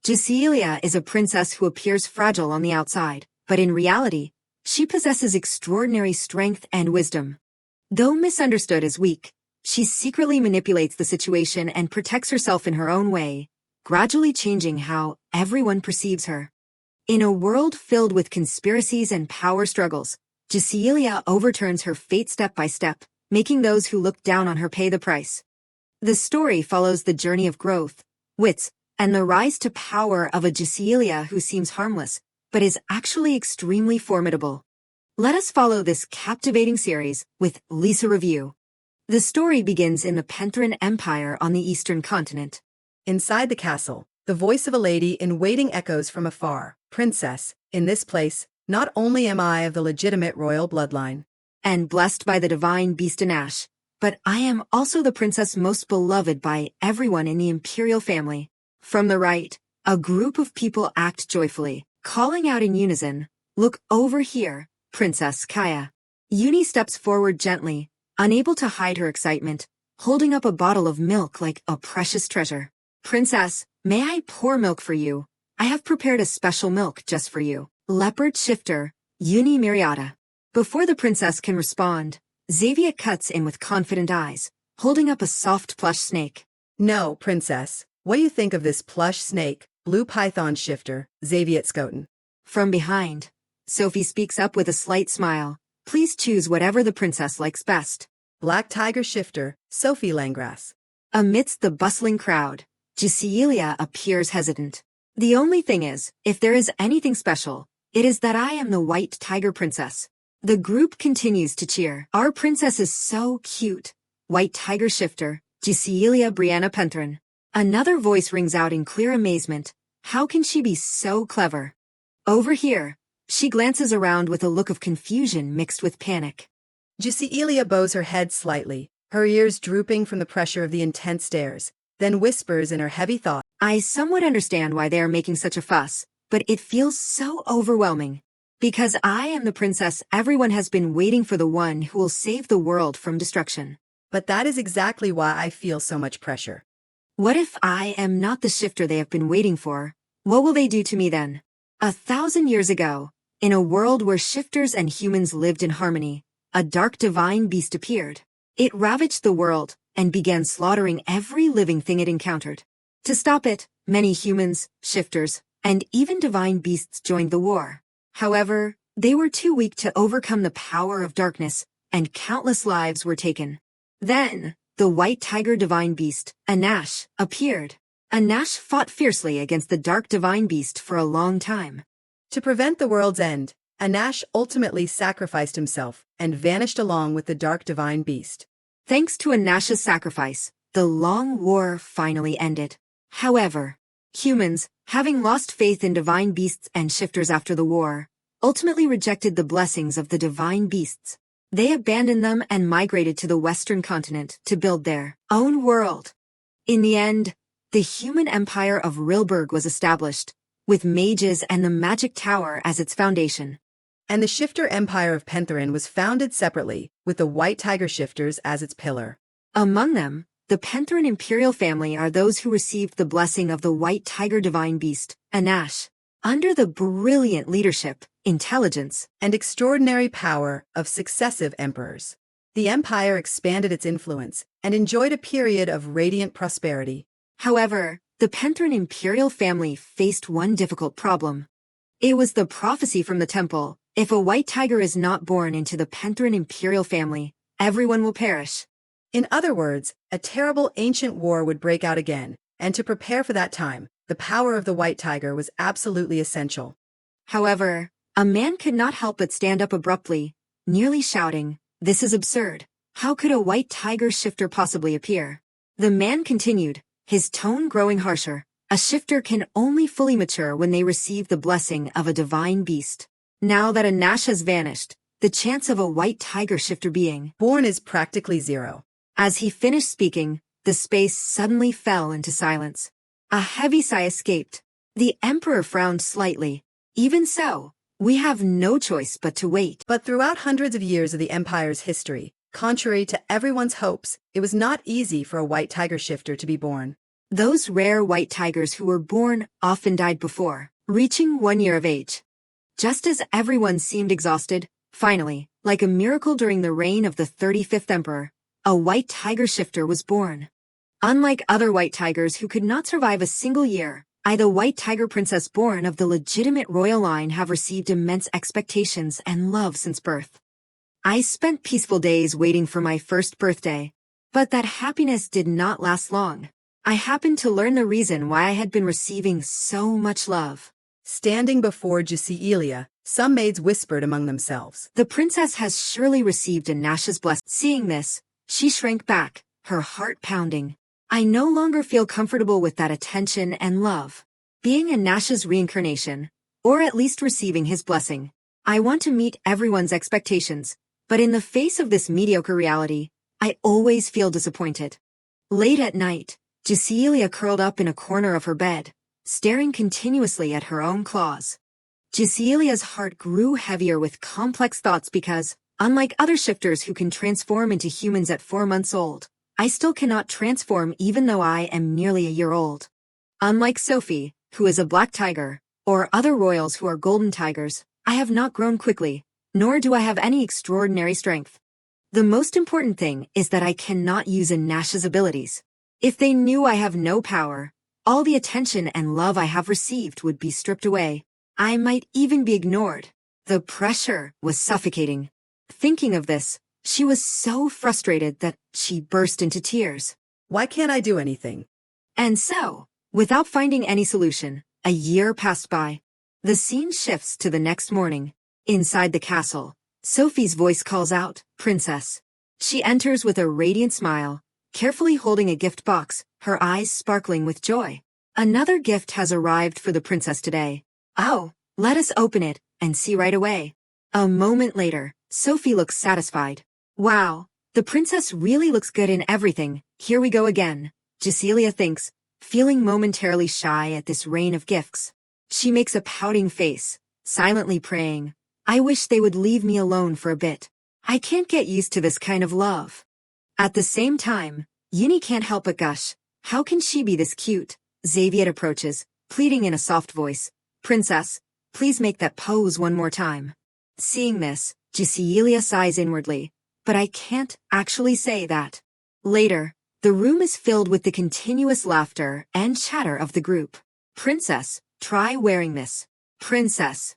Cecilia is a princess who appears fragile on the outside, but in reality, she possesses extraordinary strength and wisdom. Though misunderstood as weak, she secretly manipulates the situation and protects herself in her own way, gradually changing how everyone perceives her. In a world filled with conspiracies and power struggles, Cecilia overturns her fate step by step, making those who look down on her pay the price. The story follows the journey of growth, wits, and the rise to power of a Cecilia who seems harmless, but is actually extremely formidable. Let us follow this captivating series with Lisa Review. The story begins in the Penthrin Empire on the eastern continent. Inside the castle, the voice of a lady in waiting echoes from afar. Princess, in this place, not only am I of the legitimate royal bloodline, And blessed by the divine beast Anash, but I am also the princess most beloved by everyone in the imperial family. From the right, a group of people act joyfully, calling out in unison, "Look over here, Princess Kaya." Uni steps forward gently, unable to hide her excitement, holding up a bottle of milk like a precious treasure. "Princess, may I pour milk for you? I have prepared a special milk just for you." Leopard shifter, Uni Myriada. Before the princess can respond, Xavier cuts in with confident eyes, holding up a soft plush snake. "No, Princess, what do you think of this plush snake, blue python shifter, Xavier Skoten?" From behind, Sophie speaks up with a slight smile. "Please choose whatever the princess likes best." Black tiger shifter, Sophie Langgrass. Amidst the bustling crowd, Cecilia appears hesitant. "The only thing is, if there is anything special, it is that I am the white tiger princess." The group continues to cheer. "Our princess is so cute." White tiger shifter, Cecilia Brianna Penthrin. Another voice rings out in clear amazement. "How can she be so clever?" Over here, she glances around with a look of confusion mixed with panic. Cecilia bows her head slightly, her ears drooping from the pressure of the intense stares, then whispers in her heavy thought, "I somewhat understand why they are making such a fuss, but it feels so overwhelming. Because I am the princess everyone has been waiting for, the one who will save the world from destruction." "But that is exactly why I feel so much pressure." "What if I am not the shifter they have been waiting for? What will they do to me then?" 1,000 years ago, in a world where shifters and humans lived in harmony, a dark divine beast appeared. It ravaged the world and began slaughtering every living thing it encountered. To stop it, many humans, shifters, and even divine beasts joined the war. However, they were too weak to overcome the power of darkness, and countless lives were taken. Then, the white tiger divine beast, Anash, appeared. Anash fought fiercely against the dark divine beast for a long time. To prevent the world's end, Anash ultimately sacrificed himself and vanished along with the dark divine beast. Thanks to Anash's sacrifice, the long war finally ended. However, humans, having lost faith in divine beasts and shifters after the war, ultimately rejected the blessings of the divine beasts. They abandoned them and migrated to the western continent to build their own world. In the end, the human empire of Rilberg was established, with mages and the magic tower as its foundation. And the shifter empire of Penthrin was founded separately, with the white tiger shifters as its pillar. Among them, the Penthrin imperial family are those who received the blessing of the white tiger divine beast, Anash. Under the brilliant leadership, intelligence, and extraordinary power of successive emperors, the empire expanded its influence and enjoyed a period of radiant prosperity. However, the Penthrin imperial family faced one difficult problem. It was the prophecy from the temple: if a white tiger is not born into the Penthrin imperial family, everyone will perish. In other words, a terrible ancient war would break out again, and to prepare for that time, the power of the white tiger was absolutely essential. However, a man could not help but stand up abruptly, nearly shouting, "This is absurd. How could a white tiger shifter possibly appear?" The man continued, his tone growing harsher. "A shifter can only fully mature when they receive the blessing of a divine beast. Now that Anash has vanished, the chance of a white tiger shifter being born is practically zero." As he finished speaking, the space suddenly fell into silence. A heavy sigh escaped. The emperor frowned slightly. "Even so, we have no choice but to wait." But throughout hundreds of years of the empire's history, contrary to everyone's hopes, it was not easy for a white tiger shifter to be born. Those rare white tigers who were born often died before reaching 1 year of age. Just as everyone seemed exhausted, finally, like a miracle during the reign of the 35th emperor, a white tiger shifter was born. Unlike other white tigers who could not survive a single year, I, the white tiger princess born of the legitimate royal line, have received immense expectations and love since birth. I spent peaceful days waiting for my first birthday, but that happiness did not last long. I happened to learn the reason why I had been receiving so much love. Standing before Jusilia, some maids whispered among themselves. The princess has surely received a Nash's blessing. Seeing this, she shrank back, her heart pounding. I no longer feel comfortable with that attention and love. Being a Nash's reincarnation, or at least receiving his blessing, I want to meet everyone's expectations, but in the face of this mediocre reality, I always feel disappointed. Late at night, Jusilia curled up in a corner of her bed, staring continuously at her own claws. Jusilia's heart grew heavier with complex thoughts because, unlike other shifters who can transform into humans at 4 months old, I still cannot transform even though I am nearly a year old. Unlike Sophie, who is a black tiger, or other royals who are golden tigers, I have not grown quickly, nor do I have any extraordinary strength. The most important thing is that I cannot use a Nash's abilities. If they knew I have no power, all the attention and love I have received would be stripped away. I might even be ignored. The pressure was suffocating. Thinking of this, she was so frustrated that she burst into tears. Why can't I do anything? And so, without finding any solution, a year passed by. The scene shifts to the next morning. Inside the castle, Sophie's voice calls out, "Princess." She enters with a radiant smile, carefully holding a gift box, her eyes sparkling with joy. Another gift has arrived for the princess today. Oh, let us open it and see right away. A moment later, Sophie looks satisfied. Wow, the princess really looks good in everything. Here we go again, Jusilia thinks, feeling momentarily shy at this rain of gifts. She makes a pouting face, silently praying, "I wish they would leave me alone for a bit. I can't get used to this kind of love." At the same time, Uni can't help but gush. How can she be this cute? Xavier approaches, pleading in a soft voice, "Princess, please make that pose one more time." Seeing this, Jusilia sighs inwardly, but I can't actually say that. Later, the room is filled with the continuous laughter and chatter of the group. "Princess, try wearing this." "Princess."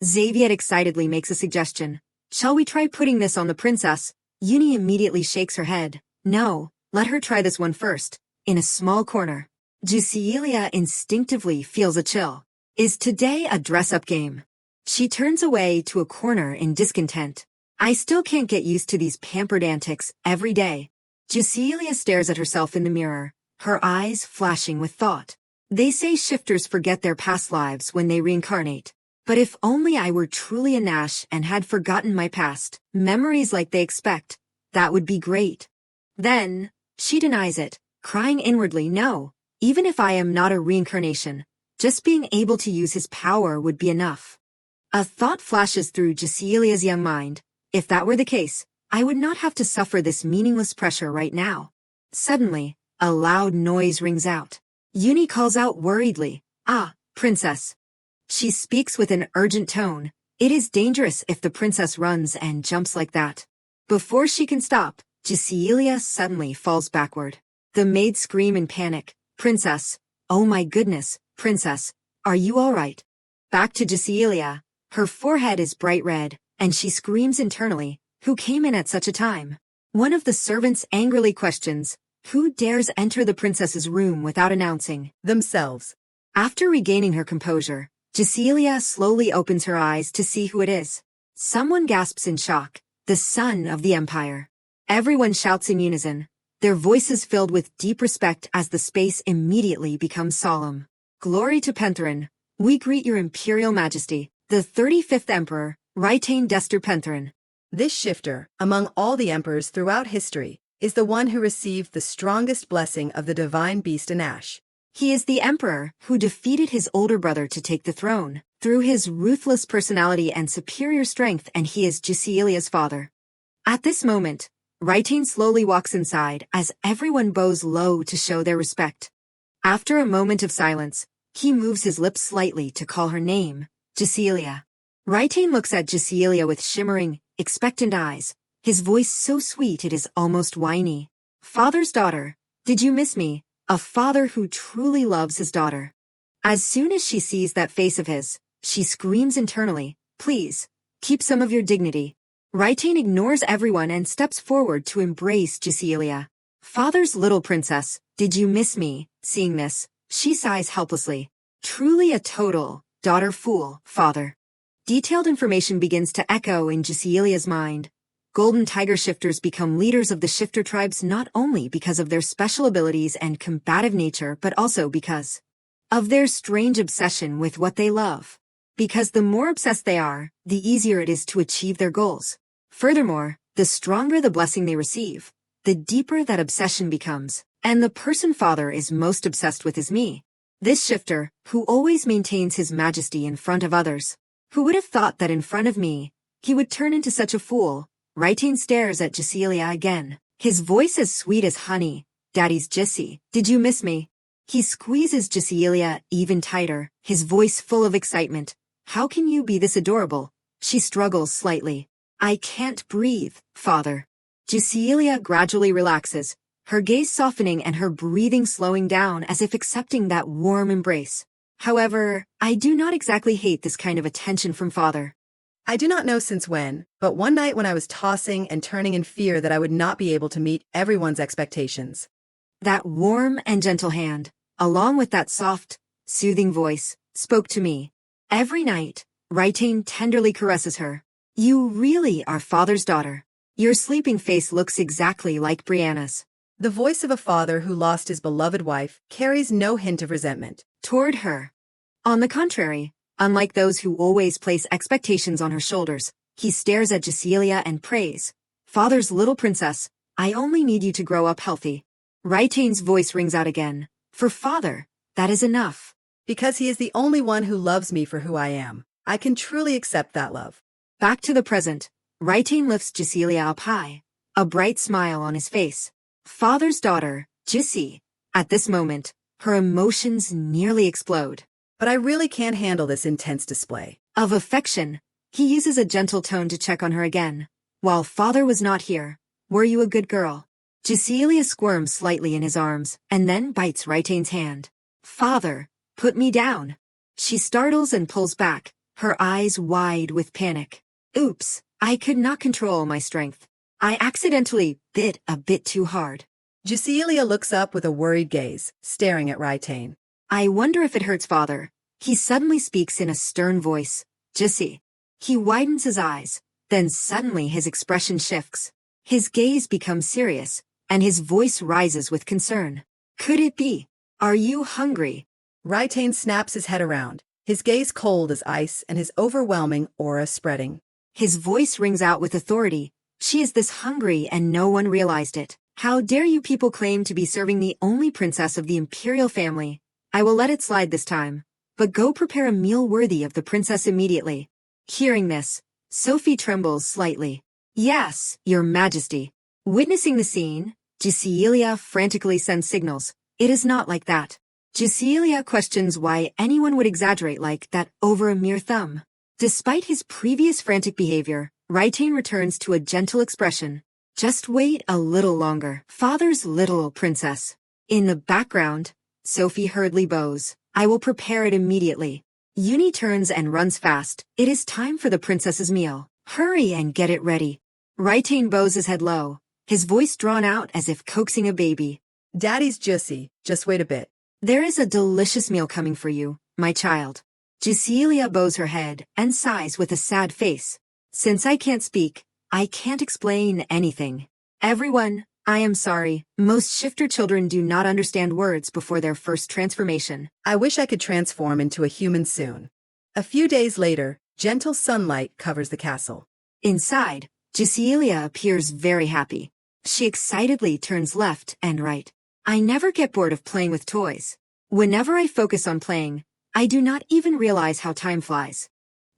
Xavier excitedly makes a suggestion. "Shall we try putting this on the princess?" Uni immediately shakes her head. "No, let her try this one first." In a small corner, Jusilia instinctively feels a chill. Is today a dress-up game? She turns away to a corner in discontent. I still can't get used to these pampered antics every day. Jusilia stares at herself in the mirror, her eyes flashing with thought. They say shifters forget their past lives when they reincarnate. But if only I were truly a Nash and had forgotten my past memories like they expect, that would be great. Then, she denies it, crying inwardly, "No, even if I am not a reincarnation, just being able to use his power would be enough." A thought flashes through Jusilia's young mind. If that were the case, I would not have to suffer this meaningless pressure right now. Suddenly, a loud noise rings out. Uni calls out worriedly, "Ah, princess." She speaks with an urgent tone. It is dangerous if the princess runs and jumps like that. Before she can stop, Jusilia suddenly falls backward. The maids scream in panic, "Princess! Oh my goodness, princess! Are you all right?" Back to Jusilia. Her forehead is bright red, and she screams internally, "Who came in at such a time?" One of the servants angrily questions, "Who dares enter the princess's room without announcing Themselves. After regaining her composure, Jusilia slowly opens her eyes to see who it is. Someone gasps in shock, "The son of the empire." Everyone shouts in unison, their voices filled with deep respect as the space immediately becomes solemn. "Glory to Pentherin. We greet your imperial majesty, the 35th emperor, Raitain Dester Pentherin." This shifter, among all the emperors throughout history, is the one who received the strongest blessing of the divine beast Anash. He is the emperor who defeated his older brother to take the throne, through his ruthless personality and superior strength, and he is Jusilia's father. At this moment, Raitain slowly walks inside as everyone bows low to show their respect. After a moment of silence, he moves his lips slightly to call her name, Jecelia. Raitain looks at Jecelia with shimmering, expectant eyes, his voice so sweet it is almost whiny. Father's daughter, did you miss me? A father who truly loves his daughter. As soon as she sees that face of his, she screams internally, please, keep some of your dignity. Raitain ignores everyone and steps forward to embrace Jecelia. Father's little princess, did you miss me? Seeing this, she sighs helplessly. Truly a total daughter fool, father. Detailed information begins to echo in Jecelia's mind. Golden Tiger shifters become leaders of the shifter tribes not only because of their special abilities and combative nature but also because of their strange obsession with what they love. Because the more obsessed they are, the easier it is to achieve their goals. Furthermore, the stronger the blessing they receive, the deeper that obsession becomes. And the person father is most obsessed with is me. This shifter, who always maintains his majesty in front of others. Who would have thought that in front of me, he would turn into such a fool? Raitain stares at Jecelia again. His voice as sweet as honey. Daddy's Jessie, did you miss me? He squeezes Jecelia even tighter, his voice full of excitement. How can you be this adorable? She struggles slightly. I can't breathe, father. Jecelia gradually relaxes, her gaze softening and her breathing slowing down as if accepting that warm embrace. However, I do not exactly hate this kind of attention from father. I do not know since when, but one night when I was tossing and turning in fear that I would not be able to meet everyone's expectations. That warm and gentle hand, along with that soft, soothing voice, spoke to me. Every night, Raitain tenderly caresses her. You really are father's daughter. Your sleeping face looks exactly like Brianna's. The voice of a father who lost his beloved wife carries no hint of resentment toward her. On the contrary, unlike those who always place expectations on her shoulders, he stares at Jecelia and prays. Father's little princess, I only need you to grow up healthy. Raitain's voice rings out again. For father, that is enough. Because he is the only one who loves me for who I am. I can truly accept that love. Back to the present, Raitain lifts Jecelia up high, a bright smile on his face. Father's daughter, Jessie. At this moment, her emotions nearly explode. But I really can't handle this intense display of affection. He uses a gentle tone to check on her again. While father was not here, were you a good girl? Jecelia squirms slightly in his arms, and then bites Raitain's hand. Father, put me down. She startles and pulls back, her eyes wide with panic. Oops, I could not control my strength. I accidentally bit a bit too hard. Jecelia looks up with a worried gaze, staring at Raitain. I wonder if it hurts father. He suddenly speaks in a stern voice. Jessie. He widens his eyes, then suddenly his expression shifts. His gaze becomes serious, and his voice rises with concern. Could it be? Are you hungry? Raitain snaps his head around, his gaze cold as ice and his overwhelming aura spreading. His voice rings out with authority. She is this hungry and no one realized it. How dare you people claim to be serving the only princess of the imperial family? I will let it slide this time, but go prepare a meal worthy of the princess immediately. Hearing this, Sophie trembles slightly. Yes, your majesty. Witnessing the scene, Jecelia frantically sends signals. It is not like that. Jecelia questions why anyone would exaggerate like that over a mere thumb. Despite his previous frantic behavior, Raitain returns to a gentle expression. Just wait a little longer, father's little princess. In the background, Sophie hurriedly bows. I will prepare it immediately. Uni turns and runs fast. It is time for the princess's meal. Hurry and get it ready. Raitain bows his head low, his voice drawn out as if coaxing a baby. Daddy's Jessie, just wait a bit. There is a delicious meal coming for you, my child. Jecelia bows her head and sighs with a sad face. Since I can't speak, I can't explain anything. Everyone, I am sorry. Most shifter children do not understand words before their first transformation. I wish I could transform into a human soon. A few days later, gentle sunlight covers the castle. Inside, Jecelia appears very happy. She excitedly turns left and right. I never get bored of playing with toys. Whenever I focus on playing, I do not even realize how time flies.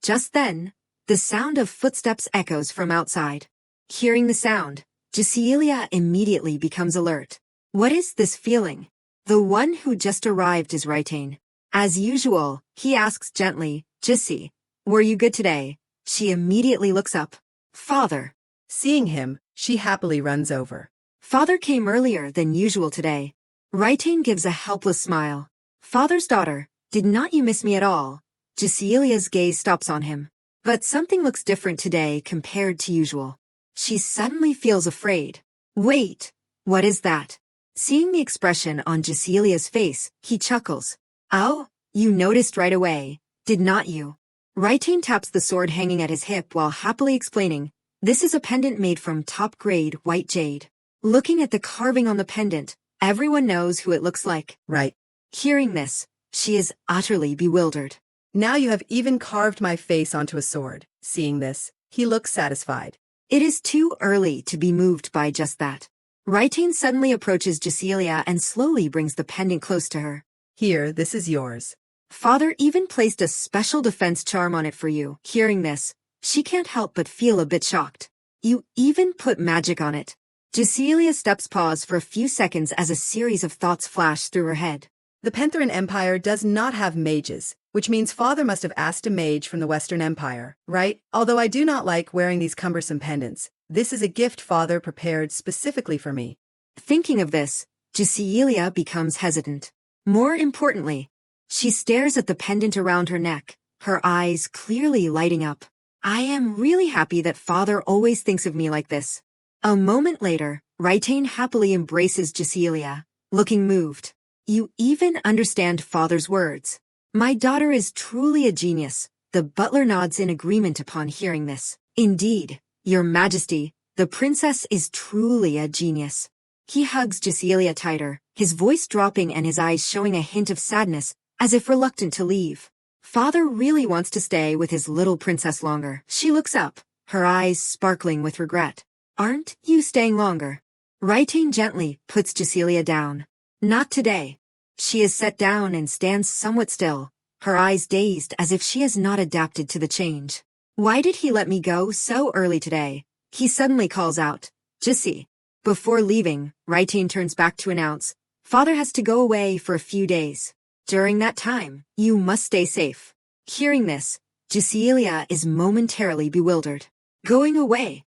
Just then, the sound of footsteps echoes from outside. Hearing the sound, Jecelia immediately becomes alert. What is this feeling? The one who just arrived is Raitain. As usual, he asks gently, Jissi, were you good today? She immediately looks up. Father. Seeing him, she happily runs over. Father came earlier than usual today. Raitain gives a helpless smile. Father's daughter, did not you miss me at all? Jacelia's gaze stops on him. But something looks different today compared to usual. She suddenly feels afraid. Wait, what is that? Seeing the expression on Jacelia's face, he chuckles. Oh, you noticed right away, did not you? Raitain taps the sword hanging at his hip while happily explaining, this is a pendant made from top-grade white jade. Looking at the carving on the pendant, everyone knows who it looks like. Right. Hearing this, she is utterly bewildered. Now you have even carved my face onto a sword. Seeing this, he looks satisfied. It is too early to be moved by just that. Raitain suddenly approaches Jacelia and slowly brings the pendant close to her. Here, this is yours. Father even placed a special defense charm on it for you. Hearing this, she can't help but feel a bit shocked. You even put magic on it. Jacelia steps pause for a few seconds as a series of thoughts flash through her head. The Pentheran Empire does not have mages, which means Father must have asked a mage from the Western Empire, right? Although I do not like wearing these cumbersome pendants, this is a gift Father prepared specifically for me. Thinking of this, Jacelia becomes hesitant. More importantly, she stares at the pendant around her neck, her eyes clearly lighting up. I am really happy that Father always thinks of me like this. A moment later, Raitain happily embraces Jacelia, looking moved. You even understand Father's words. My daughter is truly a genius. The butler nods in agreement upon hearing this. Indeed, Your Majesty, the princess is truly a genius. He hugs Jacelia tighter, his voice dropping and his eyes showing a hint of sadness, as if reluctant to leave. Father really wants to stay with his little princess longer. She looks up, her eyes sparkling with regret. Aren't you staying longer? Raitain gently puts Jacelia down. Not today. She is set down and stands somewhat still, her eyes dazed as if she has not adapted to the change. Why did he let me go so early today? He suddenly calls out, Jissi. Before leaving, Raitain turns back to announce, Father has to go away for a few days. During that time, you must stay safe. Hearing this, Jacelia is momentarily bewildered. Going away.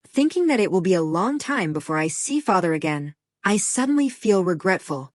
Thinking that it will be a long time before I see Father again, I suddenly feel regretful.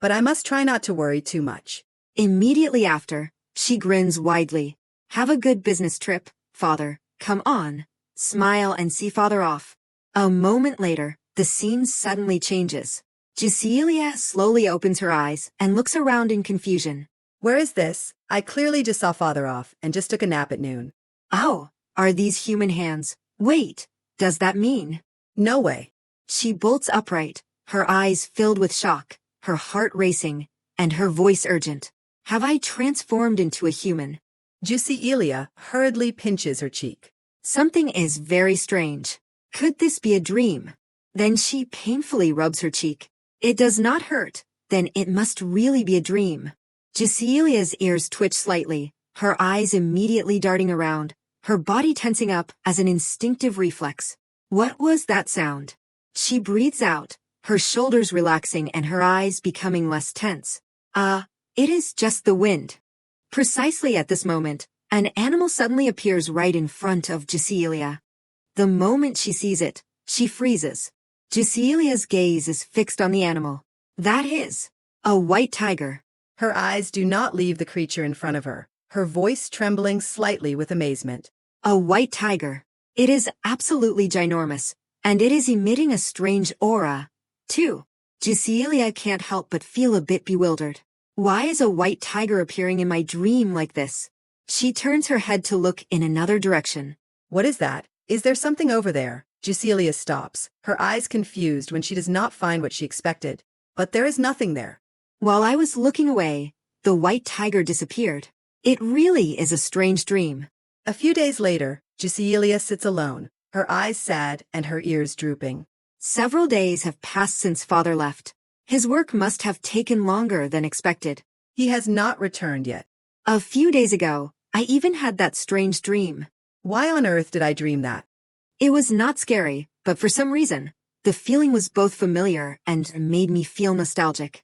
But I must try not to worry too much. Immediately after, she grins widely. Have a good business trip, Father. Come on. Smile and see Father off. A moment later, the scene suddenly changes. Jacelia slowly opens her eyes and looks around in confusion. Where is this? I clearly just saw Father off and just took a nap at noon. Oh, are these human hands? Wait, does that mean? No way. She bolts upright, her eyes filled with shock, her heart racing, and her voice urgent. Have I transformed into a human? Jacelia hurriedly pinches her cheek. Something is very strange. Could this be a dream? Then she painfully rubs her cheek. It does not hurt. Then it must really be a dream. Jacelia's ears twitch slightly, her eyes immediately darting around, her body tensing up as an instinctive reflex. What was that sound? She breathes out, her shoulders relaxing and her eyes becoming less tense. It is just the wind. Precisely at this moment, an animal suddenly appears right in front of Jacelia. The moment she sees it, she freezes. Jacelia's gaze is fixed on the animal. That is a white tiger. Her eyes do not leave the creature in front of her, her voice trembling slightly with amazement. A white tiger. It is absolutely ginormous, and it is emitting a strange aura, too. Jacelia can't help but feel a bit bewildered. Why is a white tiger appearing in my dream like this? She turns her head to look in another direction. What is that? Is there something over there? Jacelia stops, her eyes confused when she does not find what she expected. But there is nothing there. While I was looking away, the white tiger disappeared. It really is a strange dream. A few days later, Jacelia sits alone, her eyes sad and her ears drooping. Several days have passed since Father left. His work must have taken longer than expected. He has not returned yet. A few days ago, I even had that strange dream. Why on earth did I dream that? It was not scary, but for some reason, the feeling was both familiar and made me feel nostalgic.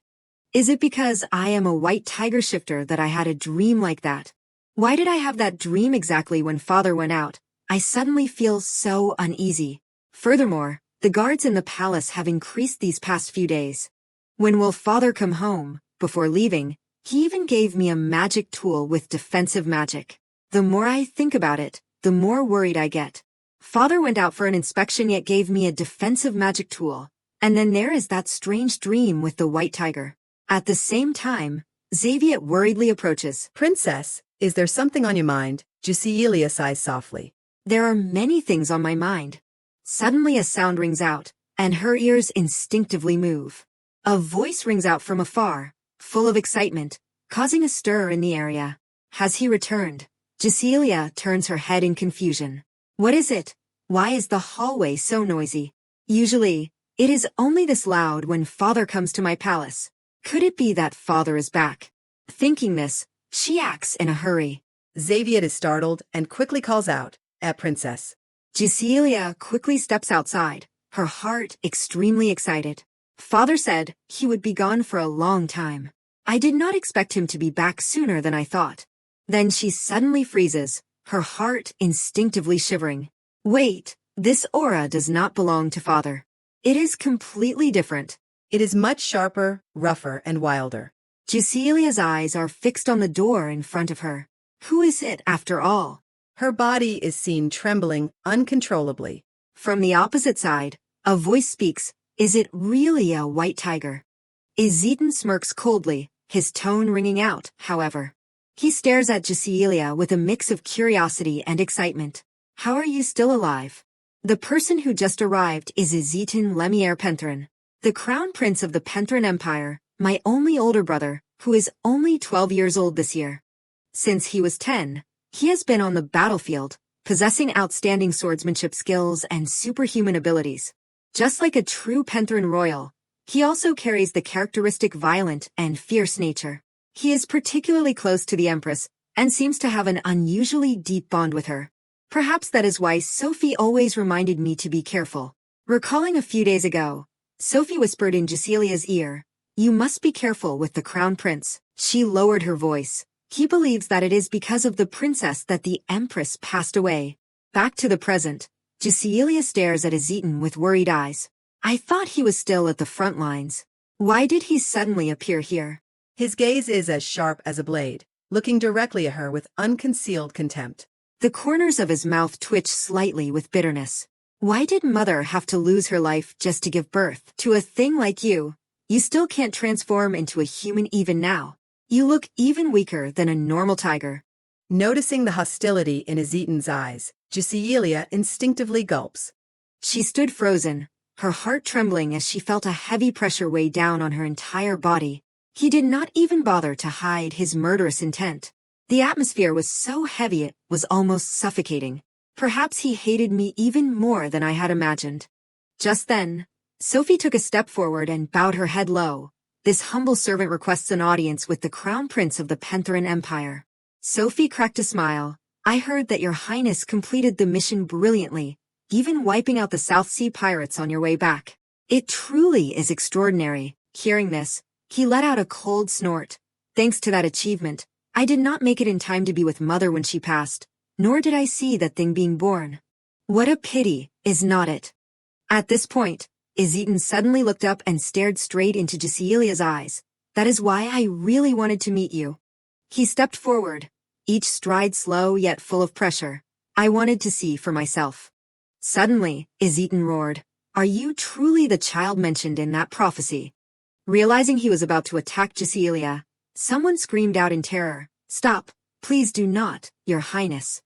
Is it because I am a white tiger shifter that I had a dream like that? Why did I have that dream exactly when father went out? I suddenly feel so uneasy. Furthermore, the guards in the palace have increased these past few days. When will father come home? Before leaving, he even gave me a magic tool with defensive magic. The more I think about it, the more worried I get. Father went out for an inspection yet gave me a defensive magic tool. And then there is that strange dream with the white tiger. At the same time, Xavier worriedly approaches. Princess, is there something on your mind? Jusilia sighs softly. There are many things on my mind. Suddenly a sound rings out, and her ears instinctively move. A voice rings out from afar, full of excitement, causing a stir in the area. Has he returned? Jusilia turns her head in confusion. What is it? Why is the hallway so noisy? Usually, it is only this loud when father comes to my palace. Could it be that father is back? Thinking this, she acts in a hurry. Xavier is startled and quickly calls out, Princess. Jusilia quickly steps outside, her heart extremely excited. Father said he would be gone for a long time. I did not expect him to be back sooner than I thought. Then she suddenly freezes, her heart instinctively shivering. Wait, this aura does not belong to father. It is completely different. It is much sharper, rougher, and wilder. Jusilia's eyes are fixed on the door in front of her. Who is it, after all? Her body is seen trembling uncontrollably. From the opposite side, a voice speaks. Is it really a white tiger? Izitan smirks coldly, his tone ringing out, however. He stares at Jusilia with a mix of curiosity and excitement. How are you still alive? The person who just arrived is Izitan Lemierre Penthrin, the crown prince of the Penthrin Empire, my only older brother, who is only 12 years old this year. Since he was 10, he has been on the battlefield, possessing outstanding swordsmanship skills and superhuman abilities. Just like a true Penthrin royal, he also carries the characteristic violent and fierce nature. He is particularly close to the Empress, and seems to have an unusually deep bond with her. Perhaps that is why Sophie always reminded me to be careful. Recalling a few days ago, Sophie whispered in Jusilia's ear, "You must be careful with the crown prince." She lowered her voice. He believes that it is because of the princess that the Empress passed away. Back to the present, Jusilia stares at Izitan with worried eyes. I thought he was still at the front lines. Why did he suddenly appear here? His gaze is as sharp as a blade, looking directly at her with unconcealed contempt. The corners of his mouth twitch slightly with bitterness. Why did mother have to lose her life just to give birth to a thing like you? You still can't transform into a human even now. You look even weaker than a normal tiger. Noticing the hostility in Izitan's eyes, Jusilia instinctively gulps. She stood frozen, her heart trembling as she felt a heavy pressure weigh down on her entire body. He did not even bother to hide his murderous intent. The atmosphere was so heavy it was almost suffocating. Perhaps he hated me even more than I had imagined. Just then, Sophie took a step forward and bowed her head low. This humble servant requests an audience with the crown prince of the Penthrin Empire. Sophie cracked a smile. I heard that your highness completed the mission brilliantly, even wiping out the South Sea pirates on your way back. It truly is extraordinary. Hearing this, he let out a cold snort. Thanks to that achievement, I did not make it in time to be with mother when she passed, nor did I see that thing being born. What a pity, is not it? At this point, Izitan suddenly looked up and stared straight into Jusilia's eyes. That is why I really wanted to meet you. He stepped forward, each stride slow yet full of pressure. I wanted to see for myself. Suddenly, Izitan roared, "Are you truly the child mentioned in that prophecy?" Realizing he was about to attack Jusilia, someone screamed out in terror, "Stop, please do not, your highness."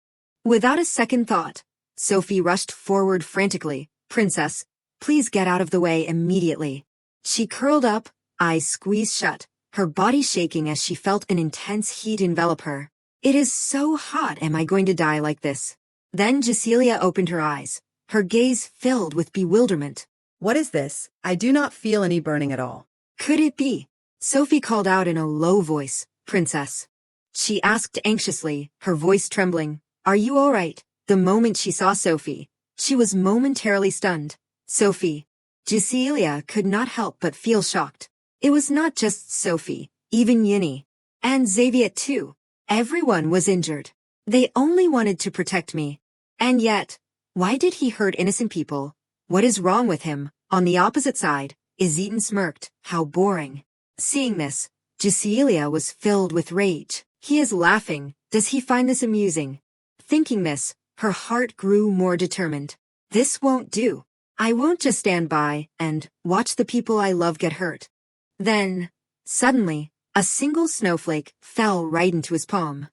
Without a second thought, Sophie rushed forward frantically. "Princess, please get out of the way immediately." She curled up, eyes squeezed shut, her body shaking as she felt an intense heat envelop her. "It is so hot, am I going to die like this?" Then Jusilia opened her eyes, her gaze filled with bewilderment. What is this? I do not feel any burning at all. Could it be? Sophie called out in a low voice, "Princess." She asked anxiously, her voice trembling, "Are you all right?" The moment she saw Sophie, she was momentarily stunned. "Sophie." Jusilia could not help but feel shocked. It was not just Sophie, even Yinny. And Xavier too. Everyone was injured. They only wanted to protect me. And yet, why did he hurt innocent people? What is wrong with him? On the opposite side, Ezeton smirked. How boring. Seeing this, Jusilia was filled with rage. He is laughing. Does he find this amusing? Thinking this, her heart grew more determined. This won't do. I won't just stand by and watch the people I love get hurt. Then, suddenly, a single snowflake fell right into his palm.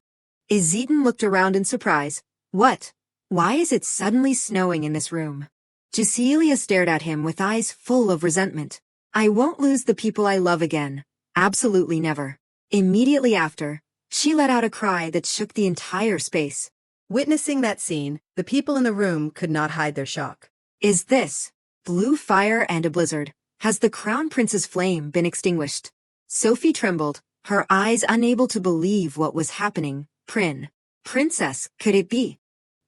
Ezeton looked around in surprise. What? Why is it suddenly snowing in this room? Jusilia stared at him with eyes full of resentment. I won't lose the people I love again. Absolutely never. Immediately after, she let out a cry that shook the entire space. Witnessing that scene, the people in the room could not hide their shock. Is this blue fire and a blizzard? Has the crown prince's flame been extinguished? Sophie trembled, her eyes unable to believe what was happening. Princess, could it be?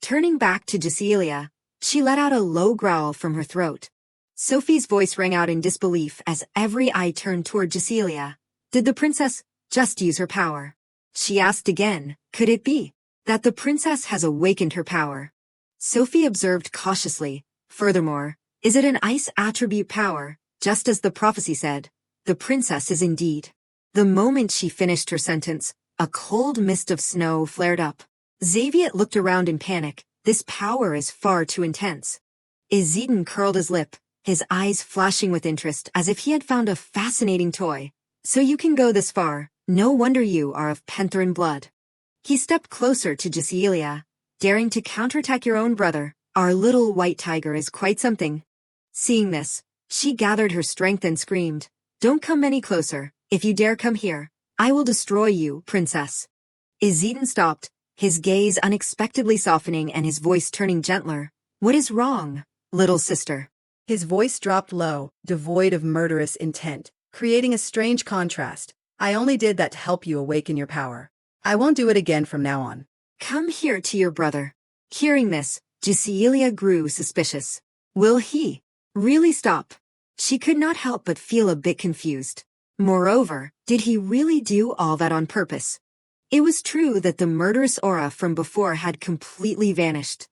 Turning back to Jusilia, she let out a low growl from her throat. Sophie's voice rang out in disbelief as every eye turned toward Jusilia. Did the princess just use her power? She asked again, could it be that the princess has awakened her power? Sophie observed cautiously. Furthermore, is it an ice attribute power, just as the prophecy said? The princess is indeed. The moment she finished her sentence, a cold mist of snow flared up. Xavier looked around in panic. This power is far too intense. Ezeton curled his lip, his eyes flashing with interest as if he had found a fascinating toy. So you can go this far. No wonder you are of Pentheran blood. He stepped closer to Jusilia, daring to counterattack your own brother. Our little white tiger is quite something. Seeing this, she gathered her strength and screamed, don't come any closer. If you dare come here, I will destroy you, princess. Ezeton stopped, his gaze unexpectedly softening and his voice turning gentler. What is wrong, little sister? His voice dropped low, devoid of murderous intent, creating a strange contrast. I only did that to help you awaken your power. I won't do it again from now on. Come here to your brother. Hearing this, Jusilia grew suspicious. Will he really stop? She could not help but feel a bit confused. Moreover, did he really do all that on purpose? It was true that the murderous aura from before had completely vanished.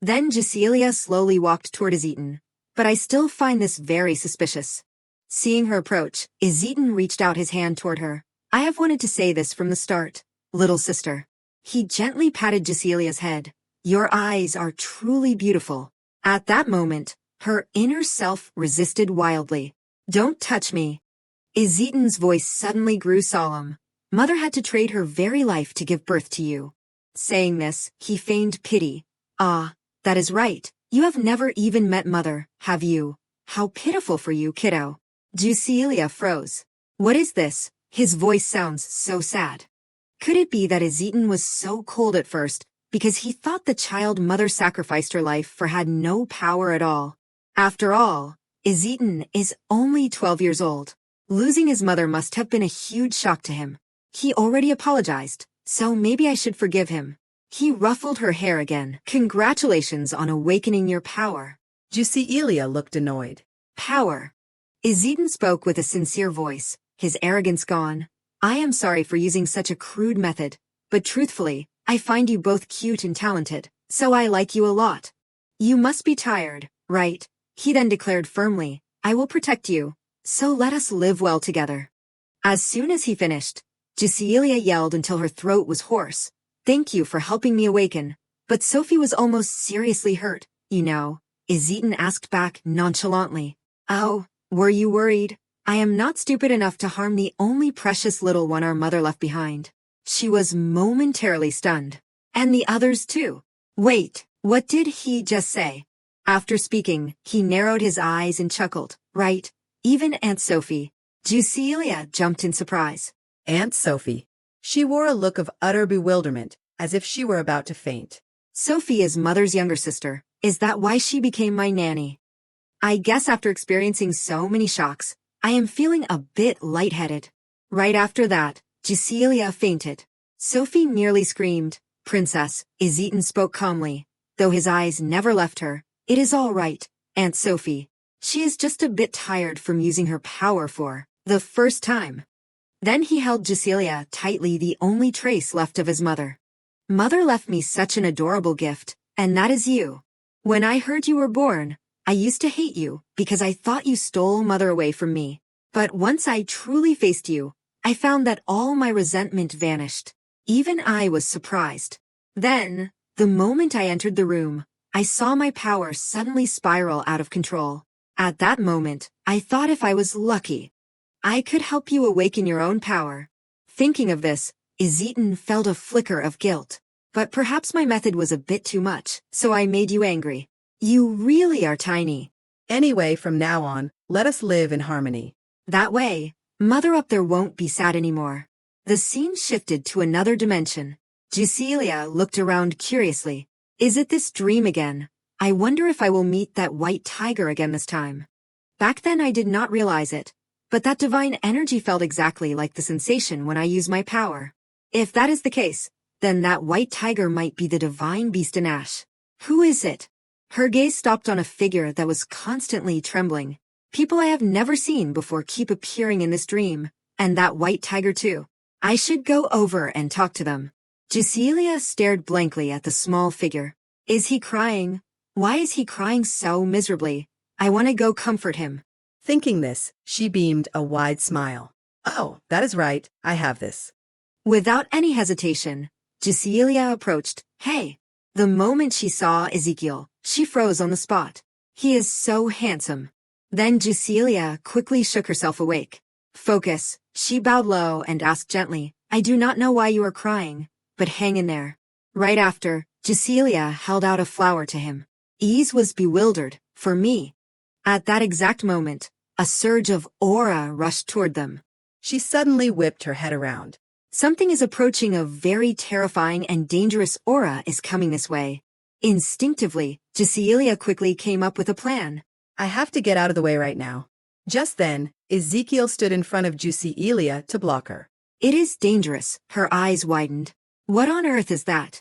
Then Jusilia slowly walked toward Ezeton. But I still find this very suspicious. Seeing her approach, Ezeton reached out his hand toward her. I have wanted to say this from the start, little sister. He gently patted Jusilia's head. Your eyes are truly beautiful. At that moment, her inner self resisted wildly. Don't touch me. Ezeton's voice suddenly grew solemn. Mother had to trade her very life to give birth to you. Saying this, he feigned pity. Ah, that is right. You have never even met Mother, have you? How pitiful for you, kiddo. Jusilia froze. What is this? His voice sounds so sad. Could it be that Ezeton was so cold at first because he thought the child mother sacrificed her life for had no power at all? After all, Ezeton is only 12 years old. Losing his mother must have been a huge shock to him. He already apologized, so maybe I should forgive him. He ruffled her hair again. Congratulations on awakening your power. Jusilia looked annoyed. Power. Ezeton spoke with a sincere voice, his arrogance gone. I am sorry for using such a crude method, but truthfully, I find you both cute and talented, so I like you a lot. You must be tired, right? He then declared firmly, I will protect you, so let us live well together. As soon as he finished, Jusilia yelled until her throat was hoarse. Thank you for helping me awaken. But Sophie was almost seriously hurt, you know. Ezeton asked back nonchalantly. Oh, were you worried? I am not stupid enough to harm the only precious little one our mother left behind. She was momentarily stunned. And the others too. Wait, what did he just say? After speaking, he narrowed his eyes and chuckled. Right, even Aunt Sophie. Jusilia jumped in surprise. Aunt Sophie. She wore a look of utter bewilderment, as if she were about to faint. Sophie is Mother's younger sister. Is that why she became my nanny? I guess after experiencing so many shocks, I am feeling a bit lightheaded. Right after that, Jusilia fainted. Sophie nearly screamed. Princess, Ezeton spoke calmly, though his eyes never left her. It is all right, Aunt Sophie. She is just a bit tired from using her power for The first time. Then he held Jusilia tightly, the only trace left of his mother. Mother left me such an adorable gift, and that is you. When I heard you were born, I used to hate you because I thought you stole mother away from me. But once I truly faced you, I found that all my resentment vanished. Even I was surprised. Then, the moment I entered the room, I saw my power suddenly spiral out of control. At that moment, I thought if I was lucky, I could help you awaken your own power. Thinking of this, Izitan felt a flicker of guilt. But perhaps my method was a bit too much, so I made you angry. You really are tiny. Anyway, from now on, let us live in harmony. That way, mother up there won't be sad anymore. The scene shifted to another dimension. Jusilia looked around curiously. Is it this dream again? I wonder if I will meet that white tiger again this time. Back then I did not realize it, but that divine energy felt exactly like the sensation when I use my power. If that is the case, then that white tiger might be the divine beast in ash. Who is it? Her gaze stopped on a figure that was constantly trembling. People I have never seen before keep appearing in this dream, and that white tiger too. I should go over and talk to them. Jusilia stared blankly at the small figure. Is he crying? Why is he crying so miserably? I want to go comfort him. Thinking this, she beamed a wide smile. Oh, that is right, I have this. Without any hesitation, Jusilia approached. Hey! The moment she saw Ezekiel, she froze on the spot. He is so handsome. Then Jusilia quickly shook herself awake. Focus, she bowed low and asked gently, I do not know why you are crying, but hang in there. Right after, Jusilia held out a flower to him. Ease was bewildered, for me. At that exact moment, a surge of aura rushed toward them. She suddenly whipped her head around. Something is approaching. A very terrifying and dangerous aura is coming this way. Instinctively, Jusilia quickly came up with a plan. I have to get out of the way right now. Just then, Ezekiel stood in front of Jusilia to block her. It is dangerous. Her eyes widened. What on earth is that?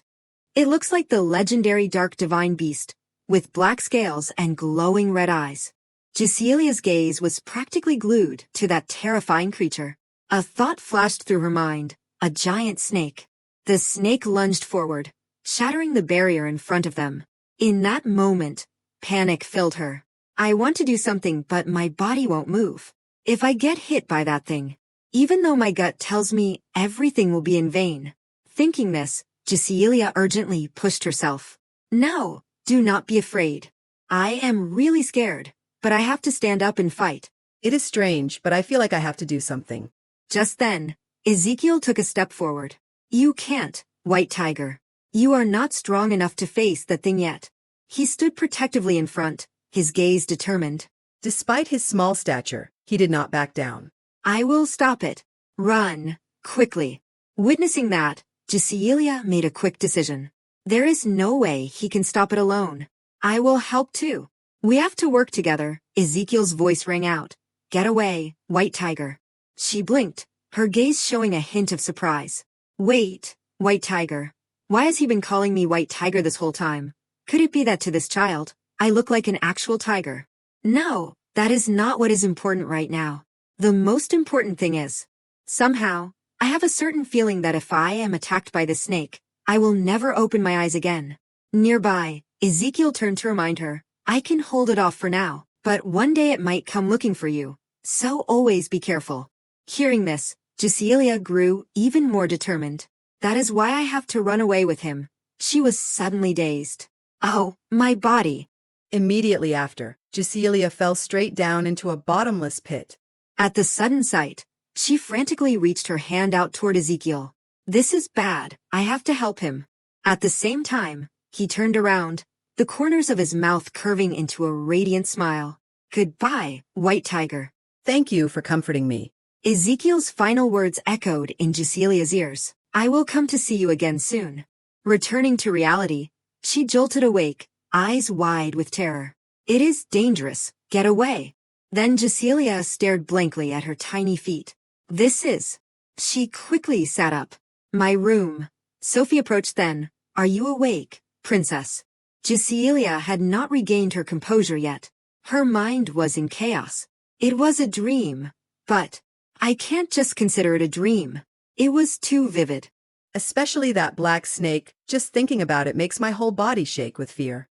It looks like the legendary dark divine beast, with black scales and glowing red eyes. Jusilia's gaze was practically glued to that terrifying creature. A thought flashed through her mind. A giant snake. The snake lunged forward, shattering the barrier in front of them. In that moment, panic filled her. I want to do something, but my body won't move. If I get hit by that thing, even though my gut tells me everything will be in vain. Thinking this, Jusilia urgently pushed herself. No, do not be afraid. I am really scared, but I have to stand up and fight. It is strange, but I feel like I have to do something. Just then, Ezekiel took a step forward. You can't, White Tiger. You are not strong enough to face that thing yet. He stood protectively in front, his gaze determined. Despite his small stature, he did not back down. I will stop it. Run, quickly. Witnessing that, Jusilia made a quick decision. There is no way he can stop it alone. I will help too. We have to work together. Ezekiel's voice rang out. Get away, White Tiger. She blinked, her gaze showing a hint of surprise. Wait, White Tiger. Why has he been calling me White Tiger this whole time? Could it be that to this child, I look like an actual tiger? No, that is not what is important right now. The most important thing is, somehow, I have a certain feeling that if I am attacked by this snake, I will never open my eyes again. Nearby, Ezekiel turned to remind her, I can hold it off for now, but one day it might come looking for you. So always be careful. Hearing this, Jusilia grew even more determined. That is why I have to run away with him. She was suddenly dazed. Oh, my body. Immediately after, Jusilia fell straight down into a bottomless pit. At the sudden sight, she frantically reached her hand out toward Ezekiel. This is bad, I have to help him. At the same time, he turned around, the corners of his mouth curving into a radiant smile. Goodbye, White Tiger. Thank you for comforting me. Ezekiel's final words echoed in Jusilia's ears. I will come to see you again soon. Returning to reality, she jolted awake, eyes wide with terror. It is dangerous, get away. Then Jusilia stared blankly at her tiny feet. This is... She quickly sat up. My room. Sophie approached then. Are you awake, princess? Jusilia had not regained her composure yet. Her mind was in chaos. It was a dream, but I can't just consider it a dream. It was too vivid. Especially that black snake, just thinking about it makes my whole body shake with fear.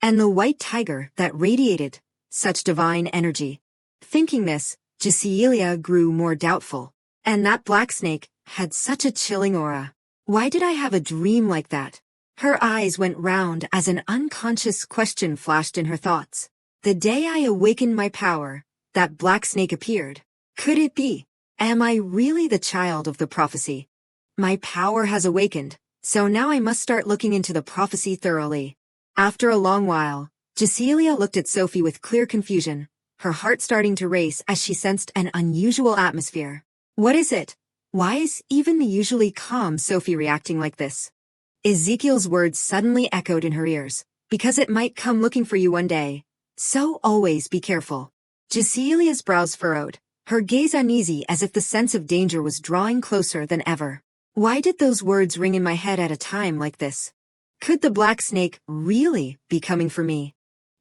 And the white tiger that radiated such divine energy. Thinking this, Cecilia grew more doubtful. And that black snake had such a chilling aura. Why did I have a dream like that? Her eyes went round as an unconscious question flashed in her thoughts. The day I awakened my power, that black snake appeared. Could it be? Am I really the child of the prophecy? My power has awakened, so now I must start looking into the prophecy thoroughly. After a long while, Cecilia looked at Sophie with clear confusion, her heart starting to race as she sensed an unusual atmosphere. What is it? Why is even the usually calm Sophie reacting like this? Ezekiel's words suddenly echoed in her ears, because it might come looking for you one day. So always be careful. Cecilia's brows furrowed, her gaze uneasy as if the sense of danger was drawing closer than ever. Why did those words ring in my head at a time like this? Could the black snake really be coming for me?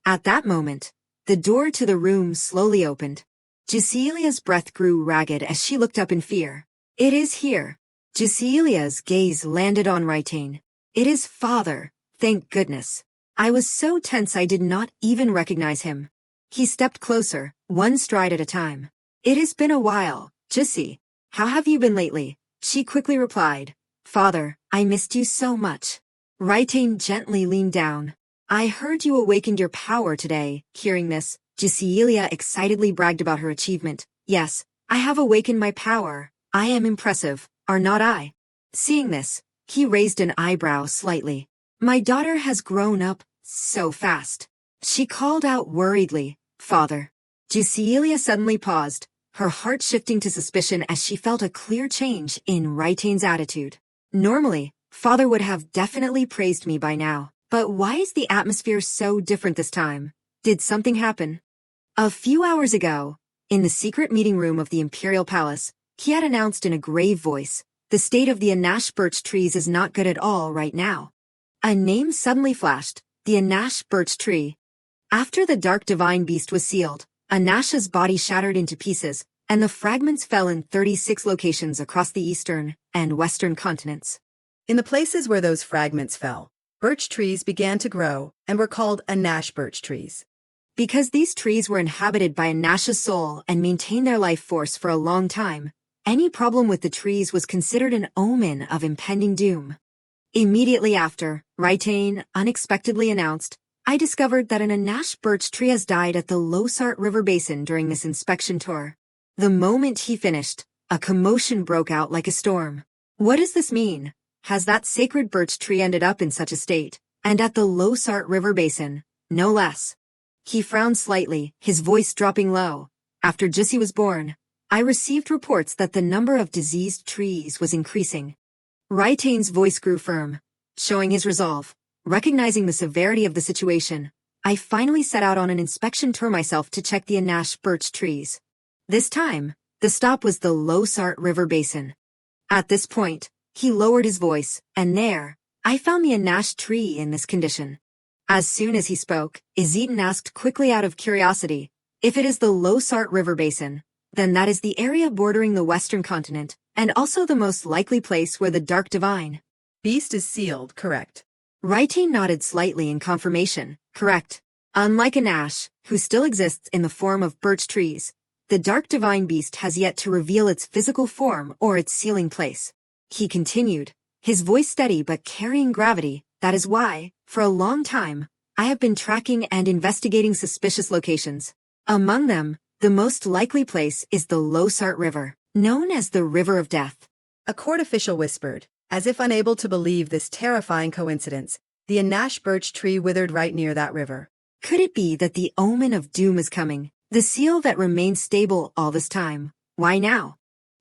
At that moment, the door to the room slowly opened. Cecilia's breath grew ragged as she looked up in fear. It is here. Cecilia's gaze landed on Raitain. It is father, thank goodness. I was so tense I did not even recognize him. He stepped closer, one stride at a time. It has been a while, Jessie. How have you been lately? She quickly replied. Father, I missed you so much. Raitain gently leaned down. I heard you awakened your power today. Hearing this, Cecilia excitedly bragged about her achievement. Yes, I have awakened my power. I am impressive, are not I? Seeing this, he raised an eyebrow slightly. My daughter has grown up so fast. She called out worriedly, Father. Cecilia suddenly paused, her heart shifting to suspicion as she felt a clear change in Raitain's attitude. Normally, Father would have definitely praised me by now, but why is the atmosphere so different this time? Did something happen? A few hours ago, in the secret meeting room of the Imperial Palace, he had announced in a grave voice, the state of the Anash birch trees is not good at all right now. A name suddenly flashed, the Anash birch tree. After the dark divine beast was sealed, Anash's body shattered into pieces, and the fragments fell in 36 locations across the eastern and western continents. In the places where those fragments fell, birch trees began to grow and were called Anash birch trees. Because these trees were inhabited by Anash's soul and maintained their life force for a long time, any problem with the trees was considered an omen of impending doom. Immediately after, Raitain unexpectedly announced, I discovered that an Anash birch tree has died at the Losart River Basin during this inspection tour. The moment he finished, a commotion broke out like a storm. What does this mean? Has that sacred birch tree ended up in such a state, and at the Losart River Basin, no less? He frowned slightly, his voice dropping low. After Jessie was born, I received reports that the number of diseased trees was increasing. Raitain's voice grew firm, showing his resolve. Recognizing the severity of the situation, I finally set out on an inspection tour myself to check the Anash birch trees. This time, the stop was the Losart River Basin. At this point, he lowered his voice, and there, I found the Anash tree in this condition. As soon as he spoke, Ezetan asked quickly out of curiosity, if it is the Losart River Basin, then that is the area bordering the western continent, and also the most likely place where the dark divine Beast is sealed, correct? Raitain nodded slightly in confirmation, correct. Unlike Anash, who still exists in the form of birch trees, the dark divine beast has yet to reveal its physical form or its sealing place. He continued, his voice steady but carrying gravity. That is why, for a long time, I have been tracking and investigating suspicious locations. Among them, the most likely place is the Losart River, known as the River of Death. A court official whispered, as if unable to believe this terrifying coincidence. The Anash birch tree withered right near that river. Could it be that the omen of doom is coming, the seal that remained stable all this time? Why now?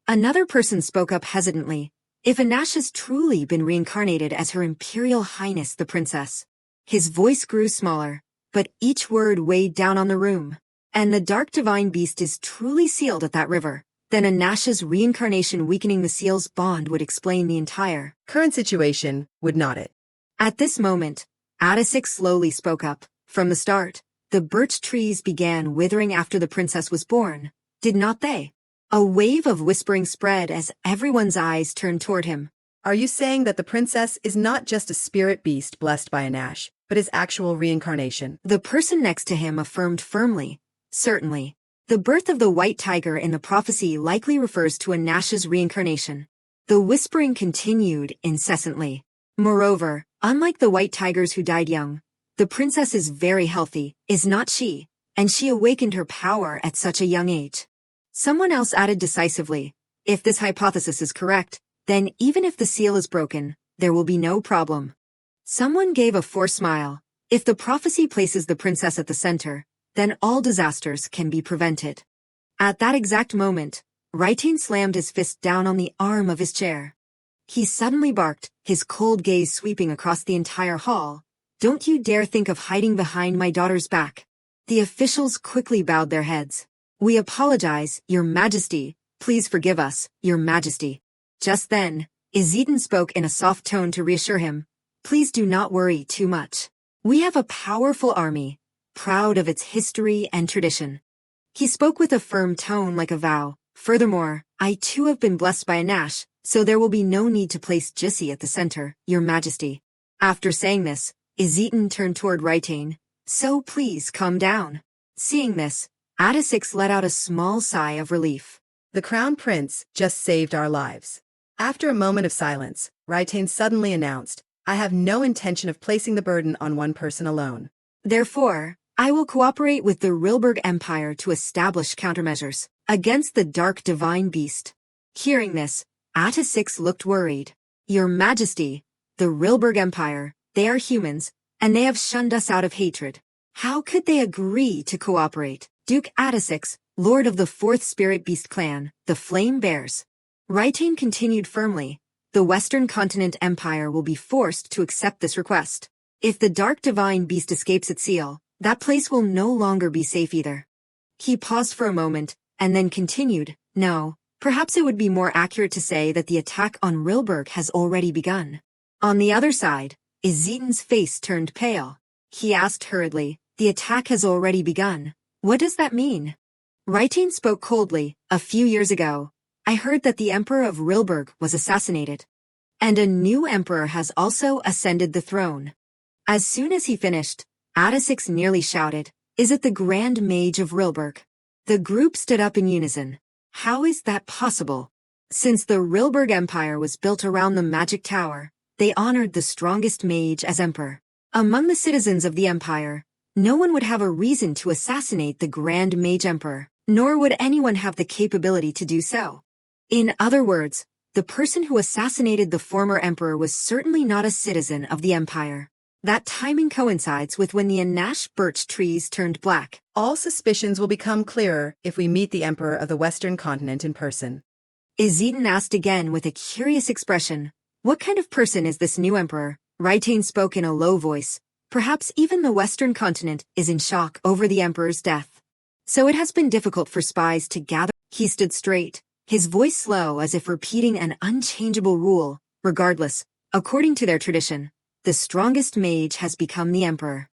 Another person spoke up hesitantly. If Anash has truly been reincarnated as Her Imperial Highness the Princess. His voice grew smaller, but each word weighed down on the room. And the dark divine beast is truly sealed at that river. Then Anash's reincarnation weakening the seal's bond would explain the entire current situation, would not it? At this moment, Adasik slowly spoke up. From the start, the birch trees began withering after the princess was born, did not they? A wave of whispering spread as everyone's eyes turned toward him. Are you saying that the princess is not just a spirit beast blessed by a Nash, but is actual reincarnation? The person next to him affirmed firmly. Certainly. The birth of the white tiger in the prophecy likely refers to a Nash's reincarnation. The whispering continued incessantly. Moreover, unlike the white tigers who died young, the princess is very healthy, is not she? And she awakened her power at such a young age. Someone else added decisively, if this hypothesis is correct, then even if the seal is broken, there will be no problem. Someone gave a forced smile. If the prophecy places the princess at the center, then all disasters can be prevented. At that exact moment, Raitain slammed his fist down on the arm of his chair. He suddenly barked, his cold gaze sweeping across the entire hall. Don't you dare think of hiding behind my daughter's back. The officials quickly bowed their heads. We apologize, Your Majesty. Please forgive us, Your Majesty. Just then, Izidin spoke in a soft tone to reassure him. Please do not worry too much. We have a powerful army, proud of its history and tradition. He spoke with a firm tone like a vow. Furthermore, I too have been blessed by a Nash, so there will be no need to place Jissi at the center, Your Majesty. After saying this, Izidin turned toward Raitain. So please calm down. Seeing this, Adisix let out a small sigh of relief. The Crown Prince just saved our lives. After a moment of silence, Raitain suddenly announced, I have no intention of placing the burden on one person alone. Therefore, I will cooperate with the Rilberg Empire to establish countermeasures against the Dark Divine Beast. Hearing this, Adisix looked worried. Your Majesty, the Rilberg Empire, they are humans, and they have shunned us out of hatred. How could they agree to cooperate? Duke Adisix, Lord of the 4th Spirit Beast Clan, the Flame Bears. Raitain continued firmly, the Western Continent Empire will be forced to accept this request. If the Dark Divine Beast escapes its seal, that place will no longer be safe either. He paused for a moment, and then continued, no, perhaps it would be more accurate to say that the attack on Rilberg has already begun. On the other side, Izidin's face turned pale. He asked hurriedly, the attack has already begun. What does that mean? Raitain spoke coldly. A few years ago, I heard that the Emperor of Rilberg was assassinated. And a new emperor has also ascended the throne. As soon as he finished, Adisix nearly shouted, is it the Grand Mage of Rilberg? The group stood up in unison. How is that possible? Since the Rilberg Empire was built around the Magic Tower, they honored the strongest mage as emperor. Among the citizens of the empire, no one would have a reason to assassinate the Grand Mage Emperor, nor would anyone have the capability to do so. In other words, the person who assassinated the former emperor was certainly not a citizen of the empire. That timing coincides with when the Anash birch trees turned black. All suspicions will become clearer if we meet the Emperor of the Western Continent in person. Izidin asked again with a curious expression. What kind of person is this new emperor? Raitain spoke in a low voice. Perhaps even the Western Continent is in shock over the emperor's death. So it has been difficult for spies to gather. He stood straight, his voice slow as if repeating an unchangeable rule. Regardless, according to their tradition, the strongest mage has become the emperor.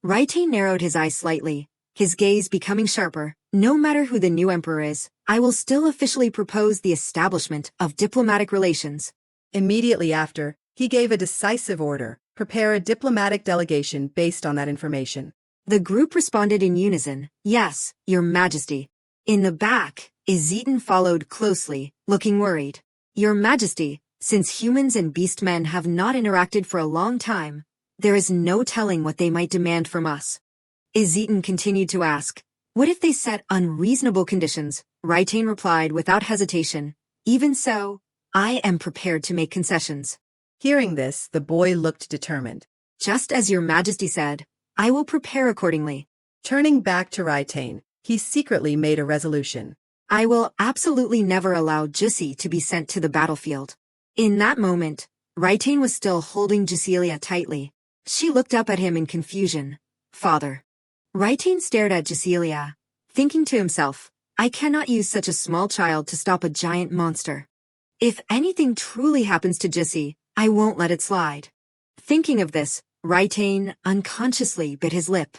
Raitain narrowed his eyes slightly, his gaze becoming sharper. No matter who the new emperor is, I will still officially propose the establishment of diplomatic relations. Immediately after, he gave a decisive order, prepare a diplomatic delegation based on that information. The group responded in unison, yes, Your Majesty. In the back, Izidin followed closely, looking worried. Your Majesty, since humans and beastmen have not interacted for a long time, there is no telling what they might demand from us. Izidin continued to ask, what if they set unreasonable conditions? Raitain replied without hesitation, even so, I am prepared to make concessions. Hearing this, the boy looked determined. Just as Your Majesty said, I will prepare accordingly. Turning back to Raitain, he secretly made a resolution. I will absolutely never allow Jissi to be sent to the battlefield. In that moment, Raitain was still holding Jasilia tightly. She looked up at him in confusion. Father. Raitain stared at Jasilia, thinking to himself, I cannot use such a small child to stop a giant monster. If anything truly happens to Jissi, I won't let it slide. Thinking of this, Raitain unconsciously bit his lip.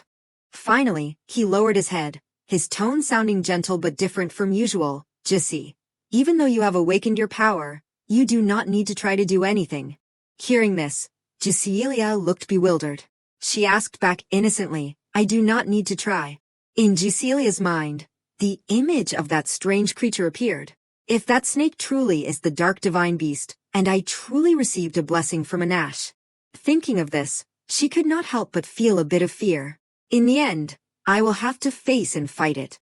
Finally, he lowered his head, his tone sounding gentle but different from usual. Jissi. Even though you have awakened your power, you do not need to try to do anything. Hearing this, Jusilia looked bewildered. She asked back innocently, I do not need to try. In Jusilia's mind, the image of that strange creature appeared. If that snake truly is the dark divine beast, and I truly received a blessing from a Nash. Thinking of this, she could not help but feel a bit of fear. In the end, I will have to face and fight it.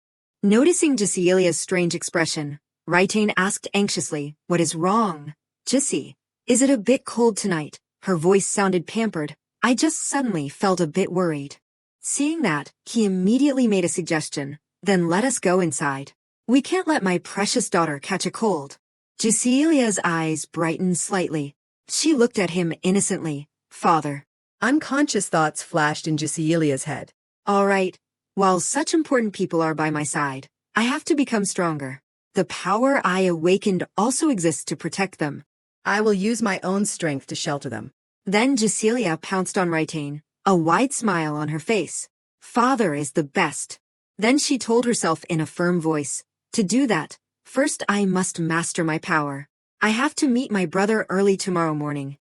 Noticing Jusilia's strange expression, Raitain asked anxiously, what is wrong? Jissi, is it a bit cold tonight? Her voice sounded pampered. I just suddenly felt a bit worried. Seeing that, he immediately made a suggestion. Then let us go inside. We can't let my precious daughter catch a cold. Jusilia's eyes brightened slightly. She looked at him innocently. Father. Unconscious thoughts flashed in Jusilia's head. All right. While such important people are by my side, I have to become stronger. The power I awakened also exists to protect them. I will use my own strength to shelter them. Then Jusilia pounced on Raitain, a wide smile on her face. Father is the best. Then she told herself in a firm voice, to do that, first I must master my power. I have to meet my brother early tomorrow morning.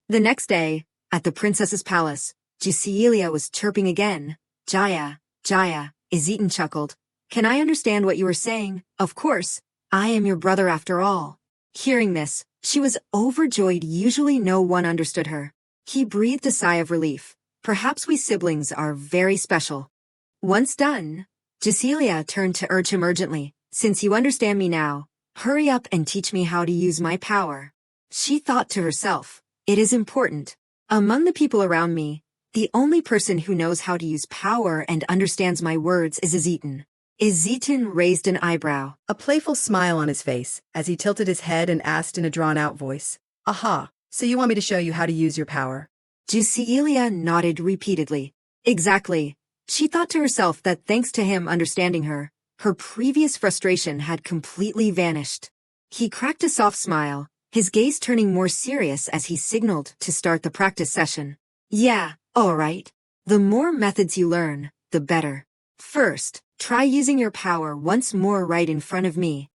The next day, at the princess's palace, Jusilia was chirping again. Jaya, Izitan chuckled. Can I understand what you were saying? Of course, I am your brother after all. Hearing this, she was overjoyed. Usually no one understood her. He breathed a sigh of relief. Perhaps we siblings are very special. Once done, Jusilia turned to urge him urgently. Since you understand me now, hurry up and teach me how to use my power. She thought to herself, it is important. Among the people around me, the only person who knows how to use power and understands my words is Izitan. Izitan raised an eyebrow. A playful smile on his face, as he tilted his head and asked in a drawn-out voice, Aha, so you want me to show you how to use your power? Jusilia nodded repeatedly. Exactly. She thought to herself that thanks to him understanding her, her previous frustration had completely vanished. He cracked a soft smile, his gaze turning more serious as he signaled to start the practice session. Yeah, all right. The more methods you learn, the better. First, try using your power once more right in front of me.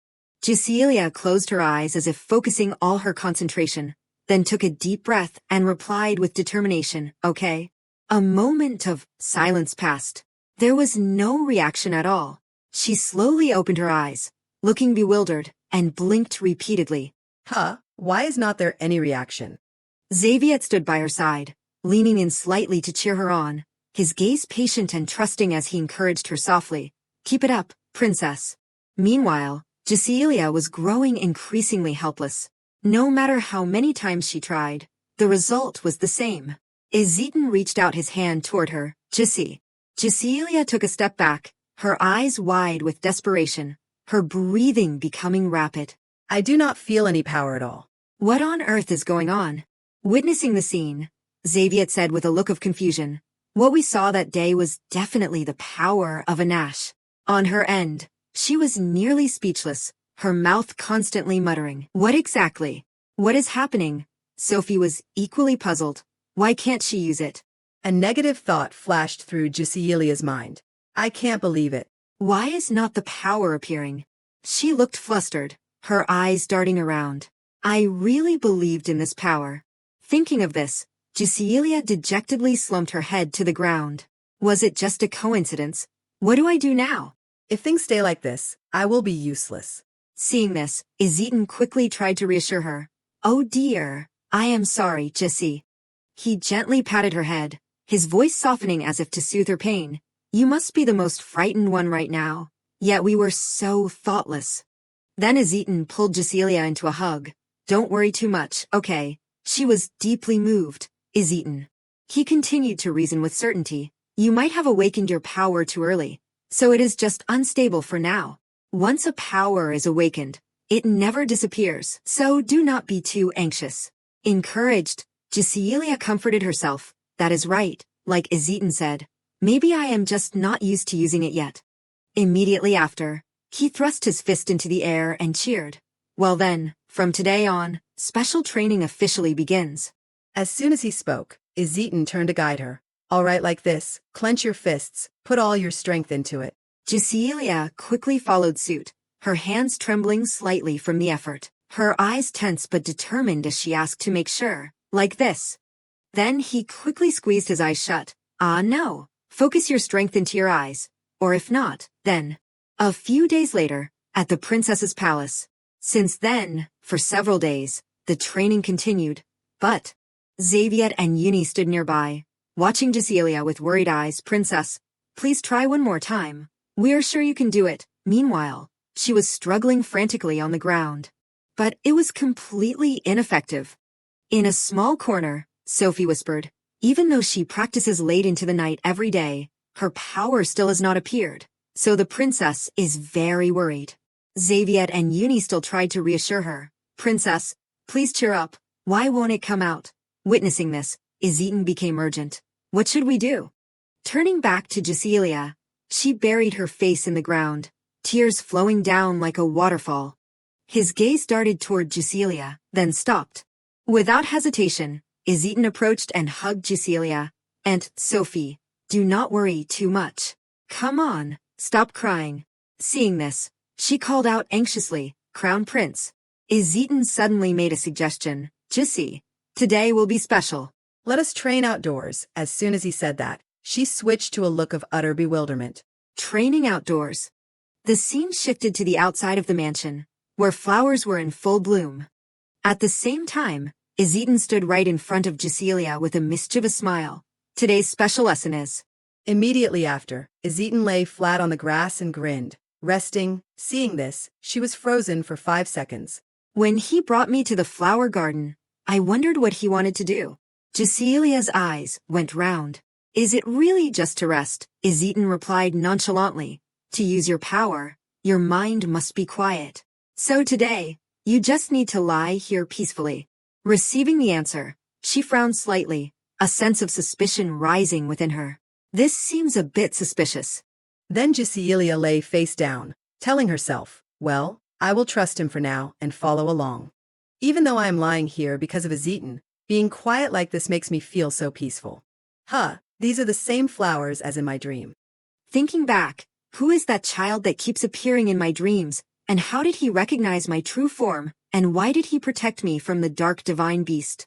Jusilia closed her eyes as if focusing all her concentration, then took a deep breath and replied with determination, okay. A moment of silence passed. There was no reaction at all. She slowly opened her eyes, looking bewildered, and blinked repeatedly. Huh, why is not there any reaction? Xaviet stood by her side, leaning in slightly to cheer her on, his gaze patient and trusting as he encouraged her softly. Keep it up, princess. Meanwhile, Jusilia was growing increasingly helpless. No matter how many times she tried, the result was the same. Izitan reached out his hand toward her. Jussi. Jusilia took a step back, her eyes wide with desperation, her breathing becoming rapid. I do not feel any power at all. What on earth is going on? Witnessing the scene, Xaviet said with a look of confusion. What we saw that day was definitely the power of a Nash. On her end, she was nearly speechless, her mouth constantly muttering. What exactly? What is happening? Sophie was equally puzzled. Why can't she use it? A negative thought flashed through Jusilia's mind. I can't believe it. Why is not the power appearing? She looked flustered, her eyes darting around. I really believed in this power. Thinking of this, Jusilia dejectedly slumped her head to the ground. Was it just a coincidence? What do I do now? If things stay like this, I will be useless. Seeing this, Izitan quickly tried to reassure her. Oh dear, I am sorry, Jussi. He gently patted her head, his voice softening as if to soothe her pain. You must be the most frightened one right now. Yet we were so thoughtless. Then Izitan pulled Jusilia into a hug. Don't worry too much, okay? She was deeply moved. Izitan. He continued to reason with certainty. You might have awakened your power too early, so it is just unstable for now. Once a power is awakened, it never disappears, so do not be too anxious. Encouraged, Jusilia comforted herself. That is right, like Izitan said. Maybe I am just not used to using it yet. Immediately after, he thrust his fist into the air and cheered. Well then, from today on, special training officially begins. As soon as he spoke, Izitan turned to guide her. All right, like this, clench your fists, put all your strength into it. Jusilia quickly followed suit, her hands trembling slightly from the effort, her eyes tense but determined as she asked to make sure, like this. Then he quickly squeezed his eyes shut. Ah no, focus your strength into your eyes, or if not, then. A few days later, at the princess's palace. Since then, for several days, the training continued, but Xaviet and Uni stood nearby, watching Cecilia with worried eyes. Princess, please try one more time. We're sure you can do it. Meanwhile, she was struggling frantically on the ground. But it was completely ineffective. In a small corner, Sophie whispered, even though she practices late into the night every day, her power still has not appeared, so the princess is very worried. Xaviet and Uni still tried to reassure her. Princess, please cheer up. Why won't it come out? Witnessing this, Izeton became urgent. What should we do? Turning back to Cecilia, she buried her face in the ground, tears flowing down like a waterfall. His gaze darted toward Cecilia, then stopped. Without hesitation, Izeton approached and hugged Cecilia. And, Sophie, do not worry too much. Come on, stop crying. Seeing this, she called out anxiously, Crown Prince. Izeton suddenly made a suggestion. Jessie, today will be special. Let us train outdoors. As soon as he said that, she switched to a look of utter bewilderment. Training outdoors. The scene shifted to the outside of the mansion, where flowers were in full bloom. At the same time, Izeton stood right in front of Cecilia with a mischievous smile. Today's special lesson is. Immediately after, Izeton lay flat on the grass and grinned, resting. Seeing this, she was frozen for 5 seconds. When he brought me to the flower garden, I wondered what he wanted to do. Cecilia's eyes went round. Is it really just to rest? Izeton replied nonchalantly. To use your power, your mind must be quiet. So today, you just need to lie here peacefully. Receiving the answer, she frowned slightly, a sense of suspicion rising within her. This seems a bit suspicious. Then Cecilia lay face down, telling herself, well, I will trust him for now and follow along. Even though I am lying here because of Izeton, being quiet like this makes me feel so peaceful. These are the same flowers as in my dream. Thinking back, who is that child that keeps appearing in my dreams, and how did he recognize my true form, and why did he protect me from the dark divine beast?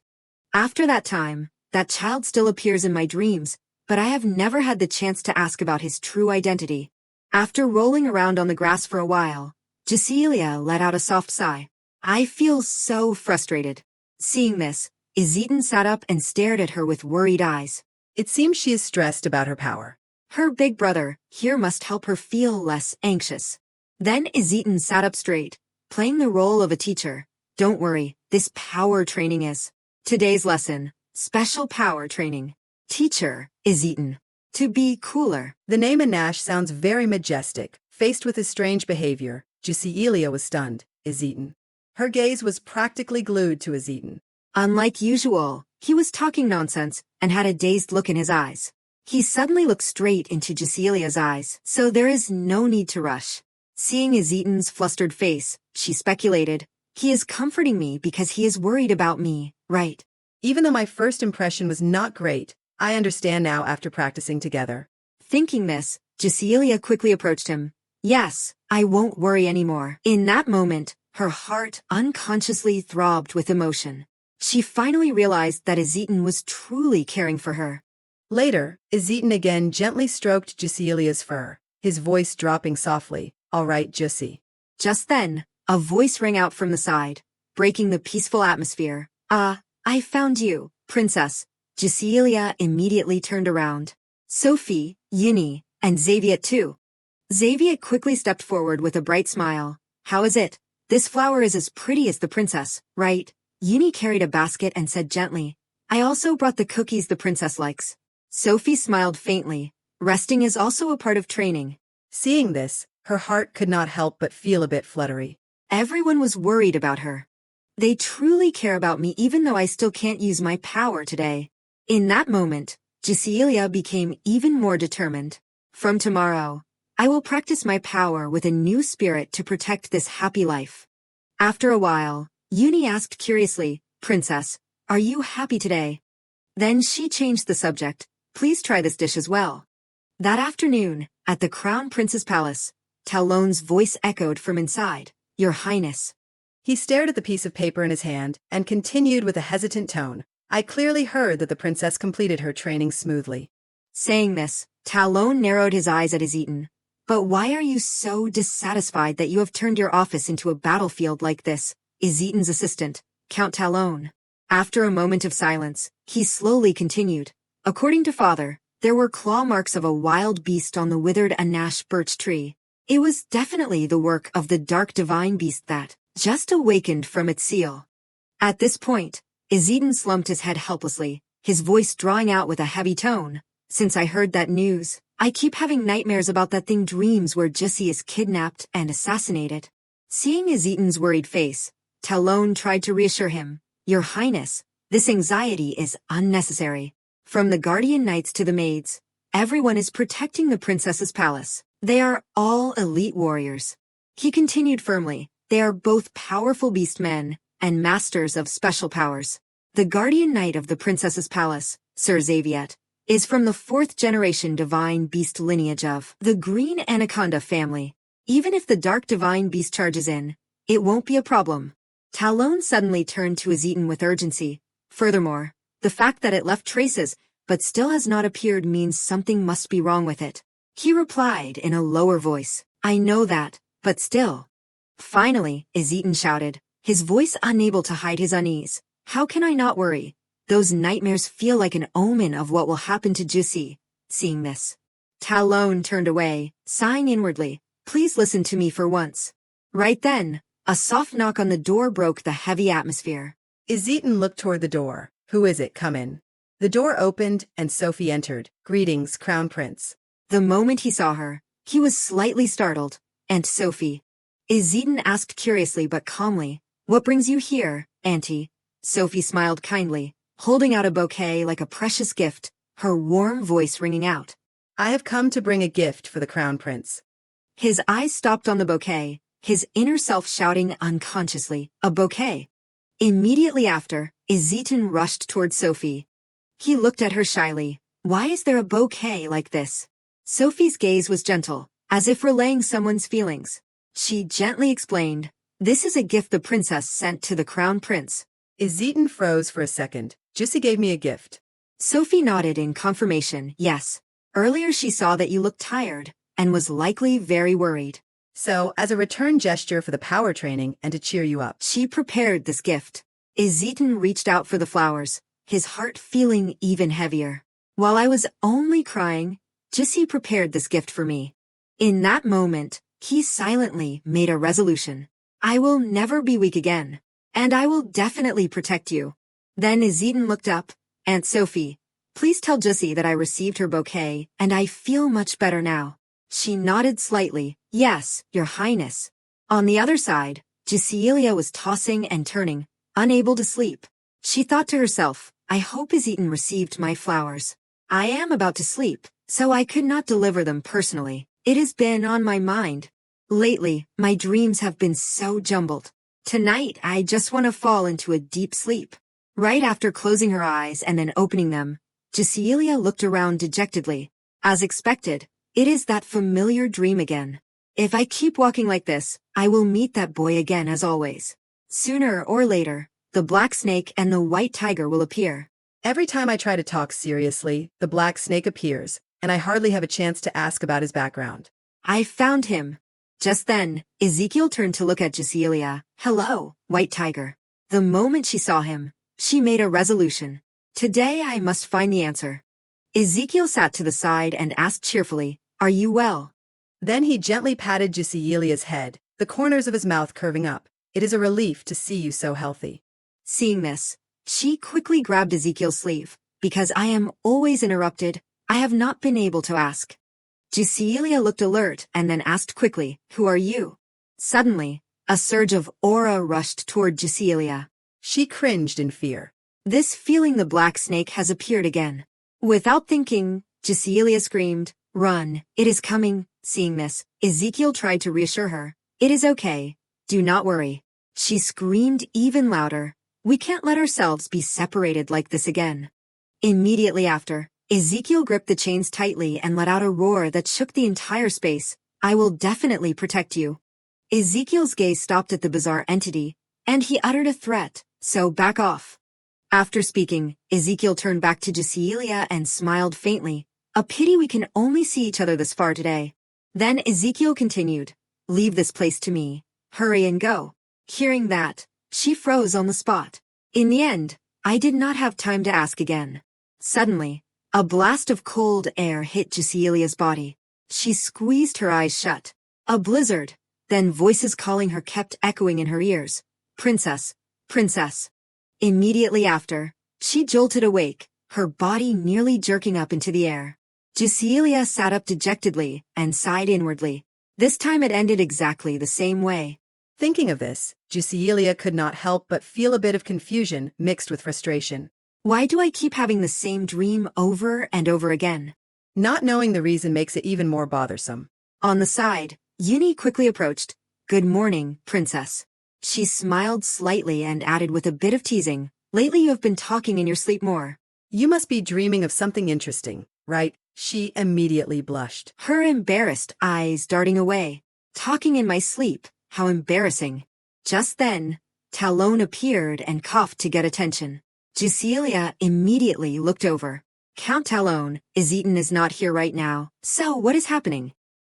After that time, that child still appears in my dreams, but I have never had the chance to ask about his true identity. After rolling around on the grass for a while, Cecilia let out a soft sigh. I feel so frustrated. Seeing this, Izeton sat up and stared at her with worried eyes. It seems she is stressed about her power. Her big brother here must help her feel less anxious. Then Izeton sat up straight, playing the role of a teacher. Don't worry, this power training is. Today's lesson, special power training. Teacher, Izeton. To be cooler. The name Anash sounds very majestic. Faced with his strange behavior, Cecilia was stunned. Izeton. Her gaze was practically glued to Izeton. Unlike usual, he was talking nonsense and had a dazed look in his eyes. He suddenly looked straight into Cecilia's eyes, so there is no need to rush. Seeing Izeton's flustered face, she speculated, he is comforting me because he is worried about me, right? Even though my first impression was not great, I understand now after practicing together. Thinking this, Cecilia quickly approached him. Yes, I won't worry anymore. In that moment, her heart unconsciously throbbed with emotion. She finally realized that Izeton was truly caring for her. Later, Izeton again gently stroked Cecilia's fur, his voice dropping softly. All right, Jussie. Just then, a voice rang out from the side, breaking the peaceful atmosphere. I found you, princess. Cecilia immediately turned around. Sophie, Uni, and Xaviet too. Xaviet quickly stepped forward with a bright smile. How is it? This flower is as pretty as the princess, right? Uni carried a basket and said gently, I also brought the cookies the princess likes. Sophie smiled faintly. Resting is also a part of training. Seeing this, her heart could not help but feel a bit fluttery. Everyone was worried about her. They truly care about me even though I still can't use my power today. In that moment, Cecilia became even more determined. From tomorrow, I will practice my power with a new spirit to protect this happy life. After a while, Uni asked curiously, Princess, are you happy today? Then she changed the subject. Please try this dish as well. That afternoon, at the Crown Prince's palace, Talon's voice echoed from inside. Your Highness. He stared at the piece of paper in his hand and continued with a hesitant tone. I clearly heard that the princess completed her training smoothly. Saying this, Talon narrowed his eyes at Ezeton. But why are you so dissatisfied that you have turned your office into a battlefield like this? Ezeton's assistant, Count Talon. After a moment of silence, he slowly continued. According to father, there were claw marks of a wild beast on the withered Anash birch tree. It was definitely the work of the dark divine beast that just awakened from its seal. At this point, Ezeton slumped his head helplessly, his voice drawing out with a heavy tone. Since I heard that news, I keep having nightmares about that thing, dreams where Jessie is kidnapped and assassinated. Seeing Ezeton's worried face, Talon tried to reassure him. Your Highness, this anxiety is unnecessary. From the guardian knights to the maids, everyone is protecting the princess's palace. They are all elite warriors. He continued firmly. They are both powerful beast men and masters of special powers. The guardian knight of the princess's palace, Sir Xaviet, is from the 4th generation divine beast lineage of the Green Anaconda family. Even if the dark divine beast charges in, it won't be a problem. Talon suddenly turned to Ezeton with urgency. Furthermore, the fact that it left traces but still has not appeared means something must be wrong with it. He replied in a lower voice. I know that, but still. Finally, Ezeton shouted, his voice unable to hide his unease. How can I not worry? Those nightmares feel like an omen of what will happen to Jessie. Seeing this, Talon turned away, sighing inwardly. Please listen to me for once. Right then, a soft knock on the door broke the heavy atmosphere. Ezeton looked toward the door. Who is it? Come in. The door opened and Sophie entered. Greetings, Crown Prince. The moment he saw her, he was slightly startled. And Sophie? Ezeton asked curiously but calmly. What brings you here, Auntie? Sophie smiled kindly, holding out a bouquet like a precious gift, her warm voice ringing out. I have come to bring a gift for the Crown Prince. His eyes stopped on the bouquet, his inner self shouting unconsciously, a bouquet. Immediately after, Ezeton rushed toward Sophie. He looked at her shyly. Why is there a bouquet like this? Sophie's gaze was gentle, as if relaying someone's feelings. She gently explained, this is a gift the princess sent to the Crown Prince. Ezeton froze for a second. Jessie gave me a gift. Sophie nodded in confirmation, yes. Earlier she saw that you looked tired, and was likely very worried. So, as a return gesture for the power training and to cheer you up, she prepared this gift. Ezeton reached out for the flowers, his heart feeling even heavier. While I was only crying, Jessie prepared this gift for me. In that moment, he silently made a resolution. I will never be weak again. And I will definitely protect you. Then Ezeton looked up. Aunt Sophie, please tell Jessie that I received her bouquet, and I feel much better now. She nodded slightly. Yes, Your Highness. On the other side, Jessie was tossing and turning, unable to sleep. She thought to herself, I hope Ezeton received my flowers. I am about to sleep, so I could not deliver them personally. It has been on my mind. Lately, my dreams have been so jumbled. Tonight, I just want to fall into a deep sleep. Right after closing her eyes and then opening them, Jessie looked around dejectedly. As expected, it is that familiar dream again. If I keep walking like this, I will meet that boy again as always. Sooner or later, the black snake and the white tiger will appear. Every time I try to talk seriously, the black snake appears, and I hardly have a chance to ask about his background. I found him. Just then, Ezekiel turned to look at Jessie. Hello, White Tiger. The moment she saw him, she made a resolution. Today I must find the answer. Ezekiel sat to the side and asked cheerfully, Are you well? Then he gently patted Jessie's head, the corners of his mouth curving up. It is a relief to see you so healthy. Seeing this, she quickly grabbed Ezekiel's sleeve. Because I am always interrupted, I have not been able to ask. Jessie looked alert and then asked quickly, Who are you? Suddenly, a surge of aura rushed toward Jessie. She cringed in fear. This feeling the black snake has appeared again. Without thinking, Jessie screamed, Run, it is coming. Seeing this, Ezekiel tried to reassure her. It is okay. Do not worry. She screamed even louder. We can't let ourselves be separated like this again. Immediately after, Ezekiel gripped the chains tightly and let out a roar that shook the entire space. I will definitely protect you. Ezekiel's gaze stopped at the bizarre entity, and he uttered a threat, so back off. After speaking, Ezekiel turned back to Jasilia and smiled faintly. A pity we can only see each other this far today. Then Ezekiel continued, leave this place to me. Hurry and go. Hearing that, she froze on the spot. In the end, I did not have time to ask again. Suddenly, a blast of cold air hit Jasilia's body. She squeezed her eyes shut. A blizzard. Then voices calling her kept echoing in her ears. Princess, princess. Immediately after, she jolted awake, her body nearly jerking up into the air. Jasilia sat up dejectedly and sighed inwardly. This time it ended exactly the same way. Thinking of this, Jasilia could not help but feel a bit of confusion mixed with frustration. Why do I keep having the same dream over and over again? Not knowing the reason makes it even more bothersome. On the side, Uni quickly approached. Good morning, princess. She smiled slightly and added with a bit of teasing, lately you have been talking in your sleep more. You must be dreaming of something interesting, right? She immediately blushed. Her embarrassed eyes darting away. Talking in my sleep, how embarrassing. Just then, Talon appeared and coughed to get attention. Jasilia immediately looked over. Count Talon, Ezeton is not here right now, so what is happening?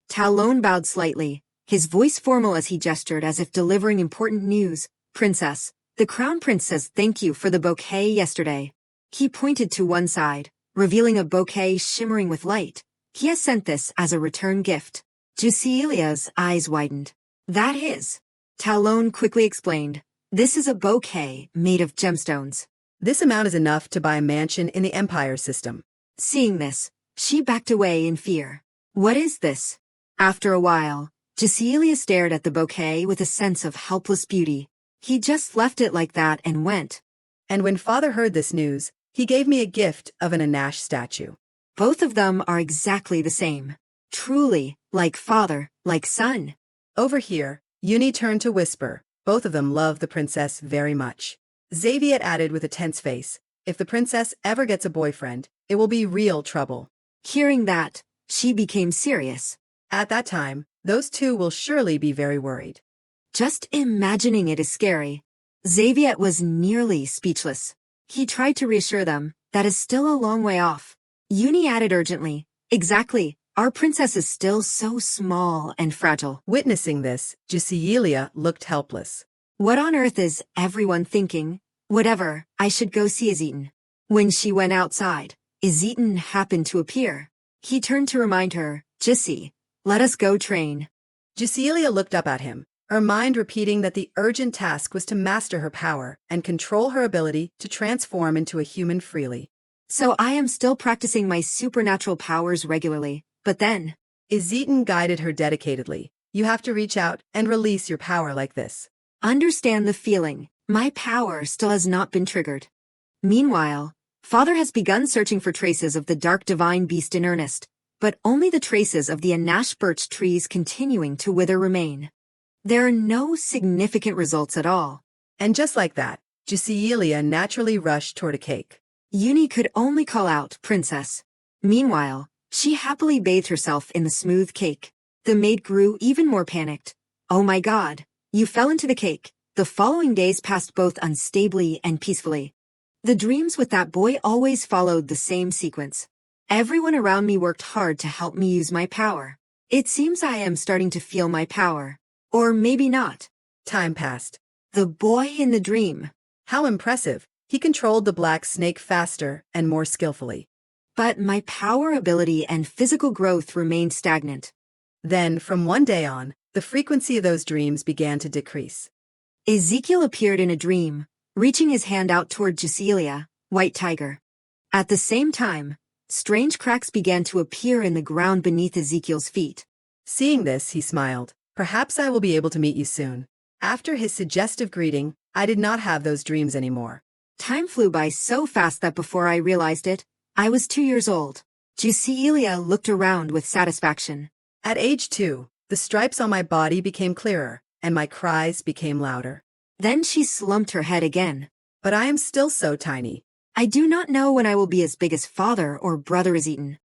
Talon bowed slightly, his voice formal as he gestured as if delivering important news. Princess, the crown prince says thank you for the bouquet yesterday. He pointed to one side, revealing a bouquet shimmering with light. He has sent this as a return gift. Jasilia's eyes widened. That is. Talon quickly explained. This is a bouquet made of gemstones. This amount is enough to buy a mansion in the Empire system. Seeing this, she backed away in fear. What is this? After a while, Jasilia stared at the bouquet with a sense of helpless beauty. He just left it like that and went. And when father heard this news, he gave me a gift of an Anash statue. Both of them are exactly the same. Truly, like father, like son. Over here, Uni turned to whisper. Both of them love the princess very much. Xavier added with a tense face, if the princess ever gets a boyfriend, it will be real trouble. Hearing that, she became serious. At that time, those two will surely be very worried. Just imagining it is scary. Xavier was nearly speechless. He tried to reassure them, that is still a long way off. Uni added urgently, exactly, our princess is still so small and fragile. Witnessing this, Jasilia looked helpless. What on earth is everyone thinking? Whatever, I should go see Ezeton. When she went outside, Ezeton happened to appear. He turned to remind her, Jessie, let us go train. Jasilia looked up at him, her mind repeating that the urgent task was to master her power and control her ability to transform into a human freely. So I am still practicing my supernatural powers regularly, but then... Ezeton guided her dedicatedly. You have to reach out and release your power like this. Understand the feeling. My power still has not been triggered. Meanwhile, Father has begun searching for traces of the dark divine beast in earnest, but only the traces of the Anash birch trees continuing to wither remain. There are no significant results at all. And just like that, Jasilia naturally rushed toward a cake. Uni could only call out, Princess. Meanwhile, she happily bathed herself in the smooth cake. The maid grew even more panicked. Oh my God, you fell into the cake. The following days passed both unstably and peacefully. The dreams with that boy always followed the same sequence. Everyone around me worked hard to help me use my power. It seems I am starting to feel my power. Or maybe not. Time passed. The boy in the dream. How impressive. He controlled the black snake faster and more skillfully. But my power ability and physical growth remained stagnant. Then, from one day on, the frequency of those dreams began to decrease. Ezekiel appeared in a dream, reaching his hand out toward Jasilia, White Tiger. At the same time, strange cracks began to appear in the ground beneath Ezekiel's feet. Seeing this, he smiled. Perhaps I will be able to meet you soon. After his suggestive greeting, I did not have those dreams anymore. Time flew by so fast that before I realized it, I was 2 years old. Jasilia looked around with satisfaction. At age 2, the stripes on my body became clearer, and my cries became louder. Then she slumped her head again. But I am still so tiny. I do not know when I will be as big as father or brother Ezeton.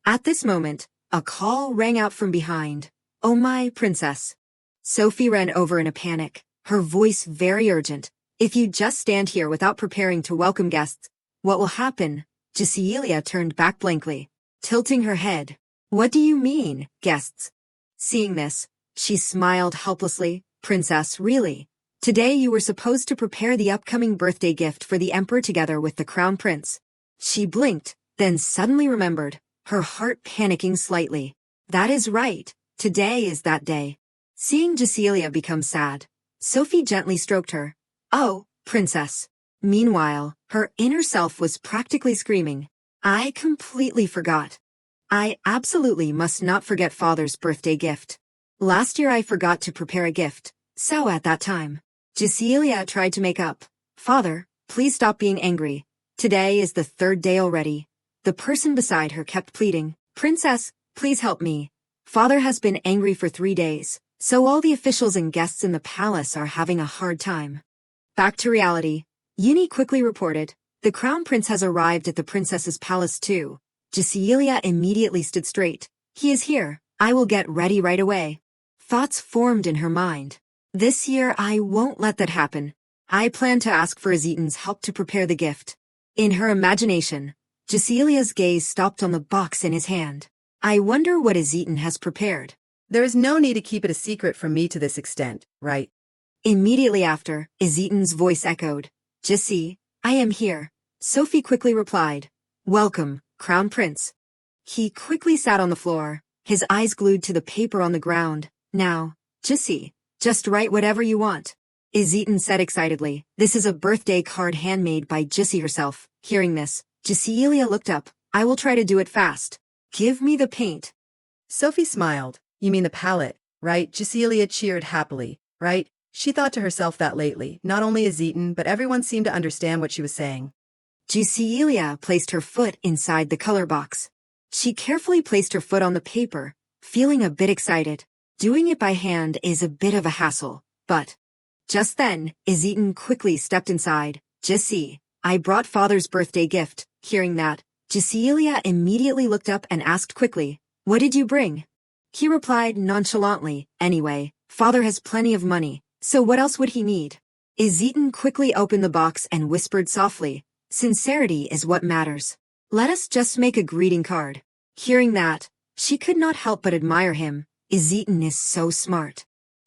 At this moment, a call rang out from behind. Oh my, princess. Sophie ran over in a panic, her voice very urgent. If you just stand here without preparing to welcome guests, what will happen? Cecilia turned back blankly, tilting her head. What do you mean, guests? Seeing this, she smiled helplessly. Princess, really? Today you were supposed to prepare the upcoming birthday gift for the emperor together with the crown prince. She blinked, then suddenly remembered, her heart panicking slightly. That is right, today is that day. Seeing Cecilia become sad, Sophie gently stroked her. Oh, princess. Meanwhile, her inner self was practically screaming. I completely forgot. I absolutely must not forget father's birthday gift. Last year I forgot to prepare a gift, so at that time, Cecilia tried to make up. Father, please stop being angry. Today is the third day already. The person beside her kept pleading. Princess, please help me. Father has been angry for 3 days, so all the officials and guests in the palace are having a hard time. Back to reality. Uni quickly reported, the crown prince has arrived at the princess's palace too. Cecilia immediately stood straight. He is here. I will get ready right away. Thoughts formed in her mind. This year I won't let that happen. I plan to ask for Azitan's help to prepare the gift. In her imagination, Cecilia's gaze stopped on the box in his hand. I wonder what Azitan has prepared. There is no need to keep it a secret from me to this extent, right? Immediately after, Azitan's voice echoed. Jessie, I am here. Sophie quickly replied. Welcome, Crown Prince. He quickly sat on the floor, his eyes glued to the paper on the ground. Now, Jessie, just write whatever you want. Azitan said excitedly. This is a birthday card handmade by Jessie herself. Hearing this, Cecilia looked up. I will try to do it fast. Give me the paint. Sophie smiled. You mean the palette, right? Cecilia cheered happily, right? She thought to herself that lately, not only Azitan, but everyone seemed to understand what she was saying. Cecilia placed her foot inside the color box. She carefully placed her foot on the paper, feeling a bit excited. Doing it by hand is a bit of a hassle, but... Just then, Azitan quickly stepped inside. Jessie, I brought father's birthday gift. Hearing that, Cecilia immediately looked up and asked quickly, what did you bring? He replied nonchalantly, anyway, father has plenty of money, so what else would he need? Azitan quickly opened the box and whispered softly, sincerity is what matters. Let us just make a greeting card. Hearing that, she could not help but admire him. Azitan is so smart.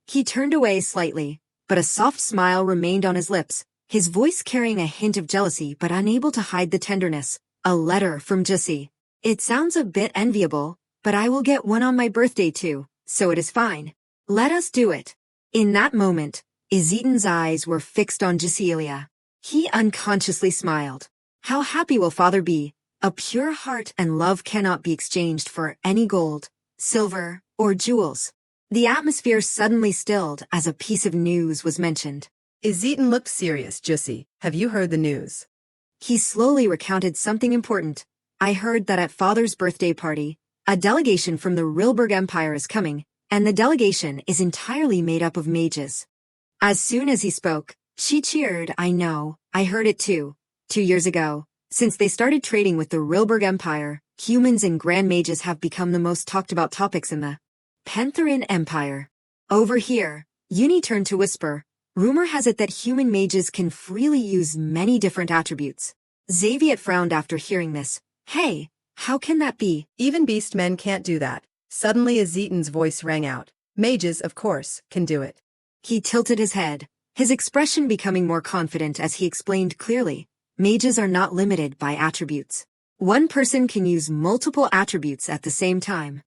He turned away slightly, but a soft smile remained on his lips, his voice carrying a hint of jealousy but unable to hide the tenderness. A letter from Jessie. It sounds a bit enviable, but I will get one on my birthday too, so it is fine. Let us do it. In that moment, Azitan's eyes were fixed on Cecilia. He unconsciously smiled. How happy will father be? A pure heart and love cannot be exchanged for any gold, silver, or jewels. The atmosphere suddenly stilled as a piece of news was mentioned. Azitan looked serious. Jessie, have you heard the news? He slowly recounted something important. I heard that at father's birthday party, a delegation from the Rilberg Empire is coming, and the delegation is entirely made up of mages. As soon as he spoke, she cheered. I know, I heard it too. 2 years ago, since they started trading with the Rilberg Empire, humans and grand mages have become the most talked about topics in the Pantheran Empire. Over here, Uni turned to whisper. Rumor has it that human mages can freely use many different attributes. Xavier frowned after hearing this. Hey, how can that be? Even beast men can't do that. Suddenly Azitan's voice rang out. Mages, of course, can do it. He tilted his head, his expression becoming more confident as he explained clearly. Mages are not limited by attributes. One person can use multiple attributes at the same time.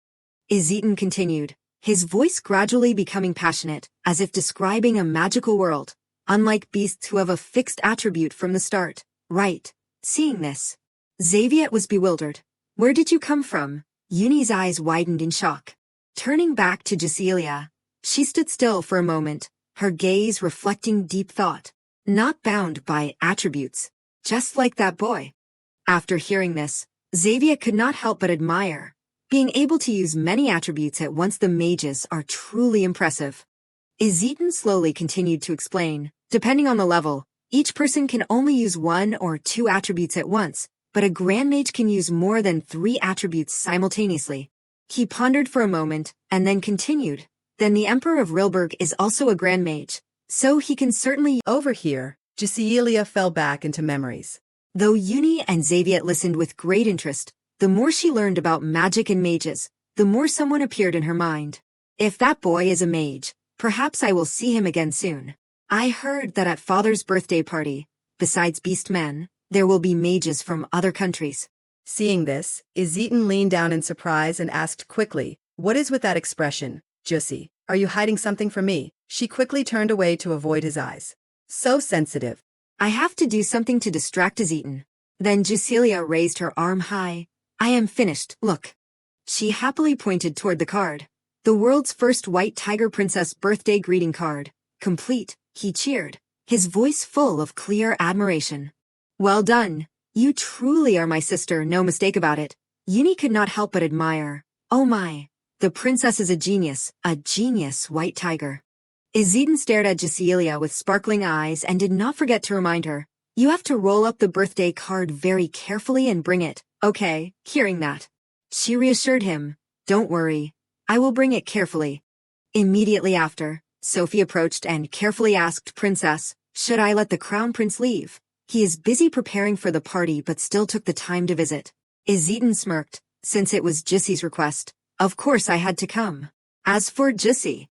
Azitan continued, his voice gradually becoming passionate, as if describing a magical world, unlike beasts who have a fixed attribute from the start. Right. Seeing this, Xavier was bewildered. Where did you come from? Uni's eyes widened in shock. Turning back to Cecilia, she stood still for a moment, her gaze reflecting deep thought. Not bound by attributes, just like that boy. After hearing this, Xavier could not help but admire. Being able to use many attributes at once, the mages are truly impressive. Azitan slowly continued to explain. Depending on the level, each person can only use 1 or 2 attributes at once, but a grand mage can use more than 3 attributes simultaneously. He pondered for a moment, and then continued. Then the Emperor of Rilberg is also a Grand Mage, so he can certainly— Over here, Cecilia fell back into memories. Though Uni and Xaviet listened with great interest, the more she learned about magic and mages, the more someone appeared in her mind. If that boy is a mage, perhaps I will see him again soon. I heard that at Father's birthday party, besides beast men, there will be mages from other countries. Seeing this, Izetan leaned down in surprise and asked quickly, "What is with that expression, Jussi? Are you hiding something from me?" She quickly turned away to avoid his eyes. So sensitive. I have to do something to distract Izetan. Then Jusilia raised her arm high. I am finished, look. She happily pointed toward the card. The world's first white tiger princess birthday greeting card. Complete, he cheered, his voice full of clear admiration. Well done. You truly are my sister, no mistake about it. Uni could not help but admire. Oh my. The princess is a genius white tiger. Izetan stared at Jusilia with sparkling eyes and did not forget to remind her. You have to roll up the birthday card very carefully and bring it. Okay, hearing that. She reassured him. Don't worry. I will bring it carefully. Immediately after, Sophie approached and carefully asked Princess, should I let the crown prince leave? He is busy preparing for the party but still took the time to visit. Izetan smirked, since it was Jussi's request. Of course I had to come. As for Jussi.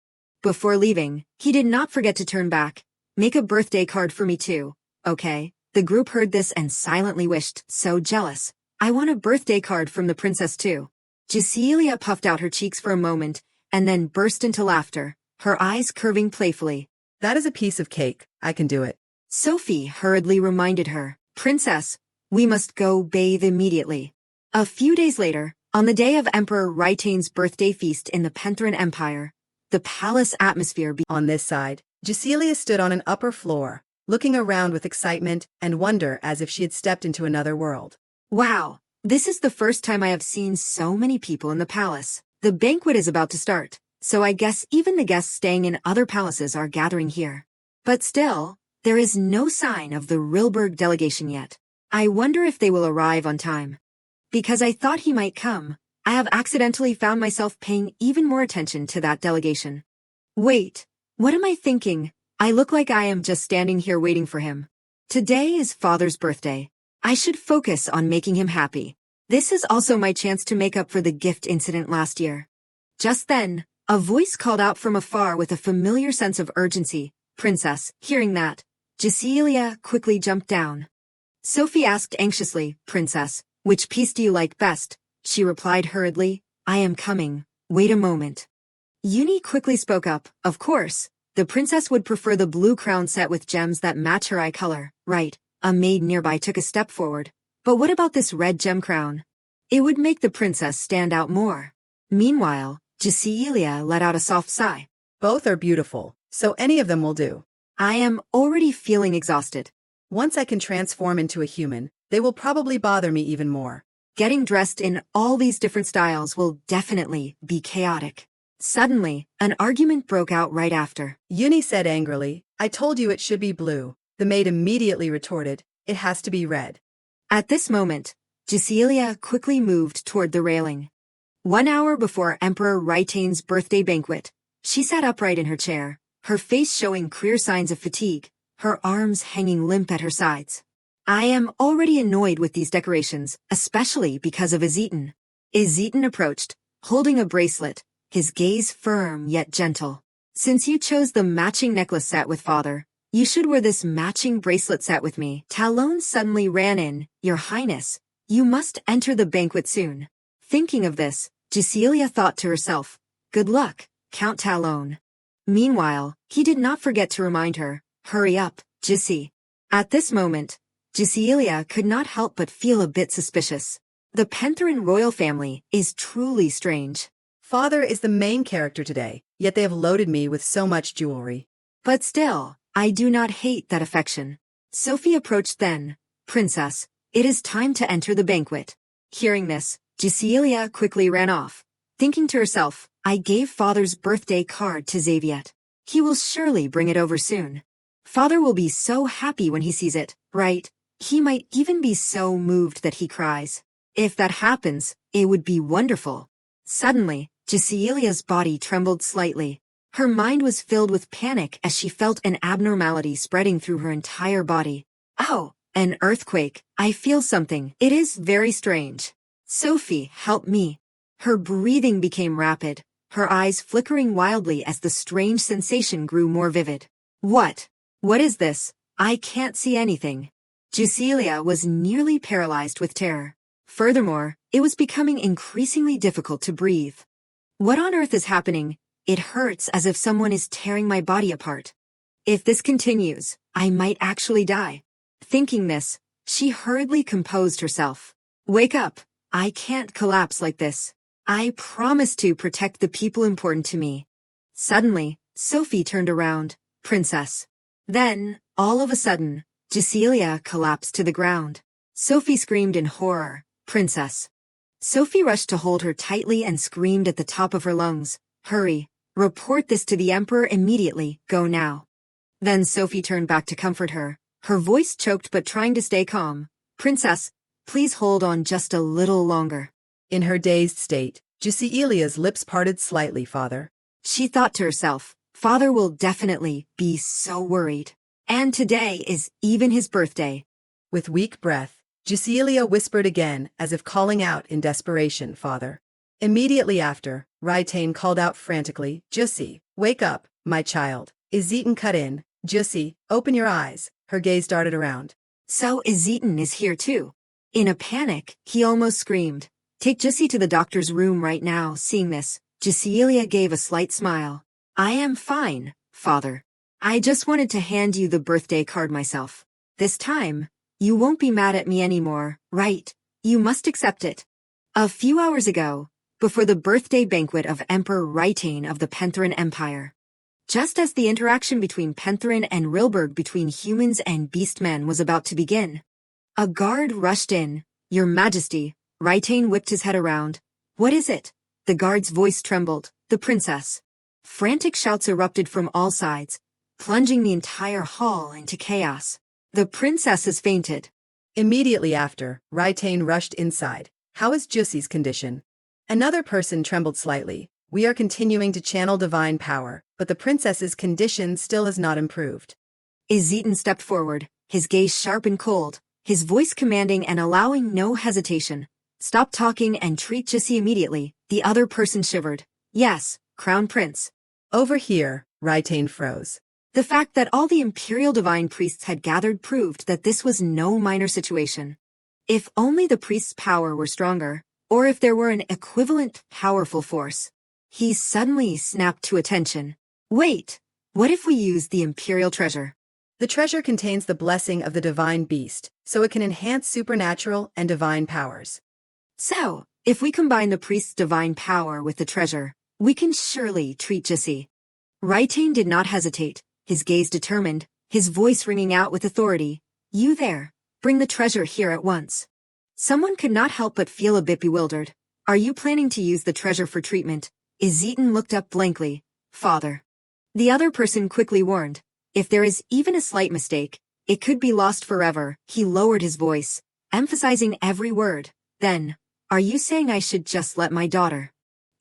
Before leaving, he did not forget to turn back. Make a birthday card for me too. Okay. The group heard this and silently wished, so jealous. I want a birthday card from the princess too. Jusilia puffed out her cheeks for a moment, and then burst into laughter, her eyes curving playfully. That is a piece of cake. I can do it. Sophie hurriedly reminded her, Princess, we must go bathe immediately. A few days later, on the day of Emperor Rytane's birthday feast in the Penthrin Empire, the palace atmosphere On this side, Jusilia stood on an upper floor, looking around with excitement and wonder as if she had stepped into another world. Wow, this is the first time I have seen so many people in the palace. The banquet is about to start, so I guess even the guests staying in other palaces are gathering here. But still, there is no sign of the Rilberg delegation yet. I wonder if they will arrive on time. Because I thought he might come, I have accidentally found myself paying even more attention to that delegation. Wait, what am I thinking? I look like I am just standing here waiting for him. Today is Father's birthday. I should focus on making him happy. This is also my chance to make up for the gift incident last year. Just then, a voice called out from afar with a familiar sense of urgency. Princess, hearing that, Jusilia quickly jumped down. Sophie asked anxiously, Princess, which piece do you like best? She replied hurriedly, I am coming. Wait a moment. Uni quickly spoke up, of course. The princess would prefer the blue crown set with gems that match her eye color, right? A maid nearby took a step forward. But what about this red gem crown? It would make the princess stand out more. Meanwhile, Jusilia let out a soft sigh. Both are beautiful, so any of them will do. I am already feeling exhausted. Once I can transform into a human, they will probably bother me even more. Getting dressed in all these different styles will definitely be chaotic. Suddenly, an argument broke out right after. Uni said angrily, I told you it should be blue. The maid immediately retorted, it has to be red. At this moment, Jusilia quickly moved toward the railing. 1 hour before Emperor Rytane's birthday banquet, she sat upright in her chair, her face showing clear signs of fatigue, her arms hanging limp at her sides. I am already annoyed with these decorations, especially because of Izetan. Izetan approached, holding a bracelet, his gaze firm yet gentle. Since you chose the matching necklace set with father, you should wear this matching bracelet set with me. Talon suddenly ran in, Your Highness, you must enter the banquet soon. Thinking of this, Jusilia thought to herself, good luck, Count Talon. Meanwhile, he did not forget to remind her, hurry up, Jussi. At this moment, Jusilia could not help but feel a bit suspicious. The Penthrin royal family is truly strange. Father is the main character today, yet they have loaded me with so much jewelry. But still, I do not hate that affection. Sophie approached then. Princess, it is time to enter the banquet. Hearing this, Jusilia quickly ran off, thinking to herself, I gave father's birthday card to Xaviet. He will surely bring it over soon. Father will be so happy when he sees it, right? He might even be so moved that he cries. If that happens, it would be wonderful. Suddenly, Giselia's body trembled slightly. Her mind was filled with panic as she felt an abnormality spreading through her entire body. Oh, an earthquake. I feel something. It is very strange. Sophie, help me. Her breathing became rapid, her eyes flickering wildly as the strange sensation grew more vivid. What? What is this? I can't see anything. Giselia was nearly paralyzed with terror. Furthermore, it was becoming increasingly difficult to breathe. What on earth is happening? It hurts as if someone is tearing my body apart. If this continues, I might actually die. Thinking this, she hurriedly composed herself. Wake up. I can't collapse like this. I promise to protect the people important to me. Suddenly, Sophie turned around. Princess. Then, all of a sudden, Giselia collapsed to the ground. Sophie screamed in horror. Princess. Sophie rushed to hold her tightly and screamed at the top of her lungs. Hurry. Report this to the Emperor immediately. Go now. Then Sophie turned back to comfort her, her voice choked but trying to stay calm. Princess, please hold on just a little longer. In her dazed state, Giselia's lips parted slightly, father. She thought to herself, Father will definitely be so worried. And today is even his birthday. With weak breath, Giselia whispered again as if calling out in desperation, Father. Immediately after, Raitain called out frantically, Jussi, wake up, my child. Izetan cut in. Jussi, open your eyes. Her gaze darted around. So Izetan is here too. In a panic, he almost screamed. Take Jussi to the doctor's room right now. Seeing this, Giselia gave a slight smile. I am fine, Father. I just wanted to hand you the birthday card myself. This time, you won't be mad at me anymore, right? You must accept it. A few hours ago, before the birthday banquet of Emperor Raitain of the Pentheran Empire, just as the interaction between Pentheran and Rilberg between humans and beastmen was about to begin, a guard rushed in. Your Majesty, Raitain whipped his head around. What is it? The guard's voice trembled. The princess. Frantic shouts erupted from all sides, plunging the entire hall into chaos. The princess has fainted. Immediately after, Raitain rushed inside. How is Jussi's condition? Another person trembled slightly. We are continuing to channel divine power, but the princess's condition still has not improved. Izetan stepped forward, his gaze sharp and cold, his voice commanding and allowing no hesitation. Stop talking and treat Jussi immediately. The other person shivered. Yes, Crown Prince. Over here, Raitain froze. The fact that all the imperial divine priests had gathered proved that this was no minor situation. If only the priest's power were stronger, or if there were an equivalent powerful force. He suddenly snapped to attention. Wait, what if we use the imperial treasure? The treasure contains the blessing of the divine beast, so it can enhance supernatural and divine powers. So, if we combine the priest's divine power with the treasure, we can surely treat Jussi. Raitain did not hesitate, his gaze determined, his voice ringing out with authority. You there, bring the treasure here at once. Someone could not help but feel a bit bewildered. Are you planning to use the treasure for treatment? Izetan looked up blankly. Father. The other person quickly warned. If there is even a slight mistake, it could be lost forever. He lowered his voice, emphasizing every word. Then, are you saying I should just let my daughter,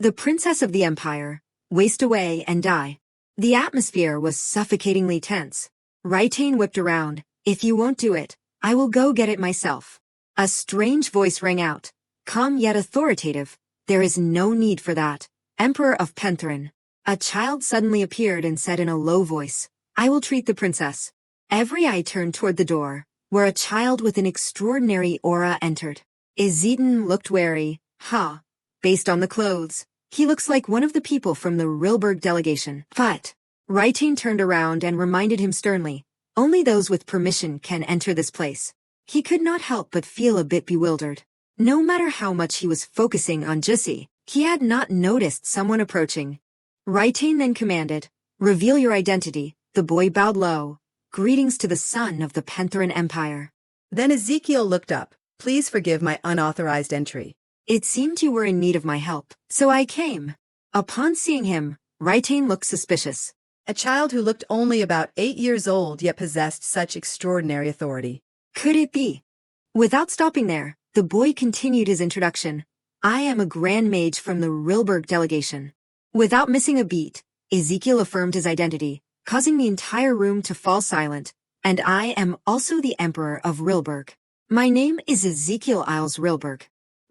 the princess of the empire, waste away and die? The atmosphere was suffocatingly tense. Raitain whipped around. If you won't do it, I will go get it myself. A strange voice rang out, calm yet authoritative. There is no need for that. Emperor of Pentheran. A child suddenly appeared and said in a low voice, I will treat the princess. Every eye turned toward the door, where a child with an extraordinary aura entered. Izetan looked wary. Based on the clothes, he looks like one of the people from the Rilberg delegation. But Raitain turned around and reminded him sternly, only those with permission can enter this place. He could not help but feel a bit bewildered. No matter how much he was focusing on Jussi, he had not noticed someone approaching. Raitain then commanded, reveal your identity. The boy bowed low. Greetings to the son of the Pentheran Empire. Then Ezekiel looked up. Please forgive my unauthorized entry. It seemed you were in need of my help, so I came. Upon seeing him, Raitain looked suspicious. A child who looked only about 8 years old yet possessed such extraordinary authority. Could it be? Without stopping there, the boy continued his introduction. I am a Grand Mage from the Rilberg delegation. Without missing a beat, Ezekiel affirmed his identity, causing the entire room to fall silent, and I am also the Emperor of Rilberg. My name is Ezekiel Isles Rilberg.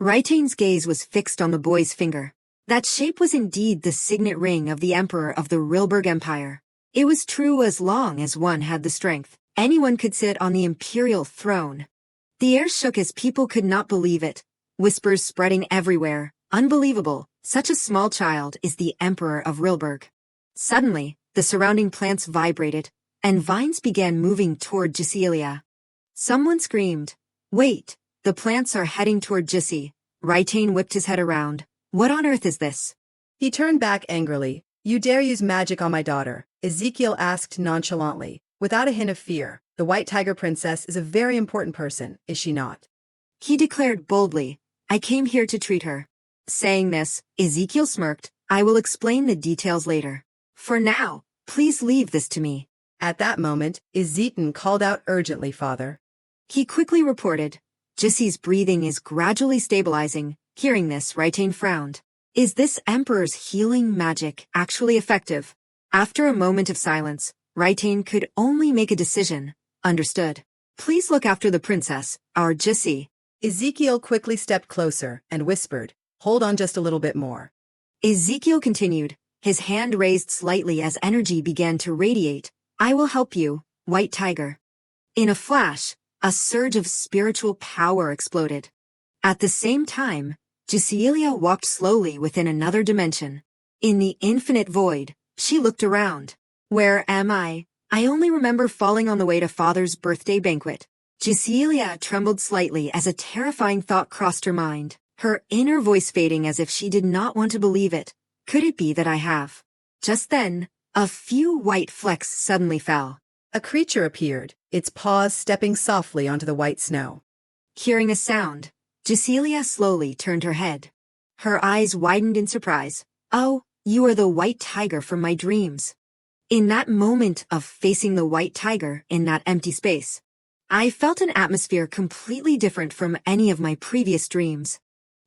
Raitain's gaze was fixed on the boy's finger. That shape was indeed the signet ring of the Emperor of the Rilberg Empire. It was true as long as one had the strength. Anyone could sit on the imperial throne. The air shook as people could not believe it, whispers spreading everywhere. Unbelievable, such a small child is the Emperor of Rilberg. Suddenly, the surrounding plants vibrated, and vines began moving toward Gisselia. Someone screamed, "Wait, the plants are heading toward Gissi." Raitain whipped his head around. What on earth is this? He turned back angrily. You dare use magic on my daughter? Ezekiel asked nonchalantly, without a hint of fear. The White Tiger Princess is a very important person, is she not? He declared boldly, I came here to treat her. Saying this, Ezekiel smirked, I will explain the details later. For now, please leave this to me. At that moment, Ezekiel called out urgently, Father. He quickly reported, Jissi's breathing is gradually stabilizing. Hearing this, Raitain frowned. Is this Emperor's healing magic actually effective? After a moment of silence, Raitain could only make a decision. Understood. Please look after the princess, our Jissi. Ezekiel quickly stepped closer and whispered, hold on just a little bit more. Ezekiel continued, his hand raised slightly as energy began to radiate. I will help you, White Tiger. In a flash, a surge of spiritual power exploded. At the same time, Gisselia walked slowly within another dimension. In the infinite void, she looked around. Where am I? I only remember falling on the way to Father's birthday banquet. Gisselia trembled slightly as a terrifying thought crossed her mind, her inner voice fading as if she did not want to believe it. Could it be that I have? Just then, a few white flecks suddenly fell. A creature appeared, its paws stepping softly onto the white snow. Hearing a sound, Gisselia slowly turned her head. Her eyes widened in surprise. Oh, you are the White Tiger from my dreams. In that moment of facing the White Tiger in that empty space, I felt an atmosphere completely different from any of my previous dreams.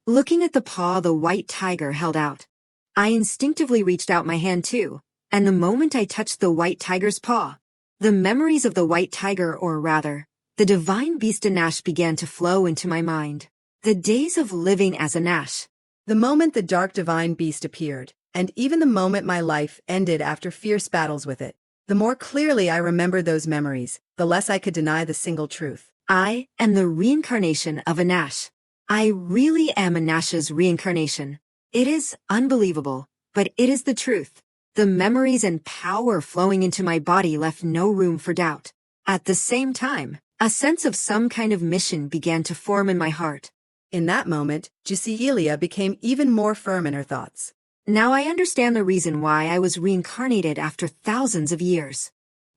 Looking at the paw the White Tiger held out, I instinctively reached out my hand too, and the moment I touched the White Tiger's paw, the memories of the White Tiger, or rather, the divine beast Anash, began to flow into my mind. The days of living as Anash. The moment the dark divine beast appeared, and even the moment my life ended after fierce battles with it, the more clearly I remembered those memories, the less I could deny the single truth. I am the reincarnation of Anash. I really am Anash's reincarnation. It is unbelievable, but it is the truth. The memories and power flowing into my body left no room for doubt. At the same time, a sense of some kind of mission began to form in my heart. In that moment, Gisselia became even more firm in her thoughts. Now I understand the reason why I was reincarnated after thousands of years.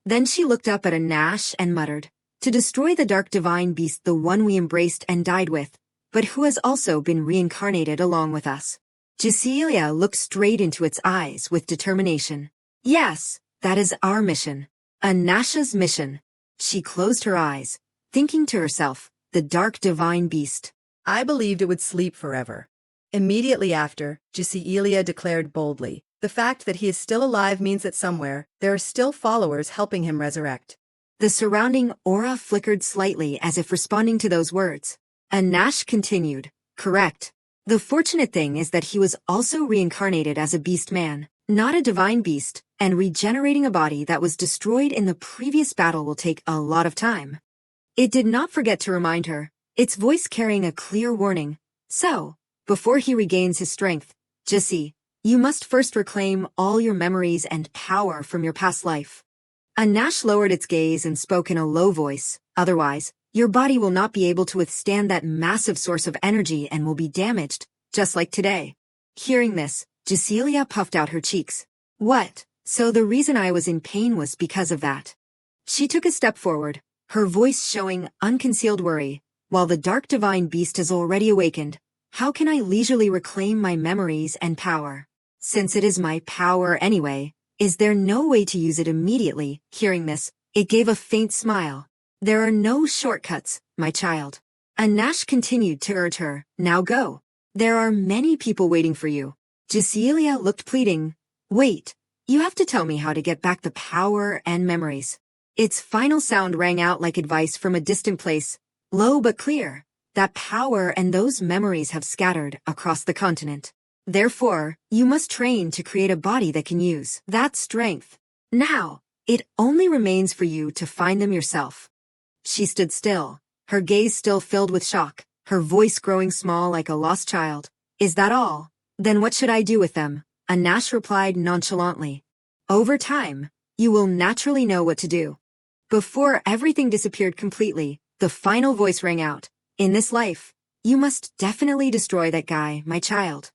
Then she looked up at Anash and muttered, to destroy the dark divine beast, the one we embraced and died with, but who has also been reincarnated along with us. Gisselia looked straight into its eyes with determination. Yes, that is our mission. Anash's mission. She closed her eyes, thinking to herself, the dark divine beast. I believed it would sleep forever. Immediately after, Gisselia declared boldly, the fact that he is still alive means that somewhere, there are still followers helping him resurrect. The surrounding aura flickered slightly as if responding to those words. Anash continued, correct. The fortunate thing is that he was also reincarnated as a beast man, not a divine beast, and regenerating a body that was destroyed in the previous battle will take a lot of time. It did not forget to remind her, its voice carrying a clear warning. So, before he regains his strength, Jissi, you must first reclaim all your memories and power from your past life. Anash lowered its gaze and spoke in a low voice, otherwise, your body will not be able to withstand that massive source of energy and will be damaged, just like today. Hearing this, Gisselia puffed out her cheeks. What? So the reason I was in pain was because of that. She took a step forward, her voice showing unconcealed worry. While the dark divine beast has already awakened, how can I leisurely reclaim my memories and power? Since it is my power anyway, is there no way to use it immediately? Hearing this, it gave a faint smile. There are no shortcuts, my child. Anash continued to urge her, now go. There are many people waiting for you. Cecilia looked pleading. Wait, you have to tell me how to get back the power and memories. Its final sound rang out like advice from a distant place, low but clear. That power and those memories have scattered across the continent. Therefore, you must train to create a body that can use that strength. Now, it only remains for you to find them yourself. She stood still, her gaze still filled with shock, her voice growing small like a lost child. Is that all? Then what should I do with them? Anash replied nonchalantly. Over time, you will naturally know what to do. Before everything disappeared completely, the final voice rang out. In this life, you must definitely destroy that guy, my child.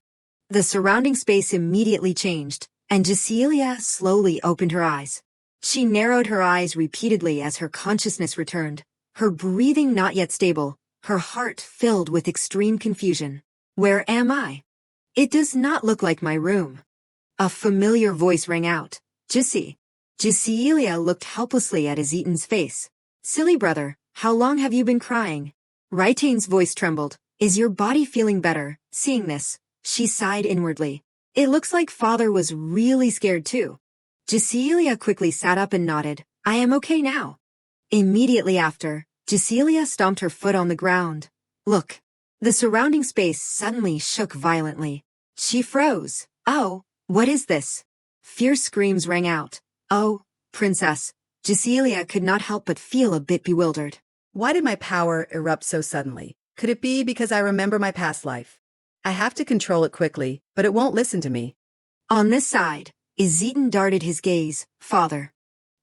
The surrounding space immediately changed, and Cecilia slowly opened her eyes. She narrowed her eyes repeatedly as her consciousness returned, her breathing not yet stable, her heart filled with extreme confusion. Where am I? It does not look like my room. A familiar voice rang out. Jessie. Cecilia looked helplessly at Azitan's face. Silly brother, how long have you been crying? Raitain's voice trembled. Is your body feeling better? Seeing this, she sighed inwardly. It looks like father was really scared too. Cecilia quickly sat up and nodded. I am okay now. Immediately after, Cecilia stomped her foot on the ground. Look. The surrounding space suddenly shook violently. She froze. Oh, what is this? Fierce screams rang out. Oh, princess. Cecilia could not help but feel a bit bewildered. Why did my power erupt so suddenly? Could it be because I remember my past life? I have to control it quickly, but it won't listen to me. On this side, Azitan darted his gaze. Father.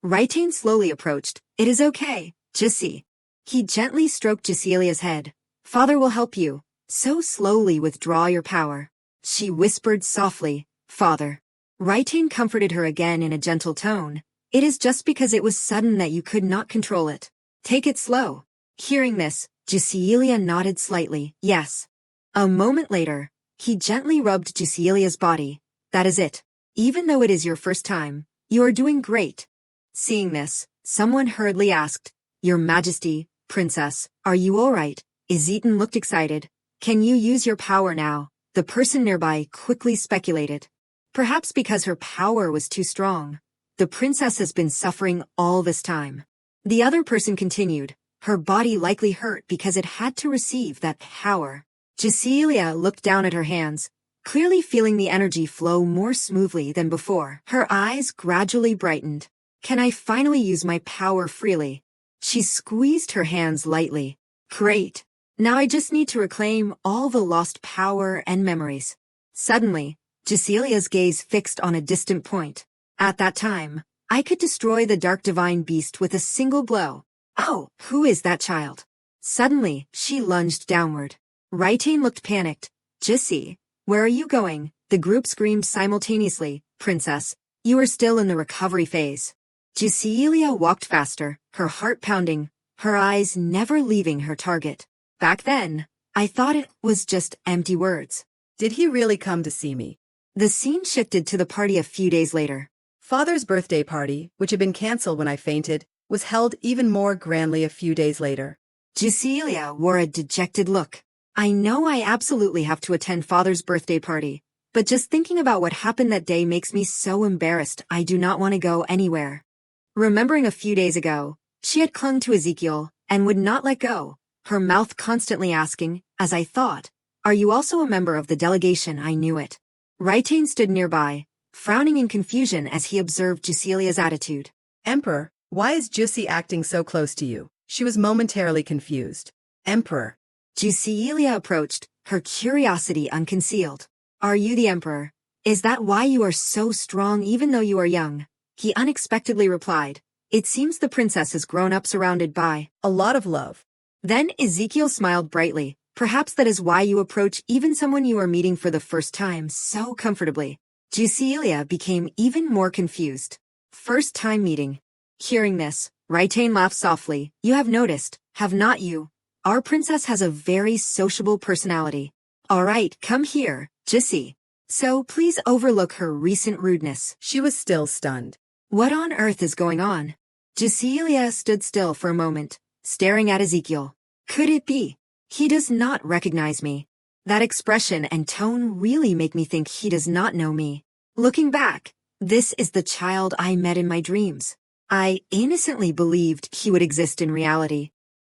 Raitain slowly approached. It is okay, Jessie. He gently stroked Cecilia's head. Father will help you. So slowly withdraw your power. She whispered softly. Father. Raitain comforted her again in a gentle tone. It is just because it was sudden that you could not control it. Take it slow. Hearing this, Cecilia nodded slightly. Yes. A moment later, he gently rubbed Cecilia's body. That is it. Even though it is your first time, you are doing great. Seeing this, someone hurriedly asked, Your Majesty, Princess, are you all right? Azitan looked excited. Can you use your power now? The person nearby quickly speculated. Perhaps because her power was too strong. The princess has been suffering all this time. The other person continued. Her body likely hurt because it had to receive that power. Cecilia looked down at her hands, clearly feeling the energy flow more smoothly than before. Her eyes gradually brightened. Can I finally use my power freely? She squeezed her hands lightly. Great. Now I just need to reclaim all the lost power and memories. Suddenly, Cecilia's gaze fixed on a distant point. At that time, I could destroy the dark divine beast with a single blow. Oh, who is that child? Suddenly, she lunged downward. Raitain looked panicked. Jessie, where are you going? The group screamed simultaneously. Princess, you are still in the recovery phase. Cecilia walked faster, her heart pounding, her eyes never leaving her target. Back then, I thought it was just empty words. Did he really come to see me? The scene shifted to the party a few days later. Father's birthday party, which had been cancelled when I fainted, was held even more grandly a few days later. Cecilia wore a dejected look. I know I absolutely have to attend Father's birthday party, but just thinking about what happened that day makes me so embarrassed I do not want to go anywhere. Remembering a few days ago, she had clung to Ezekiel and would not let go, her mouth constantly asking, as I thought, are you also a member of the delegation? I knew it. Raitain stood nearby, frowning in confusion as he observed Cecilia's attitude. Emperor, why is Jussi acting so close to you? She was momentarily confused. Emperor. Cecilia approached, her curiosity unconcealed. Are you the emperor? Is that why you are so strong even though you are young? He unexpectedly replied. It seems the princess has grown up surrounded by a lot of love. Then Ezekiel smiled brightly. Perhaps that is why you approach even someone you are meeting for the first time so comfortably. Cecilia became even more confused. First time meeting. Hearing this, Raitain laughed softly. You have noticed, have not you? Our princess has a very sociable personality. All right, come here, Jessie. So please overlook her recent rudeness. She was still stunned. What on earth is going on? Cecilia stood still for a moment, staring at Ezekiel. Could it be? He does not recognize me. That expression and tone really make me think he does not know me. Looking back, this is the child I met in my dreams. I innocently believed he would exist in reality.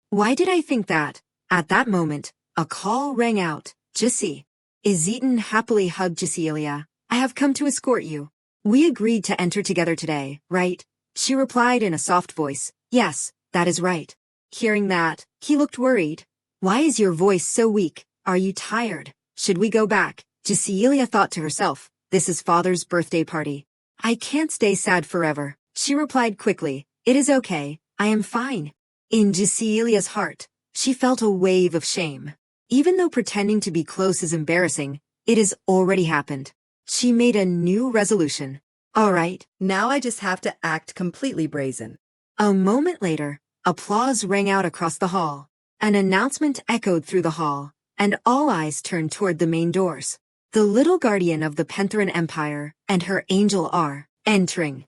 Why did I think that? At that moment, a call rang out. Jessie. Ezeton happily hugged Jessilia. I have come to escort you. We agreed to enter together today, right? She replied in a soft voice. Yes, that is right. Hearing that, he looked worried. Why is your voice so weak? Are you tired? Should we go back? Jessilia thought to herself. This is father's birthday party. I can't stay sad forever. She replied quickly. It is okay. I am fine. In Jessilia's heart, she felt a wave of shame. Even though pretending to be close is embarrassing, it has already happened. She made a new resolution. All right, Now I just have to act completely brazen. a moment later, applause rang out across the hall. An announcement echoed through the hall, and all eyes turned toward the main doors. The little guardian of the Pentheran Empire and her angel are entering.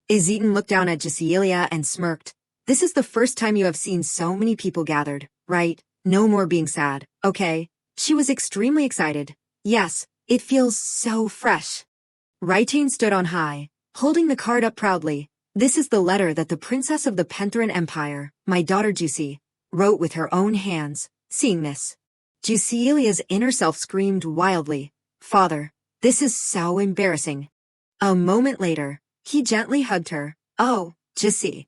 Ezeton looked down at Jessilia and smirked. This is the first time you have seen so many people gathered, right? No more being sad, okay? She was extremely excited. Yes, it feels so fresh. Raitain stood on high, holding the card up proudly. This is the letter that the princess of the Pentheran Empire, my daughter Juicy, wrote with her own hands. Seeing this, Juicilia's inner self screamed wildly. Father, this is so embarrassing. A moment later, he gently hugged her. Oh, Juicy.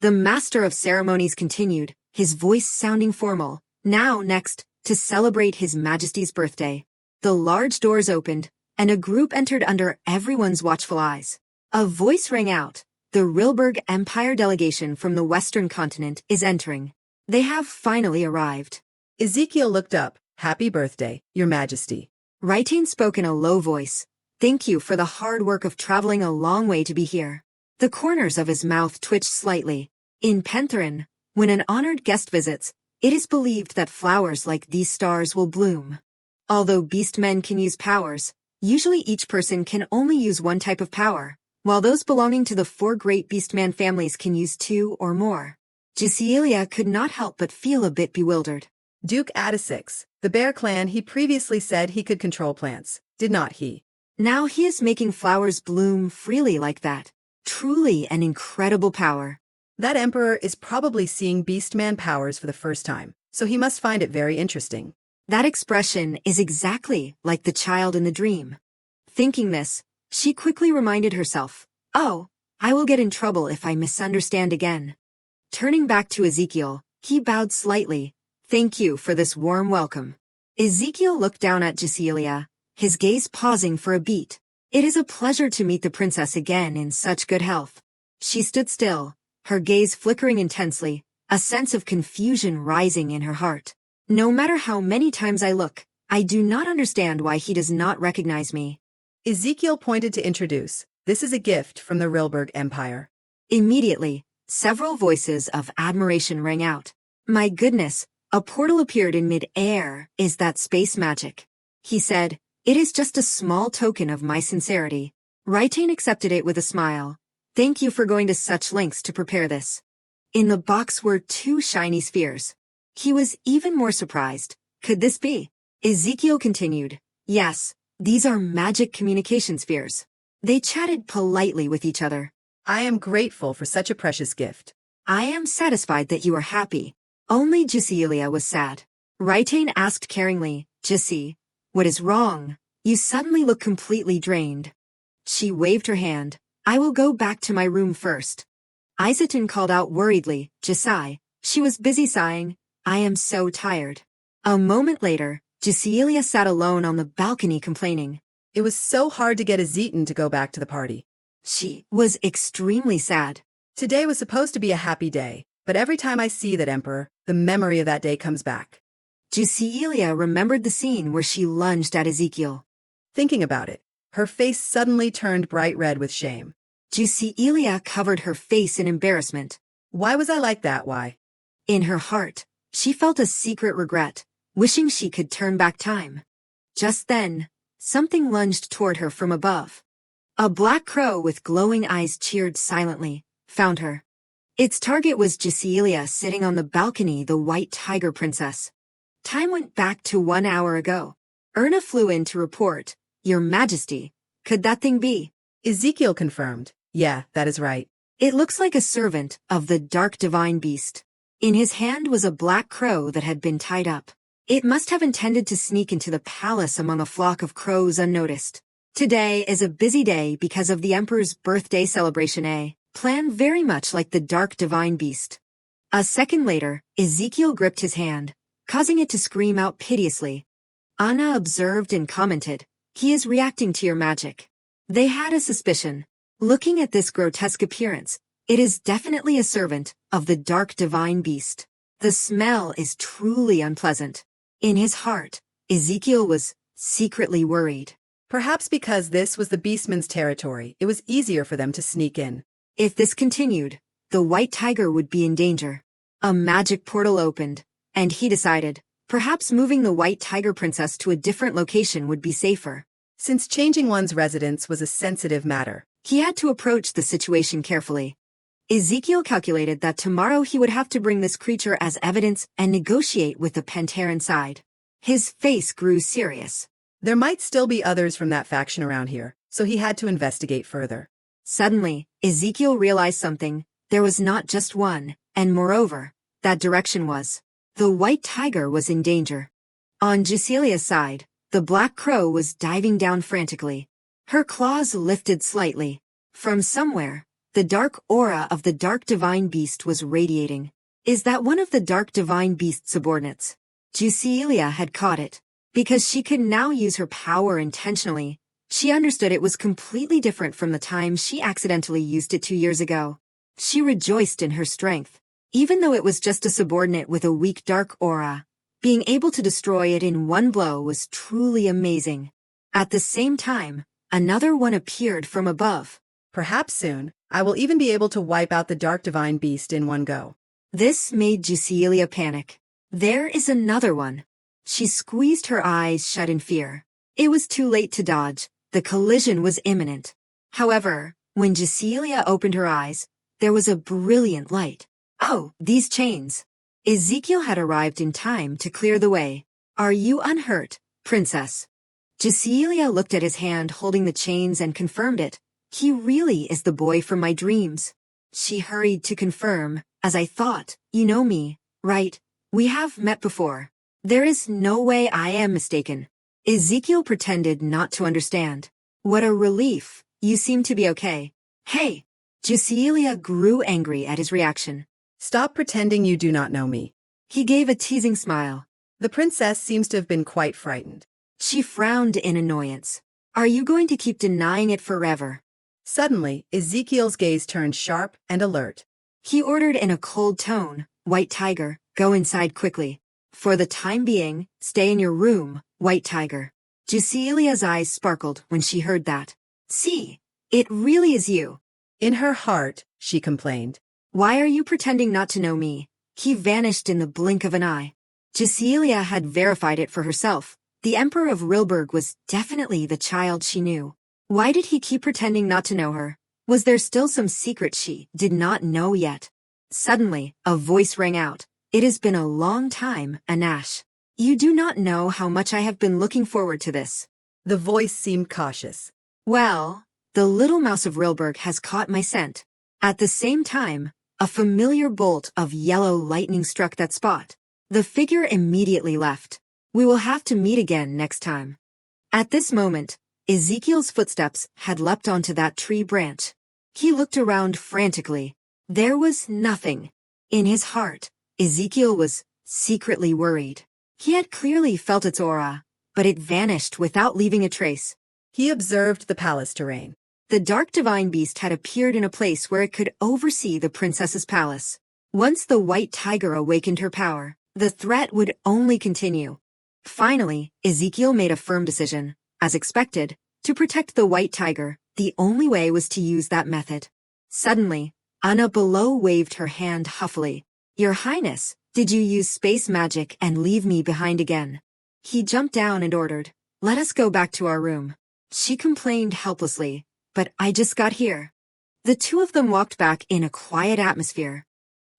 The master of ceremonies continued, his voice sounding formal. Now next, to celebrate His Majesty's birthday. The large doors opened, and a group entered under everyone's watchful eyes. A voice rang out. The Rilberg Empire delegation from the Western continent is entering. They have finally arrived. Ezekiel looked up. Happy birthday, Your Majesty. Raitain spoke in a low voice. Thank you for the hard work of traveling a long way to be here. The corners of his mouth twitched slightly. In Pentheran, when an honored guest visits, it is believed that flowers like these stars will bloom. Although beastmen can use powers, usually each person can only use one type of power, while those belonging to the 4 great beastman families can use 2 or more. Jessilia could not help but feel a bit bewildered. Duke Adesix, the bear clan, he previously said he could control plants, did not he? Now he is making flowers bloom freely like that. Truly an incredible power. That emperor is probably seeing beastman powers for the first time, so he must find it very interesting. That expression is exactly like the child in the dream. Thinking this, she quickly reminded herself, oh, I will get in trouble if I misunderstand again. Turning back to Ezekiel, he bowed slightly. Thank you for this warm welcome. Ezekiel looked down at Jessilia, his gaze pausing for a beat. It is a pleasure to meet the princess again in such good health. She stood still, her gaze flickering intensely, a sense of confusion rising in her heart. No matter how many times I look, I do not understand why he does not recognize me. Ezekiel pointed to introduce. This is a gift from the Rilberg Empire. Immediately, several voices of admiration rang out. My goodness, a portal appeared in mid-air. Is that space magic? He said, it is just a small token of my sincerity. Raitain accepted it with a smile. Thank you for going to such lengths to prepare this. In the box were 2 shiny spheres. He was even more surprised. Could this be? Ezekiel continued. Yes, these are magic communication spheres. They chatted politely with each other. I am grateful for such a precious gift. I am satisfied that you are happy. Only Jessilia was sad. Raitain asked caringly, Jessie, what is wrong? You suddenly look completely drained. She waved her hand. I will go back to my room first. Iseton called out worriedly, Jessie. She was busy sighing. I am so tired. A moment later, Jessilia sat alone on the balcony complaining. It was so hard to get Ezeton to go back to the party. She was extremely sad. Today was supposed to be a happy day, but every time I see that emperor, the memory of that day comes back. Jessilia remembered the scene where she lunged at Ezekiel. Thinking about it, her face suddenly turned bright red with shame. Jessilia covered her face in embarrassment. Why was I like that? Why? In her heart, she felt a secret regret, wishing she could turn back time. Just then, something lunged toward her from above. A black crow with glowing eyes cheered silently, found her. Its target was Jessilia sitting on the balcony, the white tiger princess. Time went back to 1 hour ago. Erna flew in to report, "Your Majesty, could that thing be?" Ezekiel confirmed, "Yeah, that is right." "It looks like a servant of the dark divine beast." In his hand was a black crow that had been tied up. It must have intended to sneak into the palace among a flock of crows unnoticed. Today is a busy day because of the Emperor's birthday celebration, planned very much like the dark divine beast. A second later, Ezekiel gripped his hand, causing it to scream out piteously. Anna observed and commented, "He is reacting to your magic." They had a suspicion. Looking at this grotesque appearance, it is definitely a servant of the dark divine beast. The smell is truly unpleasant. In his heart, Ezekiel was secretly worried. Perhaps because this was the beastman's territory, it was easier for them to sneak in. If this continued, the white tiger would be in danger. A magic portal opened, and he decided, perhaps moving the white tiger princess to a different location would be safer. Since changing one's residence was a sensitive matter, he had to approach the situation carefully. Ezekiel calculated that tomorrow he would have to bring this creature as evidence and negotiate with the panter inside. His face grew serious. There might still be others from that faction around here, so he had to investigate further. Suddenly, Ezekiel realized something. There was not just one, and moreover, that direction was. The white tiger was in danger. On Juscelia's side, the black crow was diving down frantically. Her claws lifted slightly. From somewhere, the dark aura of the dark divine beast was radiating. Is that one of the dark divine beast's subordinates? Juscelia had caught it. Because she could now use her power intentionally, she understood it was completely different from the time she accidentally used it 2 years ago. She rejoiced in her strength. Even though it was just a subordinate with a weak dark aura, being able to destroy it in one blow was truly amazing. At the same time, another one appeared from above. Perhaps soon, I will even be able to wipe out the dark divine beast in one go. This made Juscelia panic. There is another one. She squeezed her eyes shut in fear. It was too late to dodge. The collision was imminent. However, when Juscelia opened her eyes, there was a brilliant light. "Oh, these chains." Ezekiel had arrived in time to clear the way. "Are you unhurt, princess?" Juscelia looked at his hand holding the chains and confirmed it. "He really is the boy from my dreams." She hurried to confirm, "As I thought, you know me, right? We have met before. There is no way I am mistaken." Ezekiel pretended not to understand. "What a relief. You seem to be okay." "Hey!" Juscelia grew angry at his reaction. "Stop pretending you do not know me." He gave a teasing smile. The princess seems to have been quite frightened. She frowned in annoyance. "Are you going to keep denying it forever?" Suddenly, Ezekiel's gaze turned sharp and alert. He ordered in a cold tone, "White tiger, go inside quickly. For the time being, stay in your room, white tiger." Juscelia's eyes sparkled when she heard that. "See, it really is you." In her heart, she complained. "Why are you pretending not to know me?" He vanished in the blink of an eye. Juscelia had verified it for herself. The Emperor of Rilberg was definitely the child she knew. Why did he keep pretending not to know her? Was there still some secret she did not know yet? Suddenly, a voice rang out. "It has been a long time, Anash. You do not know how much I have been looking forward to this." The voice seemed cautious. "Well, the little mouse of Rilberg has caught my scent." At the same time, a familiar bolt of yellow lightning struck that spot. The figure immediately left. "We will have to meet again next time." At this moment, Ezekiel's footsteps had leapt onto that tree branch. He looked around frantically. There was nothing. In his heart, Ezekiel was secretly worried. He had clearly felt its aura, but it vanished without leaving a trace. He observed the palace terrain. The dark divine beast had appeared in a place where it could oversee the princess's palace. Once the white tiger awakened her power, the threat would only continue. Finally, Ezekiel made a firm decision. As expected, to protect the white tiger, the only way was to use that method. Suddenly, Anna below waved her hand huffily. "Your Highness, did you use space magic and leave me behind again?" He jumped down and ordered, "Let us go back to our room." She complained helplessly, "But I just got here." The two of them walked back in a quiet atmosphere.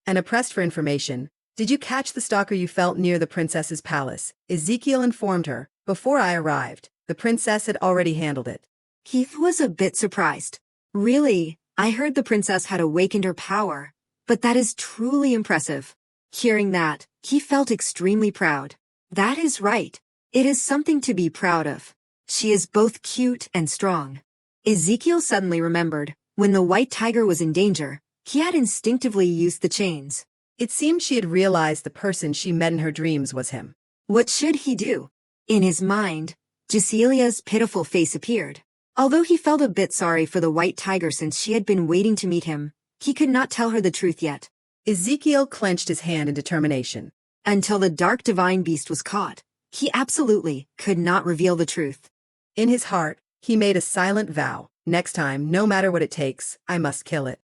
Anna pressed for information. "Did you catch the stalker you felt near the princess's palace?" Ezekiel informed her, Before I arrived, the princess had already handled it. Keith was a bit surprised. Really, I heard the princess had awakened her power, but that is truly impressive. Hearing that, he felt extremely proud. That is right. It is something to be proud of. She is both cute and strong. Ezekiel suddenly remembered, when the white tiger was in danger, he had instinctively used the chains. It seemed she had realized the person she met in her dreams was him. What should he do? In his mind, Giselia's pitiful face appeared. Although he felt a bit sorry for the white tiger since she had been waiting to meet him, he could not tell her the truth yet. Ezekiel clenched his hand in determination. Until the dark divine beast was caught, he absolutely could not reveal the truth. In his heart, he made a silent vow. Next time, no matter what it takes, I must kill it.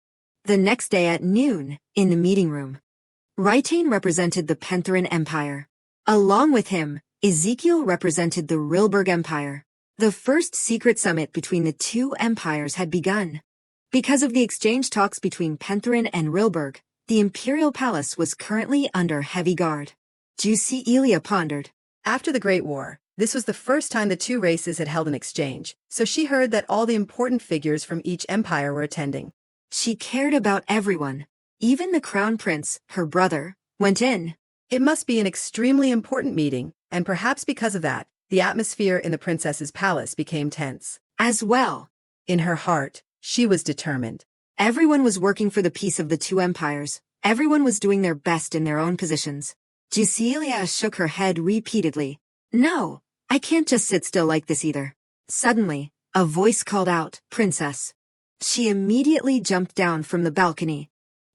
The next day at noon, in the meeting room, Raitain represented the Pentheran Empire. Along with him, Ezekiel represented the Rilberg Empire. The first secret summit between the two empires had begun. Because of the exchange talks between Pentheran and Rilberg, the imperial palace was currently under heavy guard. Gisela pondered. After the Great War, this was the first time the two races had held an exchange, so she heard that all the important figures from each empire were attending. She cared about everyone. Even the crown prince, her brother, went in. It must be an extremely important meeting, and perhaps because of that, the atmosphere in the princess's palace became tense. As well, in her heart, she was determined. Everyone was working for the peace of the two empires. Everyone was doing their best in their own positions. Gisela shook her head repeatedly. No, I can't just sit still like this either. Suddenly, a voice called out, "Princess." She immediately jumped down from the balcony.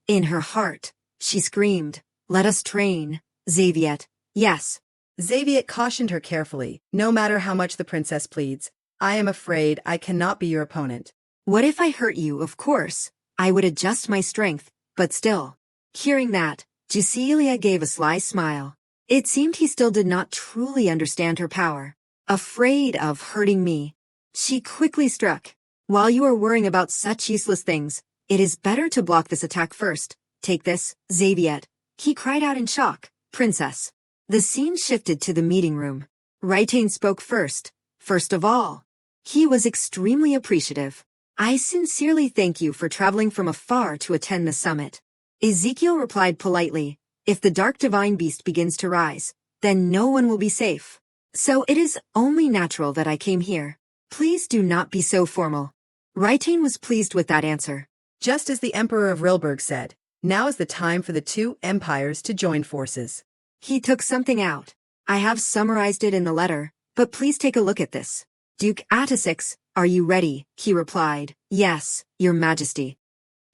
In her heart, she screamed, "Let us train, Xaviet." Yes. Xaviet cautioned her carefully. No matter how much the princess pleads, I am afraid I cannot be your opponent. What if I hurt you? Of course, I would adjust my strength, but still. Hearing that, Gisela gave a sly smile. It seemed he still did not truly understand her power. Afraid of hurting me. She quickly struck. While you are worrying about such useless things, it is better to block this attack first. Take this, Xaviet. He cried out in shock. Princess. The scene shifted to the meeting room. Raitain spoke first. First of all, he was extremely appreciative. I sincerely thank you for traveling from afar to attend the summit. Ezekiel replied politely, if the dark divine beast begins to rise, then no one will be safe. So it is only natural that I came here. Please do not be so formal. Raitain was pleased with that answer. Just as the Emperor of Rilberg said, now is the time for the two empires to join forces. He took something out. I have summarized it in the letter, but please take a look at this. Duke Attisix, are you ready? He replied, yes, your majesty.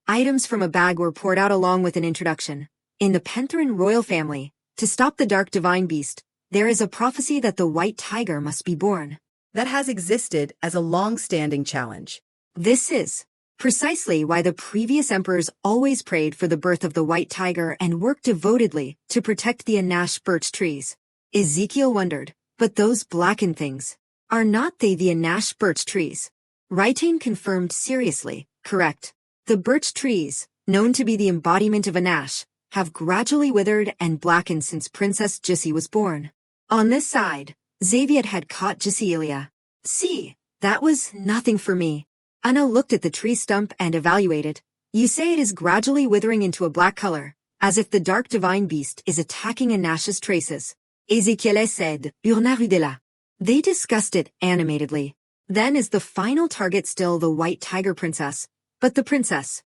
Items from a bag were poured out along with an introduction. In the Pentheran royal family, to stop the dark divine beast, there is a prophecy that the white tiger must be born. That has existed as a long-standing challenge. This is precisely why the previous emperors always prayed for the birth of the white tiger and worked devotedly to protect the Anash birch trees. Ezekiel wondered, but those blackened things, are not they the Anash birch trees? Raitain confirmed seriously, correct. The birch trees, known to be the embodiment of Anash, have gradually withered and blackened since Princess Gissi was born. On this side, Xaviet had caught Gisela. See, that was nothing for me. Anna looked at the tree stump and evaluated. You say it is gradually withering into a black color, as if the dark divine beast is attacking Anash's traces. Ezekiel said, Urnarudela. They discussed it animatedly. Then is the final target still the white tiger princess? But the princess.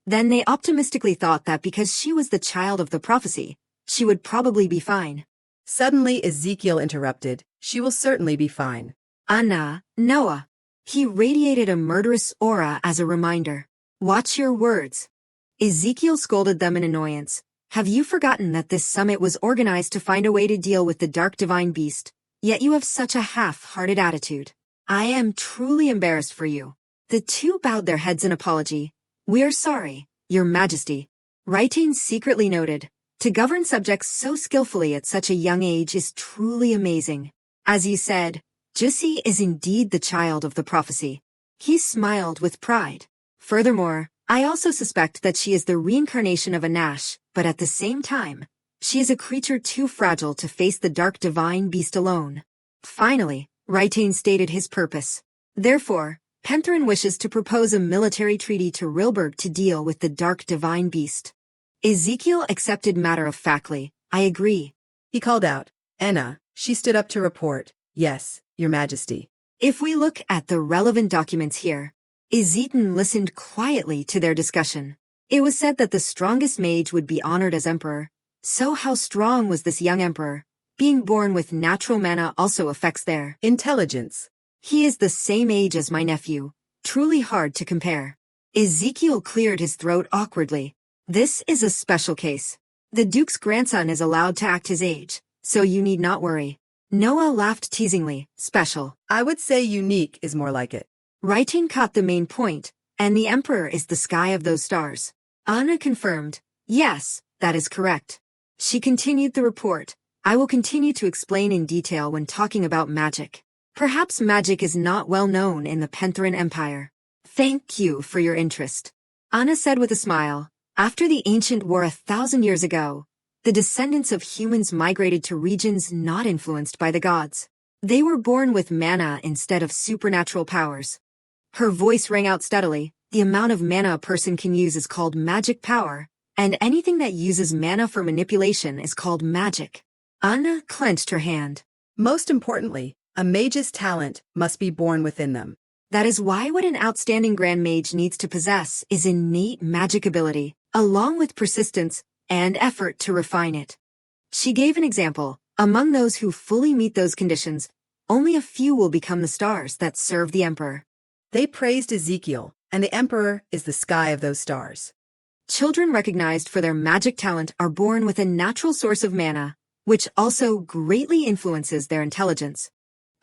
Then they optimistically thought that because she was the child of the prophecy, she would probably be fine. Suddenly Ezekiel interrupted, she will certainly be fine. Anna, Noah. He radiated a murderous aura as a reminder. Watch your words. Ezekiel scolded them in annoyance. Have you forgotten that this summit was organized to find a way to deal with the dark divine beast? Yet you have such a half-hearted attitude. I am truly embarrassed for you. The two bowed their heads in apology. We are sorry, your majesty. Raitain secretly noted, to govern subjects so skillfully at such a young age is truly amazing. As you said, Jussi is indeed the child of the prophecy. He smiled with pride. Furthermore, I also suspect that she is the reincarnation of Anash, but at the same time, she is a creature too fragile to face the dark divine beast alone. Finally, Raitain stated his purpose. Therefore, Penthrin wishes to propose a military treaty to Rilberg to deal with the dark divine beast. Ezekiel accepted matter-of-factly. I agree. He called out, Enna. She stood up to report, Yes, Your Majesty. If we look at the relevant documents here, Ezetan listened quietly to their discussion. It was said that the strongest mage would be honored as emperor. So how strong was this young emperor? Being born with natural mana also affects their intelligence. He is the same age as my nephew. Truly hard to compare. Ezekiel cleared his throat awkwardly. This is a special case. The Duke's grandson is allowed to act his age, so you need not worry. Noah laughed teasingly. Special. I would say unique is more like it. Raitain caught the main point, and the Emperor is the sky of those stars. Anna confirmed. Yes, that is correct. She continued the report. I will continue to explain in detail when talking about magic. Perhaps magic is not well known in the Penthrin Empire. Thank you for your interest. Anna said with a smile. After the ancient war 1,000 years ago, the descendants of humans migrated to regions not influenced by the gods. They were born with mana instead of supernatural powers. Her voice rang out steadily. The amount of mana a person can use is called magic power, and anything that uses mana for manipulation is called magic. Anna clenched her hand. Most importantly, a mage's talent must be born within them. That is why what an outstanding grand mage needs to possess is innate magic ability, along with persistence and effort to refine it. She gave an example. Among those who fully meet those conditions, only a few will become the stars that serve the emperor. They praised Ezekiel, and the emperor is the sky of those stars. Children recognized for their magic talent are born with a natural source of mana, which also greatly influences their intelligence.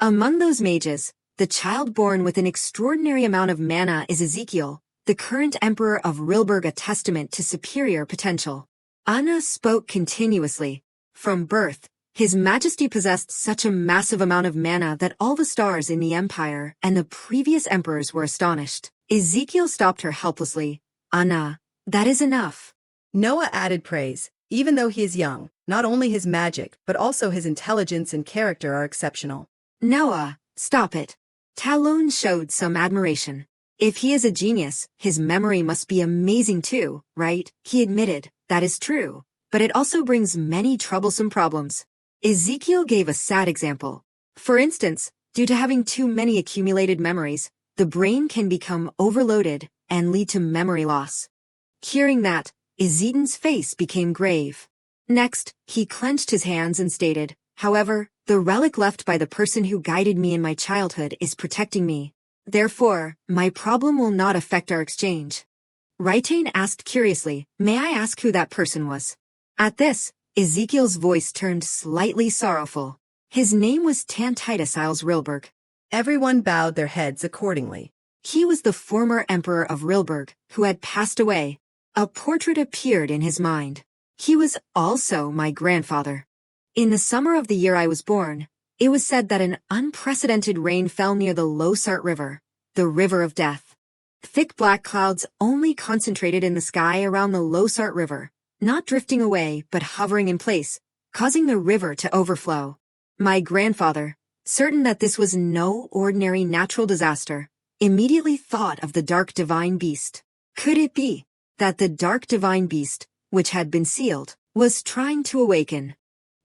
Among those mages, the child born with an extraordinary amount of mana is Ezekiel, the current emperor of Rilberg, a testament to superior potential. Anna spoke continuously. From birth, His Majesty possessed such a massive amount of mana that all the stars in the empire and the previous emperors were astonished. Ezekiel stopped her helplessly. Anna, that is enough. Noah added praise. Even though he is young, not only his magic, but also his intelligence and character are exceptional. Noah, stop it. Talon showed some admiration. If he is a genius, his memory must be amazing too, right? He admitted. That is true. But it also brings many troublesome problems. Ezekiel gave a sad example. For instance, due to having too many accumulated memories, the brain can become overloaded and lead to memory loss. Hearing that, Ezetan's face became grave. Next, he clenched his hands and stated, however, the relic left by the person who guided me in my childhood is protecting me. Therefore, my problem will not affect our exchange. Raitain asked curiously, may I ask who that person was? At this, Ezekiel's voice turned slightly sorrowful. His name was Tantitus Isles Rilberg. Everyone bowed their heads accordingly. He was the former emperor of Rilberg, who had passed away. A portrait appeared in his mind. He was also my grandfather. In the summer of the year I was born, it was said that an unprecedented rain fell near the Losart River, the River of Death. Thick black clouds only concentrated in the sky around the Losart River, not drifting away but hovering in place, causing the river to overflow. My grandfather, certain that this was no ordinary natural disaster, immediately thought of the dark divine beast. Could it be that the dark divine beast, which had been sealed, was trying to awaken?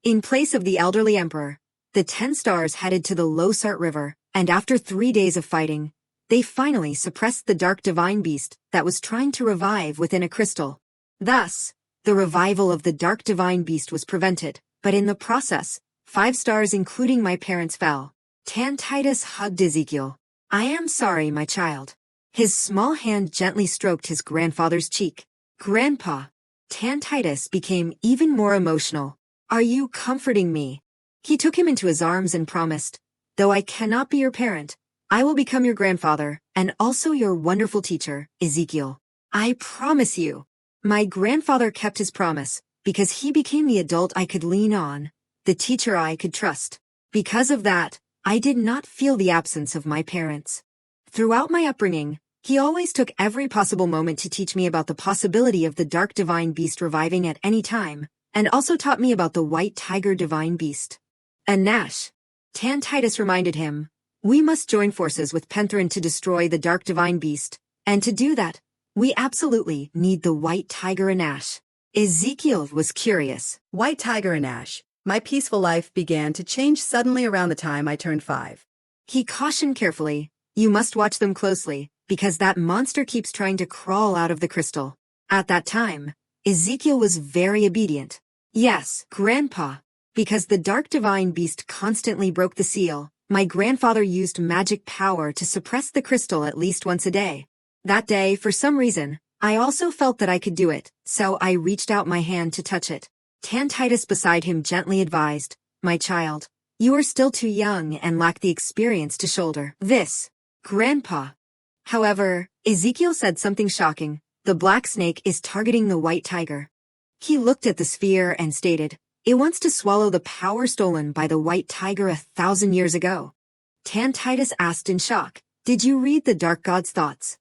In place of the elderly emperor, the 10 stars headed to the Losart River, and after 3 days of fighting, they finally suppressed the dark divine beast that was trying to revive within a crystal. Thus, the revival of the dark divine beast was prevented, but in the process, 5 stars including my parents fell. Tantitus hugged Ezekiel. I am sorry, my child. His small hand gently stroked his grandfather's cheek. Grandpa. Tantitus became even more emotional. Are you comforting me? He took him into his arms and promised, though I cannot be your parent, I will become your grandfather, and also your wonderful teacher, Ezekiel. I promise you. My grandfather kept his promise, because he became the adult I could lean on, the teacher I could trust. Because of that, I did not feel the absence of my parents. Throughout my upbringing, he always took every possible moment to teach me about the possibility of the dark divine beast reviving at any time, and also taught me about the white tiger divine beast. Anash. Titus reminded him, "We must join forces with Pentherin to destroy the Dark Divine Beast, and to do that, we absolutely need the White Tiger and Ash." Ezekiel was curious. White Tiger and Ash. My peaceful life began to change suddenly around the time I turned 5. He cautioned carefully, "You must watch them closely, because that monster keeps trying to crawl out of the crystal." At that time, Ezekiel was very obedient. "Yes, Grandpa." Because the Dark Divine Beast constantly broke the seal, my grandfather used magic power to suppress the crystal at least once a day. That day, for some reason, I also felt that I could do it, so I reached out my hand to touch it. Titus beside him gently advised, "My child, you are still too young and lack the experience to shoulder this, Grandpa." However, Ezekiel said something shocking. "The black snake is targeting the white tiger." He looked at the sphere and stated, "It wants to swallow the power stolen by the white tiger 1,000 years ago." Titus asked in shock, "Did you read the dark god's thoughts?"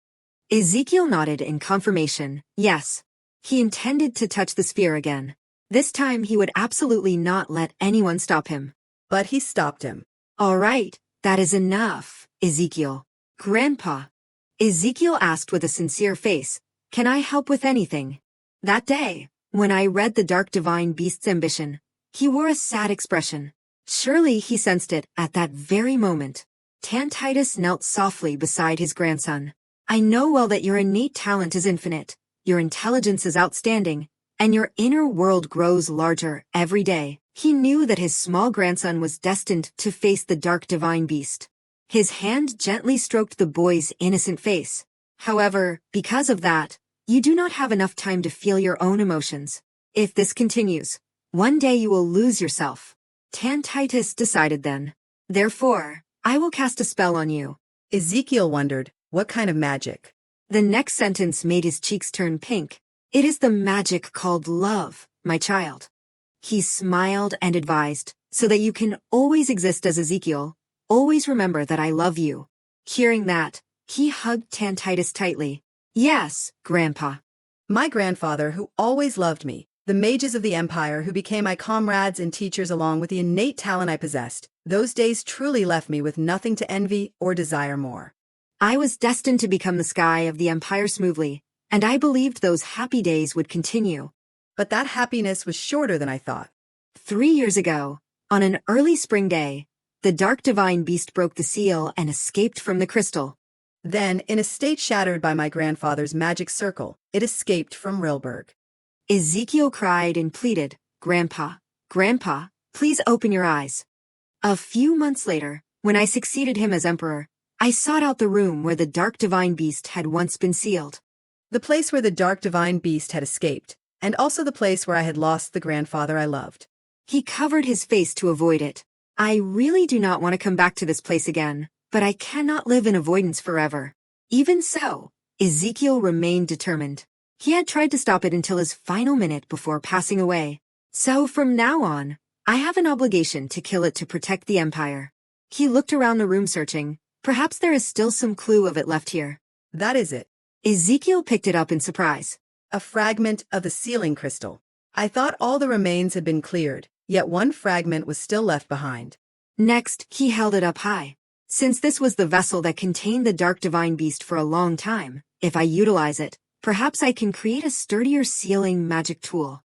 Ezekiel nodded in confirmation, yes. He intended to touch the sphere again. This time he would absolutely not let anyone stop him. But he stopped him. "All right, that is enough, Ezekiel." "Grandpa." Ezekiel asked with a sincere face, "Can I help with anything?" That day, when I read the Dark Divine Beast's ambition, he wore a sad expression. Surely he sensed it at that very moment. Titus knelt softly beside his grandson. "I know well that your innate talent is infinite, your intelligence is outstanding, and your inner world grows larger every day." He knew that his small grandson was destined to face the Dark Divine Beast. His hand gently stroked the boy's innocent face. "However, because of that, you do not have enough time to feel your own emotions. If this continues, one day you will lose yourself." Titus decided then. "Therefore, I will cast a spell on you." Ezekiel wondered, what kind of magic? The next sentence made his cheeks turn pink. "It is the magic called love, my child." He smiled and advised, "So that you can always exist as Ezekiel, always remember that I love you." Hearing that, he hugged Titus tightly. "Yes, Grandpa." My grandfather who always loved me, the mages of the empire who became my comrades and teachers along with the innate talent I possessed, those days truly left me with nothing to envy or desire more. I was destined to become the sky of the empire smoothly, and I believed those happy days would continue. But that happiness was shorter than I thought. 3 years ago, on an early spring day, the Dark Divine Beast broke the seal and escaped from the crystal. Then, in a state shattered by my grandfather's magic circle, it escaped from Rilberg. Ezekiel cried and pleaded, "Grandpa, Grandpa, please open your eyes." A few months later, when I succeeded him as emperor, I sought out the room where the Dark Divine Beast had once been sealed. The place where the Dark Divine Beast had escaped, and also the place where I had lost the grandfather I loved. He covered his face to avoid it. "I really do not want to come back to this place again, but I cannot live in avoidance forever." Even so, Ezekiel remained determined. He had tried to stop it until his final minute before passing away. "So from now on, I have an obligation to kill it to protect the empire." He looked around the room searching. "Perhaps there is still some clue of it left here." That is it. Ezekiel picked it up in surprise. A fragment of the sealing crystal. I thought all the remains had been cleared, yet one fragment was still left behind. Next, he held it up high. "Since this was the vessel that contained the Dark Divine Beast for a long time, if I utilize it, perhaps I can create a sturdier sealing magic tool."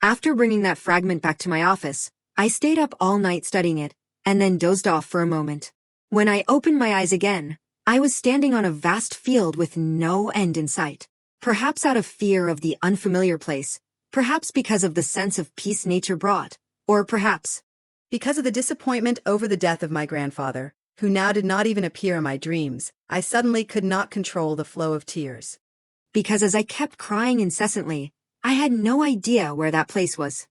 After bringing that fragment back to my office, I stayed up all night studying it, and then dozed off for a moment. When I opened my eyes again, I was standing on a vast field with no end in sight. Perhaps out of fear of the unfamiliar place, perhaps because of the sense of peace nature brought, or perhaps because of the disappointment over the death of my grandfather, who now did not even appear in my dreams, I suddenly could not control the flow of tears. Because as I kept crying incessantly, I had no idea where that place was.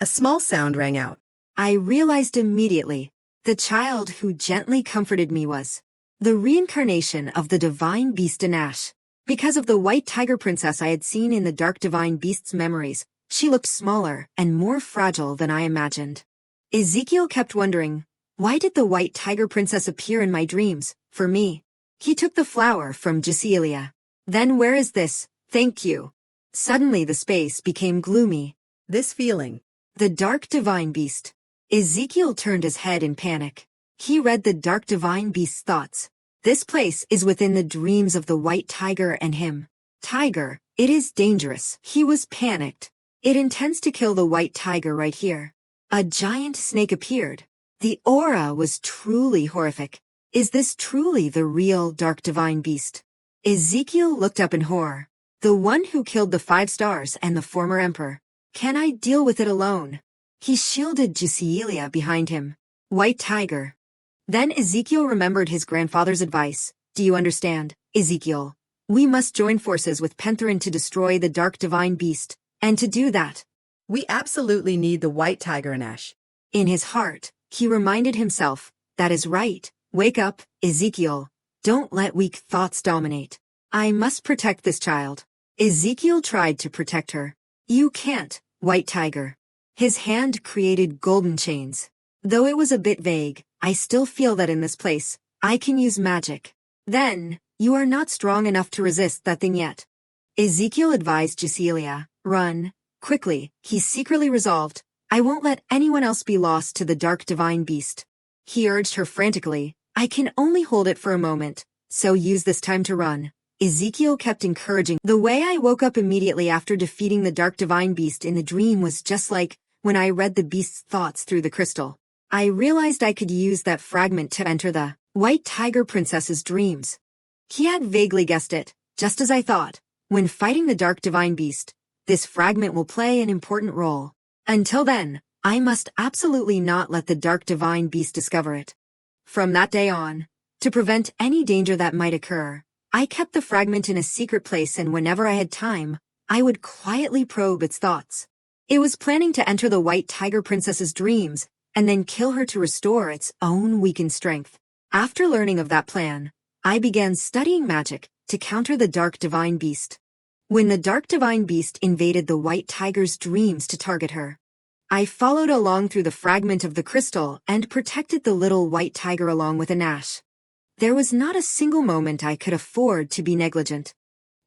A small sound rang out. I realized immediately, the child who gently comforted me was the reincarnation of the Divine Beast in Ash. Because of the white tiger princess I had seen in the Dark Divine Beast's memories, she looked smaller and more fragile than I imagined. Ezekiel kept wondering, why did the white tiger princess appear in my dreams, for me? He took the flower from Jecelia. "Then where is this? Thank you." Suddenly the space became gloomy. This feeling. The Dark Divine Beast. Ezekiel turned his head in panic. He read the dark divine beast's thoughts. This place is within the dreams of the white tiger and him. Tiger, it is dangerous. He was panicked. It intends to kill the white tiger right here. A giant snake appeared. The aura was truly horrific. Is this truly the real dark divine beast? Ezekiel looked up in horror. The one who killed the 5 stars and the former emperor. Can I deal with it alone? He shielded Jusilia behind him. White tiger. Then Ezekiel remembered his grandfather's advice. Do you understand, Ezekiel? We must join forces with Pentherin to destroy the dark divine beast, and to do that, We absolutely need the white tiger, Nash. in his heart, he reminded himself, that is right. Wake up, Ezekiel. Don't let weak thoughts dominate. I must protect this child. Ezekiel tried to protect her. You can't, white tiger. His hand created golden chains. Though it was a bit vague, I still feel that in this place, I can use magic. Then, you are not strong enough to resist that thing yet. Ezekiel advised Jusilia, run, quickly. He secretly resolved, I won't let anyone else be lost to the dark divine beast. He urged her frantically, I can only hold it for a moment, so use this time to run. Ezekiel kept encouraging. The way I woke up immediately after defeating the dark divine beast in the dream was just like when I read the beast's thoughts through the crystal. I realized I could use that fragment to enter the white tiger princess's dreams. He had vaguely guessed it, just as I thought. When fighting the dark divine beast, this fragment will play an important role. Until then, I must absolutely not let the dark divine beast discover it. From that day on, to prevent any danger that might occur, I kept the fragment in a secret place, and whenever I had time, I would quietly probe its thoughts. It was planning to enter the white tiger princess's dreams and then kill her to restore its own weakened strength. After learning of that plan, I began studying magic to counter the dark divine beast. When the dark divine beast invaded the white tiger's dreams to target her, I followed along through the fragment of the crystal and protected the little white tiger along with a Nash. There was not a single moment I could afford to be negligent.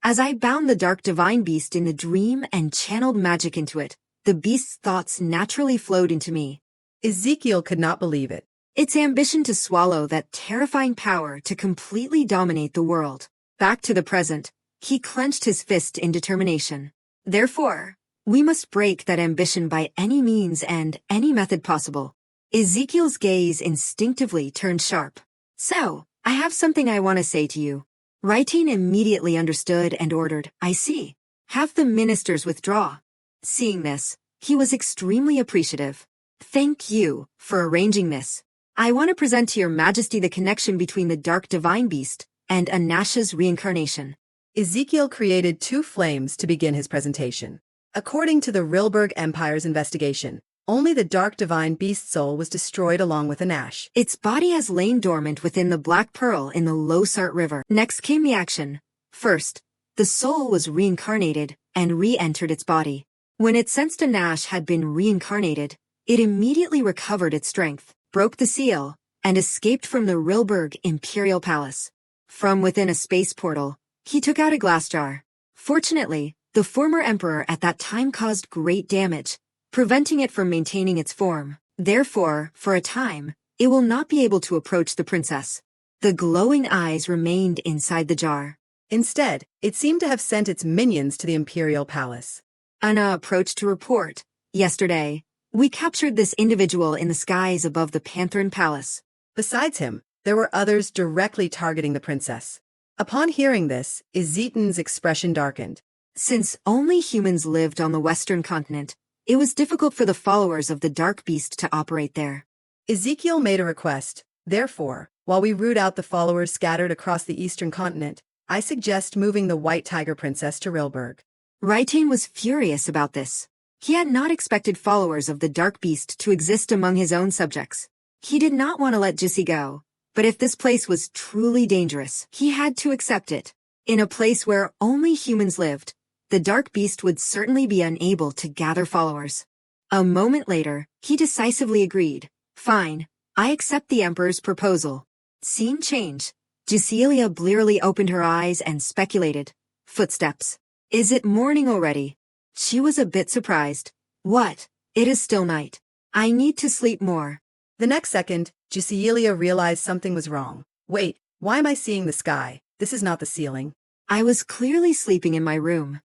As I bound the dark divine beast in the dream and channeled magic into it, the beast's thoughts naturally flowed into me. Ezekiel could not believe it. Its ambition to swallow that terrifying power to completely dominate the world. Back to the present, he clenched his fist in determination. Therefore, we must break that ambition by any means and any method possible. Ezekiel's gaze instinctively turned sharp. So, I have something I want to say to you. Raitain immediately understood and ordered, I see. Have the ministers withdraw. Seeing this, he was extremely appreciative. Thank you for arranging this. I want to present to your majesty the connection between the dark divine beast and Anash's reincarnation. Ezekiel created 2 flames to begin his presentation. According to the Rilberg Empire's investigation, only the dark divine beast soul was destroyed along with Anash. Its body has lain dormant within the Black Pearl in the Losart River. Next came the action. First, the soul was reincarnated and re-entered its body. When it sensed Anash had been reincarnated, it immediately recovered its strength, broke the seal, and escaped from the Rilberg Imperial Palace. From within a space portal, he took out a glass jar. Fortunately, the former emperor at that time caused great damage, preventing it from maintaining its form. Therefore, for a time, it will not be able to approach the princess. The glowing eyes remained inside the jar. Instead, it seemed to have sent its minions to the Imperial Palace. Anna approached to report, yesterday, we captured this individual in the skies above the Pantheran Palace. Besides him, there were others directly targeting the princess. Upon hearing this, Ezetan's expression darkened. Since only humans lived on the Western continent, it was difficult for the followers of the Dark Beast to operate there. Ezekiel made a request. Therefore, while we root out the followers scattered across the Eastern continent, I suggest moving the White Tiger Princess to Rilberg. Raitain was furious about this. He had not expected followers of the Dark Beast to exist among his own subjects. He did not want to let Jussi go, but if this place was truly dangerous, he had to accept it. In a place where only humans lived, the Dark Beast would certainly be unable to gather followers. A moment later, he decisively agreed. Fine, I accept the Emperor's proposal. Scene change. Jusilia blearily opened her eyes and speculated. Footsteps. Is it morning already? She was a bit surprised. What? It is still night. I need to sleep more. The next second, Cecilia realized something was wrong. Wait, why am I seeing the sky? This is not the ceiling. I was clearly sleeping in my room.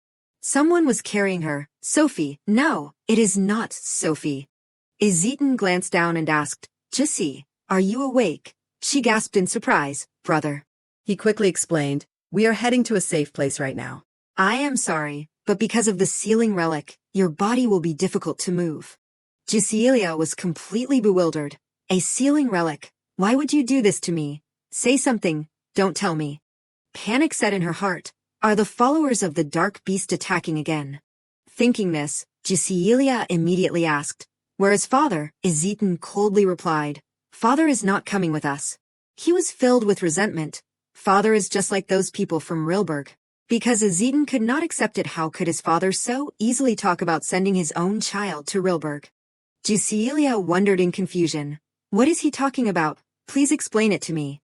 Someone was carrying her. Sophie, no, it is not Sophie. Izzeton glanced down and asked, Jessie, are you awake? She gasped in surprise. Brother. He quickly explained, we are heading to a safe place right now. I am sorry, but because of the sealing relic, your body will be difficult to move. Cecilia was completely bewildered. A sealing relic? Why would you do this to me? Say something, don't tell me. Panic set in her heart. Are the followers of the dark beast attacking again? Thinking this, Cecilia immediately asked, where is father? Izzeton coldly replied, father is not coming with us. He was filled with resentment. Father is just like those people from Rilberg. Because Izzeton could not accept it, how could his father so easily talk about sending his own child to Rilberg? Cecilia wondered in confusion. What is he talking about? Please explain it to me.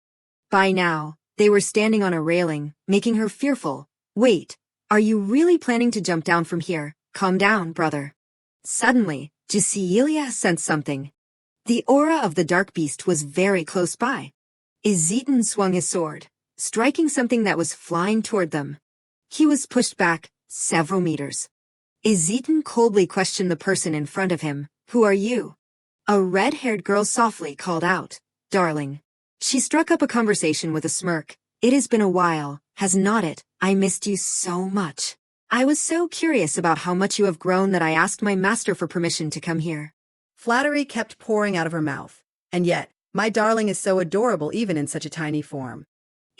By now, they were standing on a railing, making her fearful. Wait, are you really planning to jump down from here? Calm down, brother. Suddenly, Cecilia sensed something. The aura of the dark beast was very close by. Izzeton swung his sword, striking something that was flying toward them. He was pushed back several meters. Izzeton coldly questioned the person in front of him. Who are you? A red-haired girl softly called out, darling. She struck up a conversation with a smirk. It has been a while, has not it? I missed you so much. I was so curious about how much you have grown that I asked my master for permission to come here. Flattery kept pouring out of her mouth. And yet, my darling is so adorable even in such a tiny form.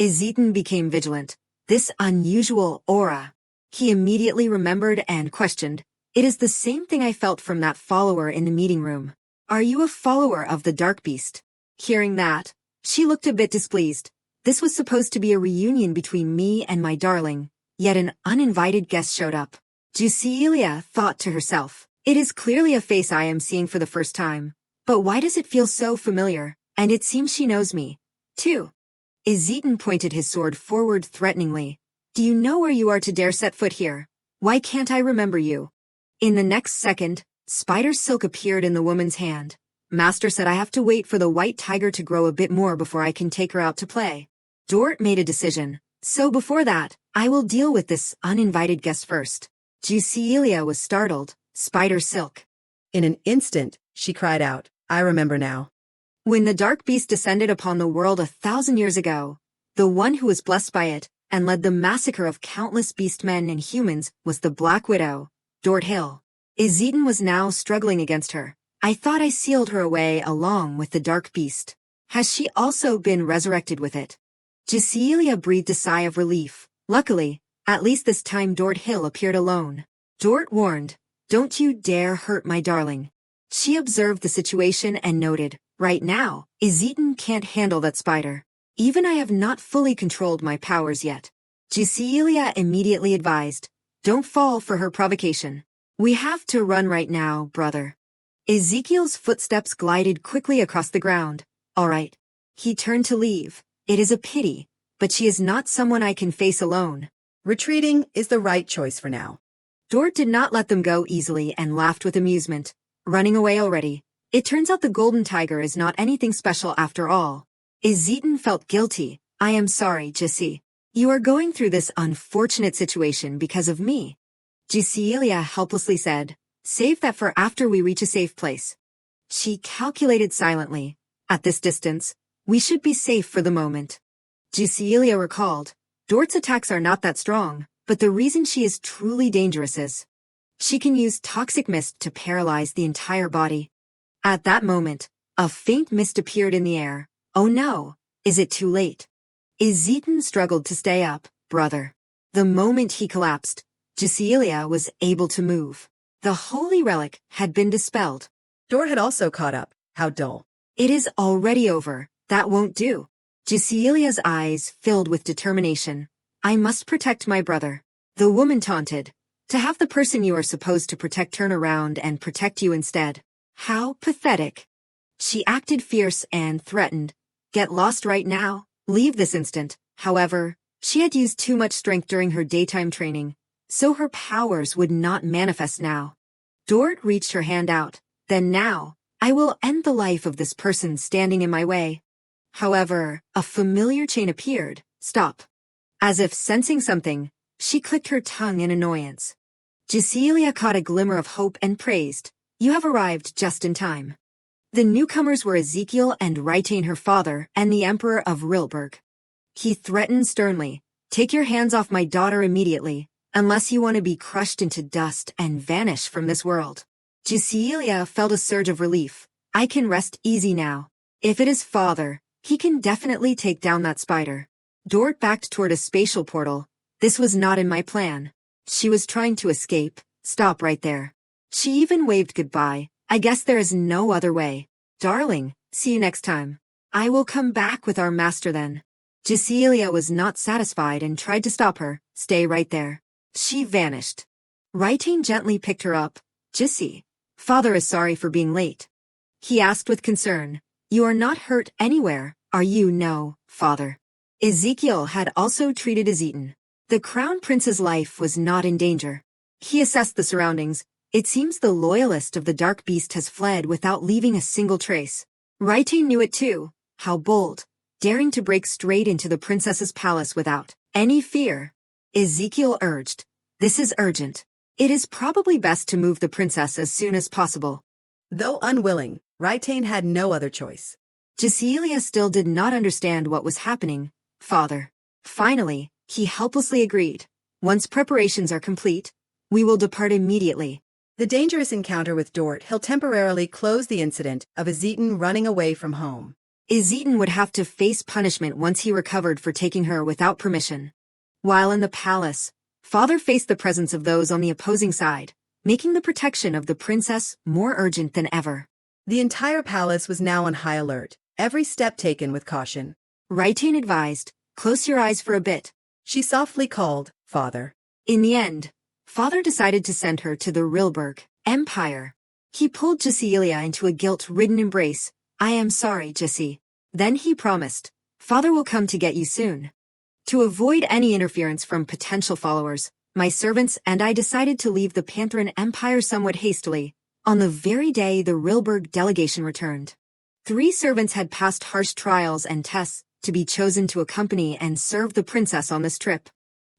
Izzeton became vigilant. This unusual aura. He immediately remembered and questioned. It is the same thing I felt from that follower in the meeting room. Are you a follower of the dark beast? Hearing that, she looked a bit displeased. This was supposed to be a reunion between me and my darling, yet an uninvited guest showed up. Cecilia thought to herself, it is clearly a face I am seeing for the first time. But why does it feel so familiar? And it seems she knows me, too. Izzeton pointed his sword forward threateningly. Do you know where you are to dare set foot here? Why can't I remember you? In the next second, spider silk appeared in the woman's hand. Master said I have to wait for the white tiger to grow a bit more before I can take her out to play. Dort made a decision. So before that, I will deal with this uninvited guest first. Cecilia was startled. Spider silk. In an instant, she cried out, I remember now. When the dark beast descended upon the world 1,000 years ago, the one who was blessed by it and led the massacre of countless beastmen and humans was the Black Widow, Dort Hill. Izzeton was now struggling against her. I thought I sealed her away along with the dark beast. Has she also been resurrected with it? Cecilia breathed a sigh of relief. Luckily, at least this time Dort Hill appeared alone. Dort warned, don't you dare hurt my darling. She observed the situation and noted, right now, Izzeton can't handle that spider. Even I have not fully controlled my powers yet. Cecilia immediately advised, don't fall for her provocation. We have to run right now, brother. Ezekiel's footsteps glided quickly across the ground. All right. He turned to leave. It is a pity, but she is not someone I can face alone. Retreating is the right choice for now. Dort did not let them go easily and laughed with amusement. Running away already. It turns out the golden tiger is not anything special after all. Izzeton felt guilty. I am sorry, Jessie. You are going through this unfortunate situation because of me. Cecilia helplessly said, save that for after we reach a safe place. She calculated silently. At this distance, we should be safe for the moment. Cecilia recalled, Dort's attacks are not that strong, but the reason she is truly dangerous is she can use toxic mist to paralyze the entire body. At that moment, a faint mist appeared in the air. Oh no, is it too late? Izzeton struggled to stay up, brother. The moment he collapsed, Cecilia was able to move. The holy relic had been dispelled. Dort had also caught up. How dull. It is already over. That won't do. Cecilia's eyes filled with determination. I must protect my brother. The woman taunted. To have the person you are supposed to protect turn around and protect you instead. How pathetic. She acted fierce and threatened. Get lost right now. Leave this instant. However, she had used too much strength during her daytime training, so her powers would not manifest now. Dort reached her hand out. Then now, I will end the life of this person standing in my way. However, a familiar chain appeared. Stop. As if sensing something, she clicked her tongue in annoyance. Cecilia caught a glimmer of hope and praised, "You have arrived just in time." The newcomers were Ezekiel and Raitain, her father, and the Emperor of Rilberg. He threatened sternly, "Take your hands off my daughter immediately, unless you want to be crushed into dust and vanish from this world." Cecilia felt a surge of relief. I can rest easy now. If it is father, he can definitely take down that spider. Dort backed toward a spatial portal. This was not in my plan. She was trying to escape. Stop right there. She even waved goodbye. I guess there is no other way. Darling, see you next time. I will come back with our master then. Cecilia was not satisfied and tried to stop her. Stay right there. She vanished. Raitain gently picked her up. Jessie, father is sorry for being late. He asked with concern. You are not hurt anywhere, are you? No, father. Ezekiel had also treated as eaten. The crown prince's life was not in danger. He assessed the surroundings. It seems the loyalist of the dark beast has fled without leaving a single trace. Raitain knew it too. How bold, daring to break straight into the princess's palace without any fear. Ezekiel urged, "This is urgent. It is probably best to move the princess as soon as possible." Though unwilling, Raitain had no other choice. Cecilia still did not understand what was happening. Father. Finally, he helplessly agreed. Once preparations are complete, we will depart immediately. The dangerous encounter with Dort Hill temporarily closed the incident of Ezekiel running away from home. Ezekiel would have to face punishment once he recovered for taking her without permission. While in the palace, father faced the presence of those on the opposing side, making the protection of the princess more urgent than ever. The entire palace was now on high alert, every step taken with caution. Raitain advised, "Close your eyes for a bit." She softly called, "Father." In the end, father decided to send her to the Rilberg Empire. He pulled Cecilia into a guilt-ridden embrace. "I am sorry, Jessie." Then he promised, "Father will come to get you soon." To avoid any interference from potential followers, my servants and I decided to leave the Pantheran Empire somewhat hastily, on the very day the Rilberg delegation returned. 3 servants had passed harsh trials and tests to be chosen to accompany and serve the princess on this trip.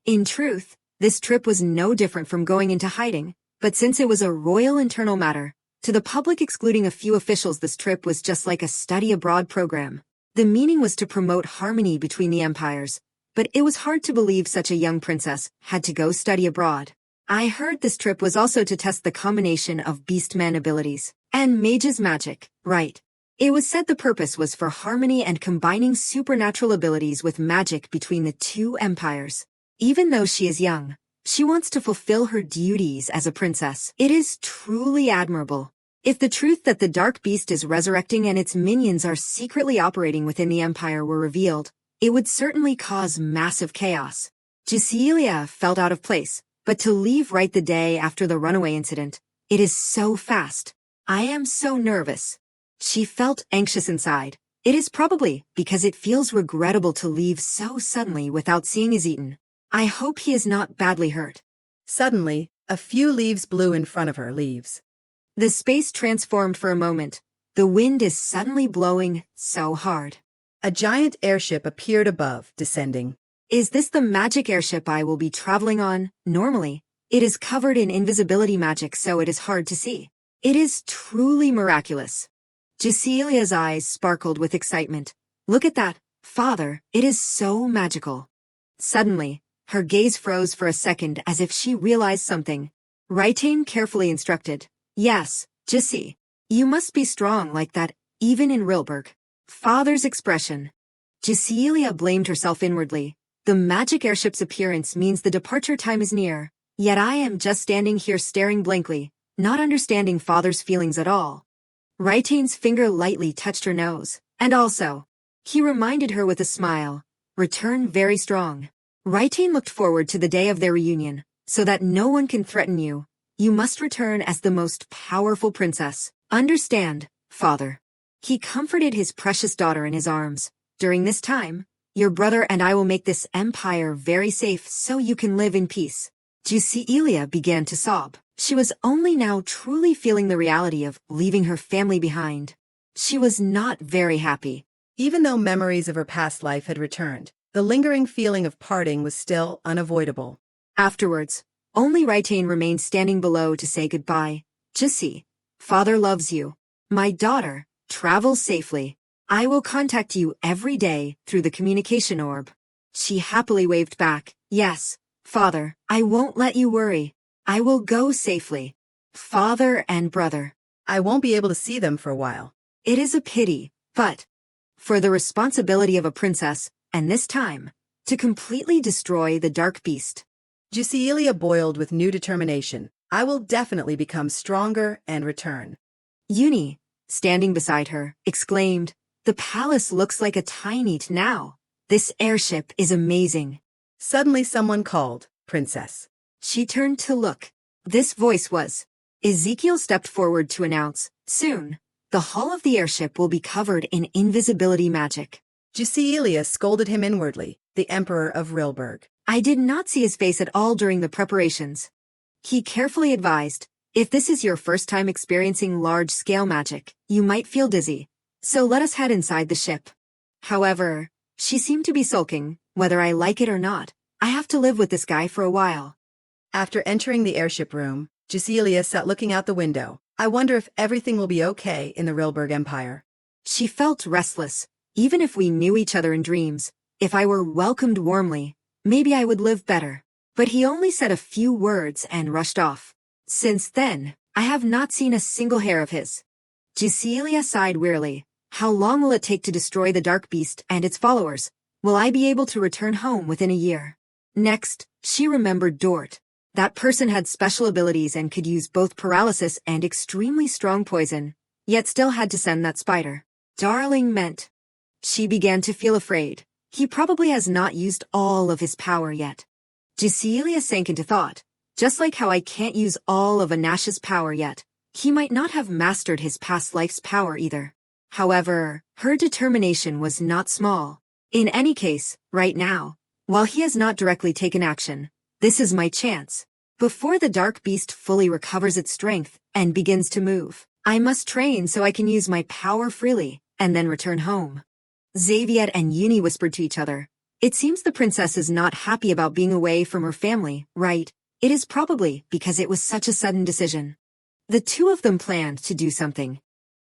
In truth, this trip was no different from going into hiding, but since it was a royal internal matter, to the public excluding a few officials, this trip was just like a study abroad program. The meaning was to promote harmony between the empires, but it was hard to believe such a young princess had to go study abroad. I heard this trip was also to test the combination of beastman abilities and mage's magic, right? It was said the purpose was for harmony and combining supernatural abilities with magic between the 2 empires. Even though she is young, she wants to fulfill her duties as a princess. It is truly admirable. If the truth that the dark beast is resurrecting and its minions are secretly operating within the empire were revealed, it would certainly cause massive chaos. Cecilia felt out of place, but to leave right the day after the runaway incident, it is so fast. I am so nervous. She felt anxious inside. It is probably because it feels regrettable to leave so suddenly without seeing Ezekiel. I hope he is not badly hurt. Suddenly, a few leaves blew in front of her. Leaves. The space transformed for a moment. The wind is suddenly blowing so hard. A giant airship appeared above, descending. Is this the magic airship I will be traveling on? Normally, it is covered in invisibility magic, so it is hard to see. It is truly miraculous. Cecilia's eyes sparkled with excitement. Look at that, father, it is so magical. Suddenly, her gaze froze for a second as if she realized something. Raitain carefully instructed, "Yes, Jessie, you must be strong like that, even in Rilberg." Father's expression. Cecilia blamed herself inwardly. The magic airship's appearance means the departure time is near, yet I am just standing here staring blankly, not understanding father's feelings at all. Raitain's finger lightly touched her nose, and also, he reminded her with a smile, return very strong. Raitain looked forward to the day of their reunion, so that no one can threaten you. You must return as the most powerful princess. Understand, father. He comforted his precious daughter in his arms. During this time, your brother and I will make this empire very safe so you can live in peace. Cecilia began to sob. She was only now truly feeling the reality of leaving her family behind. She was not very happy. Even though memories of her past life had returned, the lingering feeling of parting was still unavoidable. Afterwards, only Raitain remained standing below to say goodbye. Jissi, father loves you. My daughter, travel safely. I will contact you every day through the communication orb. She happily waved back. Yes, father, I won't let you worry. I will go safely. Father and brother. I won't be able to see them for a while. It is a pity, but for the responsibility of a princess, and this time, to completely destroy the dark beast. Jusilia boiled with new determination. I will definitely become stronger and return. Uni, standing beside her, exclaimed, the palace looks like a tiny now. This airship is amazing. Suddenly someone called, Princess. She turned to look. This voice was. Ezekiel stepped forward to announce, soon, the hull of the airship will be covered in invisibility magic. Jusilia scolded him inwardly, the Emperor of Rilberg. I did not see his face at all during the preparations. He carefully advised, if this is your first time experiencing large-scale magic, you might feel dizzy. So let us head inside the ship. However, she seemed to be sulking, whether I like it or not. I have to live with this guy for a while. After entering the airship room, Jusilia sat looking out the window. I wonder if everything will be okay in the Rilberg Empire. She felt restless. Even if we knew each other in dreams, if I were welcomed warmly, maybe I would live better. But he only said a few words and rushed off. Since then, I have not seen a single hair of his. Jusilia sighed wearily. How long will it take to destroy the dark beast and its followers? Will I be able to return home within a year? Next, she remembered Dort. That person had special abilities and could use both paralysis and extremely strong poison, yet still had to send that spider. Darling meant. She began to feel afraid. He probably has not used all of his power yet. Jusilia sank into thought. Just like how I can't use all of Anash's power yet, he might not have mastered his past life's power either. However, her determination was not small. In any case, right now, while he has not directly taken action, this is my chance. Before the dark beast fully recovers its strength and begins to move, I must train so I can use my power freely, and then return home. Xaviet and Uni whispered to each other. It seems the princess is not happy about being away from her family, right? It is probably because it was such a sudden decision. The two of them planned to do something.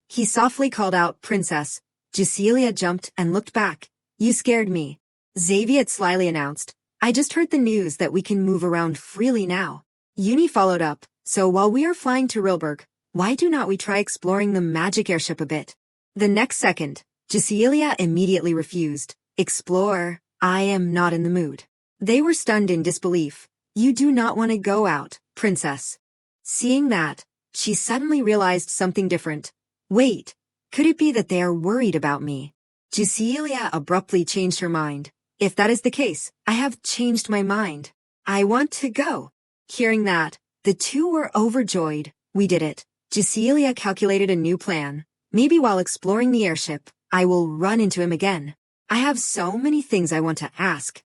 He softly called out, Princess. Jusilia jumped and looked back. You scared me. Xaviet slyly announced. I just heard the news that we can move around freely now. Uni followed up. So while we are flying to Rilberg, why do not we try exploring the magic airship a bit? The next second, Jusilia immediately refused. Explore? I am not in the mood. They were stunned in disbelief. You do not want to go out, princess. Seeing that, she suddenly realized something different. Wait, could it be that they are worried about me? Jusilia abruptly changed her mind. If that is the case, I have changed my mind. I want to go. Hearing that, the two were overjoyed. We did it. Jusilia calculated a new plan. Maybe while exploring the airship, I will run into him again. I have so many things I want to ask.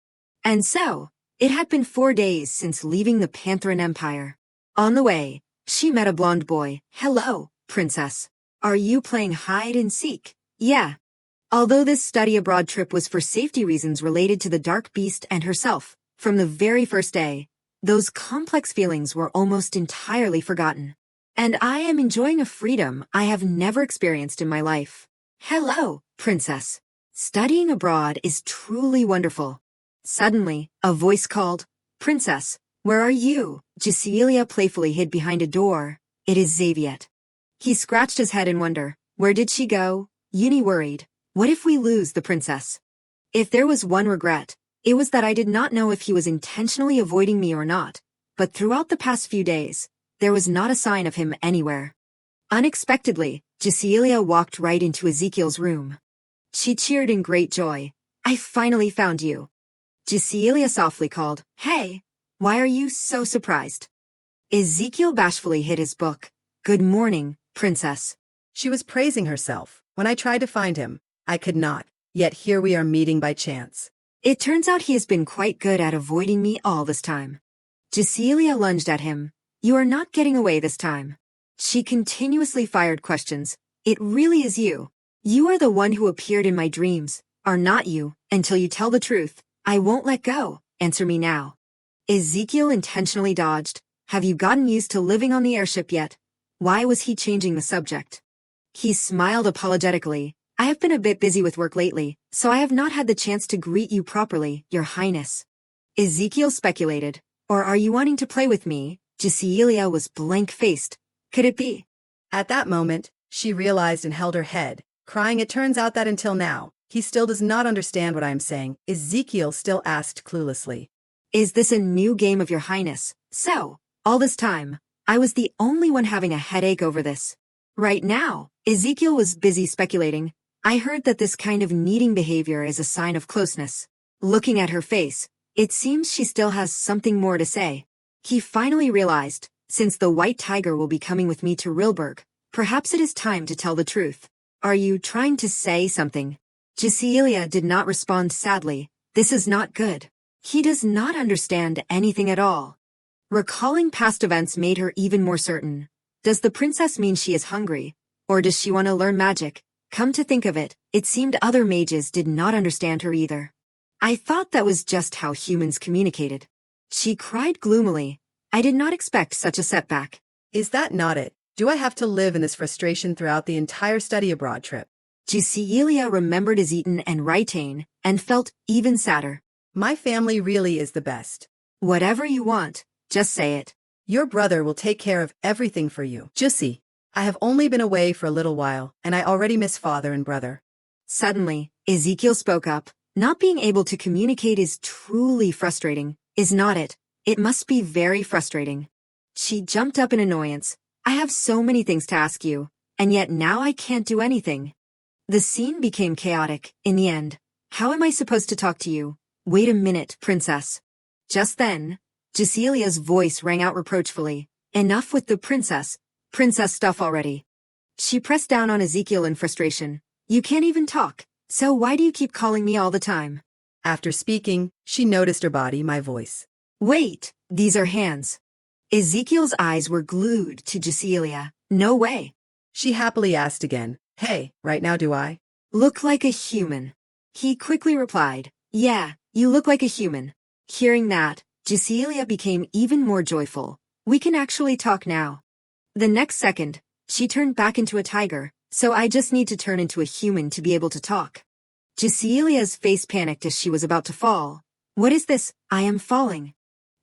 And so, it had been 4 days since leaving the Pantheran Empire. On the way, she met a blonde boy. Hello, princess. Are you playing hide and seek? Yeah. Although this study abroad trip was for safety reasons related to the dark beast and herself, from the very first day, those complex feelings were almost entirely forgotten. And I am enjoying a freedom I have never experienced in my life. Hello, princess. Studying abroad is truly wonderful. Suddenly, a voice called, Princess, where are you? Jusilia playfully hid behind a door. It is Xaviet. He scratched his head in wonder. Where did she go? Uni worried. What if we lose the princess? If there was one regret, it was that I did not know if he was intentionally avoiding me or not. But throughout the past few days, there was not a sign of him anywhere. Unexpectedly, Jusilia walked right into Ezekiel's room. She cheered in great joy. I finally found you. Jusilia softly called, Hey, why are you so surprised? Ezekiel bashfully hid his book. Good morning, princess. She was praising herself. When I tried to find him, I could not. Yet here we are meeting by chance. It turns out he has been quite good at avoiding me all this time. Jusilia lunged at him. You are not getting away this time. She continuously fired questions. It really is you. You are the one who appeared in my dreams, are not you, until you tell the truth. I won't let go. Answer me now. Ezekiel intentionally dodged. Have you gotten used to living on the airship yet? Why was he changing the subject? He smiled apologetically. I have been a bit busy with work lately, so I have not had the chance to greet you properly, Your Highness. Ezekiel speculated. Or are you wanting to play with me? Cecilia was blank-faced. Could it be? At that moment, she realized and held her head, crying. It turns out that until now, he still does not understand what I am saying. Ezekiel still asked cluelessly. Is this a new game of Your Highness? So, all this time, I was the only one having a headache over this. Right now, Ezekiel was busy speculating. I heard that this kind of needing behavior is a sign of closeness. Looking at her face, it seems she still has something more to say. He finally realized, since the White Tiger will be coming with me to Rilberg, perhaps it is time to tell the truth. Are you trying to say something? Cecilia did not respond sadly. This is not good. He does not understand anything at all. Recalling past events made her even more certain. Does the princess mean she is hungry? Or does she want to learn magic? Come to think of it, it seemed other mages did not understand her either. I thought that was just how humans communicated. She cried gloomily. I did not expect such a setback. Is that not it? Do I have to live in this frustration throughout the entire study abroad trip? Cecilia remembered Ezeton and Raitain, and felt even sadder. My family really is the best. Whatever you want, just say it. Your brother will take care of everything for you. Jussi, I have only been away for a little while, and I already miss father and brother. Suddenly, Ezekiel spoke up. Not being able to communicate is truly frustrating, is not it? It must be very frustrating. She jumped up in annoyance. I have so many things to ask you, and yet now I can't do anything. The scene became chaotic, in the end. How am I supposed to talk to you? Wait a minute, princess. Just then, Cecilia's voice rang out reproachfully. Enough with the princess stuff already. She pressed down on Ezekiel in frustration. You can't even talk, so why do you keep calling me all the time? After speaking, she noticed her body, my voice. Wait, these are hands. Ezekiel's eyes were glued to Cecilia. No way. She happily asked again. Hey, right now do I? Look like a human. He quickly replied. Yeah, you look like a human. Hearing that, Cecilia became even more joyful. We can actually talk now. The next second, she turned back into a tiger, so I just need to turn into a human to be able to talk. Cecilia's face panicked as she was about to fall. What is this? I am falling.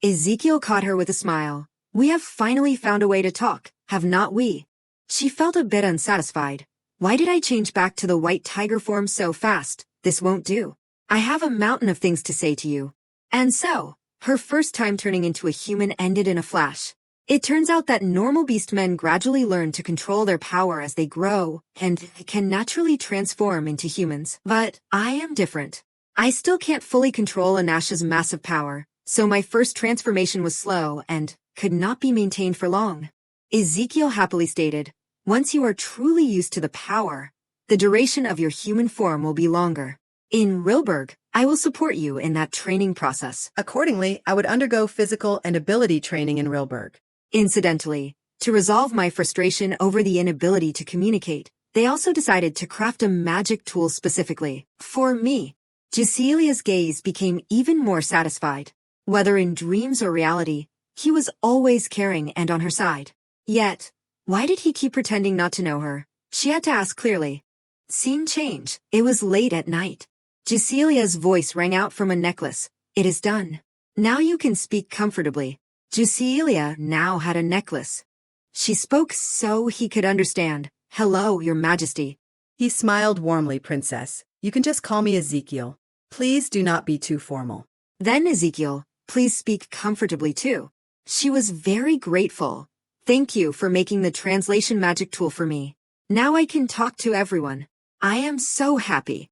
Ezekiel caught her with a smile. We have finally found a way to talk, have not we? She felt a bit unsatisfied. Why did I change back to the white tiger form so fast? This won't do. I have a mountain of things to say to you. And so, her first time turning into a human ended in a flash. It turns out that normal beast men gradually learn to control their power as they grow, and can naturally transform into humans. But I am different. I still can't fully control Anash's massive power, so my first transformation was slow and could not be maintained for long. Ezekiel happily stated, once you are truly used to the power, the duration of your human form will be longer. In Rilberg, I will support you in that training process. Accordingly, I would undergo physical and ability training in Rilberg. Incidentally, to resolve my frustration over the inability to communicate, they also decided to craft a magic tool specifically for me. Cecilia's gaze became even more satisfied. Whether in dreams or reality, he was always caring and on her side. Yet, why did he keep pretending not to know her? She had to ask clearly. Scene change. It was late at night. Cecilia's voice rang out from a necklace. It is done. Now you can speak comfortably. Cecilia now had a necklace. She spoke so he could understand. Hello, Your Majesty. He smiled warmly, Princess. You can just call me Ezekiel. Please do not be too formal. Then Ezekiel, please speak comfortably too. She was very grateful. Thank you for making the translation magic tool for me. Now I can talk to everyone. I am so happy.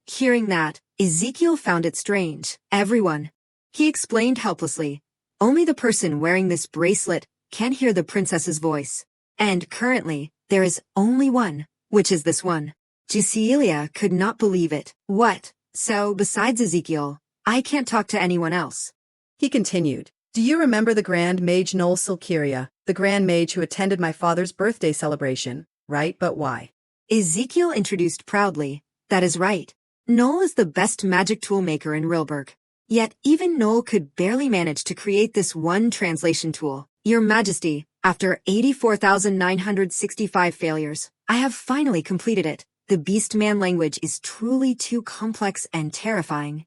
Hearing that, Ezekiel found it strange. Everyone. He explained helplessly. Only the person wearing this bracelet can hear the princess's voice. And currently, there is only one, which is this one. Cecilia could not believe it. What? So, besides Ezekiel, I can't talk to anyone else. He continued. Do you remember the Grand Mage Noel Silkiria, the Grand Mage who attended my father's birthday celebration, right? But why? Ezekiel introduced proudly. That is right. Noel is the best magic tool maker in Rilberg. Yet even Noel could barely manage to create this one translation tool. Your Majesty, after 84,965 failures, I have finally completed it. The Beastman language is truly too complex and terrifying.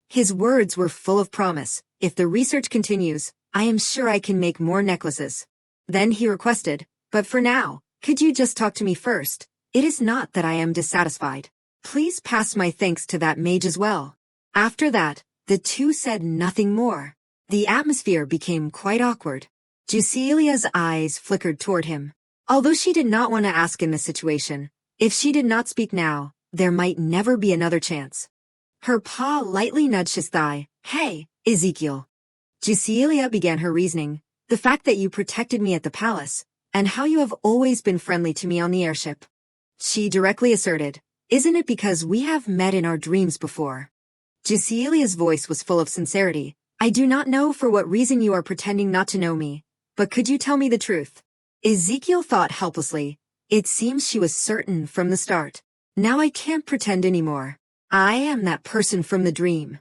His words were full of promise. If the research continues, I am sure I can make more necklaces. Then he requested, but for now, could you just talk to me first? It is not that I am dissatisfied. Please pass my thanks to that mage as well. After that, the two said nothing more. The atmosphere became quite awkward. Juselia's eyes flickered toward him. Although she did not want to ask in this situation, if she did not speak now, there might never be another chance. Her paw lightly nudged his thigh. Hey, Ezekiel. Juselia began her reasoning. The fact that you protected me at the palace, and how you have always been friendly to me on the airship. She directly asserted, isn't it because we have met in our dreams before? Juselia's voice was full of sincerity. I do not know for what reason you are pretending not to know me, but could you tell me the truth? Ezekiel thought helplessly. It seems she was certain from the start. Now I can't pretend anymore. I am that person from the dream.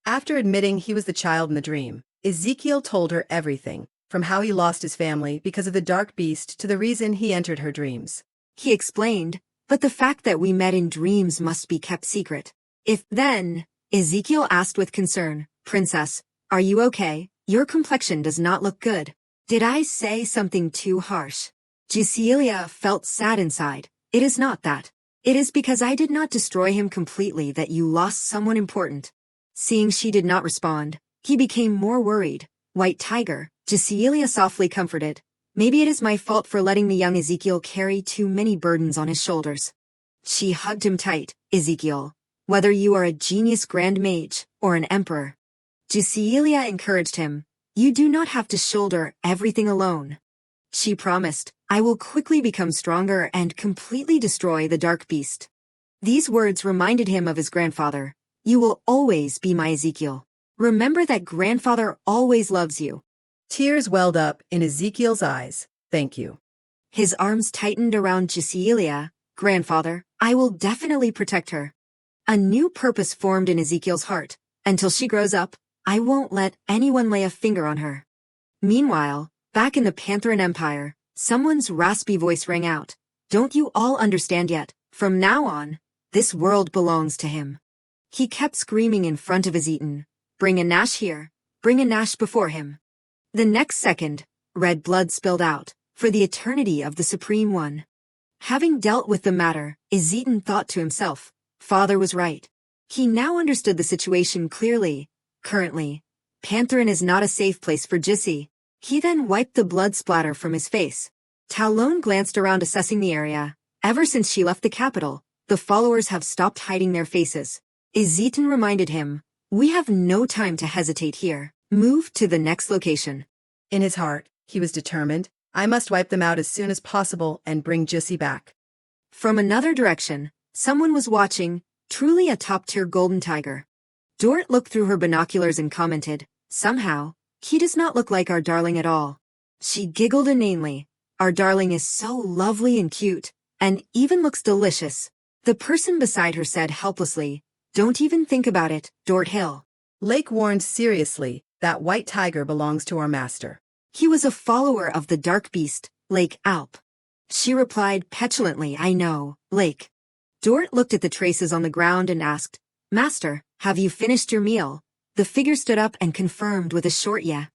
After admitting he was the child in the dream, Ezekiel told her everything, from how he lost his family because of the dark beast to the reason he entered her dreams. He explained, but the fact that we met in dreams must be kept secret. If then, Ezekiel asked with concern, Princess, are you okay? Your complexion does not look good. Did I say something too harsh? Juselia felt sad inside. It is not that. It is because I did not destroy him completely that you lost someone important. Seeing she did not respond, he became more worried. White Tiger, Juselia softly comforted. Maybe it is my fault for letting the young Ezekiel carry too many burdens on his shoulders. She hugged him tight. Ezekiel, whether you are a genius grand mage or an emperor. Juselia encouraged him. You do not have to shoulder everything alone. She promised, I will quickly become stronger and completely destroy the dark beast. These words reminded him of his grandfather. You will always be my Ezekiel. Remember that grandfather always loves you. Tears welled up in Ezekiel's eyes. Thank you. His arms tightened around Juselia. Grandfather, I will definitely protect her. A new purpose formed in Ezekiel's heart. Until she grows up, I won't let anyone lay a finger on her. Meanwhile, back in the Pantheran Empire, someone's raspy voice rang out. Don't you all understand yet? From now on, this world belongs to him. He kept screaming in front of his Eton. Bring a Nash here. Bring a Nash before him. The next second, red blood spilled out, for the eternity of the Supreme One. Having dealt with the matter, Ezeton thought to himself, Father was right. He now understood the situation clearly. Currently, Pantheran is not a safe place for Jissi. He then wiped the blood splatter from his face. Talon glanced around assessing the area. Ever since she left the capital, the followers have stopped hiding their faces. Ezeton reminded him, we have no time to hesitate here. Move to the next location. In his heart, he was determined. I must wipe them out as soon as possible and bring Jissi back. From another direction, someone was watching, truly a top-tier golden tiger. Dort looked through her binoculars and commented, somehow, he does not look like our darling at all. She giggled inanely. Our darling is so lovely and cute, and even looks delicious. The person beside her said helplessly, don't even think about it, Dort Hill. Lake warned seriously, that white tiger belongs to our master. He was a follower of the dark beast, Lake Alp. She replied petulantly, I know, Lake. Dort looked at the traces on the ground and asked, Master, have you finished your meal? The figure stood up and confirmed with a short yeah.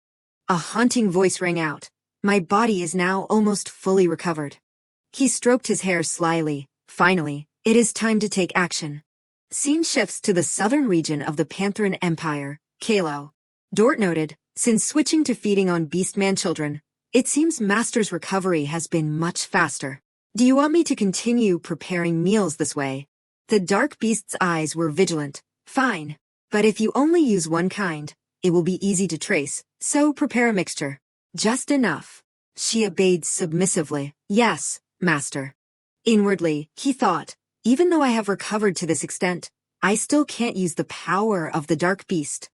A haunting voice rang out. My body is now almost fully recovered. He stroked his hair slyly. Finally, it is time to take action. Scene shifts to the southern region of the Pantheran Empire, Kalo. Dort noted, since switching to feeding on Beastman children, it seems Master's recovery has been much faster. Do you want me to continue preparing meals this way? The dark beast's eyes were vigilant. Fine. But if you only use one kind, it will be easy to trace, so prepare a mixture. Just enough. She obeyed submissively. Yes, Master. Inwardly, he thought, even though I have recovered to this extent, I still can't use the power of the dark beast.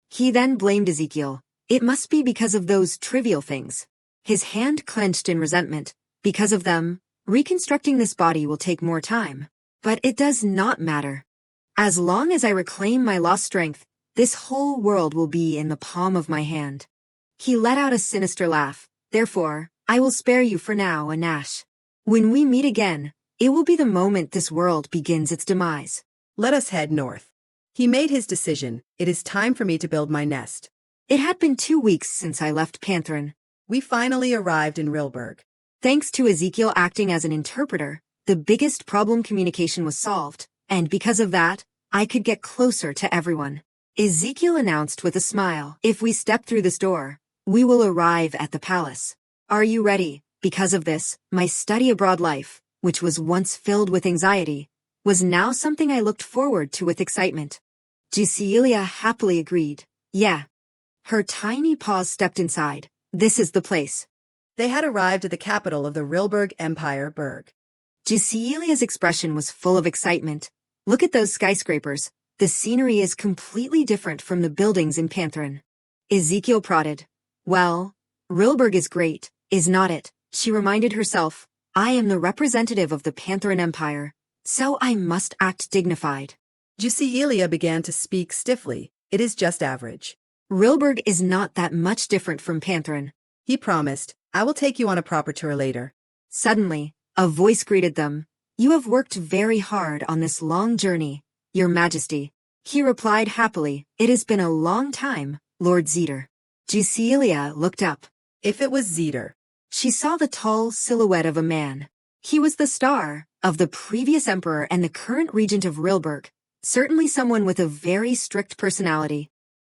He then blamed Ezekiel. It must be because of those trivial things. His hand clenched in resentment. Because of them, reconstructing this body will take more time. But it does not matter. As long as I reclaim my lost strength, this whole world will be in the palm of my hand. He let out a sinister laugh. Therefore, I will spare you for now, Anash. When we meet again, it will be the moment this world begins its demise. Let us head north. He made his decision. It is time for me to build my nest. It had been 2 weeks since I left Pantheron. We finally arrived in Rilberg. Thanks to Ezekiel acting as an interpreter, the biggest problem communication was solved, and because of that, I could get closer to everyone. Ezekiel announced with a smile, if we step through this door, we will arrive at the palace. Are you ready? Because of this, my study abroad life, which was once filled with anxiety, was now something I looked forward to with excitement. Jusilia happily agreed. Yeah. Her tiny paws stepped inside. This is the place. They had arrived at the capital of the Rilberg Empire, Berg. Jusilia's expression was full of excitement. Look at those skyscrapers. The scenery is completely different from the buildings in Pantheron. Ezekiel prodded. Well, Rilberg is great, is not it? She reminded herself. I am the representative of the Pantheron Empire, so I must act dignified. Jusilia began to speak stiffly. It is just average. Rilberg is not that much different from Pantheron. He promised, I will take you on a proper tour later. Suddenly, a voice greeted them. You have worked very hard on this long journey, Your Majesty. He replied happily, It has been a long time, Lord Zeter. Jusilia looked up. If it was Zeter. She saw the tall silhouette of a man. He was the star of the previous emperor and the current regent of Rilberg, certainly someone with a very strict personality.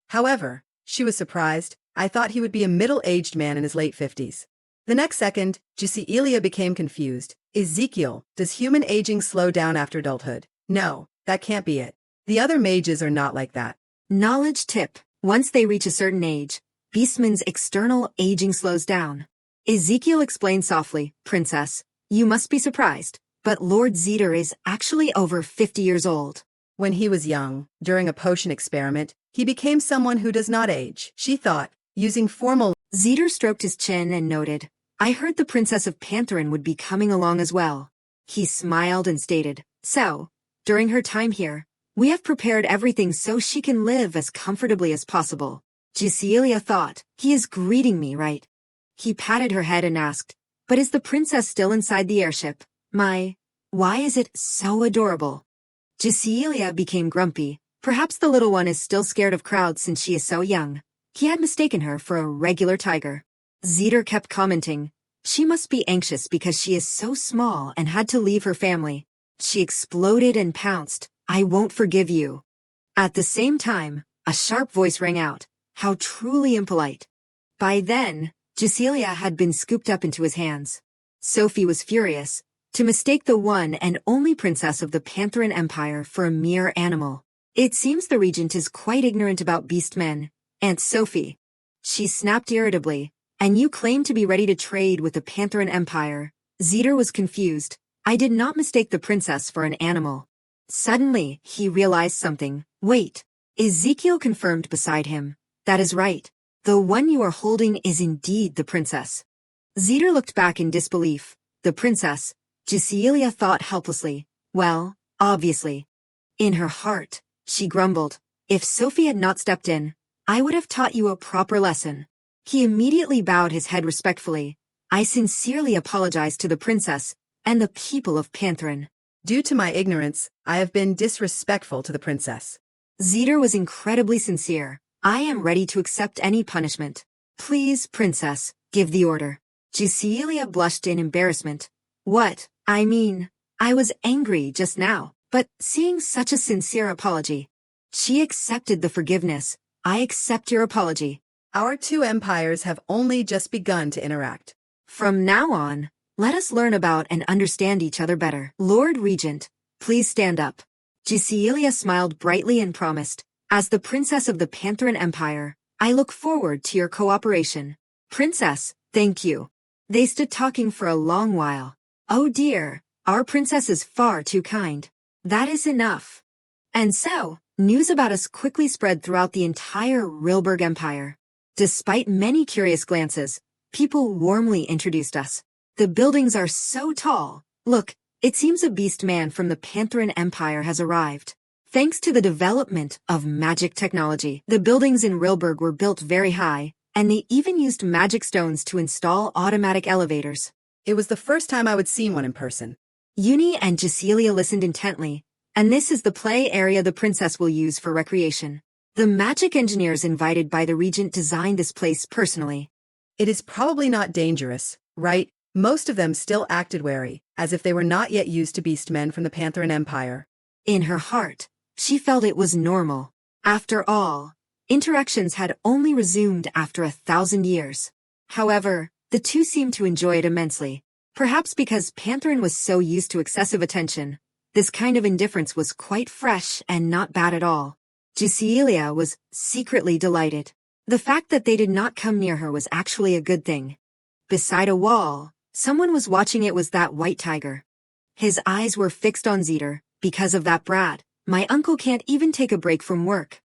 However, she was surprised. I thought he would be a middle-aged man in his late 50s. The next second, Jusilia became confused. Ezekiel, does human aging slow down after adulthood? No, that can't be it. The other mages are not like that. Knowledge tip. Once they reach a certain age, Beastman's external aging slows down. Ezekiel explained softly, Princess, you must be surprised, but Lord Zeter is actually over 50 years old. When he was young, during a potion experiment, he became someone who does not age, she thought, using formal. Zeter stroked his chin and noted, I heard the Princess of Pantheron would be coming along as well. He smiled and stated, so, during her time here, we have prepared everything so she can live as comfortably as possible. Jusilia thought, he is greeting me, right? He patted her head and asked, but is the princess still inside the airship? Why is it so adorable? Jusilia became grumpy. Perhaps the little one is still scared of crowds since she is so young. He had mistaken her for a regular tiger. Zeter kept commenting, she must be anxious because she is so small and had to leave her family. She exploded and pounced, I won't forgive you. At the same time, a sharp voice rang out, how truly impolite. By then, Jusilia had been scooped up into his hands. Sophie was furious, to mistake the one and only princess of the Pantheron Empire for a mere animal. It seems the regent is quite ignorant about beast men, Aunt Sophie. She snapped irritably, and you claim to be ready to trade with the Pantheron Empire. Zeter was confused. I did not mistake the princess for an animal. Suddenly, he realized something. Wait. Ezekiel confirmed beside him. That is right. The one you are holding is indeed the princess. Zeter looked back in disbelief. The princess. Jusilia thought helplessly. Well, obviously. In her heart, she grumbled. If Sophie had not stepped in, I would have taught you a proper lesson. He immediately bowed his head respectfully. I sincerely apologize to the princess and the people of Pantheron. Due to my ignorance, I have been disrespectful to the princess. Zeter was incredibly sincere. I am ready to accept any punishment. Please, princess, give the order. Jusilia blushed in embarrassment. What? I mean, I was angry just now, but seeing such a sincere apology. She accepted the forgiveness. I accept your apology. Our two empires have only just begun to interact. From now on, let us learn about and understand each other better. Lord Regent, please stand up. Jusilia smiled brightly and promised, as the princess of the Pantheron Empire, I look forward to your cooperation. Princess, thank you. They stood talking for a long while. Oh dear, our princess is far too kind. That is enough. And so, news about us quickly spread throughout the entire Rilberg Empire. Despite many curious glances, people warmly introduced us. The buildings are so tall. Look, it seems a beast man from the Pantheran Empire has arrived. Thanks to the development of magic technology, the buildings in Rilberg were built very high, and they even used magic stones to install automatic elevators. It was the first time I would see one in person. Uni and Cecilia listened intently, and this is the play area the princess will use for recreation. The magic engineers invited by the regent designed this place personally. It is probably not dangerous, right? Most of them still acted wary, as if they were not yet used to beastmen from the Pantheran Empire. In her heart, she felt it was normal. After all, interactions had only resumed after 1,000 years. However, the two seemed to enjoy it immensely. Perhaps because Pantheran was so used to excessive attention, this kind of indifference was quite fresh and not bad at all. Cecilia was secretly delighted. The fact that they did not come near her was actually a good thing. Beside a wall, someone was watching. It was that white tiger. His eyes were fixed on Zeter. Because of that brat, my uncle can't even take a break from work.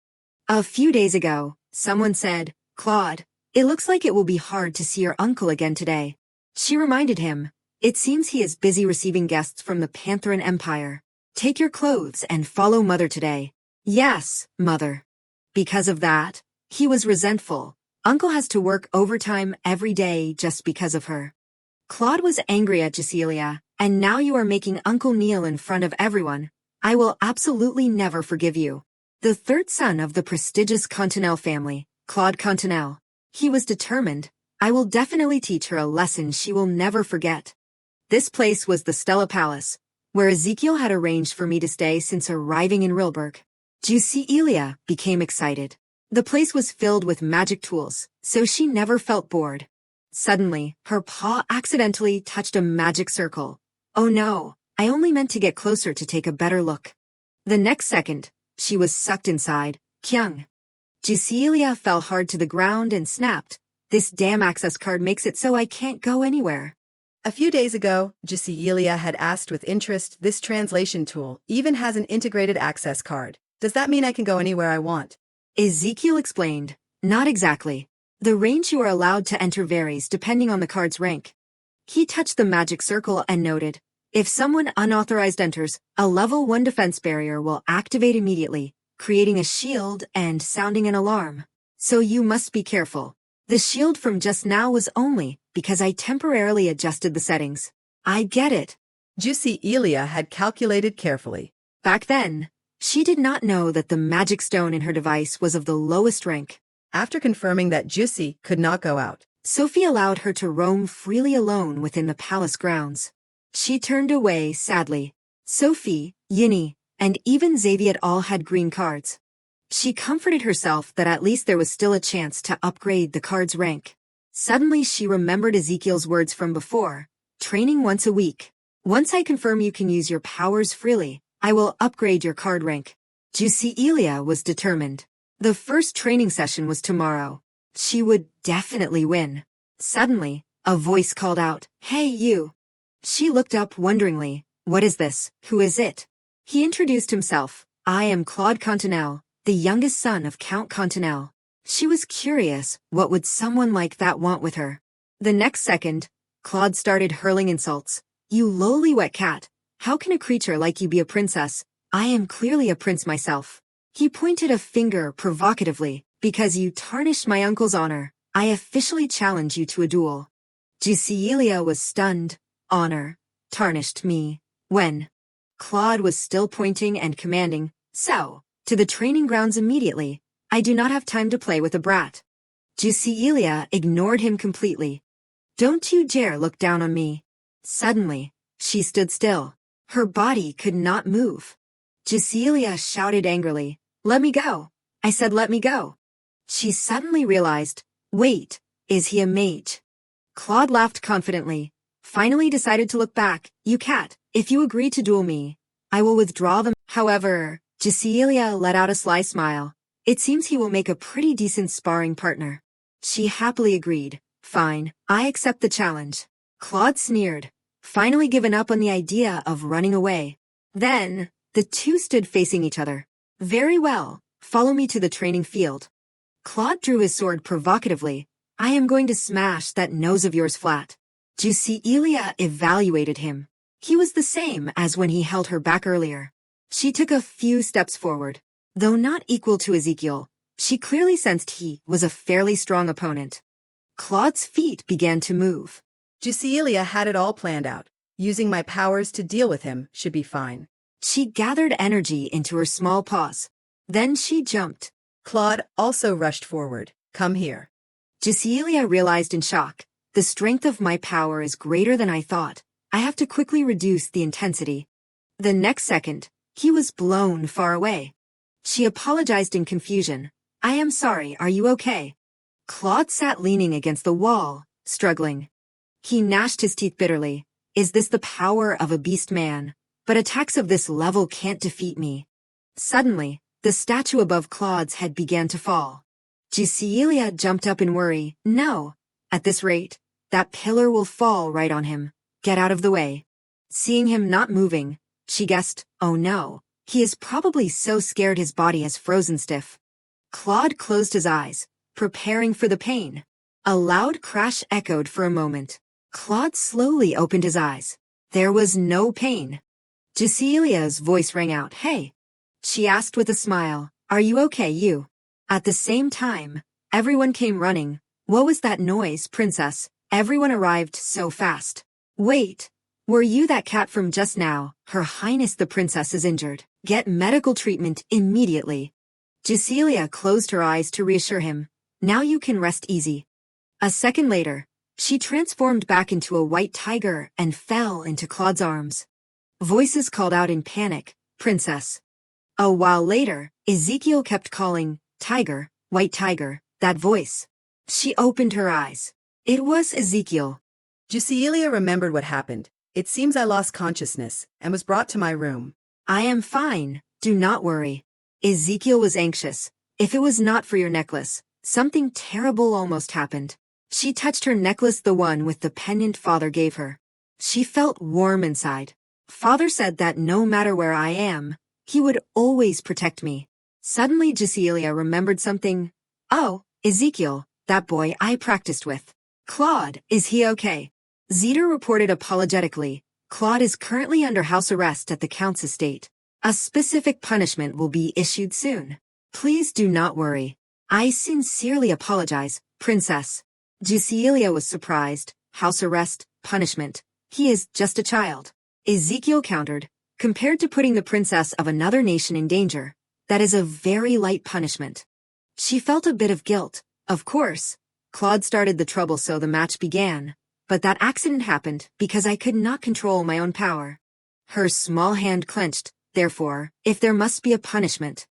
A few days ago, someone said, "Claude, it looks like it will be hard to see your uncle again today." She reminded him, "It seems he is busy receiving guests from the Pantheran Empire. Take your clothes and follow Mother today." "Yes, Mother." Because of that, he was resentful. Uncle has to work overtime every day just because of her. Claude was angry at Cecilia, "And now you are making Uncle kneel in front of everyone. I will absolutely never forgive you." The third son of the prestigious Continel family, Claude Continel. He was determined. "I will definitely teach her a lesson she will never forget." This place was the Stella Palace, where Ezekiel had arranged for me to stay since arriving in Rilberg. Cecilia became excited. The place was filled with magic tools, so she never felt bored. Suddenly, her paw accidentally touched a magic circle. "Oh no, I only meant to get closer to take a better look." The next second, she was sucked inside. Kyung. Cecilia fell hard to the ground and snapped. "This damn access card makes it so I can't go anywhere." A few days ago, Cecilia had asked with interest, "This translation tool even has an integrated access card. Does that mean I can go anywhere I want?" Ezekiel explained, "Not exactly. The range you are allowed to enter varies depending on the card's rank." He touched the magic circle and noted, "If someone unauthorized enters, a level 1 defense barrier will activate immediately, creating a shield and sounding an alarm. So you must be careful." The shield from just now was only because I temporarily adjusted the settings. "I get it." Cecilia had calculated carefully. Back then, she did not know that the magic stone in her device was of the lowest rank. After confirming that Jussi could not go out, Sophie allowed her to roam freely alone within the palace grounds. She turned away sadly. Sophie, Yini, and even Xavier all had green cards. She comforted herself that at least there was still a chance to upgrade the card's rank. Suddenly she remembered Ezekiel's words from before, "Training once a week. Once I confirm you can use your powers freely, I will upgrade your card rank." Cecilia was determined. The first training session was tomorrow. She would definitely win. Suddenly, a voice called out, "Hey you." She looked up wonderingly. "What is this? Who is it?" He introduced himself. "I am Claude Continel, the youngest son of Count Continel." She was curious, what would someone like that want with her? The next second, Claude started hurling insults. "You lowly wet cat. How can a creature like you be a princess? I am clearly a prince myself." He pointed a finger provocatively. "Because you tarnished my uncle's honor, I officially challenge you to a duel." Cecilia was stunned. "Honor? Tarnished me? When?" Claude was still pointing and commanding, "So, to the training grounds immediately. I do not have time to play with a brat." Cecilia ignored him completely. "Don't you dare look down on me." Suddenly, she stood still. Her body could not move. Cecilia shouted angrily, "Let me go. I said let me go." She suddenly realized, wait, is he a mage? Claude laughed confidently, finally decided to look back. "You cat, if you agree to duel me, I will withdraw them." However, Cecilia let out a sly smile. "It seems he will make a pretty decent sparring partner." She happily agreed. "Fine, I accept the challenge." Claude sneered, finally given up on the idea of running away. Then, the two stood facing each other. "Very well, follow me to the training field." Claude drew his sword provocatively. I am going to smash that nose of yours flat. Jusilia evaluated him. He was the same as when he held her back earlier. She took a few steps forward. Though not equal to Ezekiel, she clearly sensed he was a fairly strong opponent. Claude's feet began to move. Jusilia had it all planned out. Using my powers to deal with him should be fine. She gathered energy into her small paws. Then she jumped. Claude also rushed forward. Come here. Jusilia realized in shock. The strength of my power is greater than I thought. I have to quickly reduce the intensity. The next second, he was blown far away. She apologized in confusion. I am sorry, are you okay? Claude sat leaning against the wall, struggling. He gnashed his teeth bitterly. Is this the power of a beast man? But attacks of this level can't defeat me. Suddenly, the statue above Claude's head began to fall. Jusilia jumped up in worry. No. At this rate, that pillar will fall right on him. Get out of the way. Seeing him not moving, she guessed, oh no, he is probably so scared his body has frozen stiff. Claude closed his eyes, preparing for the pain. A loud crash echoed for a moment. Claude slowly opened his eyes. There was no pain. Jusilia's voice rang out, hey. She asked with a smile, are you okay, you? At the same time, everyone came running. What was that noise, princess? Everyone arrived so fast. Wait, were you that cat from just now? Her Highness the princess is injured. Get medical treatment immediately. Jusilia closed her eyes to reassure him. Now you can rest easy. A second later, she transformed back into a white tiger and fell into Claude's arms. Voices called out in panic, Princess. A while later, Ezekiel kept calling, Tiger, White Tiger, that voice. She opened her eyes. It was Ezekiel. Jusilia remembered what happened. It seems I lost consciousness and was brought to my room. I am fine, do not worry. Ezekiel was anxious. If it was not for your necklace, something terrible almost happened. She touched her necklace, the one with the pendant father gave her. She felt warm inside. Father said that no matter where I am, he would always protect me. Suddenly Jusilia remembered something. Oh, Ezekiel, that boy I practiced with. Claude, is he okay? Zeta reported apologetically. Claude is currently under house arrest at the Count's estate. A specific punishment will be issued soon. Please do not worry. I sincerely apologize, Princess. Jusilia was surprised. House arrest, punishment. He is just a child. Ezekiel countered. Compared to putting the princess of another nation in danger, that is a very light punishment. She felt a bit of guilt. Of course, Claude started the trouble, so the match began. But that accident happened because I could not control my own power. Her small hand clenched. Therefore, if there must be a punishment.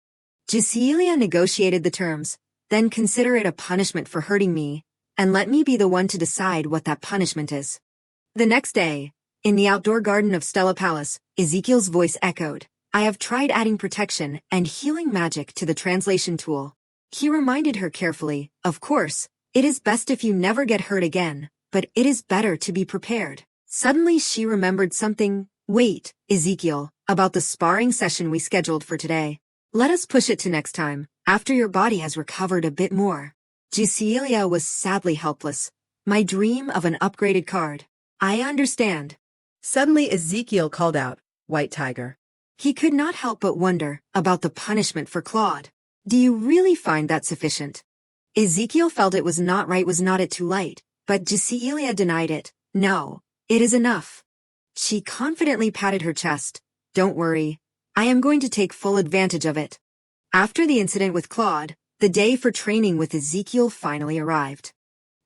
Jusilia negotiated the terms. Then consider it a punishment for hurting me, and let me be the one to decide what that punishment is. The next day, in the outdoor garden of Stella Palace, Ezekiel's voice echoed. I have tried adding protection and healing magic to the translation tool. He reminded her carefully, of course, it is best if you never get hurt again, but it is better to be prepared. Suddenly she remembered something. Wait, Ezekiel, about the sparring session we scheduled for today. Let us push it to next time, after your body has recovered a bit more. Jusilia was sadly helpless. My dream of an upgraded card. I understand. Suddenly Ezekiel called out, White Tiger. He could not help but wonder about the punishment for Claude. Do you really find that sufficient? Ezekiel felt it was not right. Was not it too light? But Jusilia denied it. No, it is enough. She confidently patted her chest. Don't worry. I am going to take full advantage of it. After the incident with Claude, the day for training with Ezekiel finally arrived.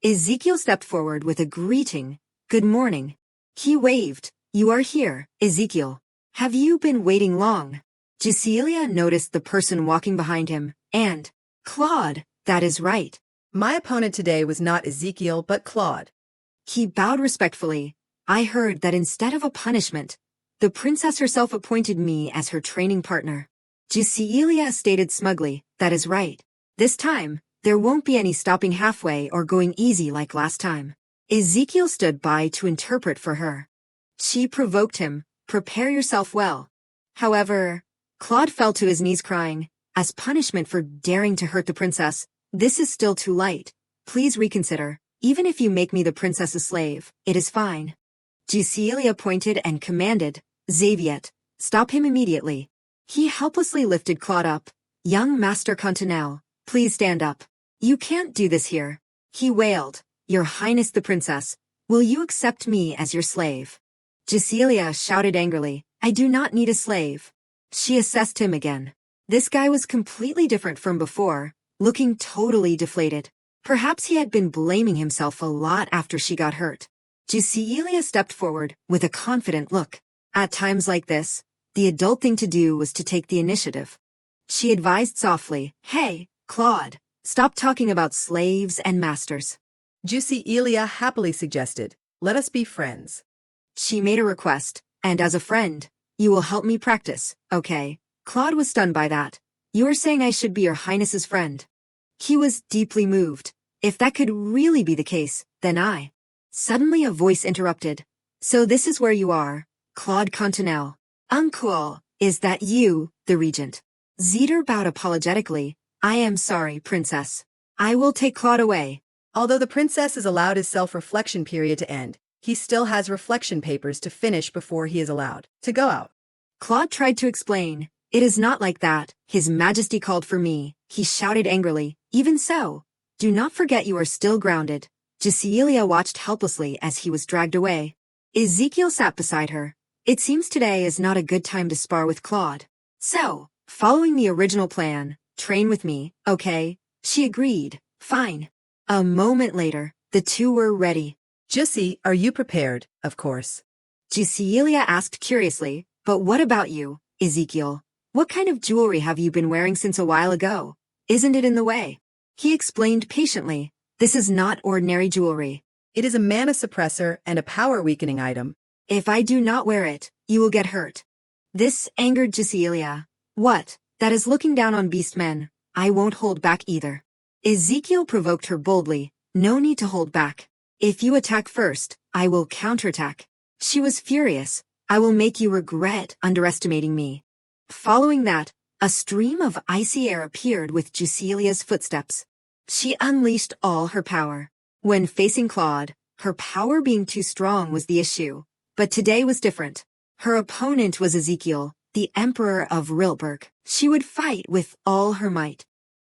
Ezekiel stepped forward with a greeting. Good morning. He waved. You are here, Ezekiel. Have you been waiting long? Jusilia noticed the person walking behind him, and, Claude, that is right. My opponent today was not Ezekiel but Claude. He bowed respectfully. I heard that instead of a punishment, the princess herself appointed me as her training partner. Jusilia stated smugly, that is right. This time, there won't be any stopping halfway or going easy like last time. Ezekiel stood by to interpret for her. She provoked him, prepare yourself well. However, Claude fell to his knees crying, as punishment for daring to hurt the princess, This is still too light. Please reconsider. Even if you make me the princess's slave, it is fine. Jusilia pointed and commanded, Xaviet, stop him immediately. He helplessly lifted Claude up. Young Master Continental, please stand up. You can't do this here. He wailed, Your Highness the Princess, will you accept me as your slave? Jusilia shouted angrily, I do not need a slave. She assessed him again. This guy was completely different from before, looking totally deflated. Perhaps he had been blaming himself a lot after she got hurt. Jusilia stepped forward with a confident look. At times like this, the adult thing to do was to take the initiative. She advised softly, Hey, Claude, stop talking about slaves and masters. Jusilia happily suggested, Let us be friends. She made a request, and as a friend, you will help me practice, okay? Claude was stunned by that. You are saying I should be your highness's friend. He was deeply moved. If that could really be the case, then I. Suddenly a voice interrupted. So this is where you are, Claude Continental. Uncool, is that you, the regent? Zeter bowed apologetically. I am sorry, princess. I will take Claude away. Although the princess is allowed his self-reflection period to end, he still has reflection papers to finish before he is allowed to go out. Claude tried to explain. It is not like that. His Majesty called for me. He shouted angrily. Even so, do not forget you are still grounded. Jusilia watched helplessly as he was dragged away. Ezekiel sat beside her. It seems today is not a good time to spar with Claude. So, following the original plan, train with me, okay? She agreed. Fine. A moment later, the two were ready. Jussi, are you prepared, of course? Jusilia asked curiously, but what about you, Ezekiel? What kind of jewelry have you been wearing since a while ago? Isn't it in the way? He explained patiently, this is not ordinary jewelry. It is a mana suppressor and a power weakening item. If I do not wear it, you will get hurt. This angered Jusilia. What? That is looking down on beastmen. I won't hold back either. Ezekiel provoked her boldly. No need to hold back. If you attack first, I will counterattack. She was furious. I will make you regret underestimating me. Following that, a stream of icy air appeared with Jusilia's footsteps. She unleashed all her power. When facing Claude, her power being too strong was the issue. But today was different. Her opponent was Ezekiel, the Emperor of Rilberg. She would fight with all her might.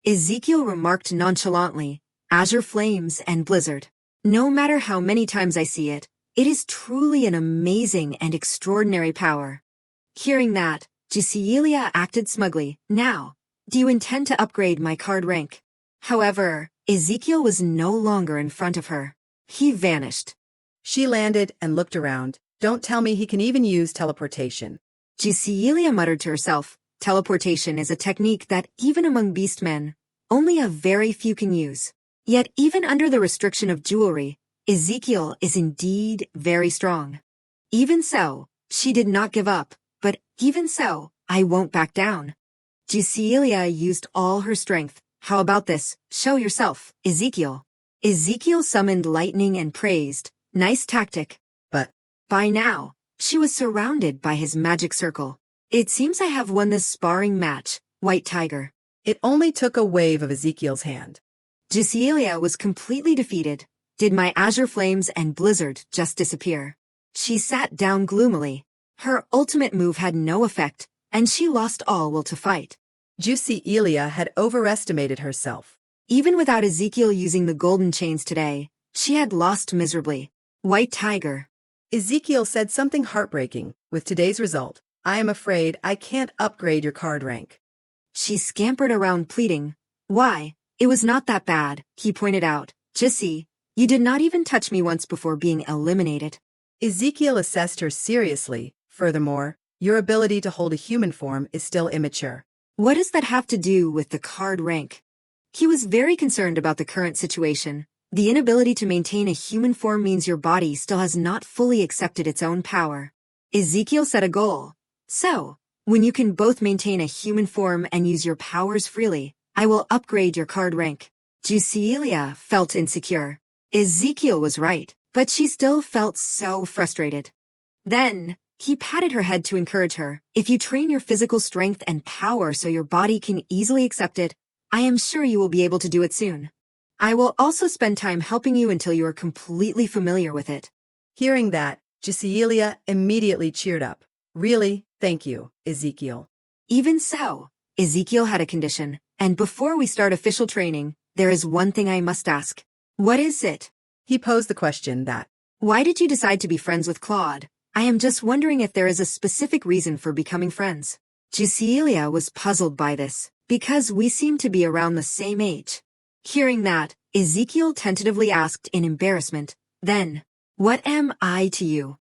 Ezekiel remarked nonchalantly, Azure Flames and Blizzard. No matter how many times I see it, it is truly an amazing and extraordinary power. Hearing that, Jusilia acted smugly. Now, do you intend to upgrade my card rank? However, Ezekiel was no longer in front of her. He vanished. She landed and looked around. Don't tell me he can even use teleportation. Jusilia muttered to herself, teleportation is a technique that even among beastmen, only a very few can use. Yet even under the restriction of jewelry, Ezekiel is indeed very strong. Even so, she did not give up, but even so, I won't back down. Jusilia used all her strength. How about this? Show yourself, Ezekiel. Ezekiel summoned lightning and praised. Nice tactic. But by now, she was surrounded by his magic circle. It seems I have won this sparring match, White Tiger. It only took a wave of Ezekiel's hand. Jusilia was completely defeated. Did my Azure Flames and Blizzard just disappear? She sat down gloomily. Her ultimate move had no effect, and she lost all will to fight. Jusilia had overestimated herself. Even without Ezekiel using the golden chains today, she had lost miserably. White Tiger. Ezekiel said something heartbreaking. With today's result, I am afraid I can't upgrade your card rank. She scampered around pleading. Why? It was not that bad, he pointed out. Jussi, you did not even touch me once before being eliminated. Ezekiel assessed her seriously. Furthermore, your ability to hold a human form is still immature. What does that have to do with the card rank? He was very concerned about the current situation. The inability to maintain a human form means your body still has not fully accepted its own power. Ezekiel set a goal. So, when you can both maintain a human form and use your powers freely, I will upgrade your card rank. Jusilia felt insecure. Ezekiel was right, but she still felt so frustrated. Then, he patted her head to encourage her. If you train your physical strength and power so your body can easily accept it, I am sure you will be able to do it soon. I will also spend time helping you until you are completely familiar with it. Hearing that, Gisela immediately cheered up. Really, thank you, Ezekiel. Even so, Ezekiel had a condition, and before we start official training, there is one thing I must ask. What is it? He posed the question that, Why did you decide to be friends with Claude? I am just wondering if there is a specific reason for becoming friends. Gisela was puzzled by this, because we seem to be around the same age. Hearing that, Ezekiel tentatively asked in embarrassment, then, what am I to you?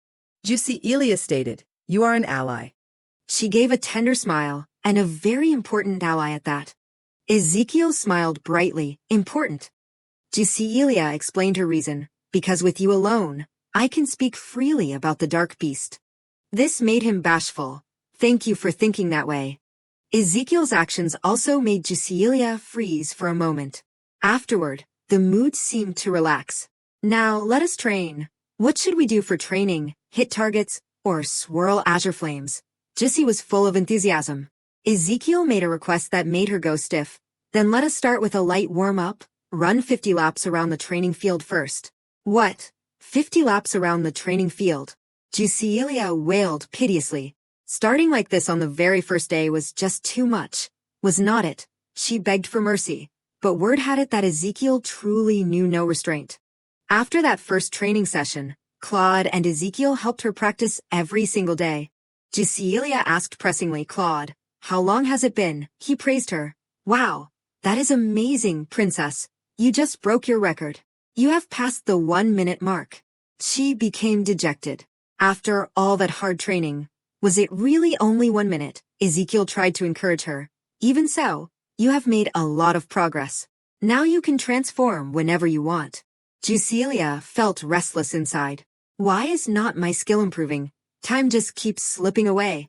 Gisela stated, you are an ally. She gave a tender smile, and a very important ally at that. Ezekiel smiled brightly, important. Gisela explained her reason, because with you alone, I can speak freely about the dark beast. This made him bashful. Thank you for thinking that way. Ezekiel's actions also made Gisela freeze for a moment. Afterward, the mood seemed to relax. Now let us train. What should we do for training, hit targets, or swirl azure flames? Jessie was full of enthusiasm. Ezekiel made a request that made her go stiff. Then let us start with a light warm-up. Run 50 laps around the training field first. What? 50 laps around the training field? Gisela wailed piteously. Starting like this on the very first day was just too much. Was not it? She begged for mercy. But word had it that Ezekiel truly knew no restraint. After that first training session, Claude and Ezekiel helped her practice every single day. Gisela asked pressingly, Claude, how long has it been? He praised her. Wow, that is amazing, princess. You just broke your record. You have passed the 1-minute mark. She became dejected. After all that hard training, was it really only 1 minute? Ezekiel tried to encourage her. Even so, you have made a lot of progress. Now you can transform whenever you want. Gisela felt restless inside. Why is not my skill improving? Time just keeps slipping away.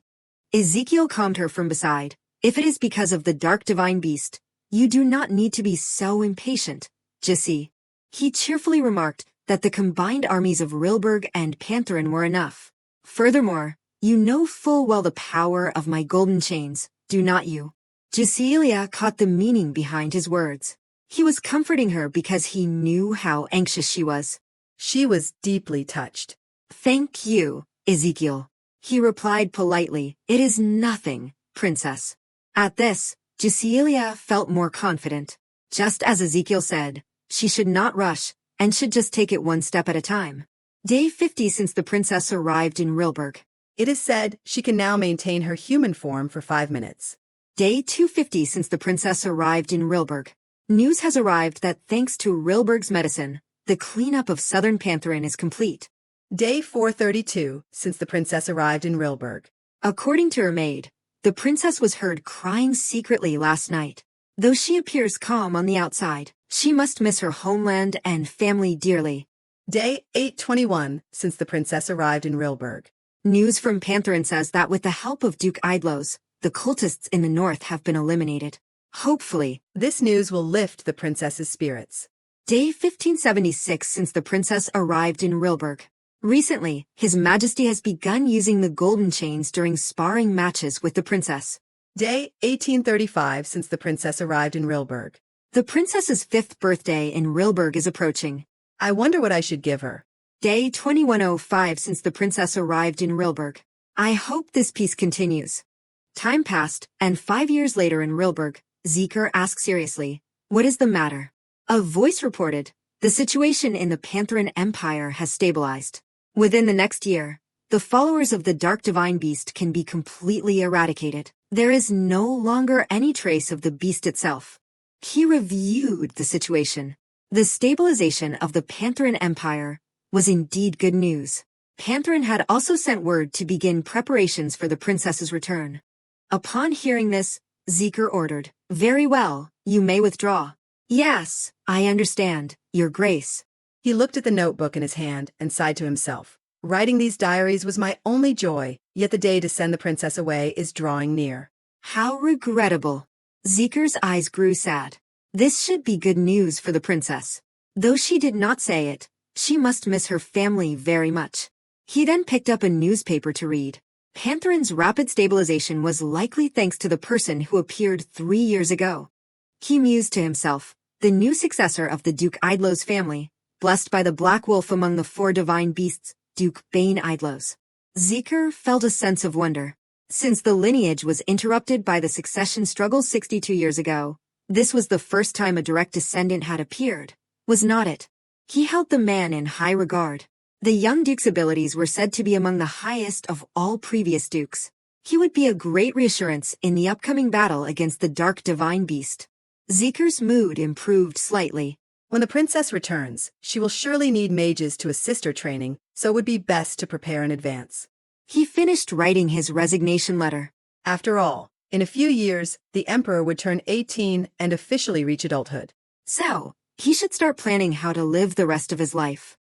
Ezekiel calmed her from beside. If it is because of the dark divine beast, you do not need to be so impatient, Jessie. He cheerfully remarked that the combined armies of Rilberg and Pantherin were enough. Furthermore, you know full well the power of my golden chains, do not you? Gisela caught the meaning behind his words. He was comforting her because he knew how anxious she was. She was deeply touched. Thank you, Ezekiel. He replied politely, it is nothing, princess. At this, Gisela felt more confident. Just as Ezekiel said, she should not rush, and should just take it one step at a time. Day 50 since the princess arrived in Rilberg. It is said she can now maintain her human form for 5 minutes. Day 250 since the princess arrived in Rilberg. News has arrived that thanks to Rilberg's medicine, the cleanup of southern Pantherin is complete. Day 432 since the princess arrived in Rilberg. According to her maid, the princess was heard crying secretly last night. Though she appears calm on the outside, she must miss her homeland and family dearly. Day 821 since the princess arrived in Rilberg. News from Pantherin says that with the help of Duke Eidlos, the cultists in the north have been eliminated. Hopefully, this news will lift the princess's spirits. Day 1576 since the princess arrived in Rilberg. Recently, His Majesty has begun using the golden chains during sparring matches with the princess. Day 1835 since the princess arrived in Rilberg. The princess's 5th birthday in Rilberg is approaching. I wonder what I should give her. Day 2105 since the princess arrived in Rilberg. I hope this peace continues. Time passed, and 5 years later in Rilberg, Zeker asked seriously, what is the matter? A voice reported, the situation in the Pantherin Empire has stabilized. Within the next year, the followers of the Dark Divine Beast can be completely eradicated. There is no longer any trace of the beast itself. He reviewed the situation. The stabilization of the Pantherin Empire was indeed good news. Pantherin had also sent word to begin preparations for the princess's return. Upon hearing this, Zeker ordered, very well, you may withdraw. Yes, I understand, Your Grace. He looked at the notebook in his hand and sighed to himself. Writing these diaries was my only joy, yet the day to send the princess away is drawing near. How regrettable. Zeker's eyes grew sad. This should be good news for the princess. Though she did not say it, she must miss her family very much. He then picked up a newspaper to read. Pantherin's rapid stabilization was likely thanks to the person who appeared 3 years ago. He mused to himself, the new successor of the Duke Idlos family, blessed by the black wolf among the 4 divine beasts, Duke Bane Idlos. Zeker felt a sense of wonder. Since the lineage was interrupted by the succession struggle 62 years ago, this was the first time a direct descendant had appeared, was not it? He held the man in high regard. The young duke's abilities were said to be among the highest of all previous dukes. He would be a great reassurance in the upcoming battle against the dark divine beast. Zeker's mood improved slightly. When the princess returns, she will surely need mages to assist her training, so it would be best to prepare in advance. He finished writing his resignation letter. After all, in a few years, the emperor would turn 18 and officially reach adulthood. So, he should start planning how to live the rest of his life.